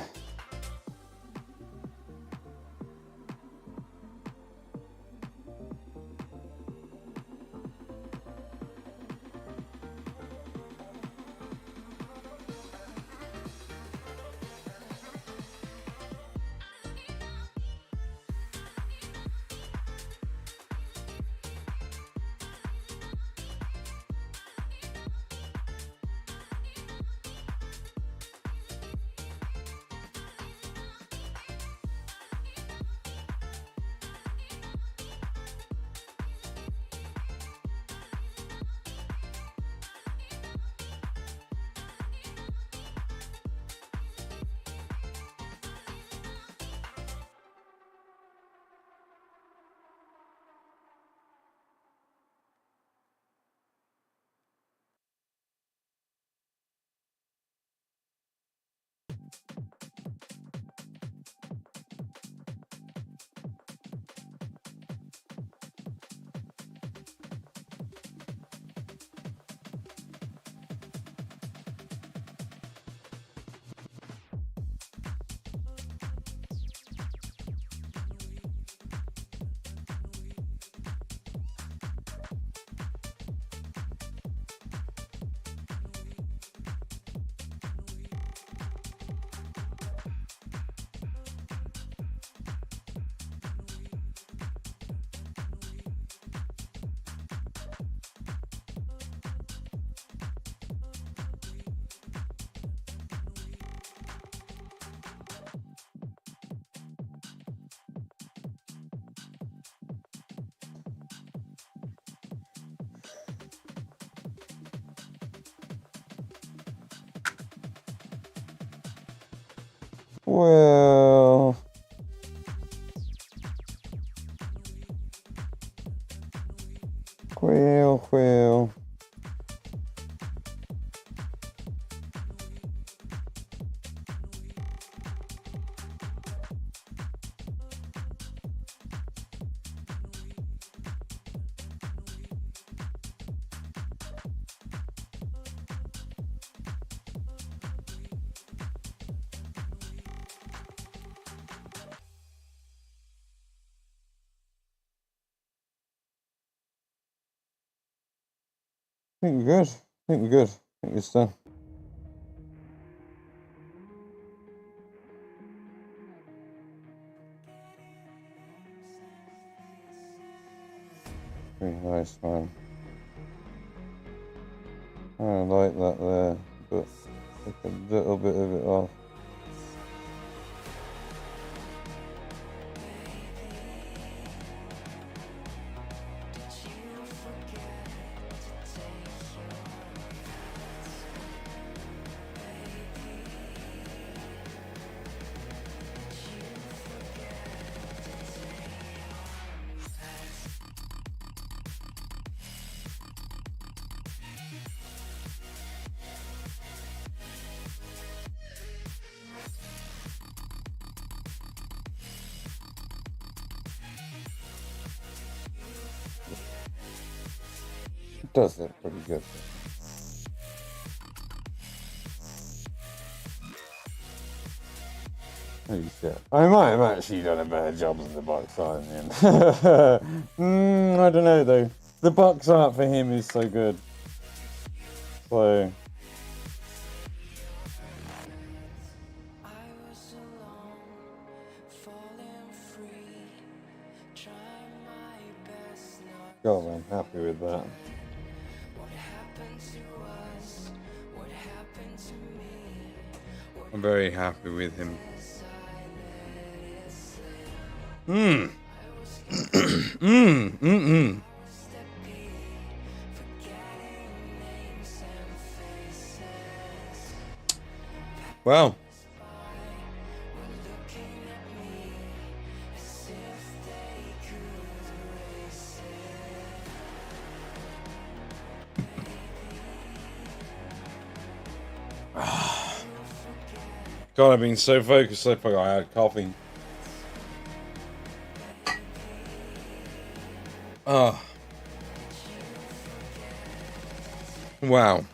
Well, well. I think we're good. I think we're good. I think it's done. Very nice, man. I like that there, but take a little bit of it off. It does look pretty good. I might have actually done a better job than the box art in the end. I don't know though. The box art for him is so good. So. God, I'm happy with that. I'm very happy with him. Well. God, I've been so focused so far. I had coffee. Oh. Wow.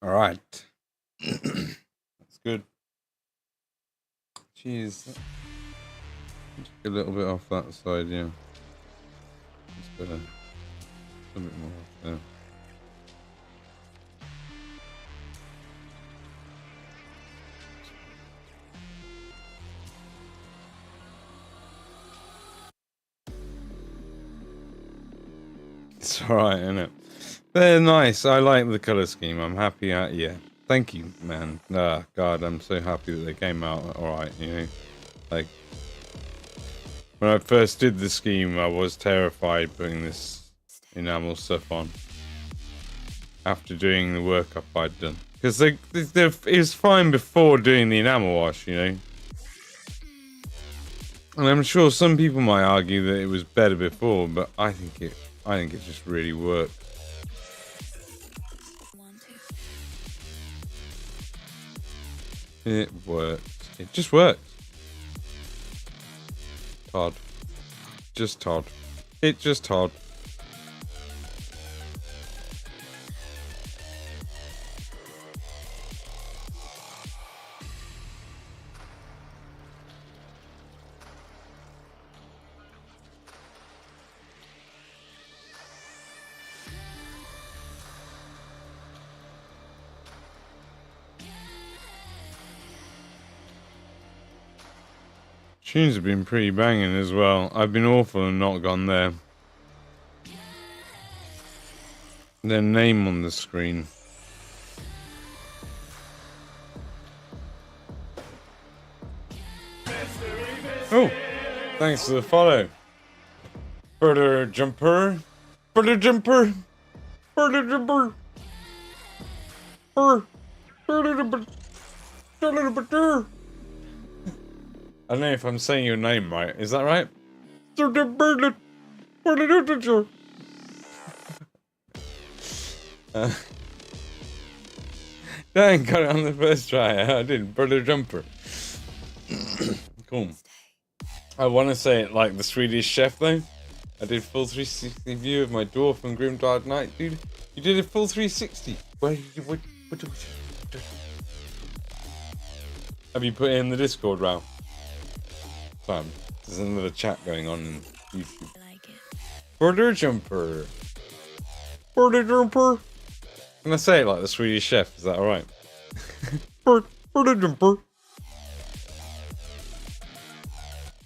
All right. That's good. Jeez. Just a little bit off that side, yeah. Just better. A bit more off there. It's alright, isn't it? They're nice. I like the colour scheme. I'm happy at yeah. Thank you, man. Ah, God, I'm so happy that they came out alright, you know. Like when I first did the scheme, I was terrified putting this enamel stuff on. After doing the workup I'd done. Because it was fine before doing the enamel wash, you know. And I'm sure some people might argue that it was better before, but I think it just really worked. It worked. It just worked. Todd. Just Todd. It just Todd. Tunes have been pretty banging as well. I've been awful and not gone there. Their name on the screen. Oh, thanks for the follow. Further jumper. Further jumper. Further jumper. Further jumper. I don't know if I'm saying your name right. Is that right? Dang, got it on the first try. I did. Brother Jumper. Cool. I want to say it like the Swedish chef, though. I did full 360 view of my dwarf and Grim Dark Knight. Dude, you did a full 360. Where did you... What have you put it in the Discord, Ralph? Fam, there's another chat going on in YouTube. Brother Jumper. Brother Jumper. Can I say it like the Swedish chef? Is that alright? Brother Jumper.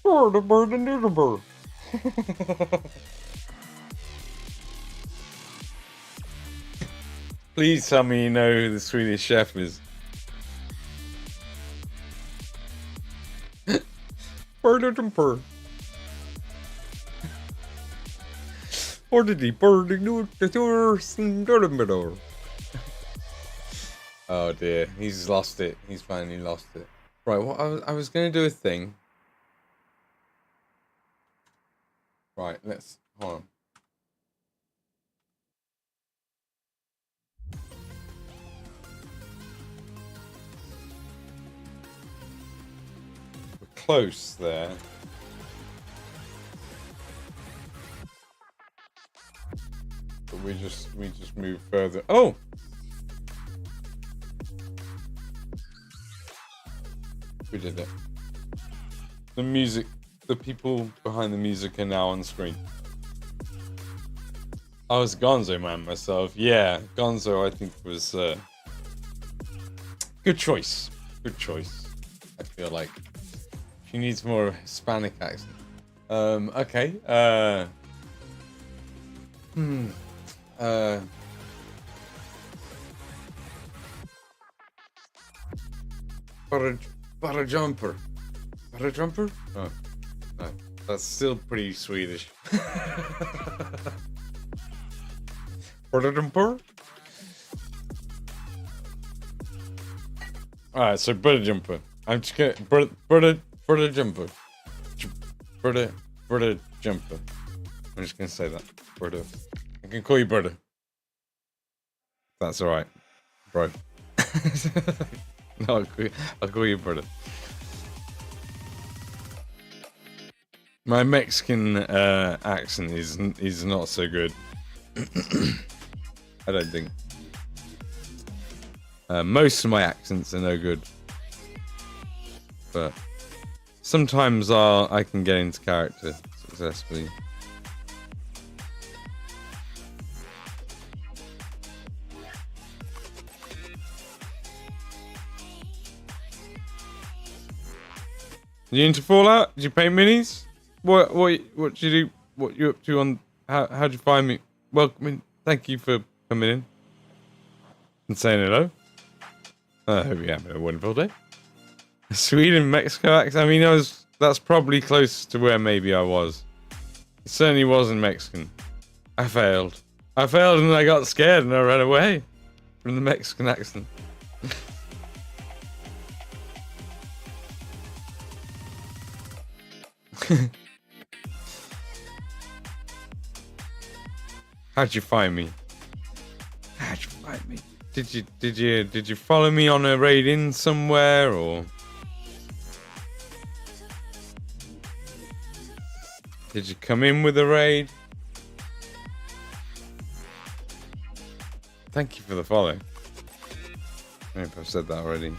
Brother Jumper. Please tell me you know who the Swedish chef is. Brother Jumper. Or did he Oh dear, he's lost it. He's finally lost it. Right, what I was going to do a thing. Right, let's hold on. We're close there. But we just move further. Oh! We did it. The music, the people behind the music are now on screen. I was Gonzo man myself. Yeah, Gonzo I think was good choice. Good choice. I feel like she needs more Hispanic accent. Okay. Para jumper. Para jumper? Oh, no. That's still pretty Swedish. Para jumper? Alright, so brother jumper. I'm just gonna brother jumper. Brother jumper. I'm just gonna say that. Brother. I can call you brother. That's alright, bro. No, I'll call you brother. My Mexican accent is not so good. I don't think. Most of my accents are no good, but sometimes I can get into character successfully. You into Fallout? Did you paint minis? What did you do? What you up to on? How'd you find me? Welcome. Thank you for coming in and saying hello. I hope you're having a wonderful day. Sweden, Mexico accent. I mean, that's probably close to where maybe I was. It certainly wasn't Mexican. I failed and I got scared and I ran away from the Mexican accent. How'd you find me? How'd you find me? Did you follow me on a raid in somewhere, or did you come in with a raid? Thank you for the follow. I don't know if I've said that already.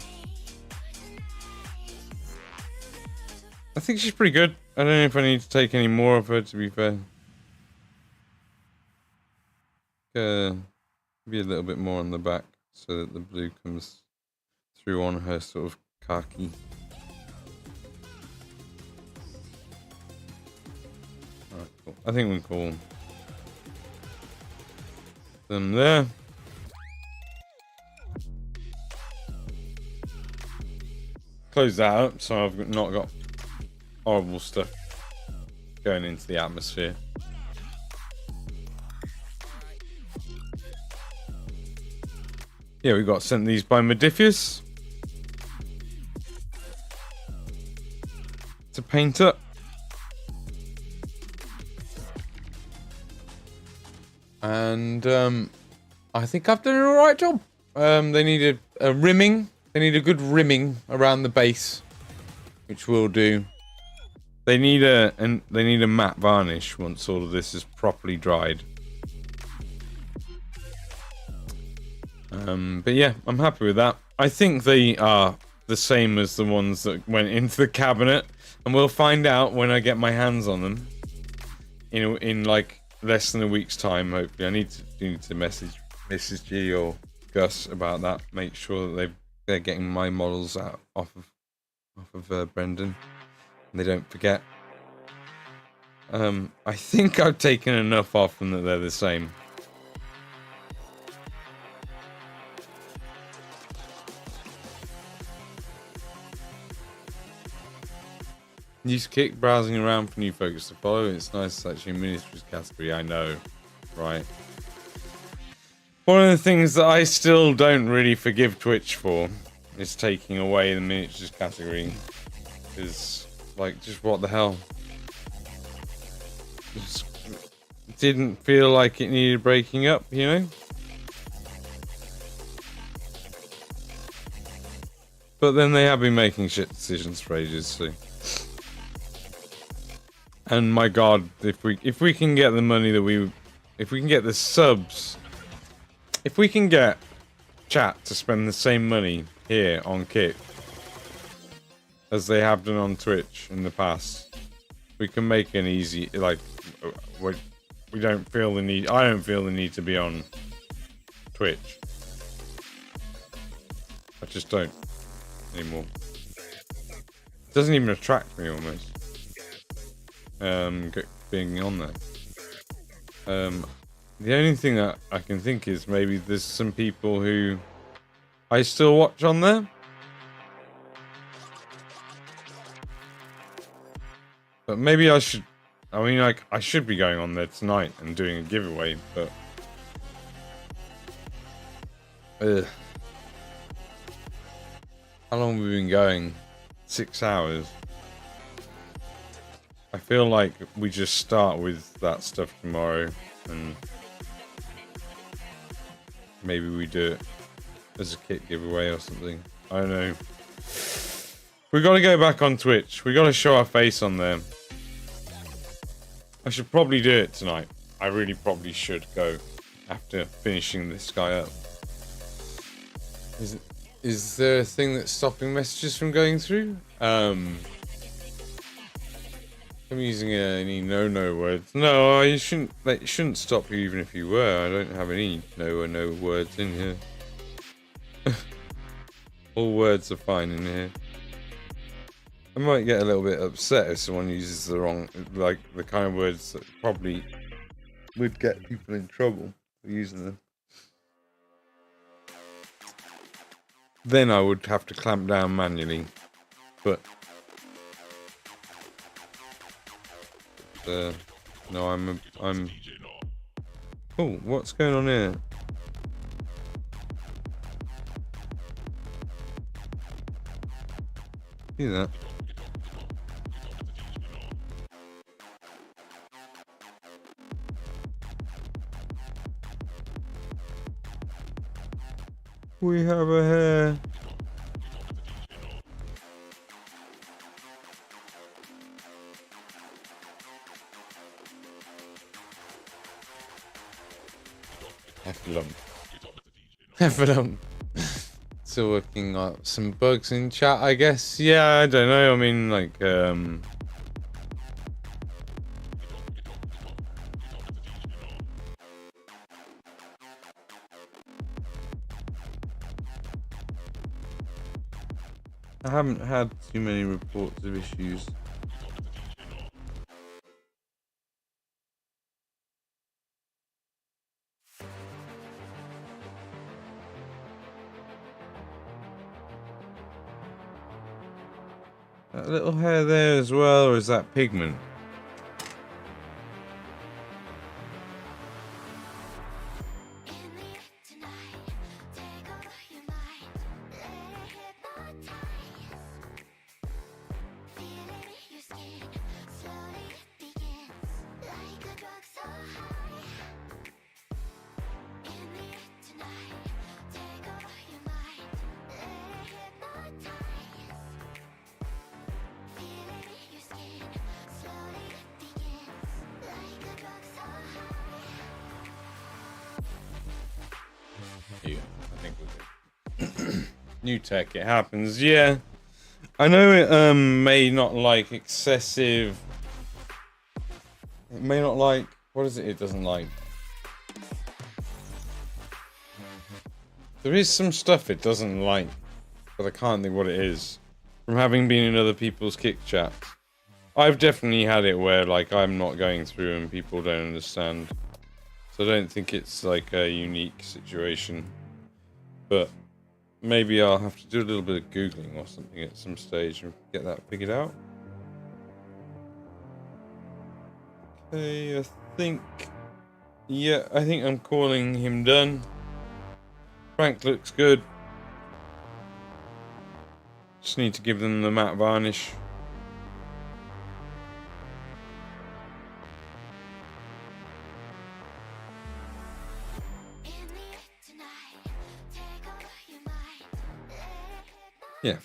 I think she's pretty good. I don't know if I need to take any more of her, to be fair. Maybe a little bit more on the back so that the blue comes through on her sort of khaki. Alright, cool. I think we can call them there. Close that up so I've not got horrible stuff going into the atmosphere. Yeah, we got sent these by Modifius to paint up. And I think I've done an alright job. They need a rimming. They need a good rimming around the base, which we'll do. They need a matte varnish once all of this is properly dried. But yeah, I'm happy with that. I think they are the same as the ones that went into the cabinet, and we'll find out when I get my hands on them. In like less than a week's time, hopefully. I need to message Mrs. G or Gus about that. Make sure that they're getting my models out off of Brendan. And they don't forget. I think I've taken enough off them that they're the same. Use Kick browsing around for new focus to follow. It's nice actually miniatures category. I know, right? One of the things that I still don't really forgive Twitch for is taking away the miniatures category. Is like, just what the hell? Just didn't feel like it needed breaking up, you know? But then they have been making shit decisions for ages, so. And my god, if we can get the money that if we can get the subs, if we can get chat to spend the same money here on Kick as they have done on Twitch in the past, we can make an easy, like, we don't feel the need, I don't feel the need to be on Twitch. I just don't anymore. It doesn't even attract me almost. Being on there. The only thing that I can think is maybe there's some people who I still watch on there. But maybe I should, I mean, like, I should be going on there tonight and doing a giveaway, but how long have we been going? 6 hours. I feel like we just start with that stuff tomorrow, and maybe we do it as a kit giveaway or something. I don't know. We gotta go back on Twitch. We gotta show our face on there. I should probably do it tonight. I really probably should go after finishing this guy up. Is there a thing that's stopping messages from going through? I'm using any no words. No, you shouldn't. It shouldn't stop you even if you were. I don't have any no or no words in here. All words are fine in here. I might get a little bit upset if someone uses the wrong, like the kind of words that probably would get people in trouble for using them. Then I would have to clamp down manually, but. No, I'm. Oh, what's going on here? See that? We have a hair. Heffalump. Still working on some bugs in chat, I guess. Yeah, I don't know. I mean, like, I haven't had too many reports of issues. That little hair there as well, or is that pigment? New tech, it happens. Yeah. I know it may not like excessive. It may not like, what is it doesn't like? There is some stuff it doesn't like, but I can't think what it is. From having been in other people's kick chats. I've definitely had it where like I'm not going through and people don't understand. So I don't think it's like a unique situation. But maybe I'll have to do a little bit of Googling or something at some stage and get that figured out. Okay, I think I'm calling him done. Frank looks good. Just need to give them the matte varnish. Yeah.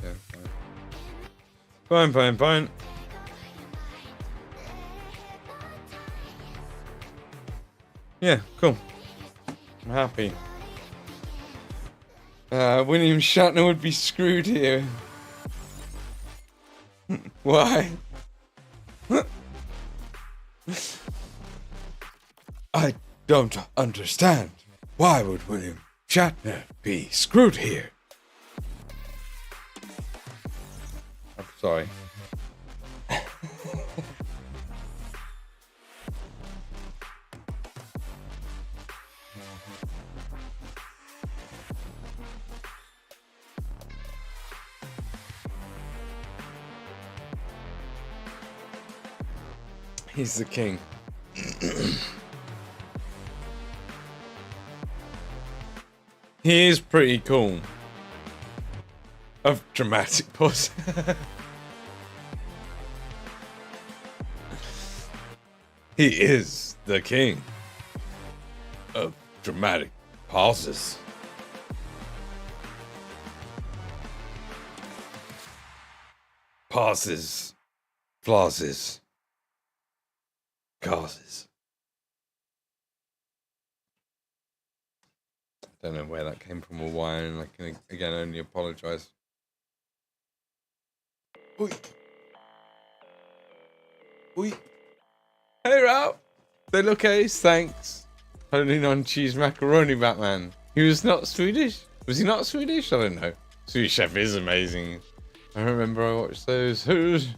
Yeah, fine. Yeah, cool. I'm happy. William Shatner would be screwed here. Why? I don't understand. Why would William Shatner be screwed here? I'm sorry. He's the king. He is pretty cool. Of dramatic pause. He is the king of dramatic pauses. Pauses. Flosses. Causes. Don't know where that came from or why, and I can again only apologise. Oi. Oi. Hey Ralph. They look ace, thanks. Only non-cheese macaroni Batman. He was not Swedish? Was he not Swedish? I don't know. Swedish Chef is amazing. I remember I watched those. I used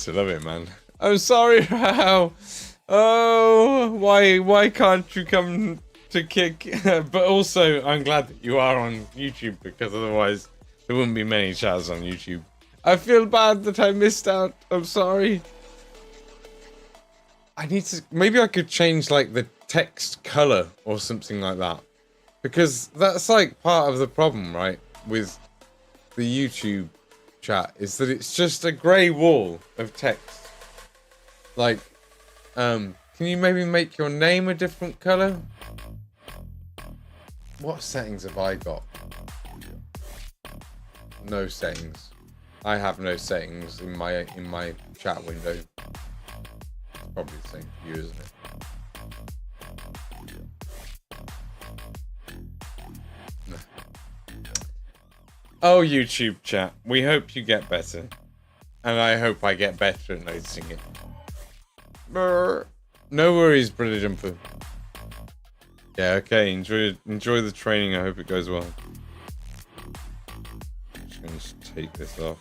to love it, man. I'm sorry, Rao. Oh, why can't you come to kick? But also, I'm glad that you are on YouTube, because otherwise there wouldn't be many chats on YouTube. I feel bad that I missed out. I'm sorry. I need to, maybe I could change like the text color or something like that. Because that's like part of the problem, right? With the YouTube chat, is that it's just a grey wall of text. Like, can you maybe make your name a different color? What settings have I got? No settings. I have no settings in my chat window. It's probably the same for you, isn't it? No. Oh, YouTube chat. We hope you get better. And I hope I get better at noticing it. Brr. No worries, Brother Jumper. Yeah, okay. Enjoy the training. I hope it goes well. I'm just going to take this off.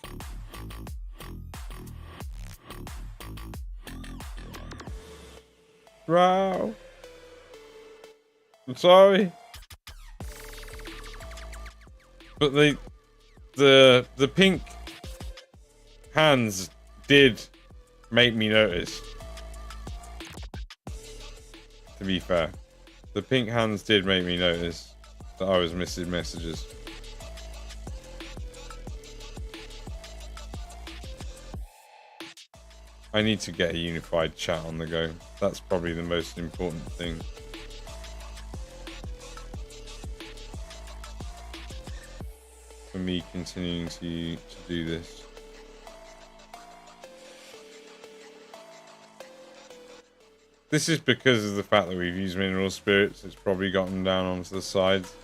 Wow. I'm sorry. But the pink hands did make me notice. To be fair. The pink hands did make me notice that I was missing messages. I need to get a unified chat on the go. That's probably the most important thing. me continuing to do this. This is because of the fact that we've used mineral spirits. It's probably gotten down onto the sides.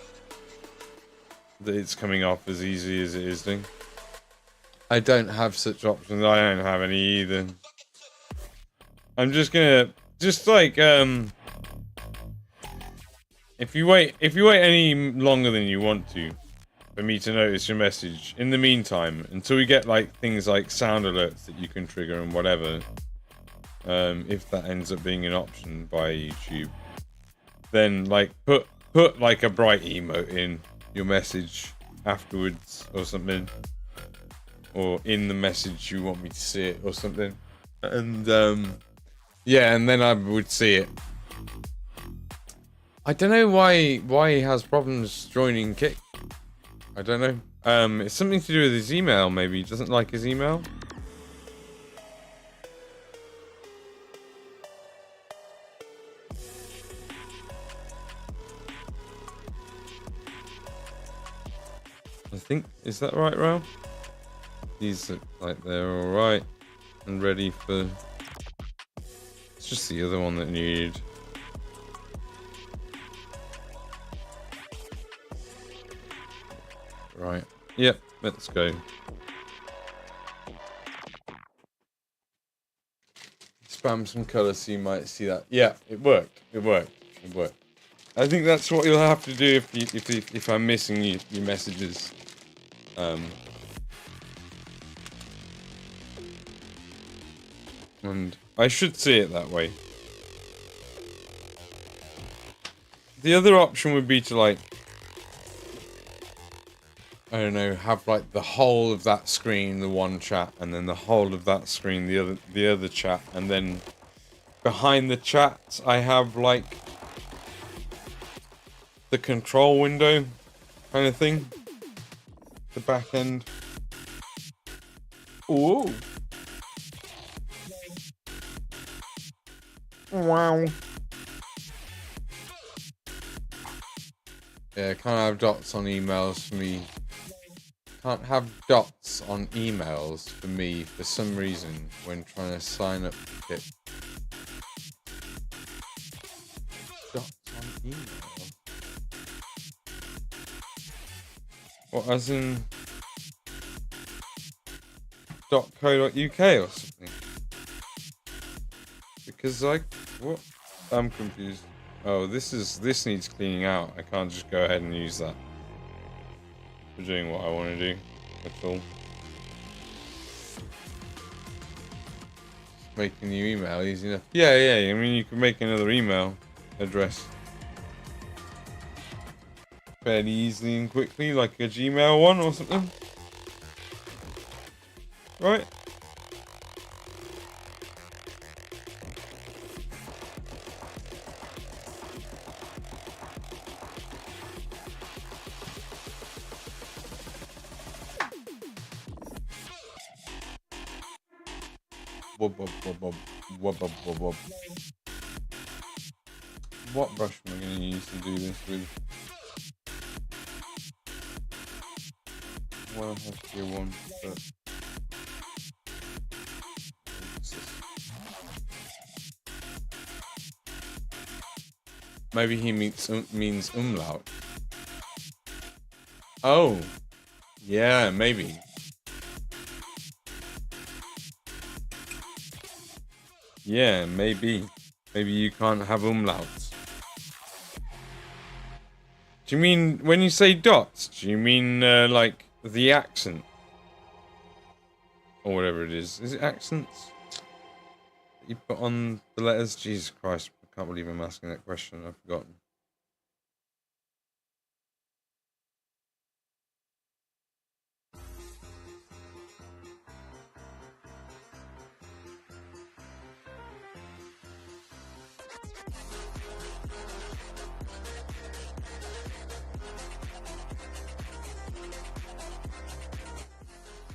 That it's coming off as easy as it is doing. I don't have such options. I don't have any either. I'm just gonna like if you wait any longer than you want to for me to notice your message, in the meantime, until we get like things like sound alerts that you can trigger and whatever, if that ends up being an option by YouTube, then like put like a bright emote in your message afterwards or something, or in the message you want me to see it or something, and yeah, and then I would see it. I don't know why he has problems joining Kick. I don't know. It's something to do with his email, maybe. He doesn't like his email. I think, is that right, Ral? These look like they're alright and ready for... It's just the other one that needed. Right. Yep, let's go. Spam some colour so you might see that. Yeah, it worked. It worked. It worked. I think that's what you'll have to do if I'm missing your messages. And I should see it that way. The other option would be to, like, I don't know, have like the whole of that screen the one chat, and then the whole of that screen the other chat, and then behind the chats I have like the control window kind of thing. The back end. Ooh. Wow. Yeah, can't have dots on emails for me. Can't have dots on emails for me for some reason when trying to sign up to Kit. Dots on email? What, as in .co.uk or something? Because what? I'm confused. Oh, this needs cleaning out. I can't just go ahead and use that for doing what I want to do at all. Make a new email easy enough. Yeah. I mean, you can make another email address fairly easily and quickly, like a Gmail one or something. Right? What brush am I going to use to do this with? Well, has to be one, but... Maybe he means umlaut. Oh! Yeah, maybe. Yeah, maybe. Maybe you can't have umlauts. Do you mean, when you say dots, do you mean, like, the accent? Or whatever it is. Is it accents? You put on the letters? Jesus Christ, I can't believe I'm asking that question. I've forgotten.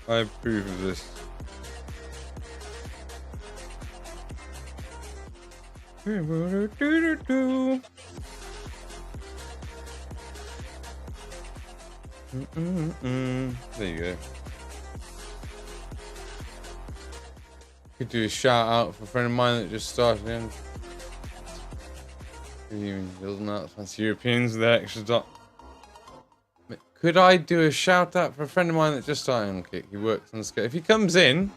I approve of this. There you go. Could do a shout out for a friend of mine that just started in. Building out fancy Europeans with their extra dot. Could I do a shout out for a friend of mine that just started on Kick? He works on the scale. If he comes in,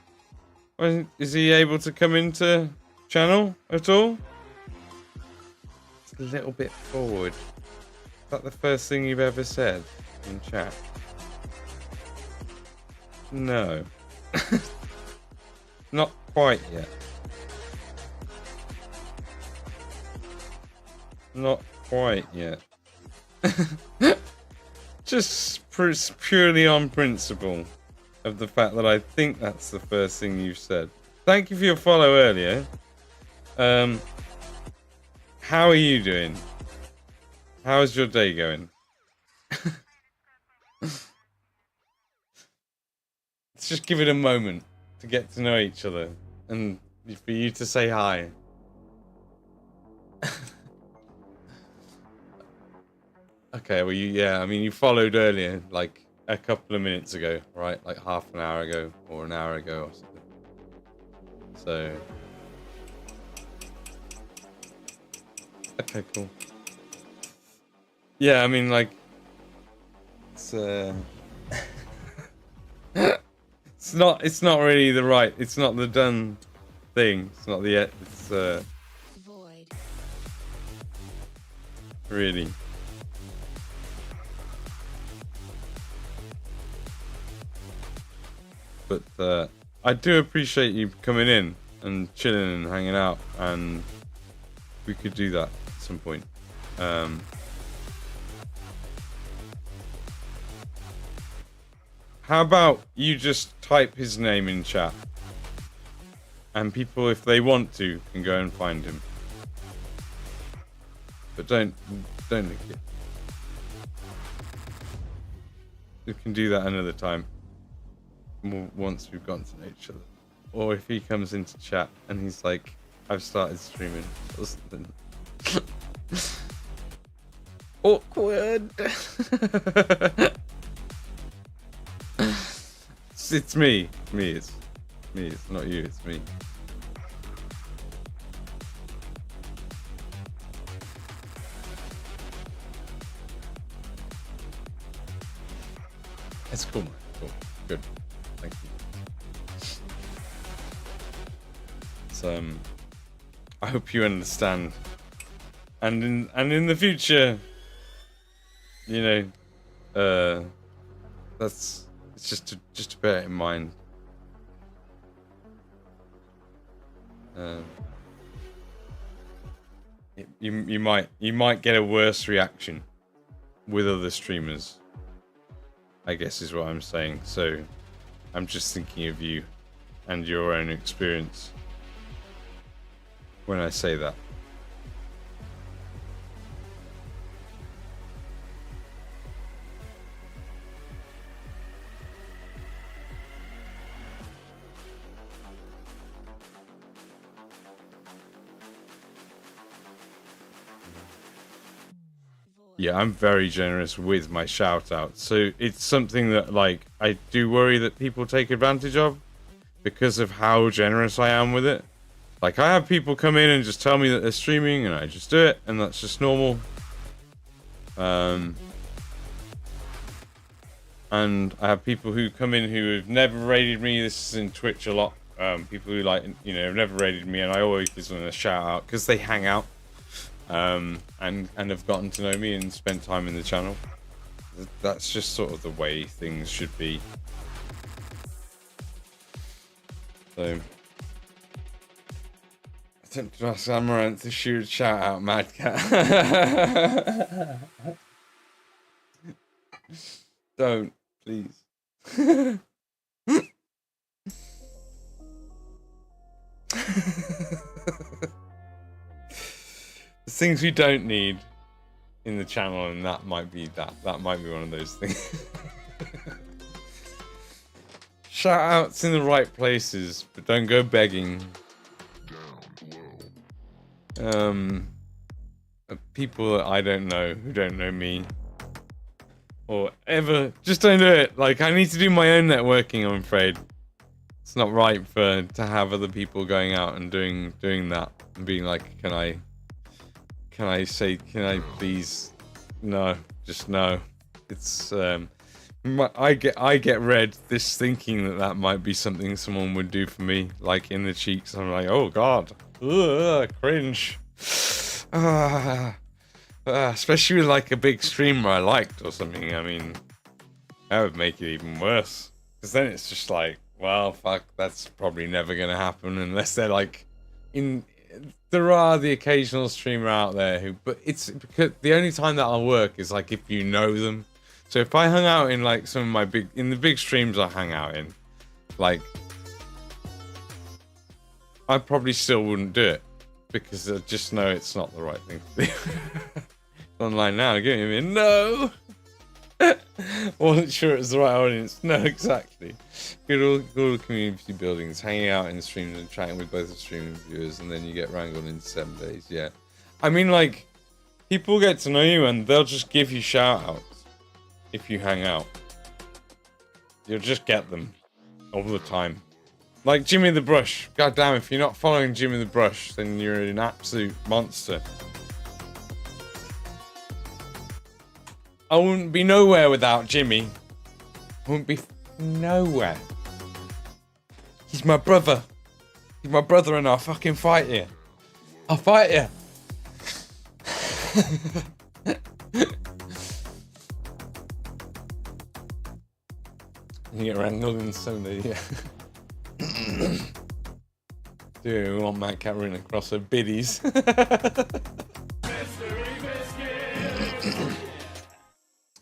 is he able to come into channel at all? It's a little bit forward. Is that the first thing you've ever said in chat? No. Not quite yet. Not quite yet. Just purely on principle of the fact that I think that's the first thing you've said. Thank you for your follow earlier. How are you doing? How's your day going? Let's just give it a moment to get to know each other and for you to say hi. Okay, well, I mean, you followed earlier, like a couple of minutes ago, right? Like half an hour ago or an hour ago or something. So, okay, cool. Yeah, I mean, like, it's it's not really the right, it's not the done thing. It's not the, it's, Void. Really. But I do appreciate you coming in and chilling and hanging out, and we could do that at some point. How about you just type his name in chat, and people, if they want to, can go and find him. But don't nick it. We can do that another time. Once we've gotten to know each other, or if he comes into chat and he's like, I've started streaming or something. Awkward. It's me, it's not you, it's me. It's cool, man. Cool, good. Thank you. So, I hope you understand, and in the future, you know, it's just to bear it in mind. You might get a worse reaction with other streamers, I guess is what I'm saying. So I'm just thinking of you and your own experience when I say that. Yeah, I'm very generous with my shout out. So it's something that, like, I do worry that people take advantage of because of how generous I am with it. Like, I have people come in and just tell me that they're streaming and I just do it, and that's just normal. And I have people who come in who have never raided me. This is in Twitch a lot. People who, like, you know, have never raided me, and I always give them a shout out because they hang out. And have gotten to know me and spent time in the channel. That's just sort of the way things should be. So, I don't trust Amaranth to shoot shout out Mad Cat. Don't, please. Things we don't need in the channel, and that might be one of those things. Shout outs in the right places, but don't go begging. People that I don't know, who don't know me, or ever. Just don't do it. Like, I need to do my own networking, I'm afraid. It's not right to have other people going out and doing that and being like, can I please? No, just no. It's I get read this thinking that might be something someone would do for me, like in the cheeks. I'm like, oh god, ugh, cringe. Especially with like a big streamer I liked or something. I mean, that would make it even worse. Because then it's just like, well, fuck, that's probably never gonna happen unless they're like there are the occasional streamer out there who, but it's because the only time that I'll work is like if you know them. So if I hung out in like some of my the big streams I hang out in, like, I probably still wouldn't do it because I just know it's not the right thing to do. Online now, give me a no. Wasn't sure it was the right audience. No, exactly. Good old community buildings, hanging out in streams and chatting with both the streaming viewers, and then you get wrangled in 7 days. Yeah, I mean, like, people get to know you and they'll just give you shout outs if you hang out. You'll just get them all the time. Like Jimmy the Brush. God damn, if you're not following Jimmy the Brush, then you're an absolute monster. I wouldn't be nowhere without Jimmy. I wouldn't be nowhere. He's my brother. He's my brother and I'll fucking fight you. I'll fight you. You get wrangled in Sunday, yeah. Dude, we want Matt Cat running across her biddies.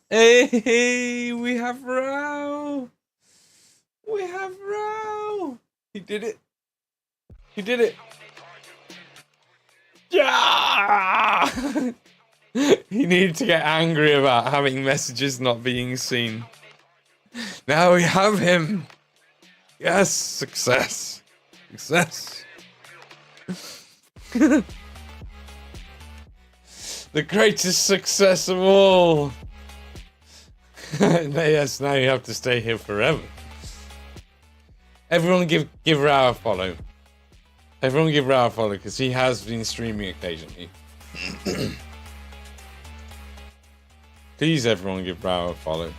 Hey, we have Row. We have Row. He did it. He did it. Yeah. He needed to get angry about having messages not being seen. Now we have him. Yes, success. Success. The greatest success of all. Yes, now you have to stay here forever. Everyone give Rao a follow. Everyone give Rao a follow because he has been streaming occasionally. Please, everyone give Rao a follow.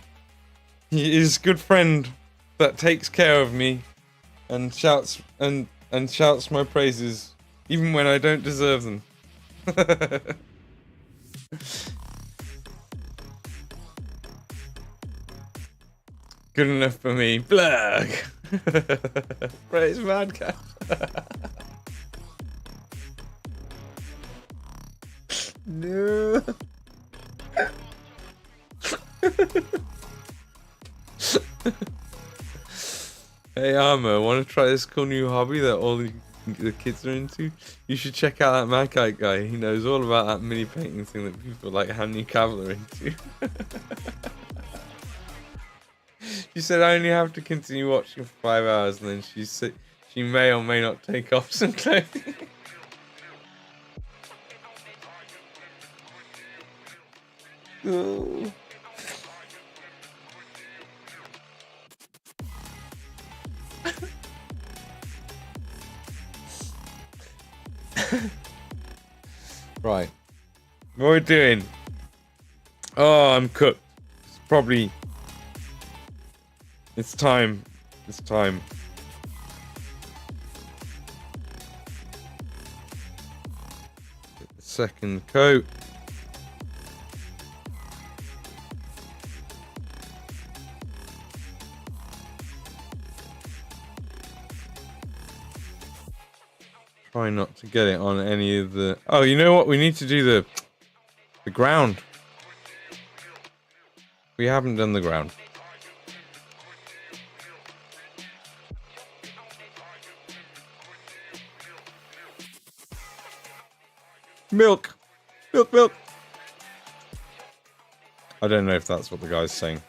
He is a good friend that takes care of me and shouts my praises even when I don't deserve them. Good enough for me. Blurg. Praise Madcap. No. Hey Armour, want to try this cool new hobby that all the kids are into? You should check out that Macite guy. He knows all about that mini painting thing that people like Hanny Cavill are into. She said I only have to continue watching for 5 hours, and then she may or may not take off some clothing. Oh. Right, what are we doing? Oh, I'm cooked. It's probably. It's time. It's time. Get the second coat. Try not to get it on any of the. Oh, you know what? We need to do the ground. We haven't done the ground. Milk! Milk, milk! I don't know if that's what the guy's saying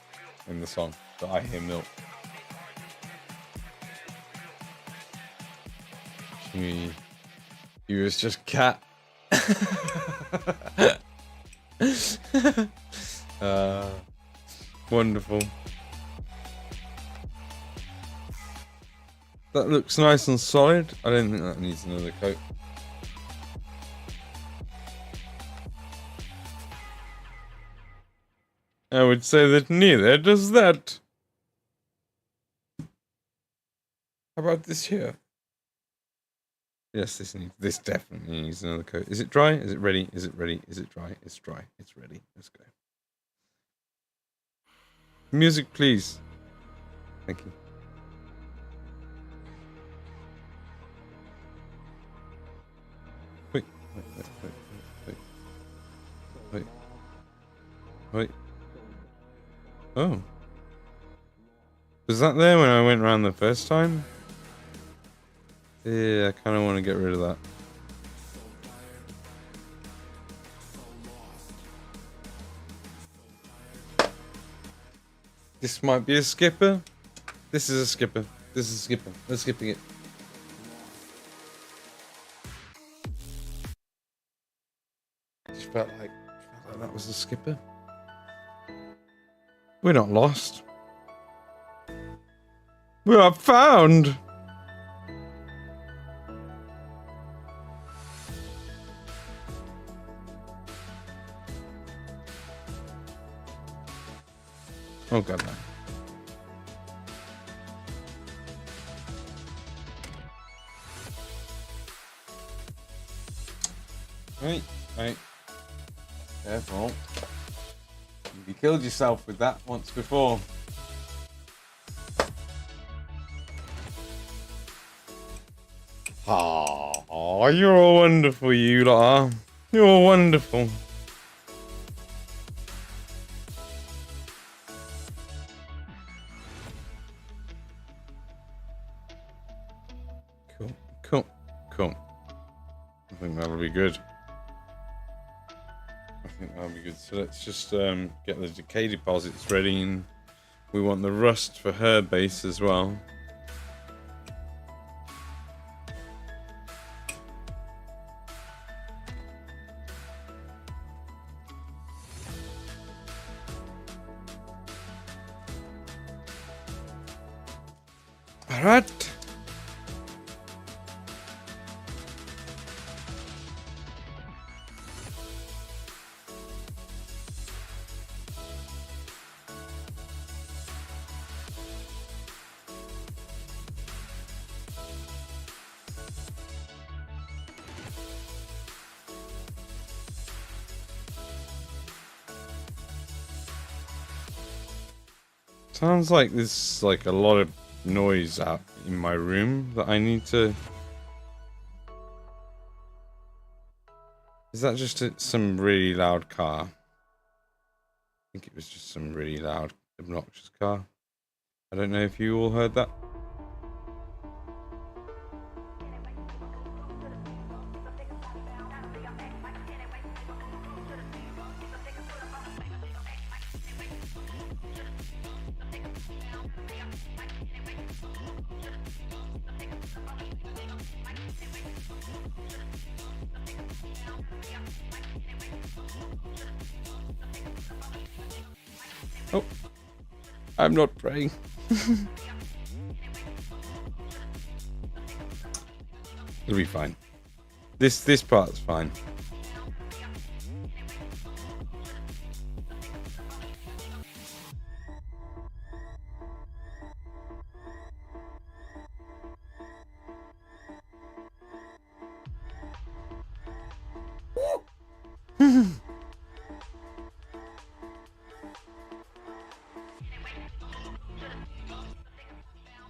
in the song, but I hear milk. He was just cat. Wonderful. That looks nice and solid. I don't think that needs another coat. I would say that neither does that. How about this here? Yes, this definitely needs another coat. Is it dry? Is it ready? Is it ready? Is it dry? It's dry. It's ready. Let's go. Music, please. Thank you. Wait. Oh. Was that there when I went around the first time? Yeah, I kind of want to get rid of that. This might be a skipper. This is a skipper. This is a skipper. We're skipping it. Just felt like that was a skipper. We're not lost. We are found. Oh god, no. Right. Careful. You killed yourself with that once before. Oh, you're wonderful, you lot are. You're wonderful. Cool. I think that'll be good. So let's just get the decay deposits ready, and we want the rust for her base as well. Alright. Sounds like there's like a lot of noise out in my room that I need to... Is that just some really loud car? I think it was just some really loud, obnoxious car. I don't know if you all heard that. Oh, I'm not praying. It'll be fine. This part's fine.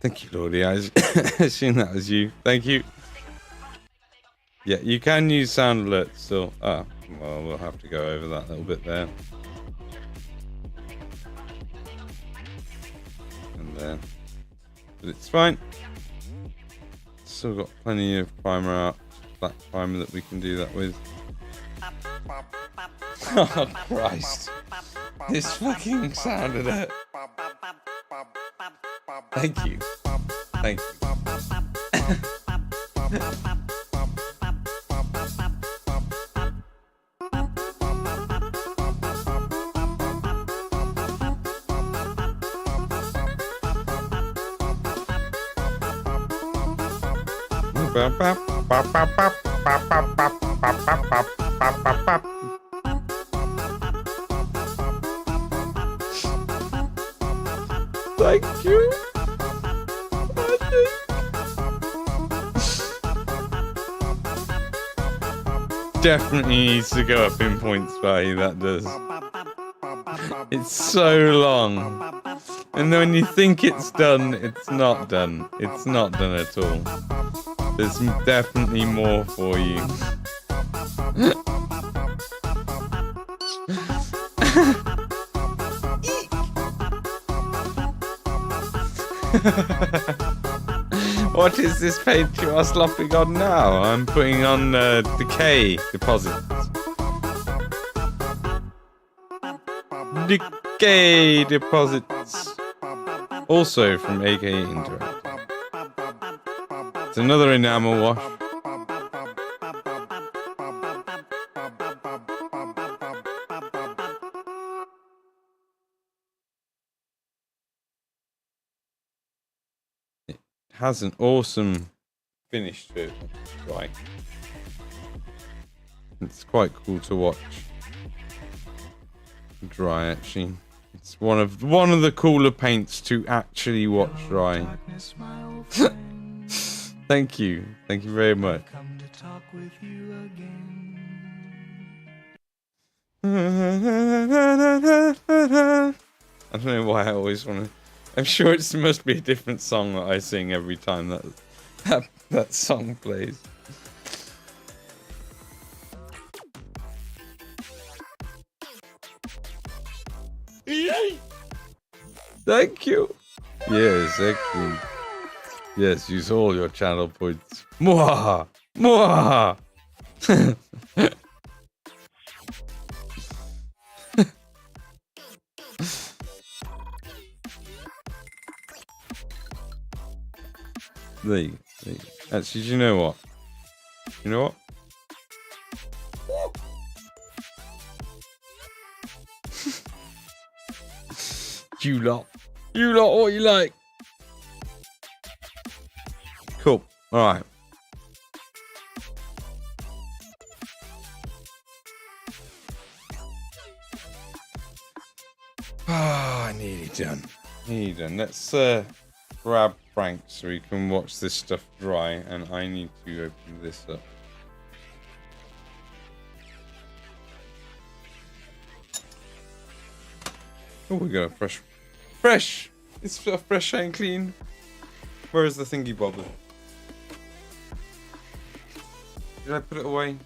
Thank you, Lordy. I assume that was you. Thank you. Yeah, you can use sound alerts still. Ah, well, we'll have to go over that little bit there. And then. But it's fine. Still got plenty of primer out. Black primer that we can do that with. Oh, Christ. This fucking sound alert. Thank you. Thank you. Thank you. Definitely needs to go up in points value, that does. It's so long. And then when you think it's done, it's not done. It's not done at all. There's definitely more for you. What is this page you are slopping on now? I'm putting on decay deposits. Decay deposits. Also from AK Interact. It's another enamel wash. Has an awesome finish to it. Right. It's quite cool to watch dry, actually. It's one of the cooler paints to actually watch dry. Thank you very much. I don't know why I always want to. I'm sure it must be a different song that I sing every time that song plays. Thank you. Yes, actually. Yes, use all your channel points. Mwahaha! Mwahaha! There you go. Actually, do you know what? You know what? You lot, what you like? Cool. All right. Ah, nearly done. Nearly done. Let's grab Frank so we can watch this stuff dry, and I need to open this up. Oh, we got a fresh! It's fresh and clean. Where is the thingy bobber? Did I put it away?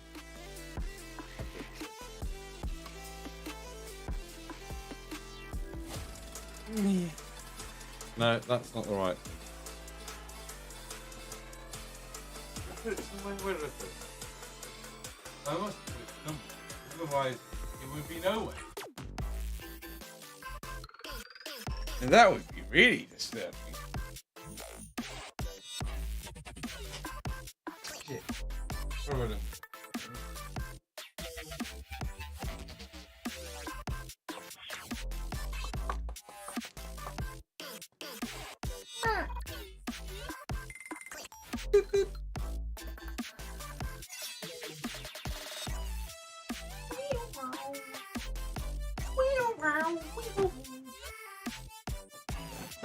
No, that's not the right. I put it somewhere. Where did I put it? I must put it somewhere. Otherwise, it would be nowhere. And that would be really disturbing. Shit. Where would it?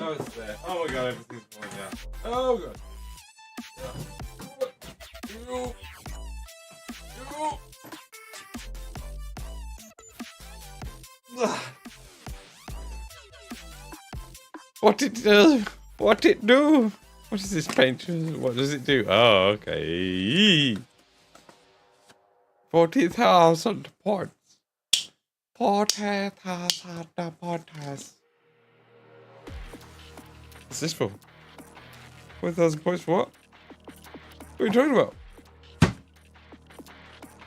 Oh, it's there. Oh my god, everything's falling down. Oh god. What it does? What it do? What is this paint? What does it do? Oh, okay. 40,000 points. 40,000 points. What's this for? 4,000 points for what? What are you talking about?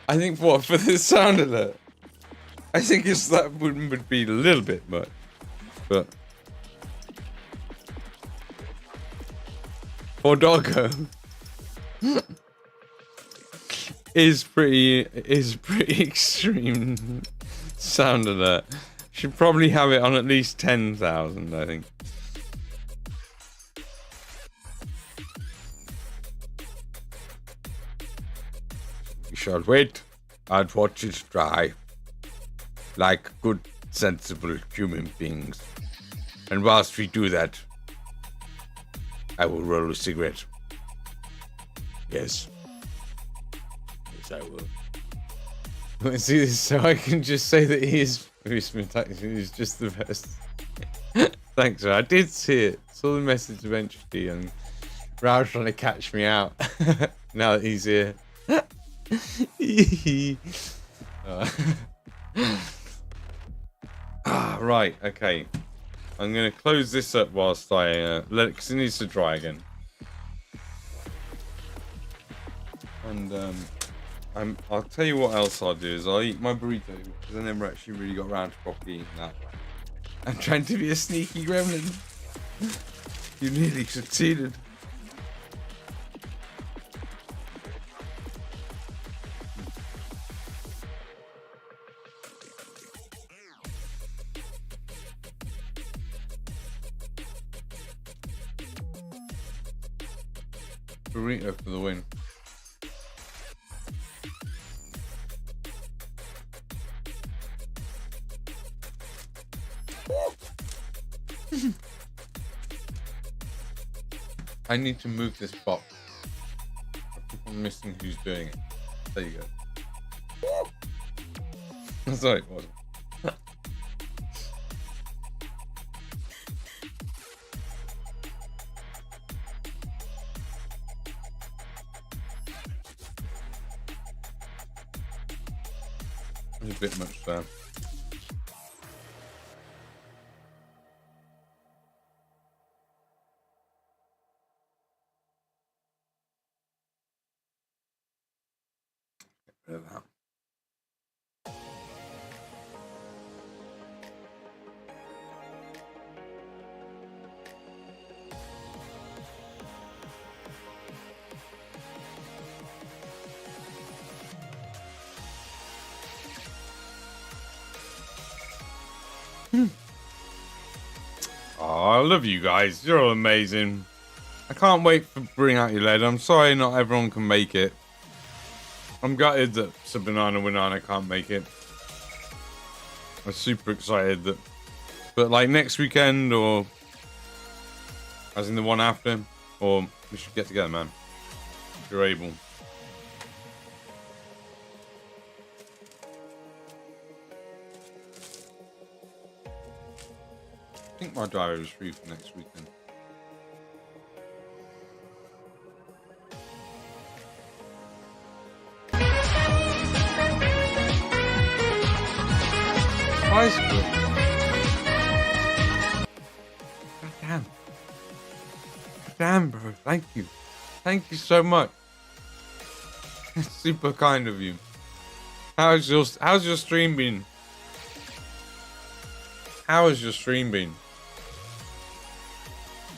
I think what? For the sound alert. I think it's that would be a little bit much. But for Doggo is pretty extreme sound alert. Should probably have it on at least 10,000, I think. shall wait and watch it dry. Like good, sensible human beings. And whilst we do that, I will roll a cigarette. Yes. Yes, I will. See this, so I can just say that he's just the best. Thanks, man. I did see it. Saw the message eventually, and Rao's trying to catch me out. Now that he's here. Right, okay. I'm going to close this up whilst I let it, because it needs to dry again. And I'll tell you what else I'll do is I'll eat my burrito, because I never actually really got around to properly eating that. I'm trying to be a sneaky gremlin. You nearly succeeded. Burrito for the win. I need to move this box. I'm missing who's doing it. There you go. Sorry, it wasn't. There's a bit much there. Get rid of that. Oh, I love you guys. You're all amazing. I can't wait to bring out your lead. I'm sorry not everyone can make it. I'm gutted that Banana can't make it. I'm super excited that, but like next weekend or as in the one after, or we should get together, man. If you're able. I think my diary is free for next weekend. Bicycle. God damn, bro. Thank you. Thank you so much. It's super kind of you. How's your stream been? How has your stream been?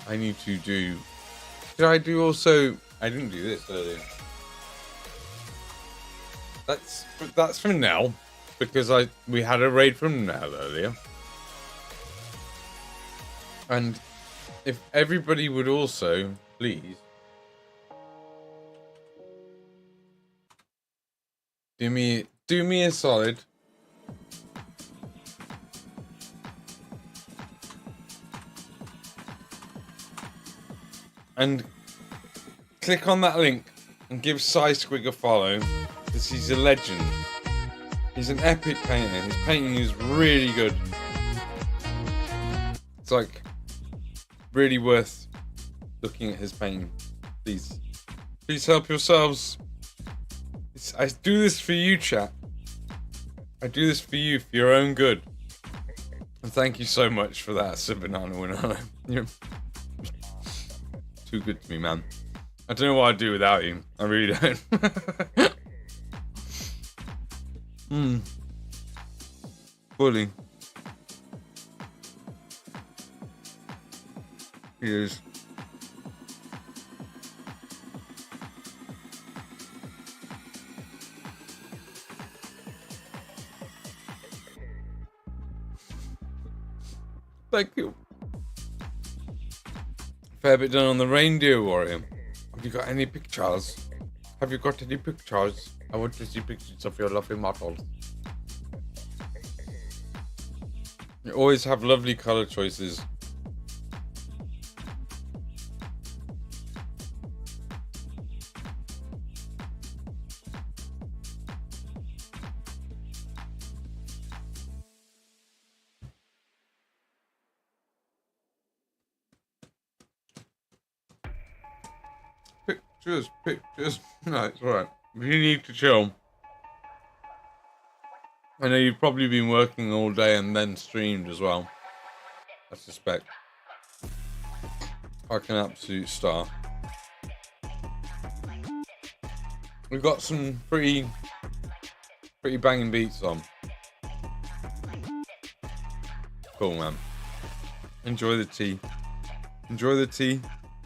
I need to do... Did I do also... I didn't do this earlier. That's from Nell. Because we had a raid from Nell earlier. And if everybody would also, please... Do me a solid. And click on that link and give Squig a follow, because he's a legend. He's an epic painter. His painting is really good. It's like really worth looking at his painting. Please help yourselves. I do this for you, chat. I do this for you, for your own good. And thank you so much for that, Banana. You're too good to me, man. I don't know what I'd do without you. I really don't. Fully. He is. Thank you. Fair bit done on the reindeer warrior. Have you got any pictures? Have you got any pictures? I want to see pictures of your lovely models. You always have lovely color choices. Pictures. No, it's alright. You need to chill. I know you've probably been working all day and then streamed as well. I suspect. Like an absolute star. We've got some pretty banging beats on. Cool, man. Enjoy the tea. Enjoy the tea.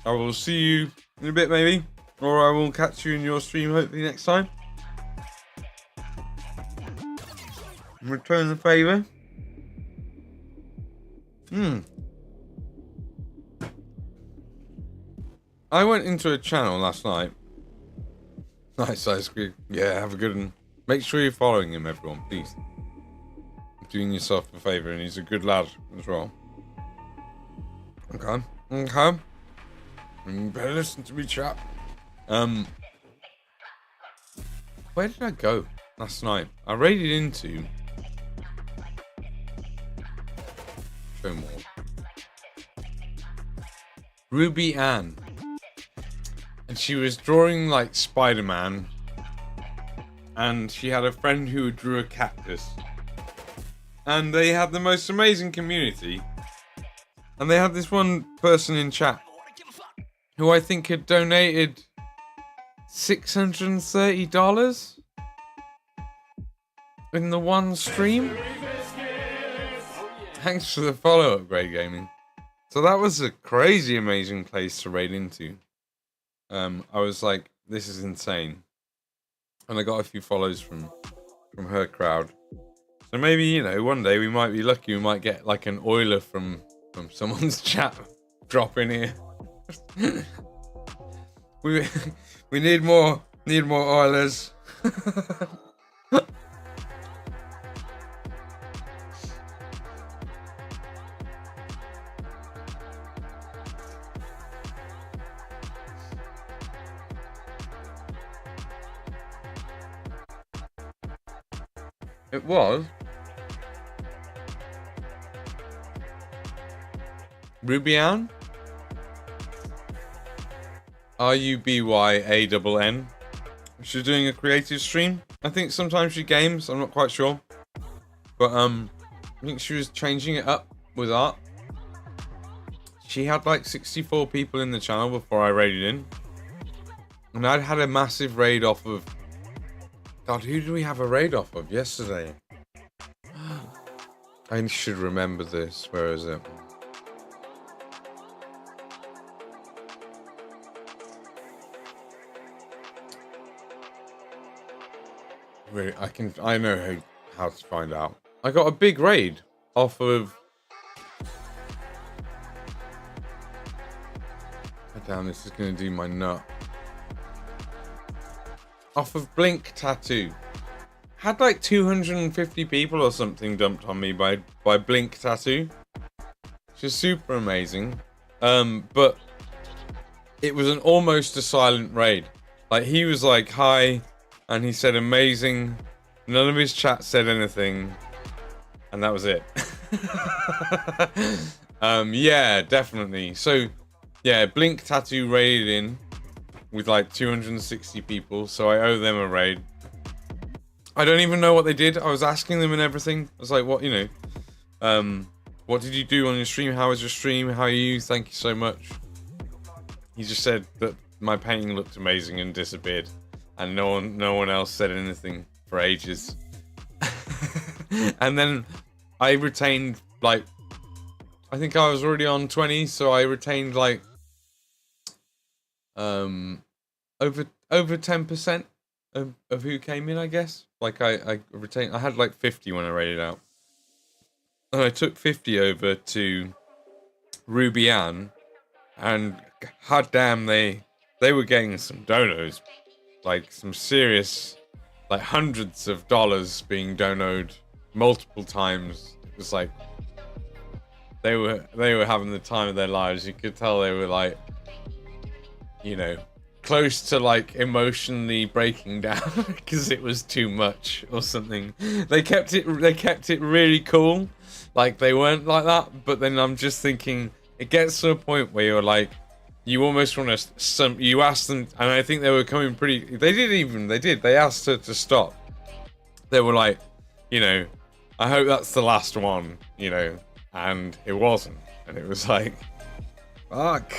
I will see you in a bit, maybe. Or I will catch you in your stream, hopefully, next time. Return the favour. I went into a channel last night. Nice ice cream. Yeah, have a good one. Make sure you're following him, everyone, please. Doing yourself a favour, and he's a good lad as well. Okay. Okay. You better listen to me, chap. Where did I go last night? I raided into... Show more. Ruby Ann. And she was drawing like Spider-Man. And she had a friend who drew a cactus. And they had the most amazing community. And they had this one person in chat who I think had donated $630 in the one stream. Thanks for the follow-up, Grey Gaming. So that was a crazy amazing place to raid into. I was like, this is insane. And I got a few follows from her crowd. So maybe, you know, one day we might be lucky, we might get like an oiler from someone's chat drop in here. we need more oilers. It was Rubian? RUBYANN. She's doing a creative stream. I think sometimes she games, I'm not quite sure. But I think she was changing it up with art. She had like 64 people in the channel before I raided in. And I'd had a massive raid off of... God, who did we have a raid off of yesterday? I should remember this. Where is it? Really, I know how to find out. I got a big raid off of... Oh, damn, this is going to do my nut. Off of Blink Tattoo. Had like 250 people or something dumped on me by Blink Tattoo. Which is super amazing. But it was almost a silent raid. Like, he was like, hi, and he said amazing. None of his chat said anything. And that was it. Yeah, definitely. So, yeah, Blink Tattoo raided in with like 260 people, so I owe them a raid. I don't even know what they did. I was asking them and everything. I was like, what, you know, what did you do on your stream? How was your stream? How are you? Thank you so much. He just said that my painting looked amazing and disappeared, and no one else said anything for ages. And then I retained, like, I think I was already on 20, so I retained like over 10% of who came in, I guess. Like I retained, I had like 50 when I raided out. And I took 50 over to Ruby Ann, and god damn, they were getting some donos. Like some serious like hundreds of dollars being donated multiple times. It was like they were having the time of their lives. You could tell they were like, you know, close to like emotionally breaking down because it was too much or something. They kept it really cool, like they weren't like that. But then I'm just thinking, it gets to a point where you're like, you almost want to you ask them, and I think they were coming pretty. They asked her to stop. They were like, you know, I hope that's the last one, you know, and it wasn't, and it was like, fuck.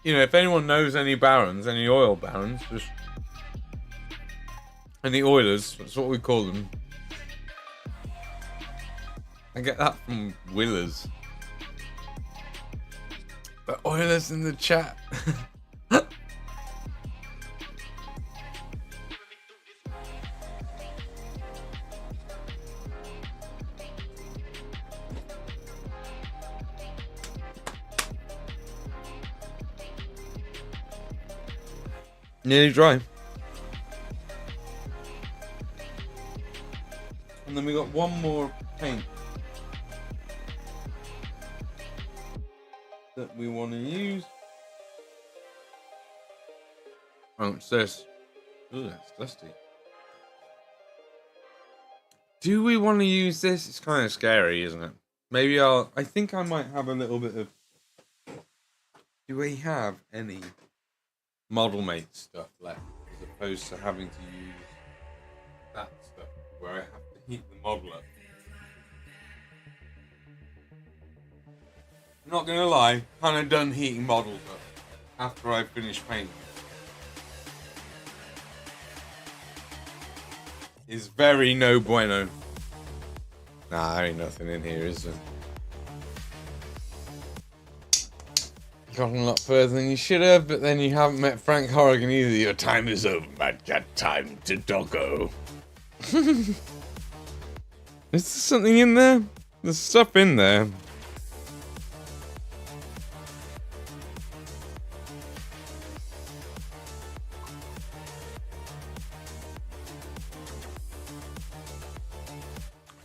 You know, if anyone knows any barons, any oil barons, just any oilers, that's what we call them. I get that from Willers. But oilers in the chat. Nearly dry. And then we got one more paint that we want to use. Oh, it's this. Ooh, that's dusty. Do we want to use this? It's kind of scary, isn't it? Maybe I think I might have a little bit of... Do we have any model mate stuff left, as opposed to having to use that stuff where I have to heat the model up? I'm not gonna lie, kind of done heating models up after I finish painting. It's very no bueno. Nah, there ain't nothing in here, is there? Gotten a lot further than you should have, but then you haven't met Frank Horrigan either. Your time is over, man. Got time to doggo. Is there something in there? There's stuff in there.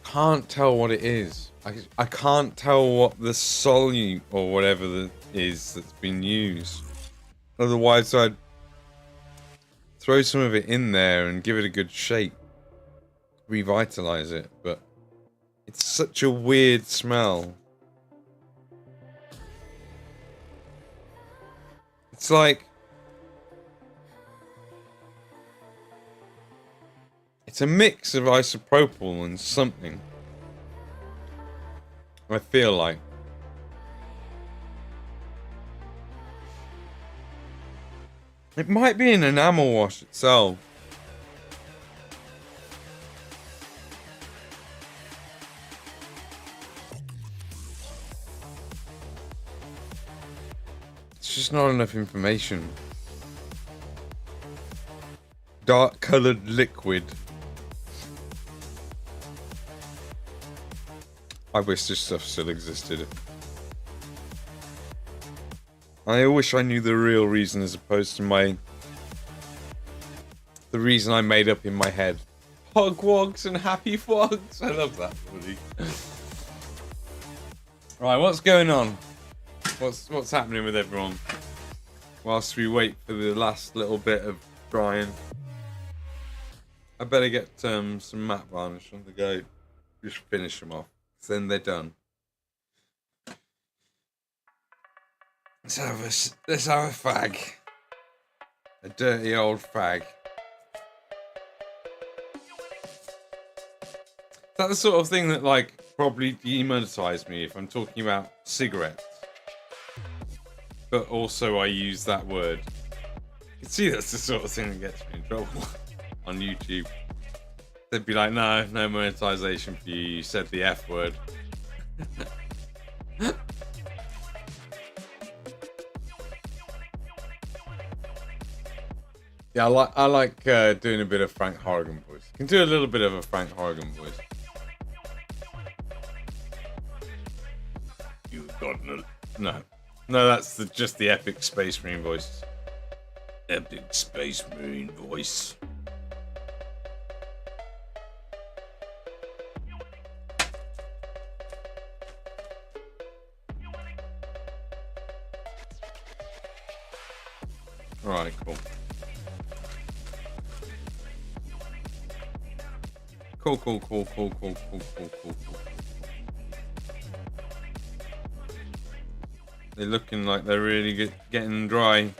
Can't tell what it is. I can't tell what the solute or whatever that is that's been used. Otherwise I'd throw some of it in there and give it a good shake. Revitalize it, but it's such a weird smell. It's like... It's a mix of isopropyl and something. I feel like. It might be an enamel wash itself. It's just not enough information. Dark coloured liquid. I wish this stuff still existed. I wish I knew the real reason as opposed to the reason I made up in my head. Hogwogs and happy fogs. I love that, buddy. Right, what's going on? What's happening with everyone? Whilst we wait for the last little bit of drying. I better get some matte varnish on the go. Just finish them off. Then they're done. Let's have a fag. A dirty old fag. Is that the sort of thing that like probably demonetise me if I'm talking about cigarettes? But also I use that word. You can see that's the sort of thing that gets me in trouble on YouTube. They'd be like, no monetization for you. You said the F word. Yeah, I like doing a bit of Frank Horrigan voice. I can do a little bit of a Frank Horrigan voice. God, no. No. No, that's just the epic Space Marine voice. Epic Space Marine voice. Alright, cool. Cool. They're looking like they're really getting dry.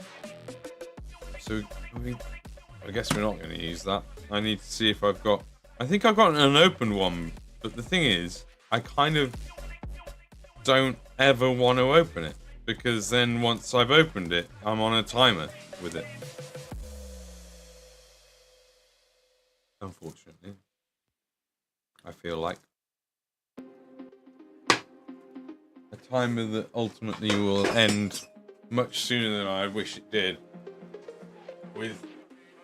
So, I guess we're not going to use that. I need to see if I've got... I think I've got an unopened one. But the thing is, I kind of don't ever want to open it. Because then once I've opened it, I'm on a timer with it. Unfortunately. I feel like. A timer that ultimately will end much sooner than I wish it did. With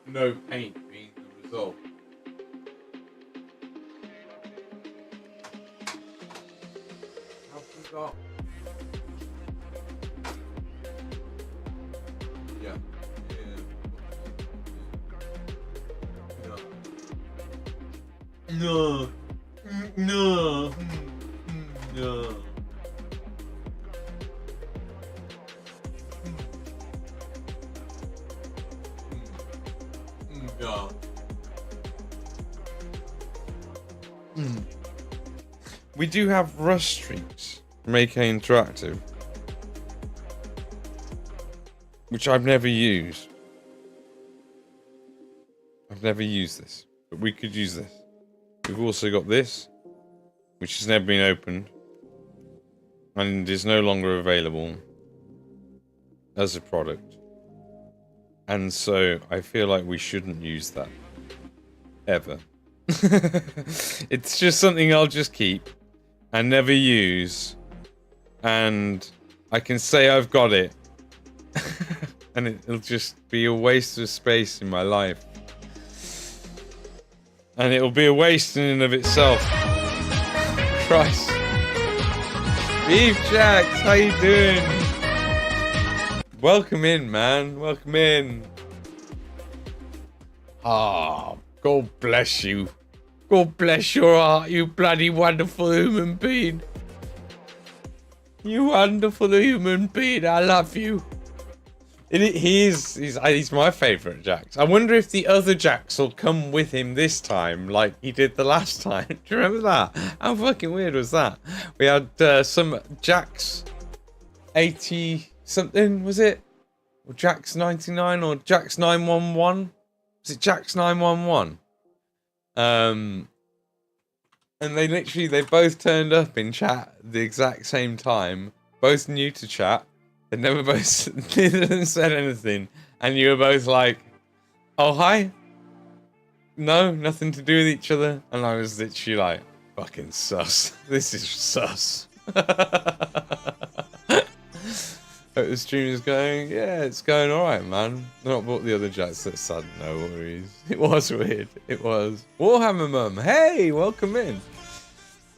no paint being the result. How have we got? Yeah. No. We do have rust streaks from AK Interactive, which I've never used. I've never used this, but we could use this. We've also got this, which has never been opened and is no longer available as a product. And so I feel like we shouldn't use that ever. It's just something I'll just keep and never use, and I can say I've got it and it'll just be a waste of space in my life, and it'll be a waste in and of itself. Christ. Beef Jax, how you doing? Welcome in, man. Welcome in. Ah, God bless you. God bless your heart, you bloody wonderful human being. You wonderful human being, I love you. He's my favourite Jax. I wonder if the other Jax will come with him this time, like he did the last time. Do you remember that? How fucking weird was that? We had some Jax 80 something, was it? Or Jax 99 or Jax 911? Was it Jax 911? And they both turned up in chat at the exact same time, both new to chat. They never both neither of them said anything, and you were both like, "Oh hi, no, nothing to do with each other," and I was literally like, "Fucking sus. This is sus." But the stream is going, yeah, it's going alright, man. Not bought the other Jacks, that's sad, no worries. It was weird, it was. Warhammer Mum, hey, welcome in.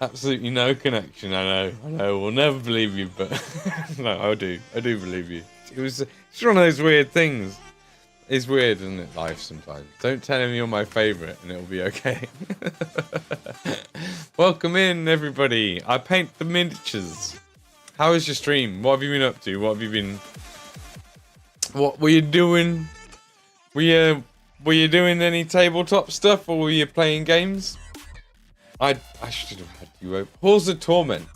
Absolutely no connection, I know, we'll never believe you, but no, I do believe you. It's one of those weird things. It's weird, isn't it, life sometimes? Don't tell him you're my favourite and it'll be okay. Welcome in, everybody. I paint the miniatures. How was your stream? What have you been up to? What were you doing? Were you doing any tabletop stuff, or were you playing games? I should have had you open. Halls of Torment.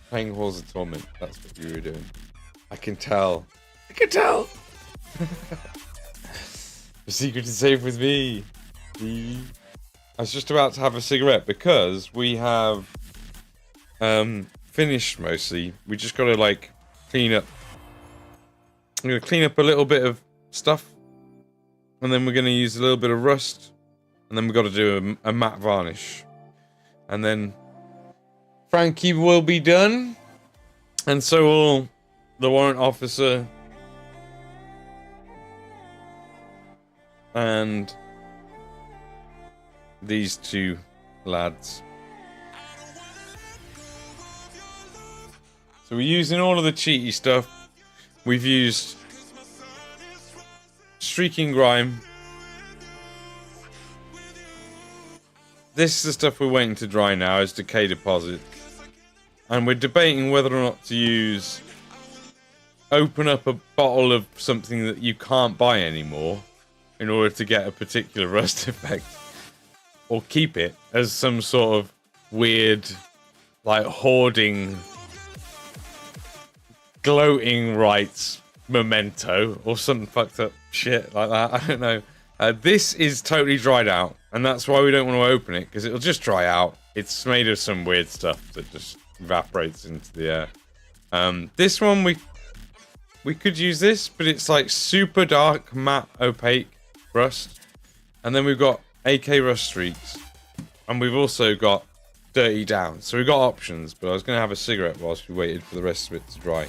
Playing Halls of Torment. That's what you were doing. I can tell. The secret is safe with me. I was just about to have a cigarette because we have finished mostly. We just gotta like clean up. I'm gonna clean up a little bit of stuff, and then we're gonna use a little bit of rust, and then we've got to do a matte varnish, and then Frankie will be done, and so will the warrant officer and these two lads. So we're using all of the cheaty stuff. We've used Streaking Grime. This is the stuff we're waiting to dry now, is Decay Deposit. And we're debating whether or not to use... Open up a bottle of something that you can't buy anymore in order to get a particular rust effect. Or keep it as some sort of weird, like, hoarding... gloating rights memento or some fucked up shit like that. I don't know. This is totally dried out, and that's why we don't want to open it, because it'll just dry out. It's made of some weird stuff that just evaporates into the air. This one we could use this, but it's like super dark, matte, opaque rust. And then we've got AK rust streaks, and we've also got dirty down. So we've got options, but I was going to have a cigarette whilst we waited for the rest of it to dry.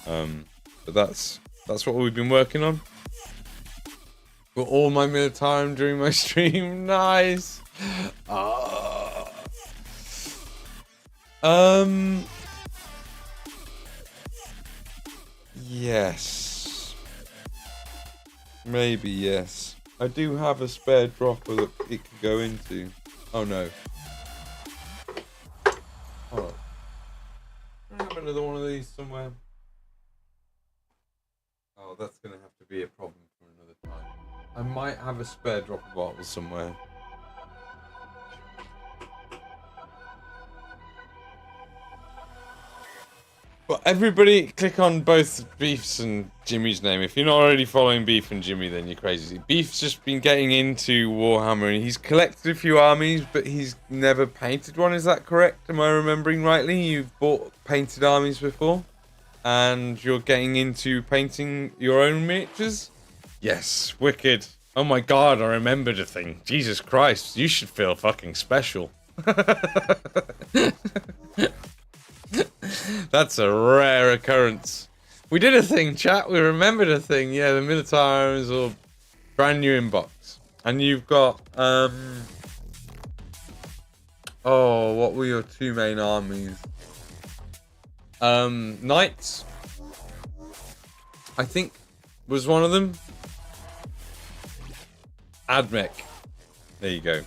But that's what we've been working on. Got all my time during my stream. Nice. Yes. Maybe yes. I do have a spare dropper that it could go into. Oh no. Oh. I have another one of these somewhere. Oh, that's gonna have to be a problem for another time. I might have a spare dropper bottle somewhere. Well, everybody click on both Beef's and Jimmy's name. If you're not already following Beef and Jimmy, then you're crazy. Beef's just been getting into Warhammer, and he's collected a few armies, but he's never painted one. Is that correct? Am I remembering rightly? You've bought painted armies before, and you're getting into painting your own miniatures? Yes, wicked. Oh my god, I remembered a thing. Jesus Christ, you should feel fucking special. That's a rare occurrence. We did a thing, chat. We remembered a thing. Yeah, the military is all brand new in box. And you've got, oh, what were your two main armies? Knights, I think, was one of them. Admech. There you go.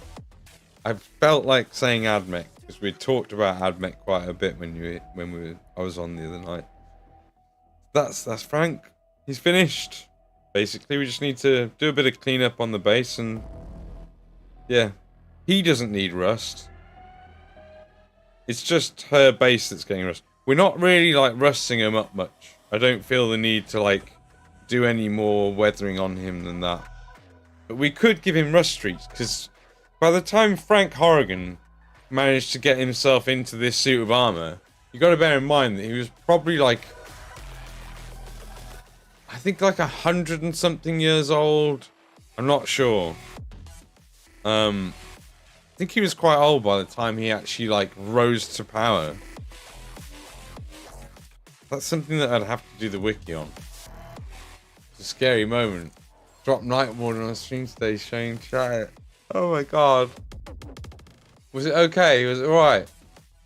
I felt like saying Admech because we talked about Admech quite a bit I was on the other night. That's Frank. He's finished. Basically, we just need to do a bit of cleanup on the base, and yeah, he doesn't need rust. It's just her base that's getting rust. We're not really like rusting him up much. I don't feel the need to like do any more weathering on him than that. But we could give him rust streaks, because by the time Frank Horrigan managed to get himself into this suit of armor, you got to bear in mind that he was probably like, I think like 100 and something years old. I'm not sure. I think he was quite old by the time he actually like rose to power. That's something that I'd have to do the wiki on. It's a scary moment. Drop Nightwarden on a stream stage showing chat. Oh my god. Was it okay? Was it alright?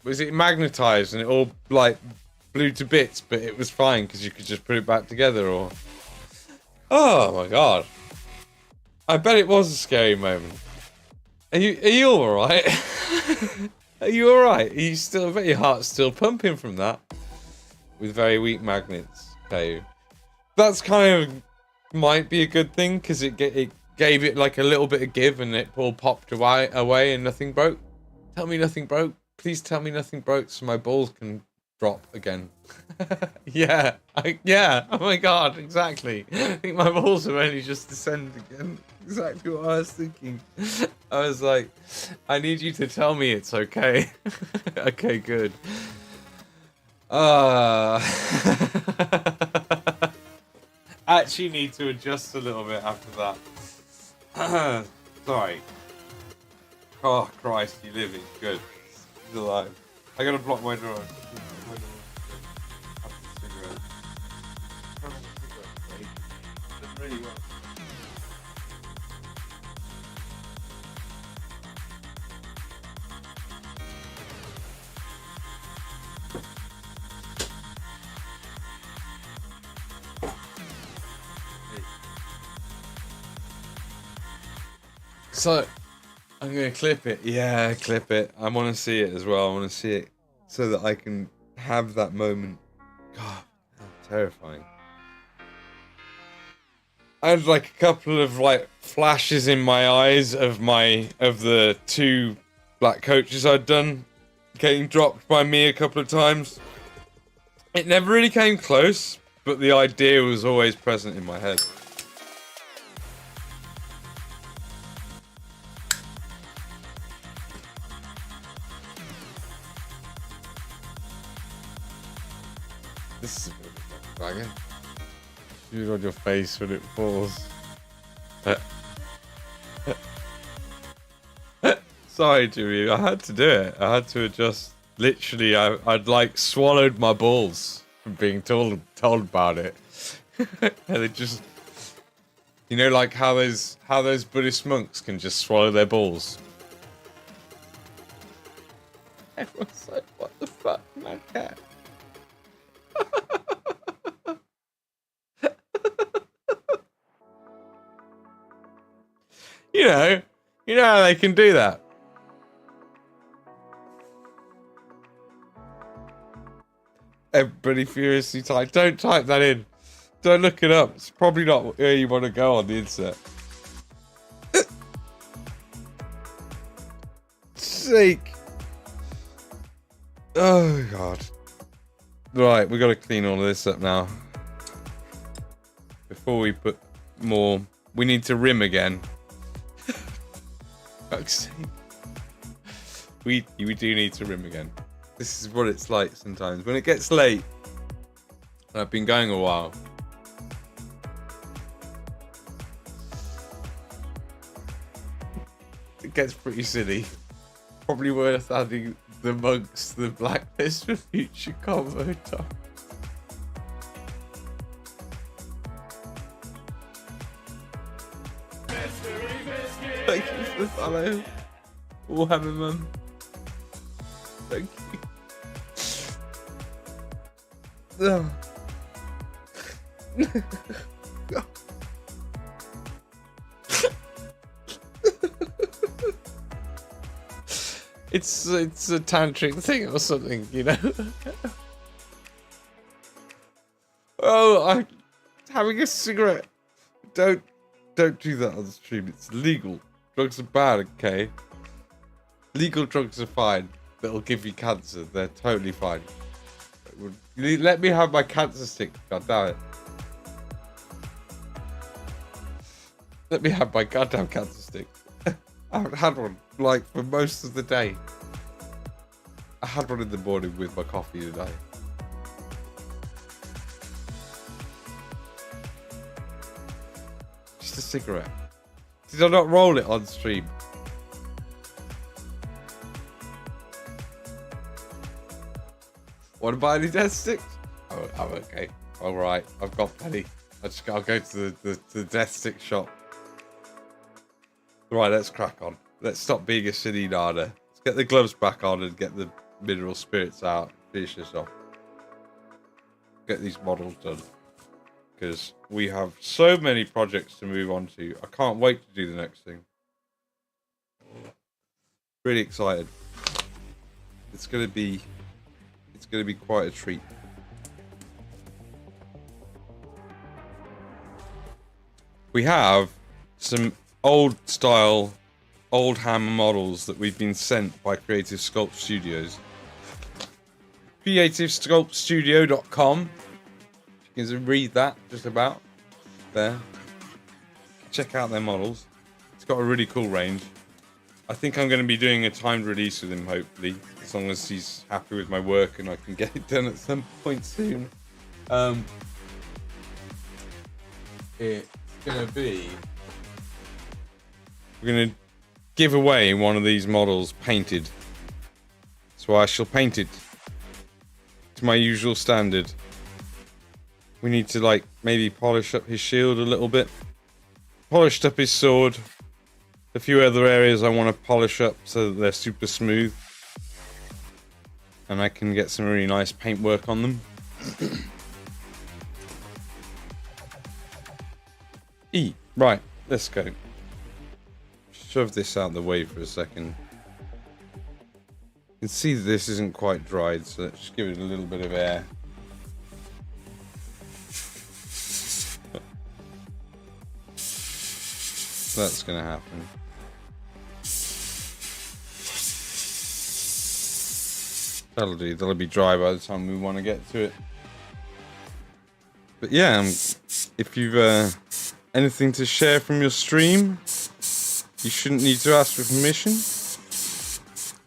Was it magnetized and it all like blew to bits, but it was fine because you could just put it back together, or... Oh my god. I bet it was a scary moment. Are you alright? Are you alright? Are you still... I bet your heart's still pumping from that. With very weak magnets. Okay. That's kind of... might be a good thing, because it gave it like a little bit of give and it all popped away and nothing broke. Tell me nothing broke. Please tell me nothing broke so my balls can drop again. Yeah. Yeah. Oh my god, exactly. I think my balls have only just descended again. Exactly what I was thinking. I was like, I need you to tell me it's okay. Okay, good. Actually need to adjust a little bit after that. Sorry. Oh Christ, you living good. He's alive. I gotta block my door. Really well. So I'm gonna clip it. Yeah, clip it. I want to see it as well. I want to see it so that I can have that moment. God, that's terrifying. I had like a couple of like flashes in my eyes of the 2 black coaches I'd done getting dropped by me a couple of times. It never really came close, but the idea was always present in my head. This is a bit of a banger. Shoot on your face when it falls. Sorry, Jimmy. I had to do it. I had to adjust. Literally, I'd like swallowed my balls from being told about it. And it just, you know, like how those Buddhist monks can just swallow their balls. Everyone's like, "What the fuck, my cat?" You know how they can do that. Everybody furiously type. Don't type that in. Don't look it up. It's probably not where you want to go on the internet. Sake. Oh god. Right, we got to clean all of this up now. Before we put more, we need to rim again. We do need to rim again. This is what it's like sometimes when it gets late. And I've been going a while. It gets pretty silly. Probably worth adding the monks, the blacklist for future combo time. Thank you for the follow. Warhammer Mum. Thank you. Oh. It's a tantric thing or something, you know. Oh, I'm having a cigarette. Don't do that on the stream. It's legal. Drugs are bad, okay? Legal drugs are fine. That'll give you cancer. They're totally fine. Let me have my cancer stick. God damn it. Let me have my goddamn cancer stick. I haven't had one, like, for most of the day. I had one in the morning with my coffee today. Just a cigarette. Did I not roll it on stream? Want to buy any death sticks? Oh, I'm okay. All right, I've got plenty. I'll go to the death stick shop. Right, let's crack on. Let's stop being a silly nada. Let's get the gloves back on and get the mineral spirits out. Finish this off. Get these models done. Because we have so many projects to move on to. I can't wait to do the next thing. Really excited. It's gonna be quite a treat. We have some old hammer models that we've been sent by Creative Sculpt Studios. CreativeSculptStudio.com. You can read that just about there. Check out their models. It's got a really cool range. I think I'm going to be doing a timed release with him, hopefully, as long as he's happy with my work and I can get it done at some point soon. It's going to be... We're going to give away one of these models painted. So I shall paint it to my usual standard. We need to, like, maybe polish up his shield a little bit. Polished up his sword. A few other areas I want to polish up so that they're super smooth. And I can get some really nice paintwork on them. Right, let's go. shove this out of the way for a second. You can see that this isn't quite dried, so let's just give it a little bit of air. That's gonna happen. That'll do. That'll be dry by the time we want to get to it. But yeah, if you've anything to share from your stream, you shouldn't need to ask for permission. You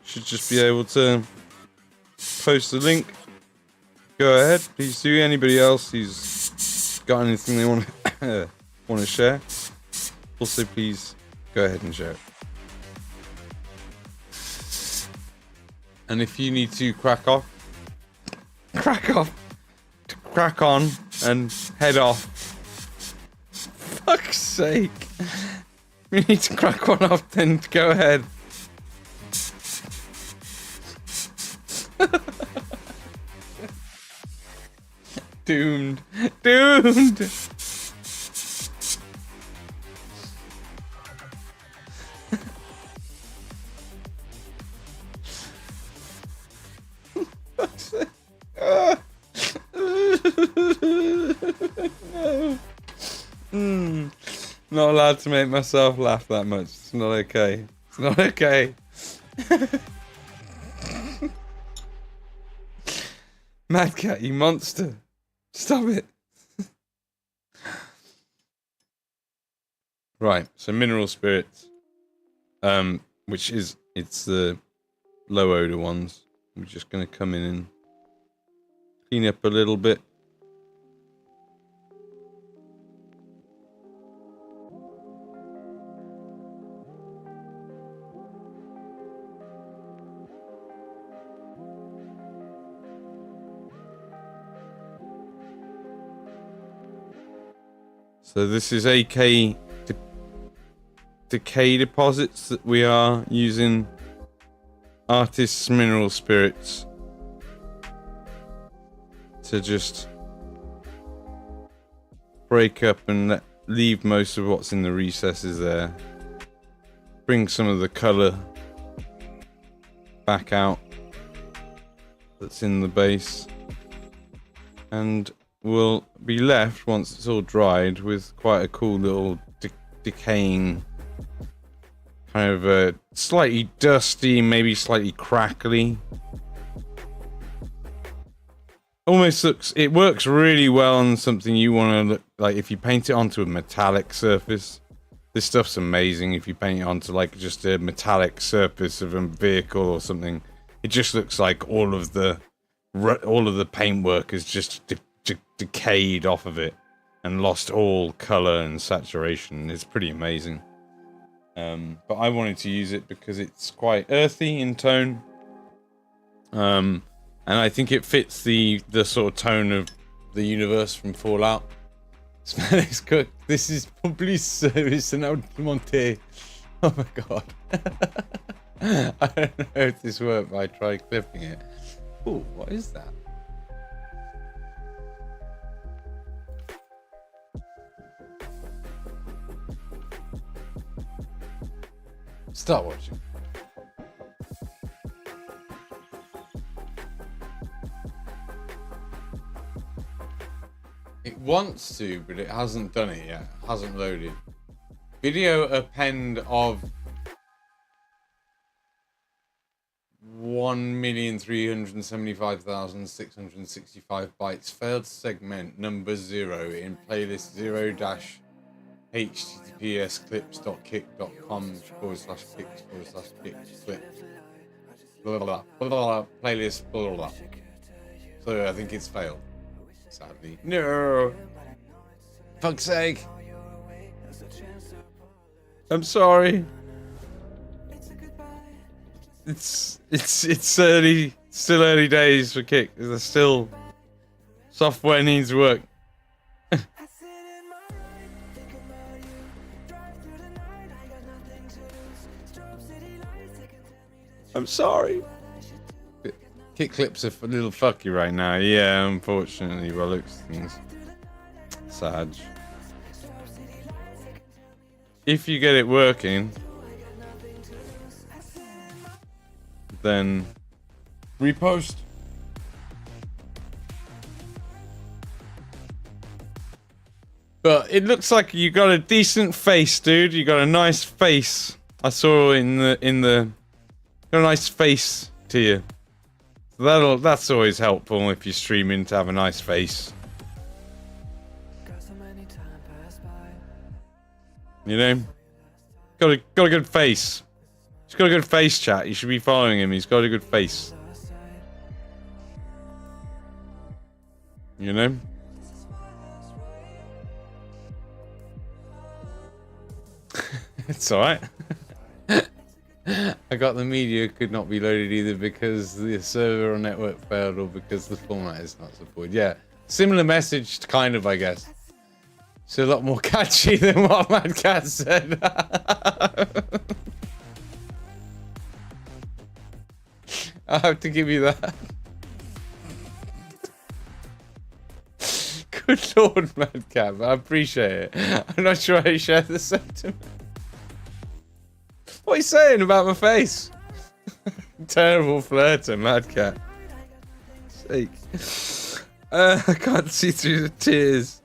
should just be able to post the link. Go ahead, please do. Anybody else who's got anything they want to share, also please go ahead and share it. And if you need to crack on, and head off. Fuck's sake. We need to crack one off, then go ahead. Doomed. Doomed. No. Not allowed to make myself laugh that much. It's not okay. It's not okay. Mad Cat, you monster. Stop it. Right, so mineral spirits. Which is, it's the low odor ones. We're just going to come in and clean up a little bit. So this is AK decay deposits that we are using artist's mineral spirits to just break up and leave most of what's in the recesses there. Bring some of the colour back out that's in the base, and we'll be left, once it's all dried, with quite a cool little decaying, kind of a slightly dusty, maybe slightly crackly. Almost looks, it works really well on something you want to look like. If you paint it onto a metallic surface, this stuff's amazing. If you paint it onto like just a metallic surface of a vehicle or something, it just looks like all of the paintwork is just decayed off of it and lost all color and saturation. It's pretty amazing. But I wanted to use it because it's quite earthy in tone, and I think it fits the sort of tone of the universe from Fallout. Smell is cooked. This is public service announcement. Oh my god. I don't know if this worked, but I tried clipping it. Oh, what is that? Start watching. It wants to, but it hasn't done it yet. It hasn't loaded. Video append of 1,375,665 bytes. Failed segment number 0 in playlist 0-https://clips.kick.com/kicks/kick/clip. Blah, blah, blah, blah, playlist, blah, blah, blah. So I think it's failed. Sadly. No! Fuck's sake! I'm sorry. It's early, still early days for Kick. There's still software needs work. I'm sorry. Kick clips are a little fucky right now. Yeah, unfortunately, by looks of things. Sad. If you get it working, then repost. But it looks like you got a decent face, dude. You got a nice face. I saw in the got a nice face to you. So that's always helpful if you're streaming to have a nice face. You know? Got a good face. He's got a good face, chat. You should be following him. He's got a good face. You know? It's alright. I got the media could not be loaded either because the server or network failed or because the format is not supported. Yeah, similar message, kind of, I guess. It's a lot more catchy than what Mad Cat said. I have to give you that. Good lord, Mad Cat, I appreciate it. I'm not sure I share the sentiment. What are you saying about my face? Terrible flirter, Mad Cat. Sake. I can't see through the tears.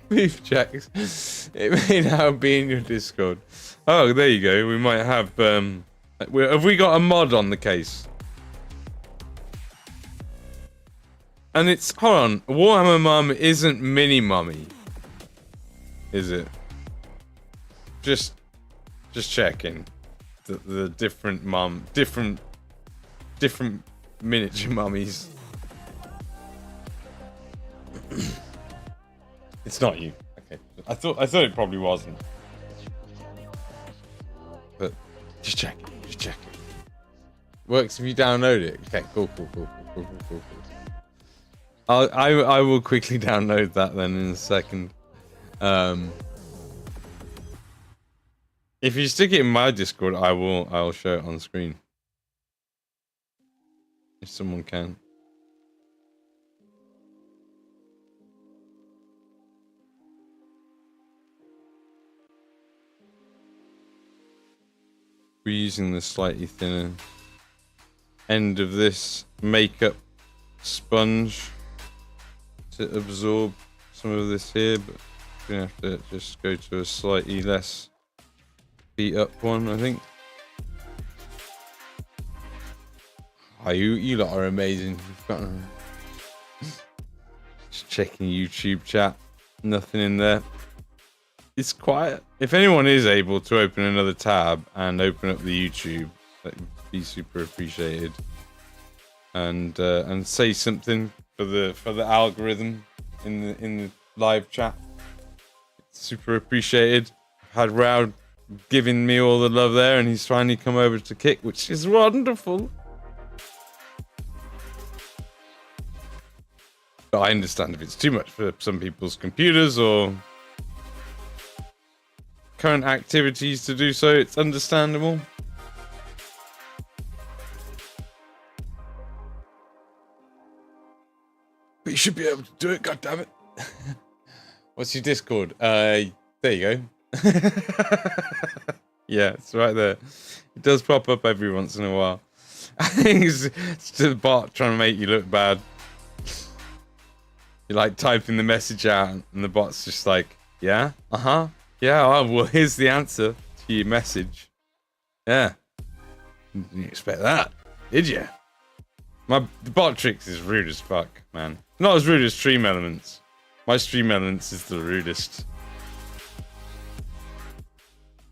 Beef Jacks. It may now be in your Discord. Oh, there you go. We might have. Have we got a mod on the case? And it's, hold on, Warhammer Mum isn't Mini Mummy, is it? Just checking. The different different miniature mummies. It's not you. Okay, I thought it probably wasn't. But just check it. Works if you download it. Okay, cool. I will quickly download that then in a second. If you stick it in my Discord, I'll show it on screen. If someone can. We're using the slightly thinner end of this makeup sponge to absorb some of this here, but we're gonna have to just go to a slightly less beat up one, I think. Oh, you lot are amazing. Just checking YouTube chat. Nothing in there. It's quiet. If anyone is able to open another tab and open up the YouTube, that would be super appreciated. And say something for the algorithm in the live chat. It's super appreciated. Had Rowd giving me all the love there, and he's finally come over to kick, which is wonderful. But I understand if it's too much for some people's computers or current activities to do so, it's understandable. But you should be able to do it, goddammit. What's your Discord? There you go. Yeah, it's right there. It does pop up every once in a while. I think it's just a bot trying to make you look bad. You're like typing the message out and the bot's just like, yeah, yeah, oh, well, here's the answer to your message. Yeah. Didn't expect that, did you? The bot tricks is rude as fuck, man. Not as rude as Stream Elements. My Stream Elements is the rudest.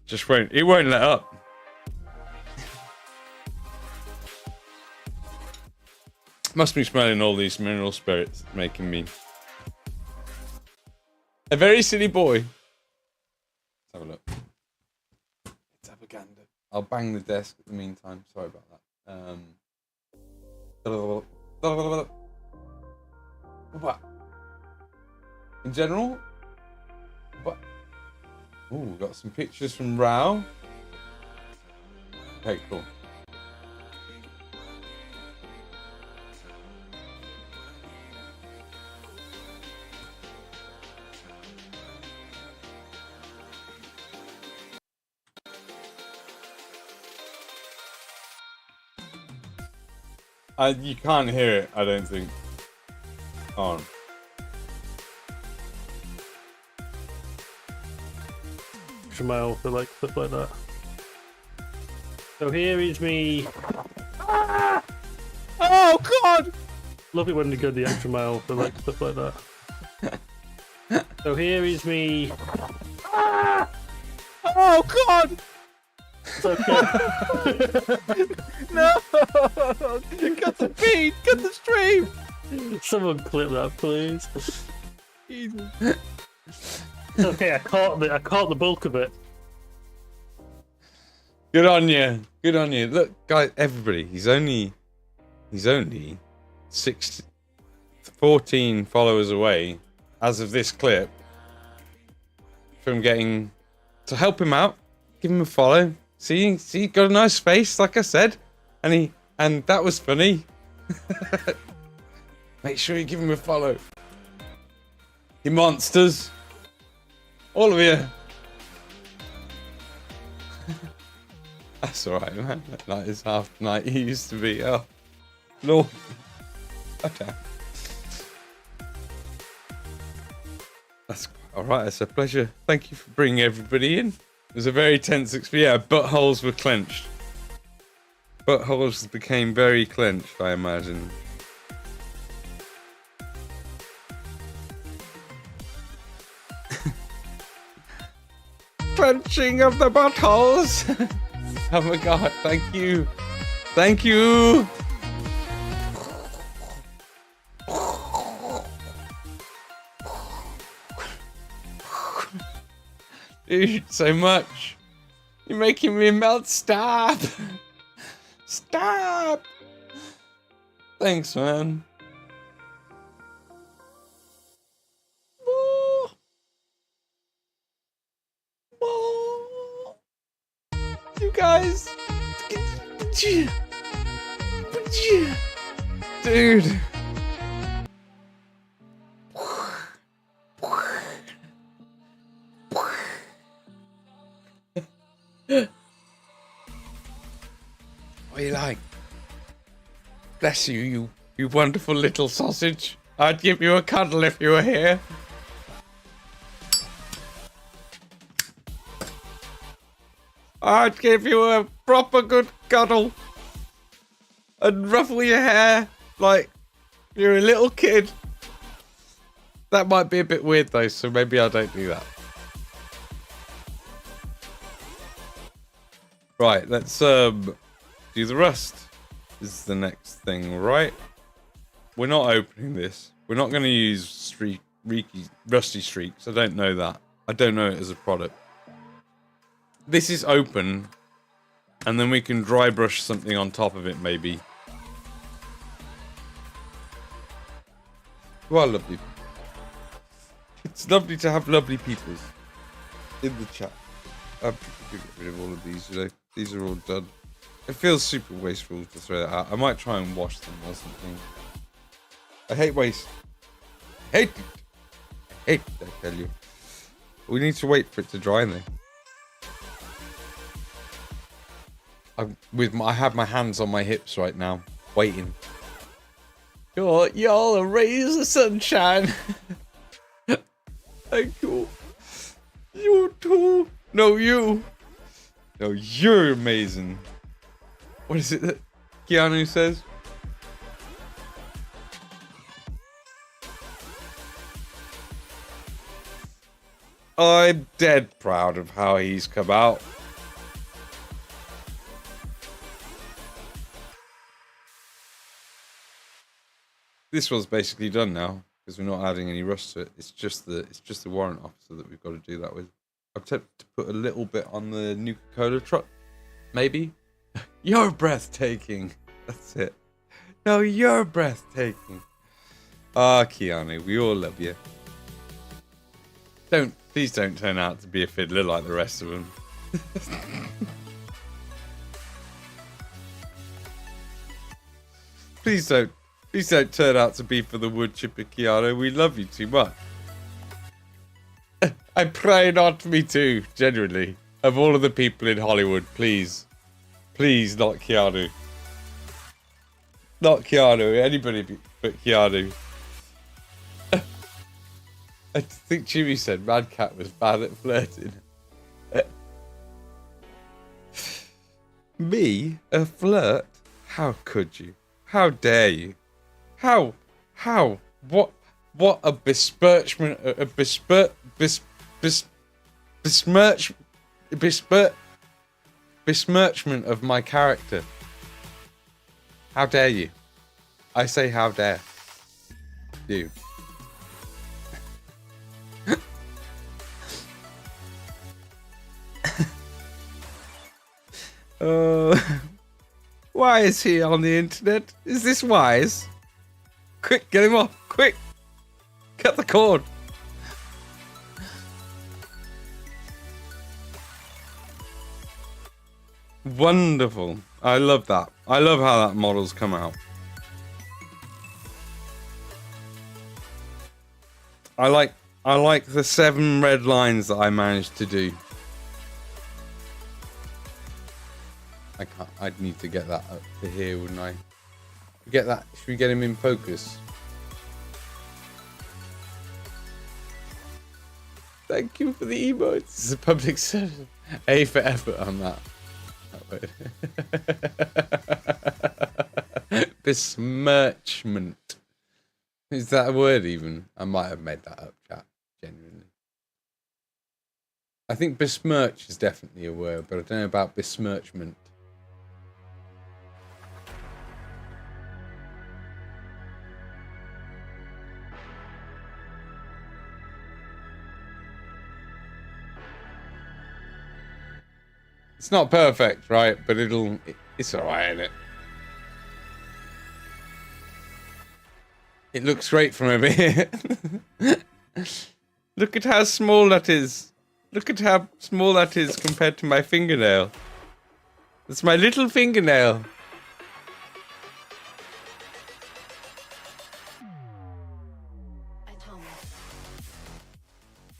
It won't let up. Must be smelling all these mineral spirits making me a very silly boy. Let's have a look. Let's have a gander. I'll bang the desk in the meantime. Sorry about that. What? In general? What? Ooh, we've got some pictures from Rao. Okay, cool. You can't hear it, I don't think. On. Extra mile for like stuff like that. So here is me. Ah! Oh God! Love it when they go the extra mile for like stuff like that. So here is me. Ah! Oh God! It's okay. No! Cut the feed! Cut the stream! Someone clip that, please. Jesus. It's okay. I caught the bulk of it. Good on you. Good on you. Look, guys, everybody. He's only 14 followers away as of this clip from getting to help him out. Give him a follow. See, got a nice face, like I said, and that was funny. Make sure you give him a follow. You monsters, all of you. That's all right, man. That night is half the night he used to be. Oh, Lord. Okay. That's all right. It's a pleasure. Thank you for bringing everybody in. It was a very tense experience. Yeah, buttholes were clenched. Buttholes became very clenched, I imagine. Clenching of the buttholes. Oh my God! Thank you. Thank you. Dude, so much. You're making me melt. Stop. Stop. Thanks, man. You guys. Dude. What are you like? Bless you, you wonderful little sausage. I'd give you a cuddle if you were here. I'd give you a proper good cuddle. And ruffle your hair like you're a little kid. That might be a bit weird though, so maybe I don't do that. Right, let's do the rust. This is the next thing, right? We're not opening this. We're not going to use rusty streaks. I don't know that. I don't know it as a product. This is open, and then we can dry brush something on top of it, maybe. You are lovely. It's lovely to have lovely people in the chat. I have to get rid of all of these, you know. These are all done. It feels super wasteful to throw that out. I might try and wash them or something. I hate waste. Hate it. Hate it, I tell you. We need to wait for it to dry though. I have my hands on my hips right now, waiting. Y'all are rays of sunshine. Thank you. You too. No, you. No, you're amazing. What is it that Keanu says? I'm dead proud of how he's come out. This one's basically done now because we're not adding any rust to it. It's just the warrant officer that we've got to do that with. I'm tempted to put a little bit on the Nuka-Cola truck, maybe. You're breathtaking. That's it. No, you're breathtaking. Ah, Keanu, we all love you. Please don't turn out to be a fiddler like the rest of them. Please don't turn out to be for the wood chipper, Keanu. We love you too much. I pray not me too, genuinely. Of all of the people in Hollywood, please. Please, not Keanu. Not Keanu, anybody but Keanu. I think Jimmy said Mad Cat was bad at flirting. Me? A flirt? How could you? How dare you? How? What a besmirchment, besmirchment of my character. How dare you? I say how dare you. Why is he on the internet? Is this wise? Quick, get him off! Quick! Cut the cord! Wonderful. I love that. I love how that model's come out. I like the 7 red lines that I managed to do. I can't. I'd need to get that up to here, wouldn't I? Get that. Should we get him in focus? Thank you for the emotes. It's a public service. A for effort on that. Besmirchment. Is that a word even? I might have made that up, chat. Genuinely. I think besmirch is definitely a word, but I don't know about besmirchment. It's not perfect, right? But it's alright, isn't it? It looks great from over here. Look at how small that is. Look at how small that is compared to my fingernail. It's my little fingernail.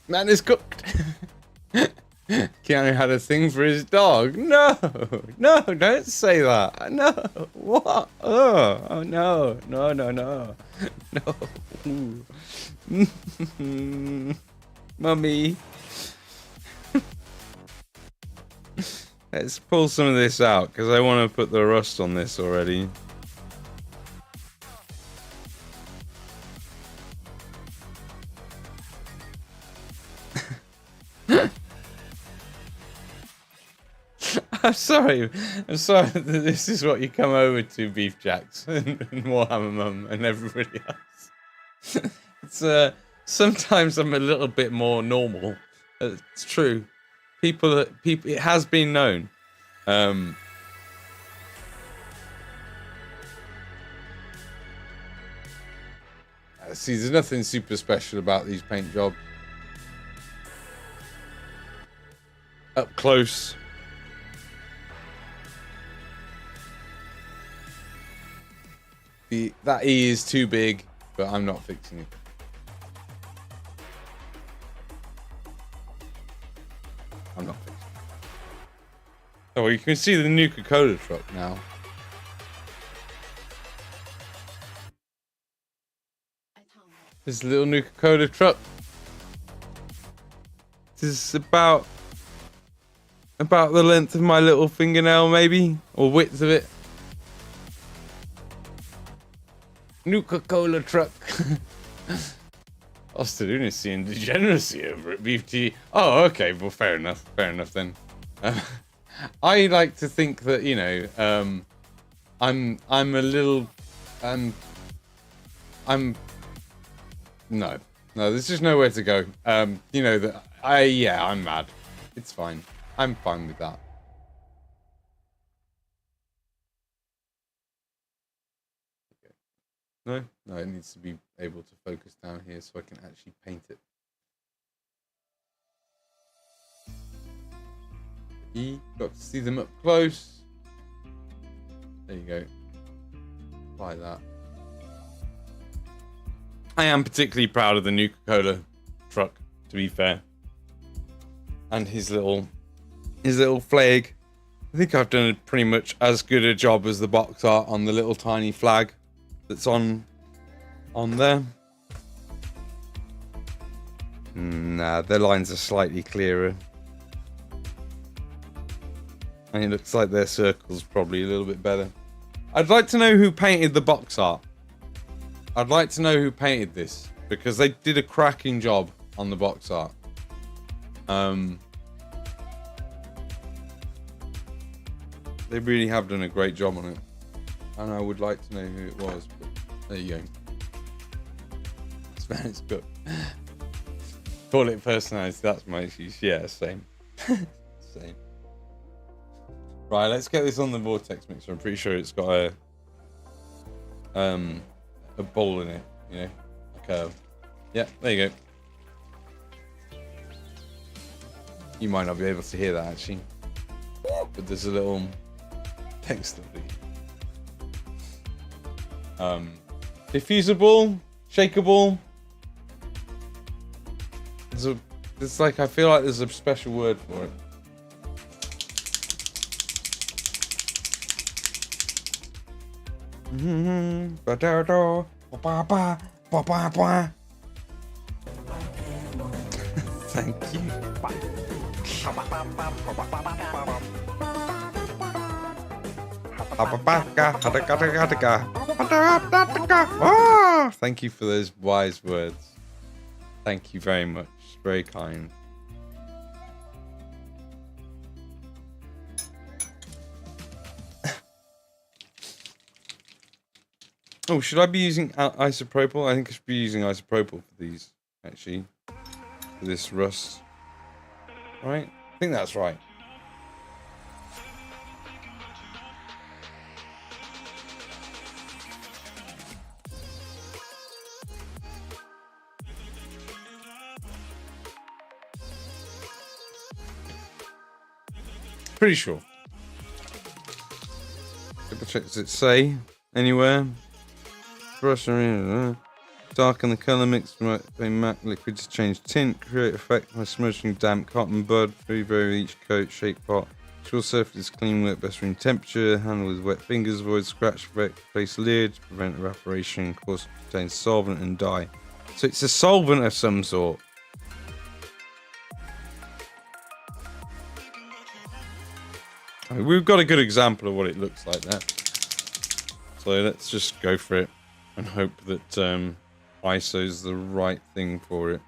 Man is cooked. Keanu had a thing for his dog. No, don't say that. No, what? Oh no, no. Mummy. Let's pull some of this out because I want to put the rust on this already. I'm sorry that this is what you come over to, Beef Jacks and Warhammer Mum and everybody else. It's sometimes I'm a little bit more normal. It's true. People, it has been known. See, there's nothing super special about these paint jobs. Up close. That E is too big, but I'm not fixing it. I'm not fixing it. Oh, well, you can see the new Coca-Cola truck now. This little new Coca-Cola truck. This is about the length of my little fingernail, maybe, or width of it. Nuka-Cola truck. Austin Lunacy and degeneracy over at BFT. Oh, okay. Well, fair enough. Fair enough then. I like to think that, you know, I'm a little, no, there's just nowhere to go. You know that I'm mad. It's fine. I'm fine with that. No, it needs to be able to focus down here so I can actually paint it. Got to see them up close. There you go. Apply that. I am particularly proud of the new Coca-Cola truck, to be fair. And his little flag. I think I've done pretty much as good a job as the box art on the little tiny flag that's on there. Nah, the lines are slightly clearer. And it looks like their circle's probably a little bit better. I'd like to know who painted the box art. I'd like to know who painted this, because they did a cracking job on the box art. They really have done a great job on it. And I would like to know who it was, but there you go. It's good. Call it personalized, that's my excuse. Yeah, same. Same. Right, let's get this on the vortex mixer. I'm pretty sure it's got a bowl in it, you know, a curve. Yeah, there you go. You might not be able to hear that actually, but there's a little text of it. Diffusible, shakeable. It's like, I feel like there's a special word for it. Thank you. Thank you for those wise words. Thank you very much. Very kind. Oh, should I be using isopropyl? I think I should be using isopropyl for these, actually. For this rust. Right? I think that's right. Pretty sure. Double check, does it say anywhere? Brush around, darken the colour mix by matte liquid to change tint, create effect by smudging damp cotton bud, vary each coat, shake pot, ensure surface clean, work best room temperature, handle with wet fingers, avoid scratch effect, place lid, prevent evaporation, cause contains solvent and dye. So it's a solvent of some sort. We've got a good example of what it looks like there. So let's just go for it and hope that ISO's the right thing for it.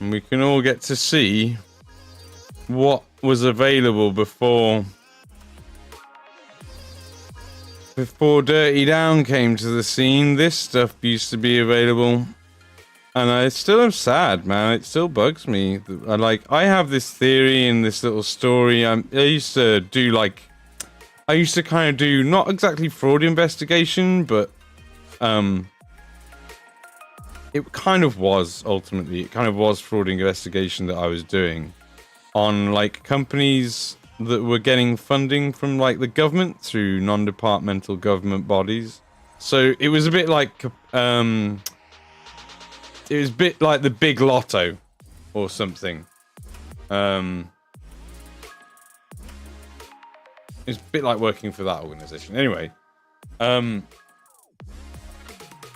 And we can all get to see what was available before Dirty Down came to the scene. This stuff used to be available, and I still am sad, man. It still bugs me. I have this theory in this little story. I used to kind of do not exactly fraud investigation, but it kind of was, ultimately. It kind of was fraud investigation that I was doing on, like, companies that were getting funding from, like, the government through non-departmental government bodies. So it was a bit like, it was a bit like the Big Lotto or something. It was a bit like working for that organization. Anyway,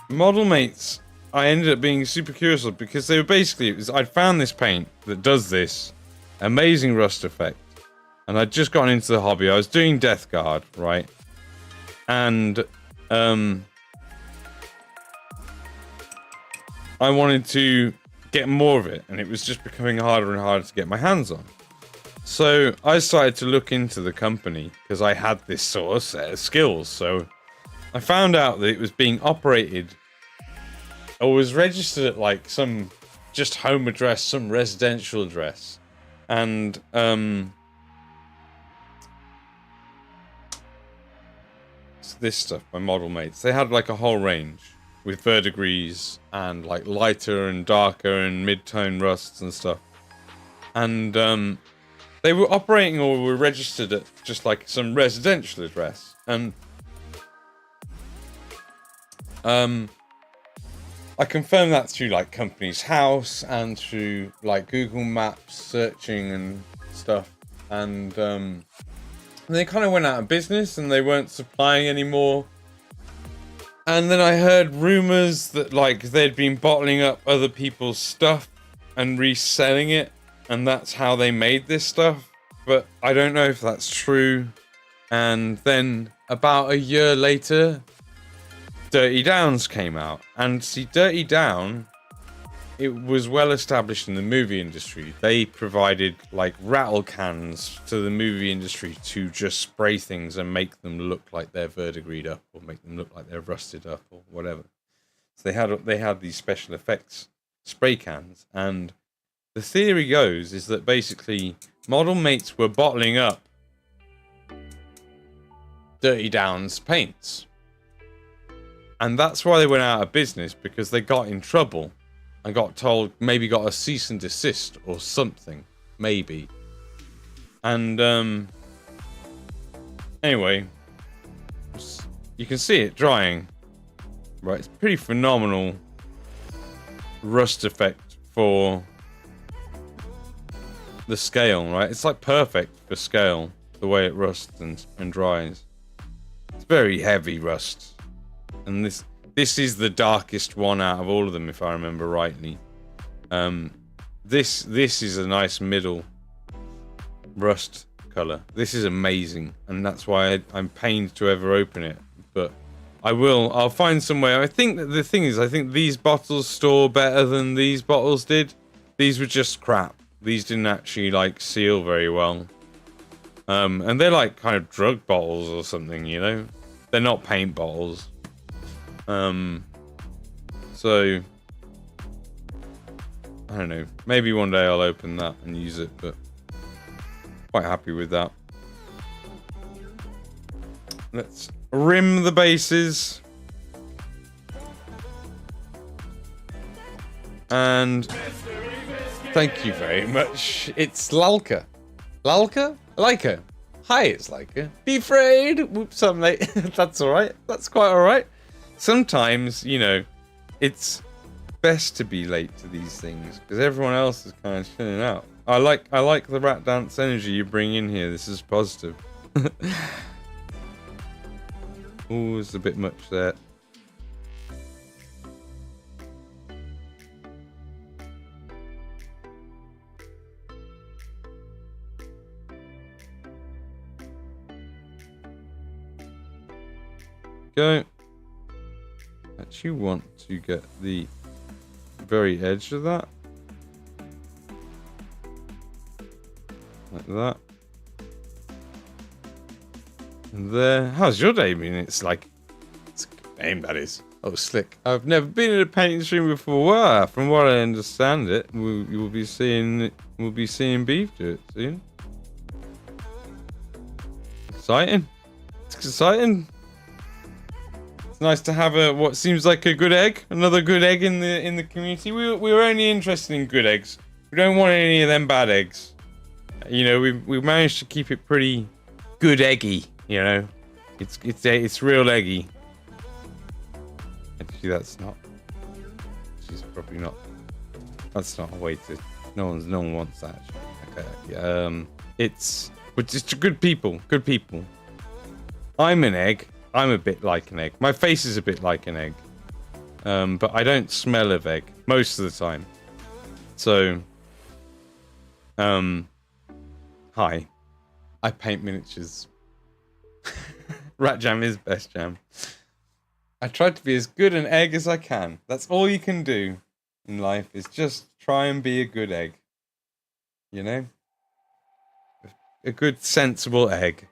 Model Mates, I ended up being super curious because they were basically, I'd found this paint that does this amazing rust effect, and I'd just gotten into the hobby. I was doing Death Guard, right? And I wanted to get more of it, and it was just becoming harder and harder to get my hands on. So I started to look into the company because I had this sort of set of skills. So I found out that it was being operated, or was registered at, like, some just home address, some residential address. And this stuff by Model Mates. They had like a whole range with verdigris and like lighter and darker and mid-tone rusts and stuff. And they were operating or were registered at just like some residential address. And I confirmed that through like Company's House and through like Google Maps searching and stuff. And they kind of went out of business and they weren't supplying anymore. And then I heard rumors that like they'd been bottling up other people's stuff and reselling it, and that's how they made this stuff. But I don't know if that's true. And then about a year later, Dirty Downs came out. And see, Dirty Down, it was well established in the movie industry. They provided like rattle cans to the movie industry to just spray things and make them look like they're verdigreed up or make them look like they're rusted up or whatever. So they had these special effects spray cans, and the theory goes is that basically Model Mates were bottling up Dirty Downs paints. And that's why they went out of business, because they got in trouble. I got told, maybe got a cease and desist or something, maybe. And anyway, you can see it drying. Right, it's pretty phenomenal rust effect for the scale, right? It's like perfect for scale, the way it rusts and dries. It's very heavy rust, and this is the darkest one out of all of them, if I remember rightly. This is a nice middle rust color. This is amazing, and that's why I'm pained to ever open it. But I'll find some way. I think that the thing is, I think these bottles store better than these bottles did. These were just crap. These didn't actually like seal very well. And they're like kind of drug bottles or something, you know? They're not paint bottles. So I don't know, maybe one day I'll open that and use it, but quite happy with that. Let's rim the bases. And thank you very much. It's Lalka. Lalka? Laika. Hi, it's Laika. Be afraid. Whoops, I'm late. That's alright. That's quite alright. Sometimes, you know, it's best to be late to these things because everyone else is kind of chilling out. I like the rat dance energy you bring in here. This is positive. Ooh, it's a bit much there. Go. Actually want to get the very edge of that. Like that. And there. How's your day been? It's like, it's a good name, that is. Oh, slick. I've never been in a painting stream before. Well, from what I understand it, we'll be seeing Beef do it soon. Exciting. It's exciting. Nice to have what seems like a good egg, another good egg in the community. We're only interested in good eggs. We don't want any of them bad eggs. You know, we've managed to keep it pretty good eggy. You know, it's real eggy. Actually, that's not. She's probably not. That's not a way to. No one wants that. Actually. Okay. But it's good people. Good people. I'm an egg. I'm a bit like an egg. My face is a bit like an egg. But I don't smell of egg most of the time. So, hi. I paint miniatures. Rat jam is best jam. I try to be as good an egg as I can. That's all you can do in life, is just try and be a good egg. You know? A good, sensible egg.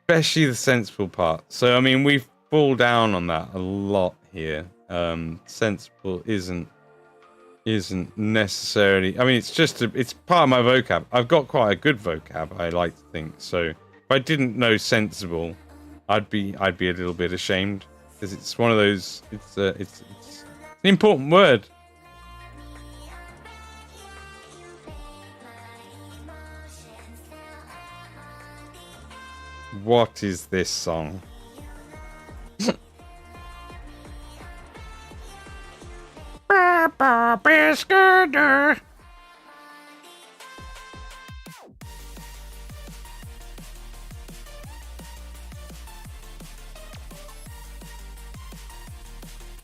Especially the sensible part. So, I mean, we fall down on that a lot here. Sensible isn't necessarily. I mean, it's part of my vocab. I've got quite a good vocab, I like to think. So, I didn't know sensible, I'd be a little bit ashamed because it's one of those. It's an important word. What is this song?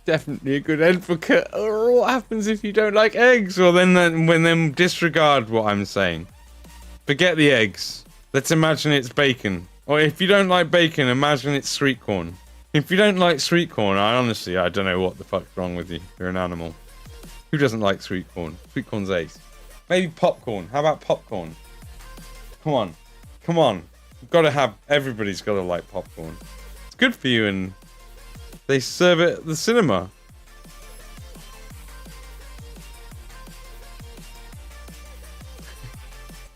Definitely a good advocate. Or what happens if you don't like eggs? Well, then disregard what I'm saying. Forget the eggs. Let's imagine it's bacon. Or if you don't like bacon, imagine it's sweet corn. If you don't like sweet corn, I don't know what the fuck's wrong with you. You're an animal. Who doesn't like sweet corn? Sweet corn's ace. Maybe popcorn. How about popcorn? Come on. Come on. Everybody's got to like popcorn. It's good for you, and they serve it at the cinema.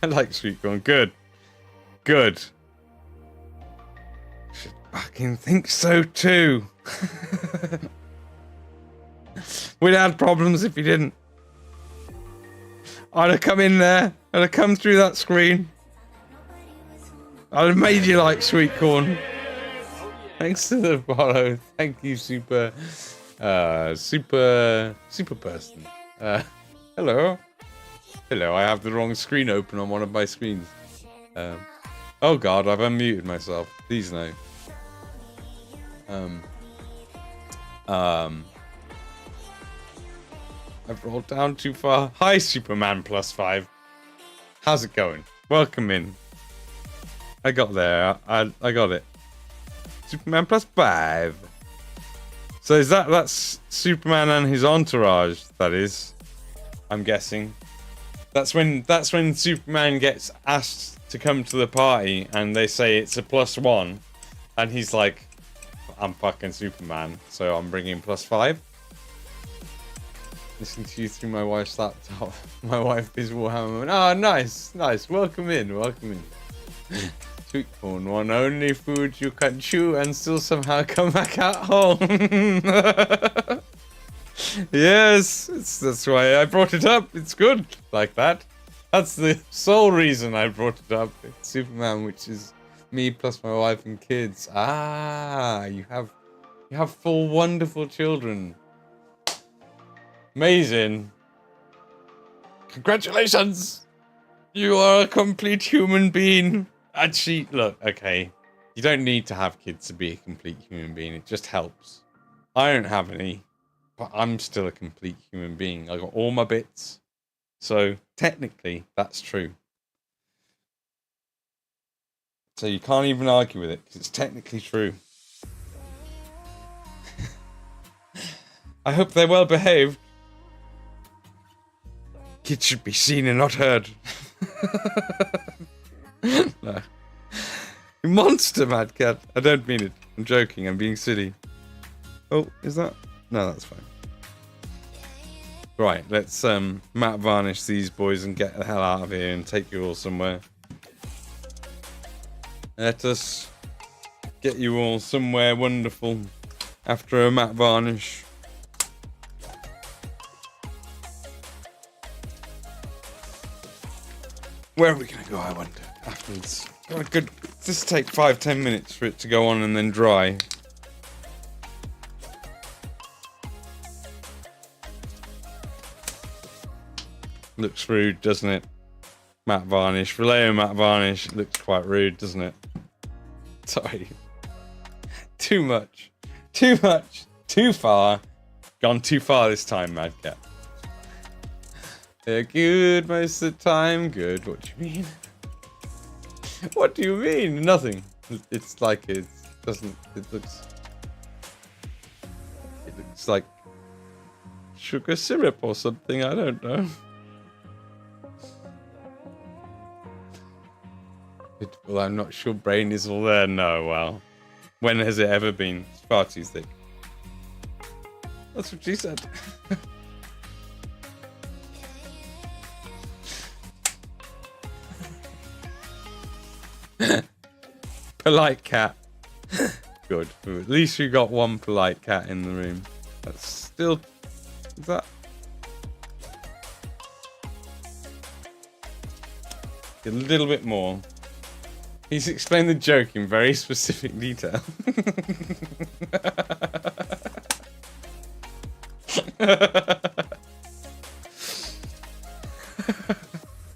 I like sweet corn. Good. Good. Should fucking think so too. We'd had problems if you didn't. I'd have come in there. I'd have come through that screen. I'd have made you like sweet corn. Thanks to the follow. Thank you, super person. Hello. Hello, I have the wrong screen open on one of my screens. Oh god, I've unmuted myself. Please no. I've rolled down too far. Hi, Superman +5. How's it going? Welcome in. I got there. I got it. Superman +5. So that's Superman and his entourage, that is. I'm guessing. That's when Superman gets asked to come to the party and they say it's a +1 and he's like, I'm fucking Superman, so I'm bringing +5. Listen to you through my wife's laptop. My wife is Warhammer. Oh, nice. Welcome in. Sweet corn, one only food you can chew and still somehow come back out home. Yes, that's why I brought it up. It's good like that. That's the sole reason I brought it up. It's Superman, which is me plus my wife and kids. Ah, you have 4 wonderful children. Amazing. Congratulations. You are a complete human being. Actually, look, okay. You don't need to have kids to be a complete human being. It just helps. I don't have any, but I'm still a complete human being. I got all my bits. So, technically, that's true. So you can't even argue with it, because it's technically true. I hope they're well behaved. Kids should be seen and not heard. No. You monster, mad cat. I don't mean it. I'm joking. I'm being silly. Oh, is that? No, that's fine. Right, let's matte varnish these boys and get the hell out of here and take you all somewhere. Let us get you all somewhere wonderful after a matte varnish. Where are we going to go, I wonder, afterwards? Good. Just take 5-10 minutes for it to go on and then dry. Looks rude, doesn't it? Matte varnish. Vallejo matte varnish. It looks quite rude, doesn't it? Sorry. Too much. Too much. Too far. Gone too far this time, Mad Cat. They're good most of the time. Good. What do you mean? What do you mean? Nothing. It's like it doesn't. It looks like sugar syrup or something. I don't know. Well, I'm not sure brain is all there. No, well. When has it ever been? It's far too thick. That's what she said. Polite cat. Good. At least we got one polite cat in the room. That's still... Is that... A little bit more. He's explained the joke in very specific detail.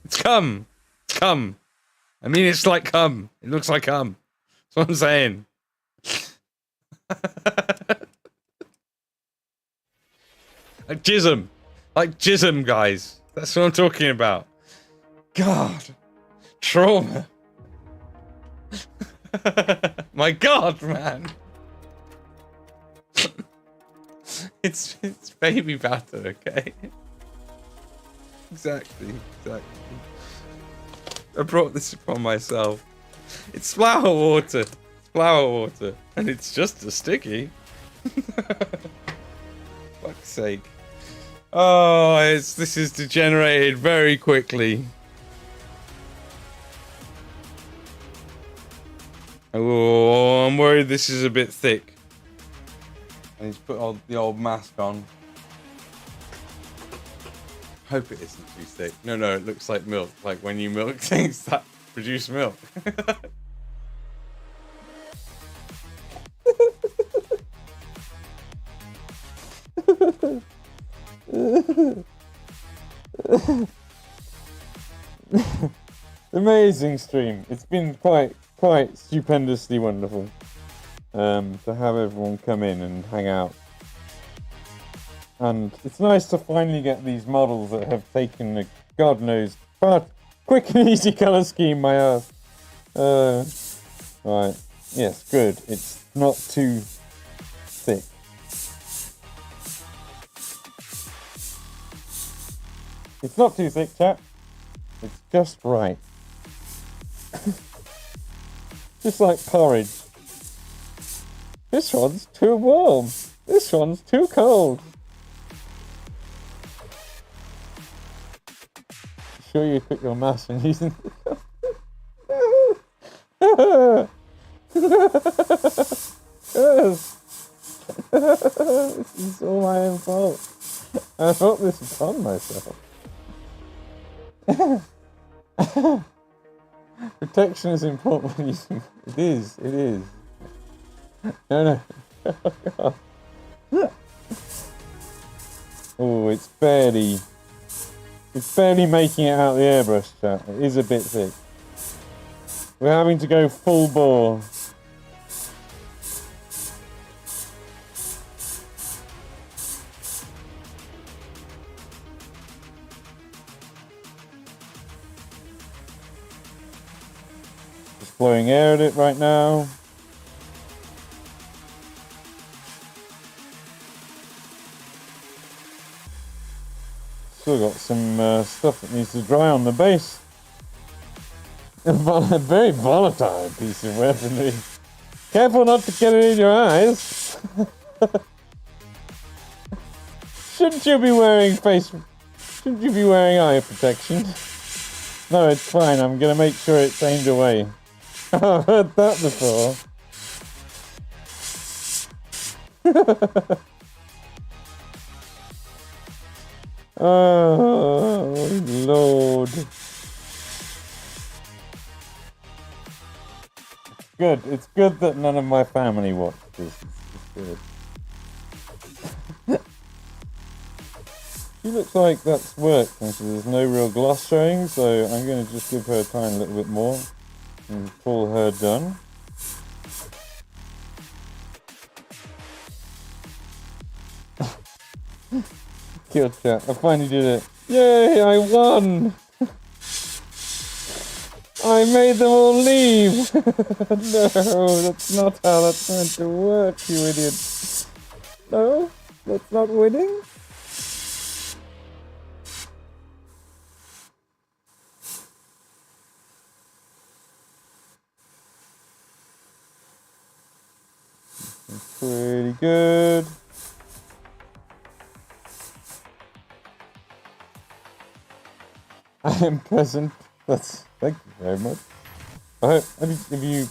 It's cum. It's cum. I mean, it's like cum. It looks like cum. That's what I'm saying. Like jism. Like jism, guys. That's what I'm talking about. God. Trauma. My God, man. It's baby batter, okay? Exactly. I brought this upon myself. It's flower water. It's flower water. And it's just as sticky. Fuck's sake. Oh, this is degenerated very quickly. Oh, I'm worried this is a bit thick. I need to put the old mask on. Hope it isn't too thick. No, it looks like milk. Like when you milk things that produce milk. Amazing stream. It's been quite stupendously wonderful to have everyone come in and hang out. And it's nice to finally get these models that have taken a God knows quick and easy colour scheme, my ass. Right. Yes, good. It's not too thick. It's not too thick, chat. It's just right. Just like porridge. This one's too warm. This one's too cold. Sure you put your mask on using Yes. This is all my own fault. I thought this upon myself. Protection is important when using it is. No. Oh, it's barely making it out the airbrush, chat. It is a bit thick. We're having to go full bore. Just blowing air at it right now. Still got some stuff that needs to dry on the base. A very volatile piece of weaponry. Careful not to get it in your eyes. Shouldn't you be wearing eye protection? No, it's fine. I'm gonna make sure it's aimed away. I've heard that before. Oh, Lord. Good. It's good that none of my family watched this. It's good. She looks like that's worked, and so there's no real gloss showing, so I'm going to just give her time a little bit more and call her done. Kill chat. I finally did it. Yay, I won! I made them all leave! No, that's not how that's meant to work, you idiot. No? That's not winning? That's pretty good. I am present. Thank you very much. I hope, have you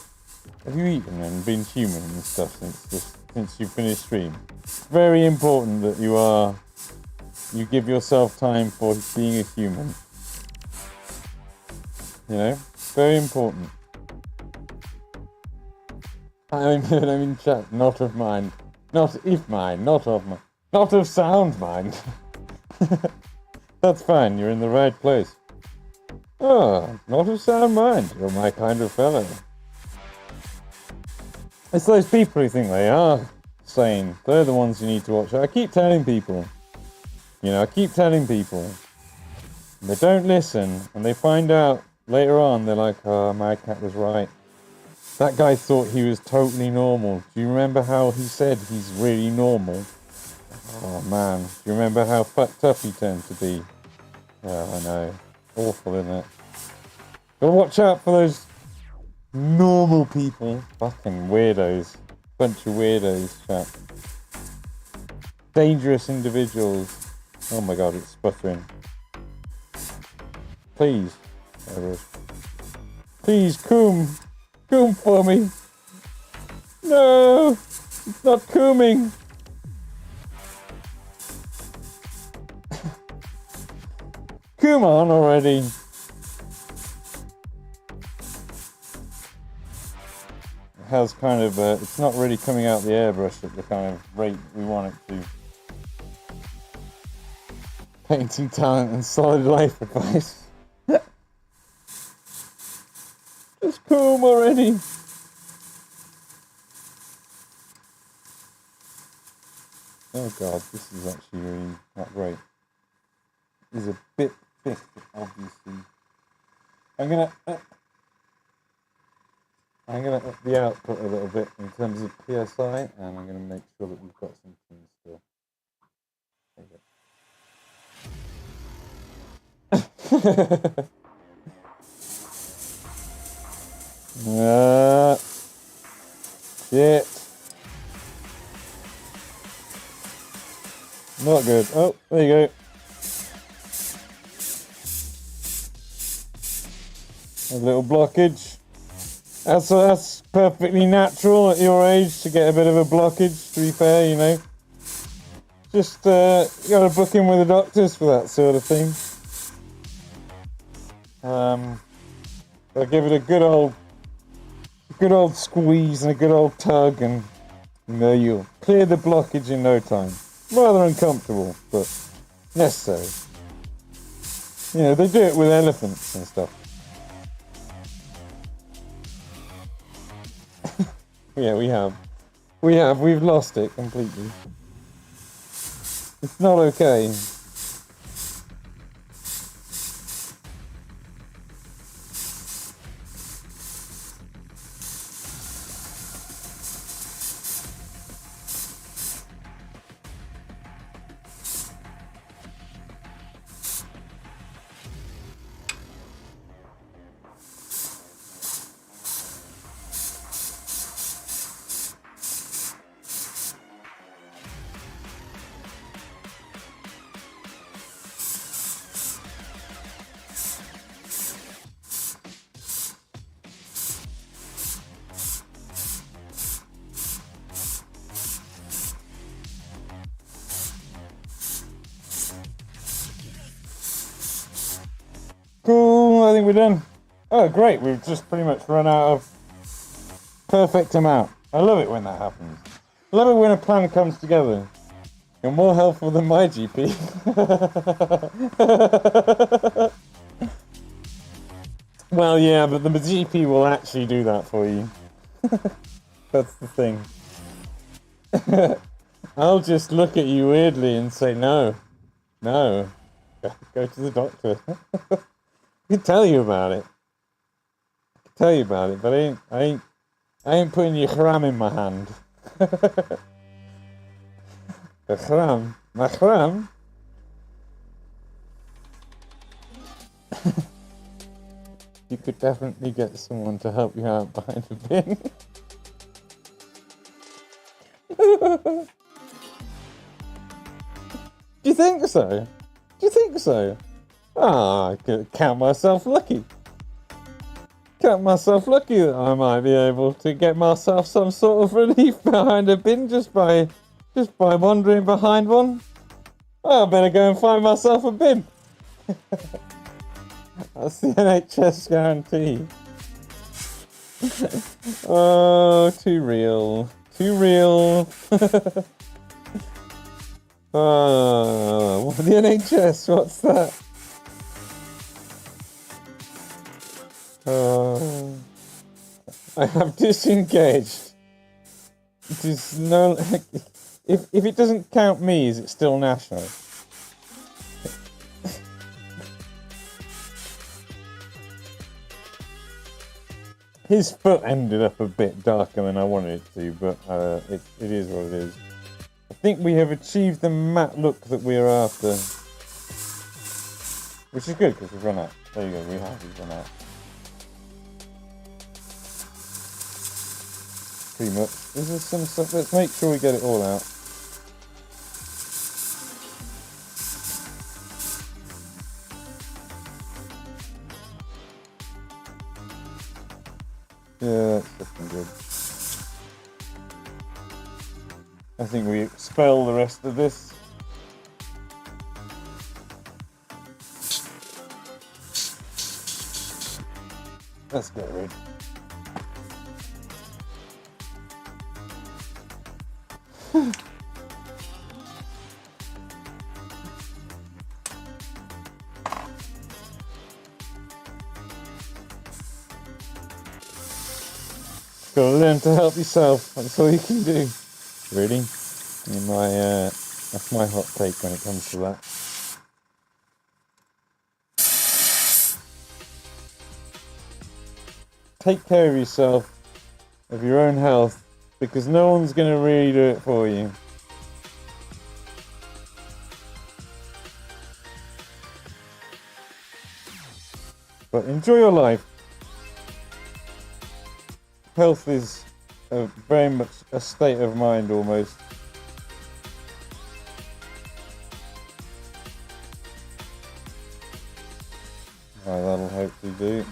Have you eaten and been human and stuff since you finished stream? It's very important that you give yourself time for being a human. You know? Very important. I'm in chat, not of mind. Not if mind, not of mind. Not of sound mind. That's fine, you're in the right place. Oh, not of sound mind. You're my kind of fellow. It's those people who think they are sane. They're the ones you need to watch. I keep telling people. You know, I keep telling people. And they don't listen, and they find out later on, they're like, oh, my cat was right. That guy thought he was totally normal. Do you remember how he said he's really normal? Oh man, do you remember how fucked up he turned to be? Yeah, I know. Awful, isn't it? But watch out for those normal people. Fucking weirdos. Bunch of weirdos, chat. Dangerous individuals. Oh my god, it's sputtering. Please. Please, come. Come for me. No! It's not coming. Come on already. It has kind of, it's not really coming out the airbrush at the kind of rate we want it to. Painting talent and solid life advice. Just come already. Oh god, this is actually really not great. Is a bit thick, obviously. I'm gonna up the output a little bit in terms of PSI, and I'm gonna make sure that we've got some things still. Shit. Not good. Oh, there you go. A little blockage. That's perfectly natural at your age to get a bit of a blockage, to be fair, you know. Just you gotta book in with the doctors for that sort of thing. I'll give it a good old squeeze and a good old tug, and you know, you'll clear the blockage in no time. Rather uncomfortable, but necessary. You know, they do it with elephants and stuff. Yeah, we've lost it completely. It's not okay. Cool, I think we're done. Oh, great, we've just pretty much run out of perfect amount. I love it when that happens. I love it when a plan comes together. You're more helpful than my GP. Well, yeah, but the GP will actually do that for you. That's the thing. I'll just look at you weirdly and say, no, go to the doctor. I can tell you about it. But I ain't putting your gram in my hand. The gram? My gram? You could definitely get someone to help you out behind the bin. Do you think so? Ah, I could count myself lucky. count myself lucky that I might be able to get myself some sort of relief behind a bin just by wandering behind one. Well, I better go and find myself a bin. That's the NHS guarantee. Oh, too real. Too real. Oh, the NHS, what's that? Oh, I have disengaged. It is no. If it doesn't count me, is it still national? His foot ended up a bit darker than I wanted it to, but it is what it is. I think we have achieved the matte look that we are after. Which is good, because we've run out. There you go, we've run out. Pretty much. This is some stuff, let's make sure we get it all out. Yeah, that's looking good. I think we expel the rest of this. Let's get rid. Gotta learn to help yourself. That's all you can do. Really? That's my hot take when it comes to that. Take care of yourself, of your own health, because no one's gonna really do it for you. But enjoy your life. Health is very much a state of mind almost. Oh, that'll hopefully do.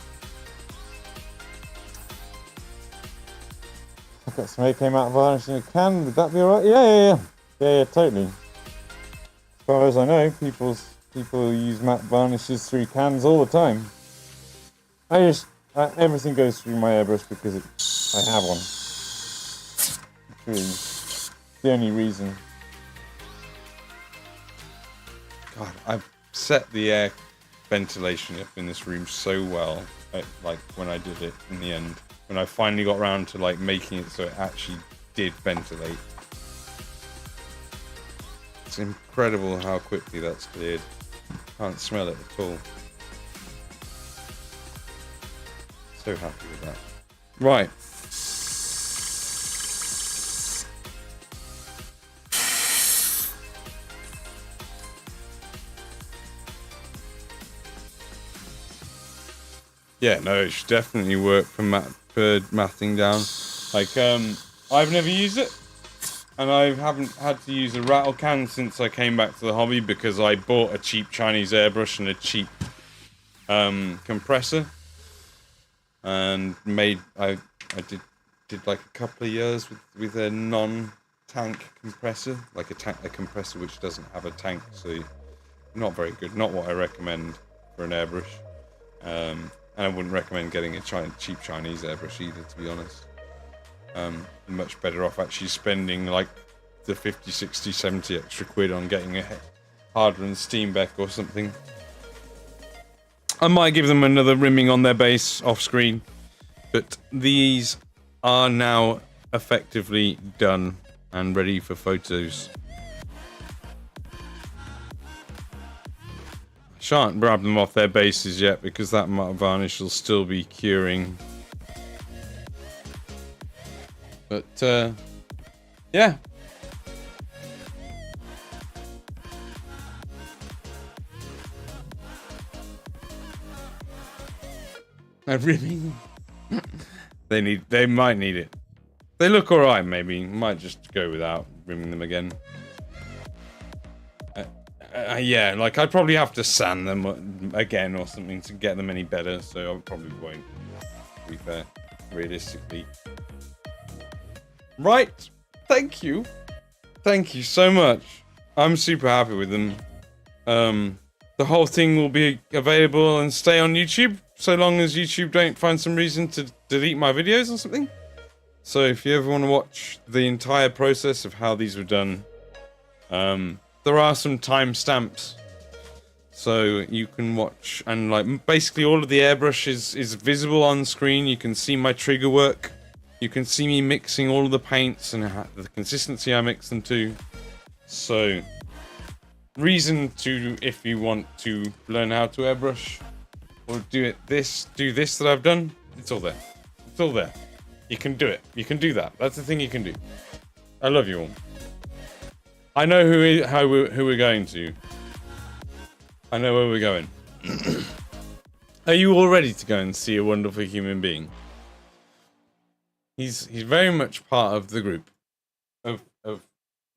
I've got some AK matte varnish in a can, would that be alright? Yeah, totally. As far as I know, people use matte varnishes through cans all the time. Everything goes through my airbrush because I have one. It's really the only reason. God, I've set the air ventilation up in this room so well. Like when I did it in the end, when I finally got around to like making it so it actually did ventilate. It's incredible how quickly that's cleared. Can't smell it at all. So happy with that. Right. Yeah, no, it should definitely work for mathing down. Like, I've never used it, and I haven't had to use a rattle can since I came back to the hobby because I bought a cheap Chinese airbrush and a cheap compressor, and I did like a couple of years with a non-tank compressor, like a compressor which doesn't have a tank, so not very good. Not what I recommend for an airbrush. And I wouldn't recommend getting a cheap Chinese airbrush either, to be honest. Much better off actually spending like the 50, 60, 70 extra quid on getting a harder and Steenbeck or something. I might give them another rimming on their base off screen, but these are now effectively done and ready for photos. Shan't grab them off their bases yet because that matte varnish will still be curing. But yeah. Rimming. They might need it. They look alright, maybe. Might just go without rimming them again. Yeah, like I'd probably have to sand them again or something to get them any better, so I probably won't be fair, realistically. Right, thank you so much. I'm super happy with them. The whole thing will be available and stay on YouTube, so long as YouTube don't find some reason to delete my videos or something. So if you ever want to watch the entire process of how these were done, there are some timestamps, so you can watch, and like basically all of the airbrush is visible on screen. You can see my trigger work. You can see me mixing all of the paints and the consistency I mix them to. So, reason to, if you want to learn how to airbrush or do this that I've done, it's all there. It's all there. You can do it. You can do that. That's the thing you can do. I love you all. I know who we're going to. I know where we're going. Are you all ready to go and see a wonderful human being? He's very much part of the group of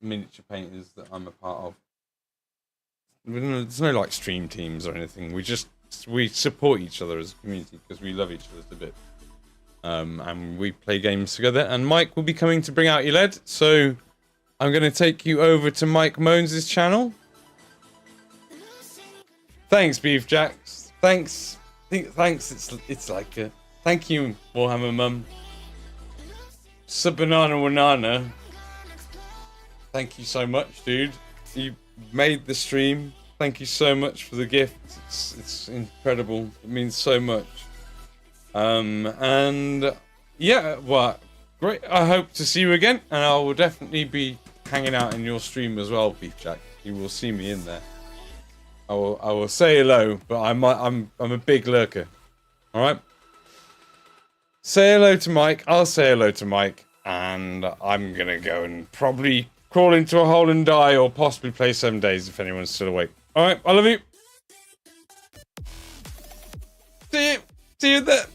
miniature painters that I'm a part of. There's no like stream teams or anything. We support each other as a community because we love each other a bit. And we play games together. And Mike will be coming to bring out your lead, so I'm going to take you over to Mike Moans' channel. Thanks, Beef Jacks. Thanks. It's like a thank you, Warhammer Mum. Banana Wanana. Thank you so much, dude. You made the stream. Thank you so much for the gift. It's incredible. It means so much. And yeah, well, great. I hope to see you again, and I will definitely be hanging out in your stream as well, Beef Jack. You will see me in there. I will say hello, but I'm a big lurker. All right. Say hello to Mike. I'll say hello to Mike, and I'm gonna go and probably crawl into a hole and die, or possibly play 7 days if anyone's still awake. All right. I love you. See you there.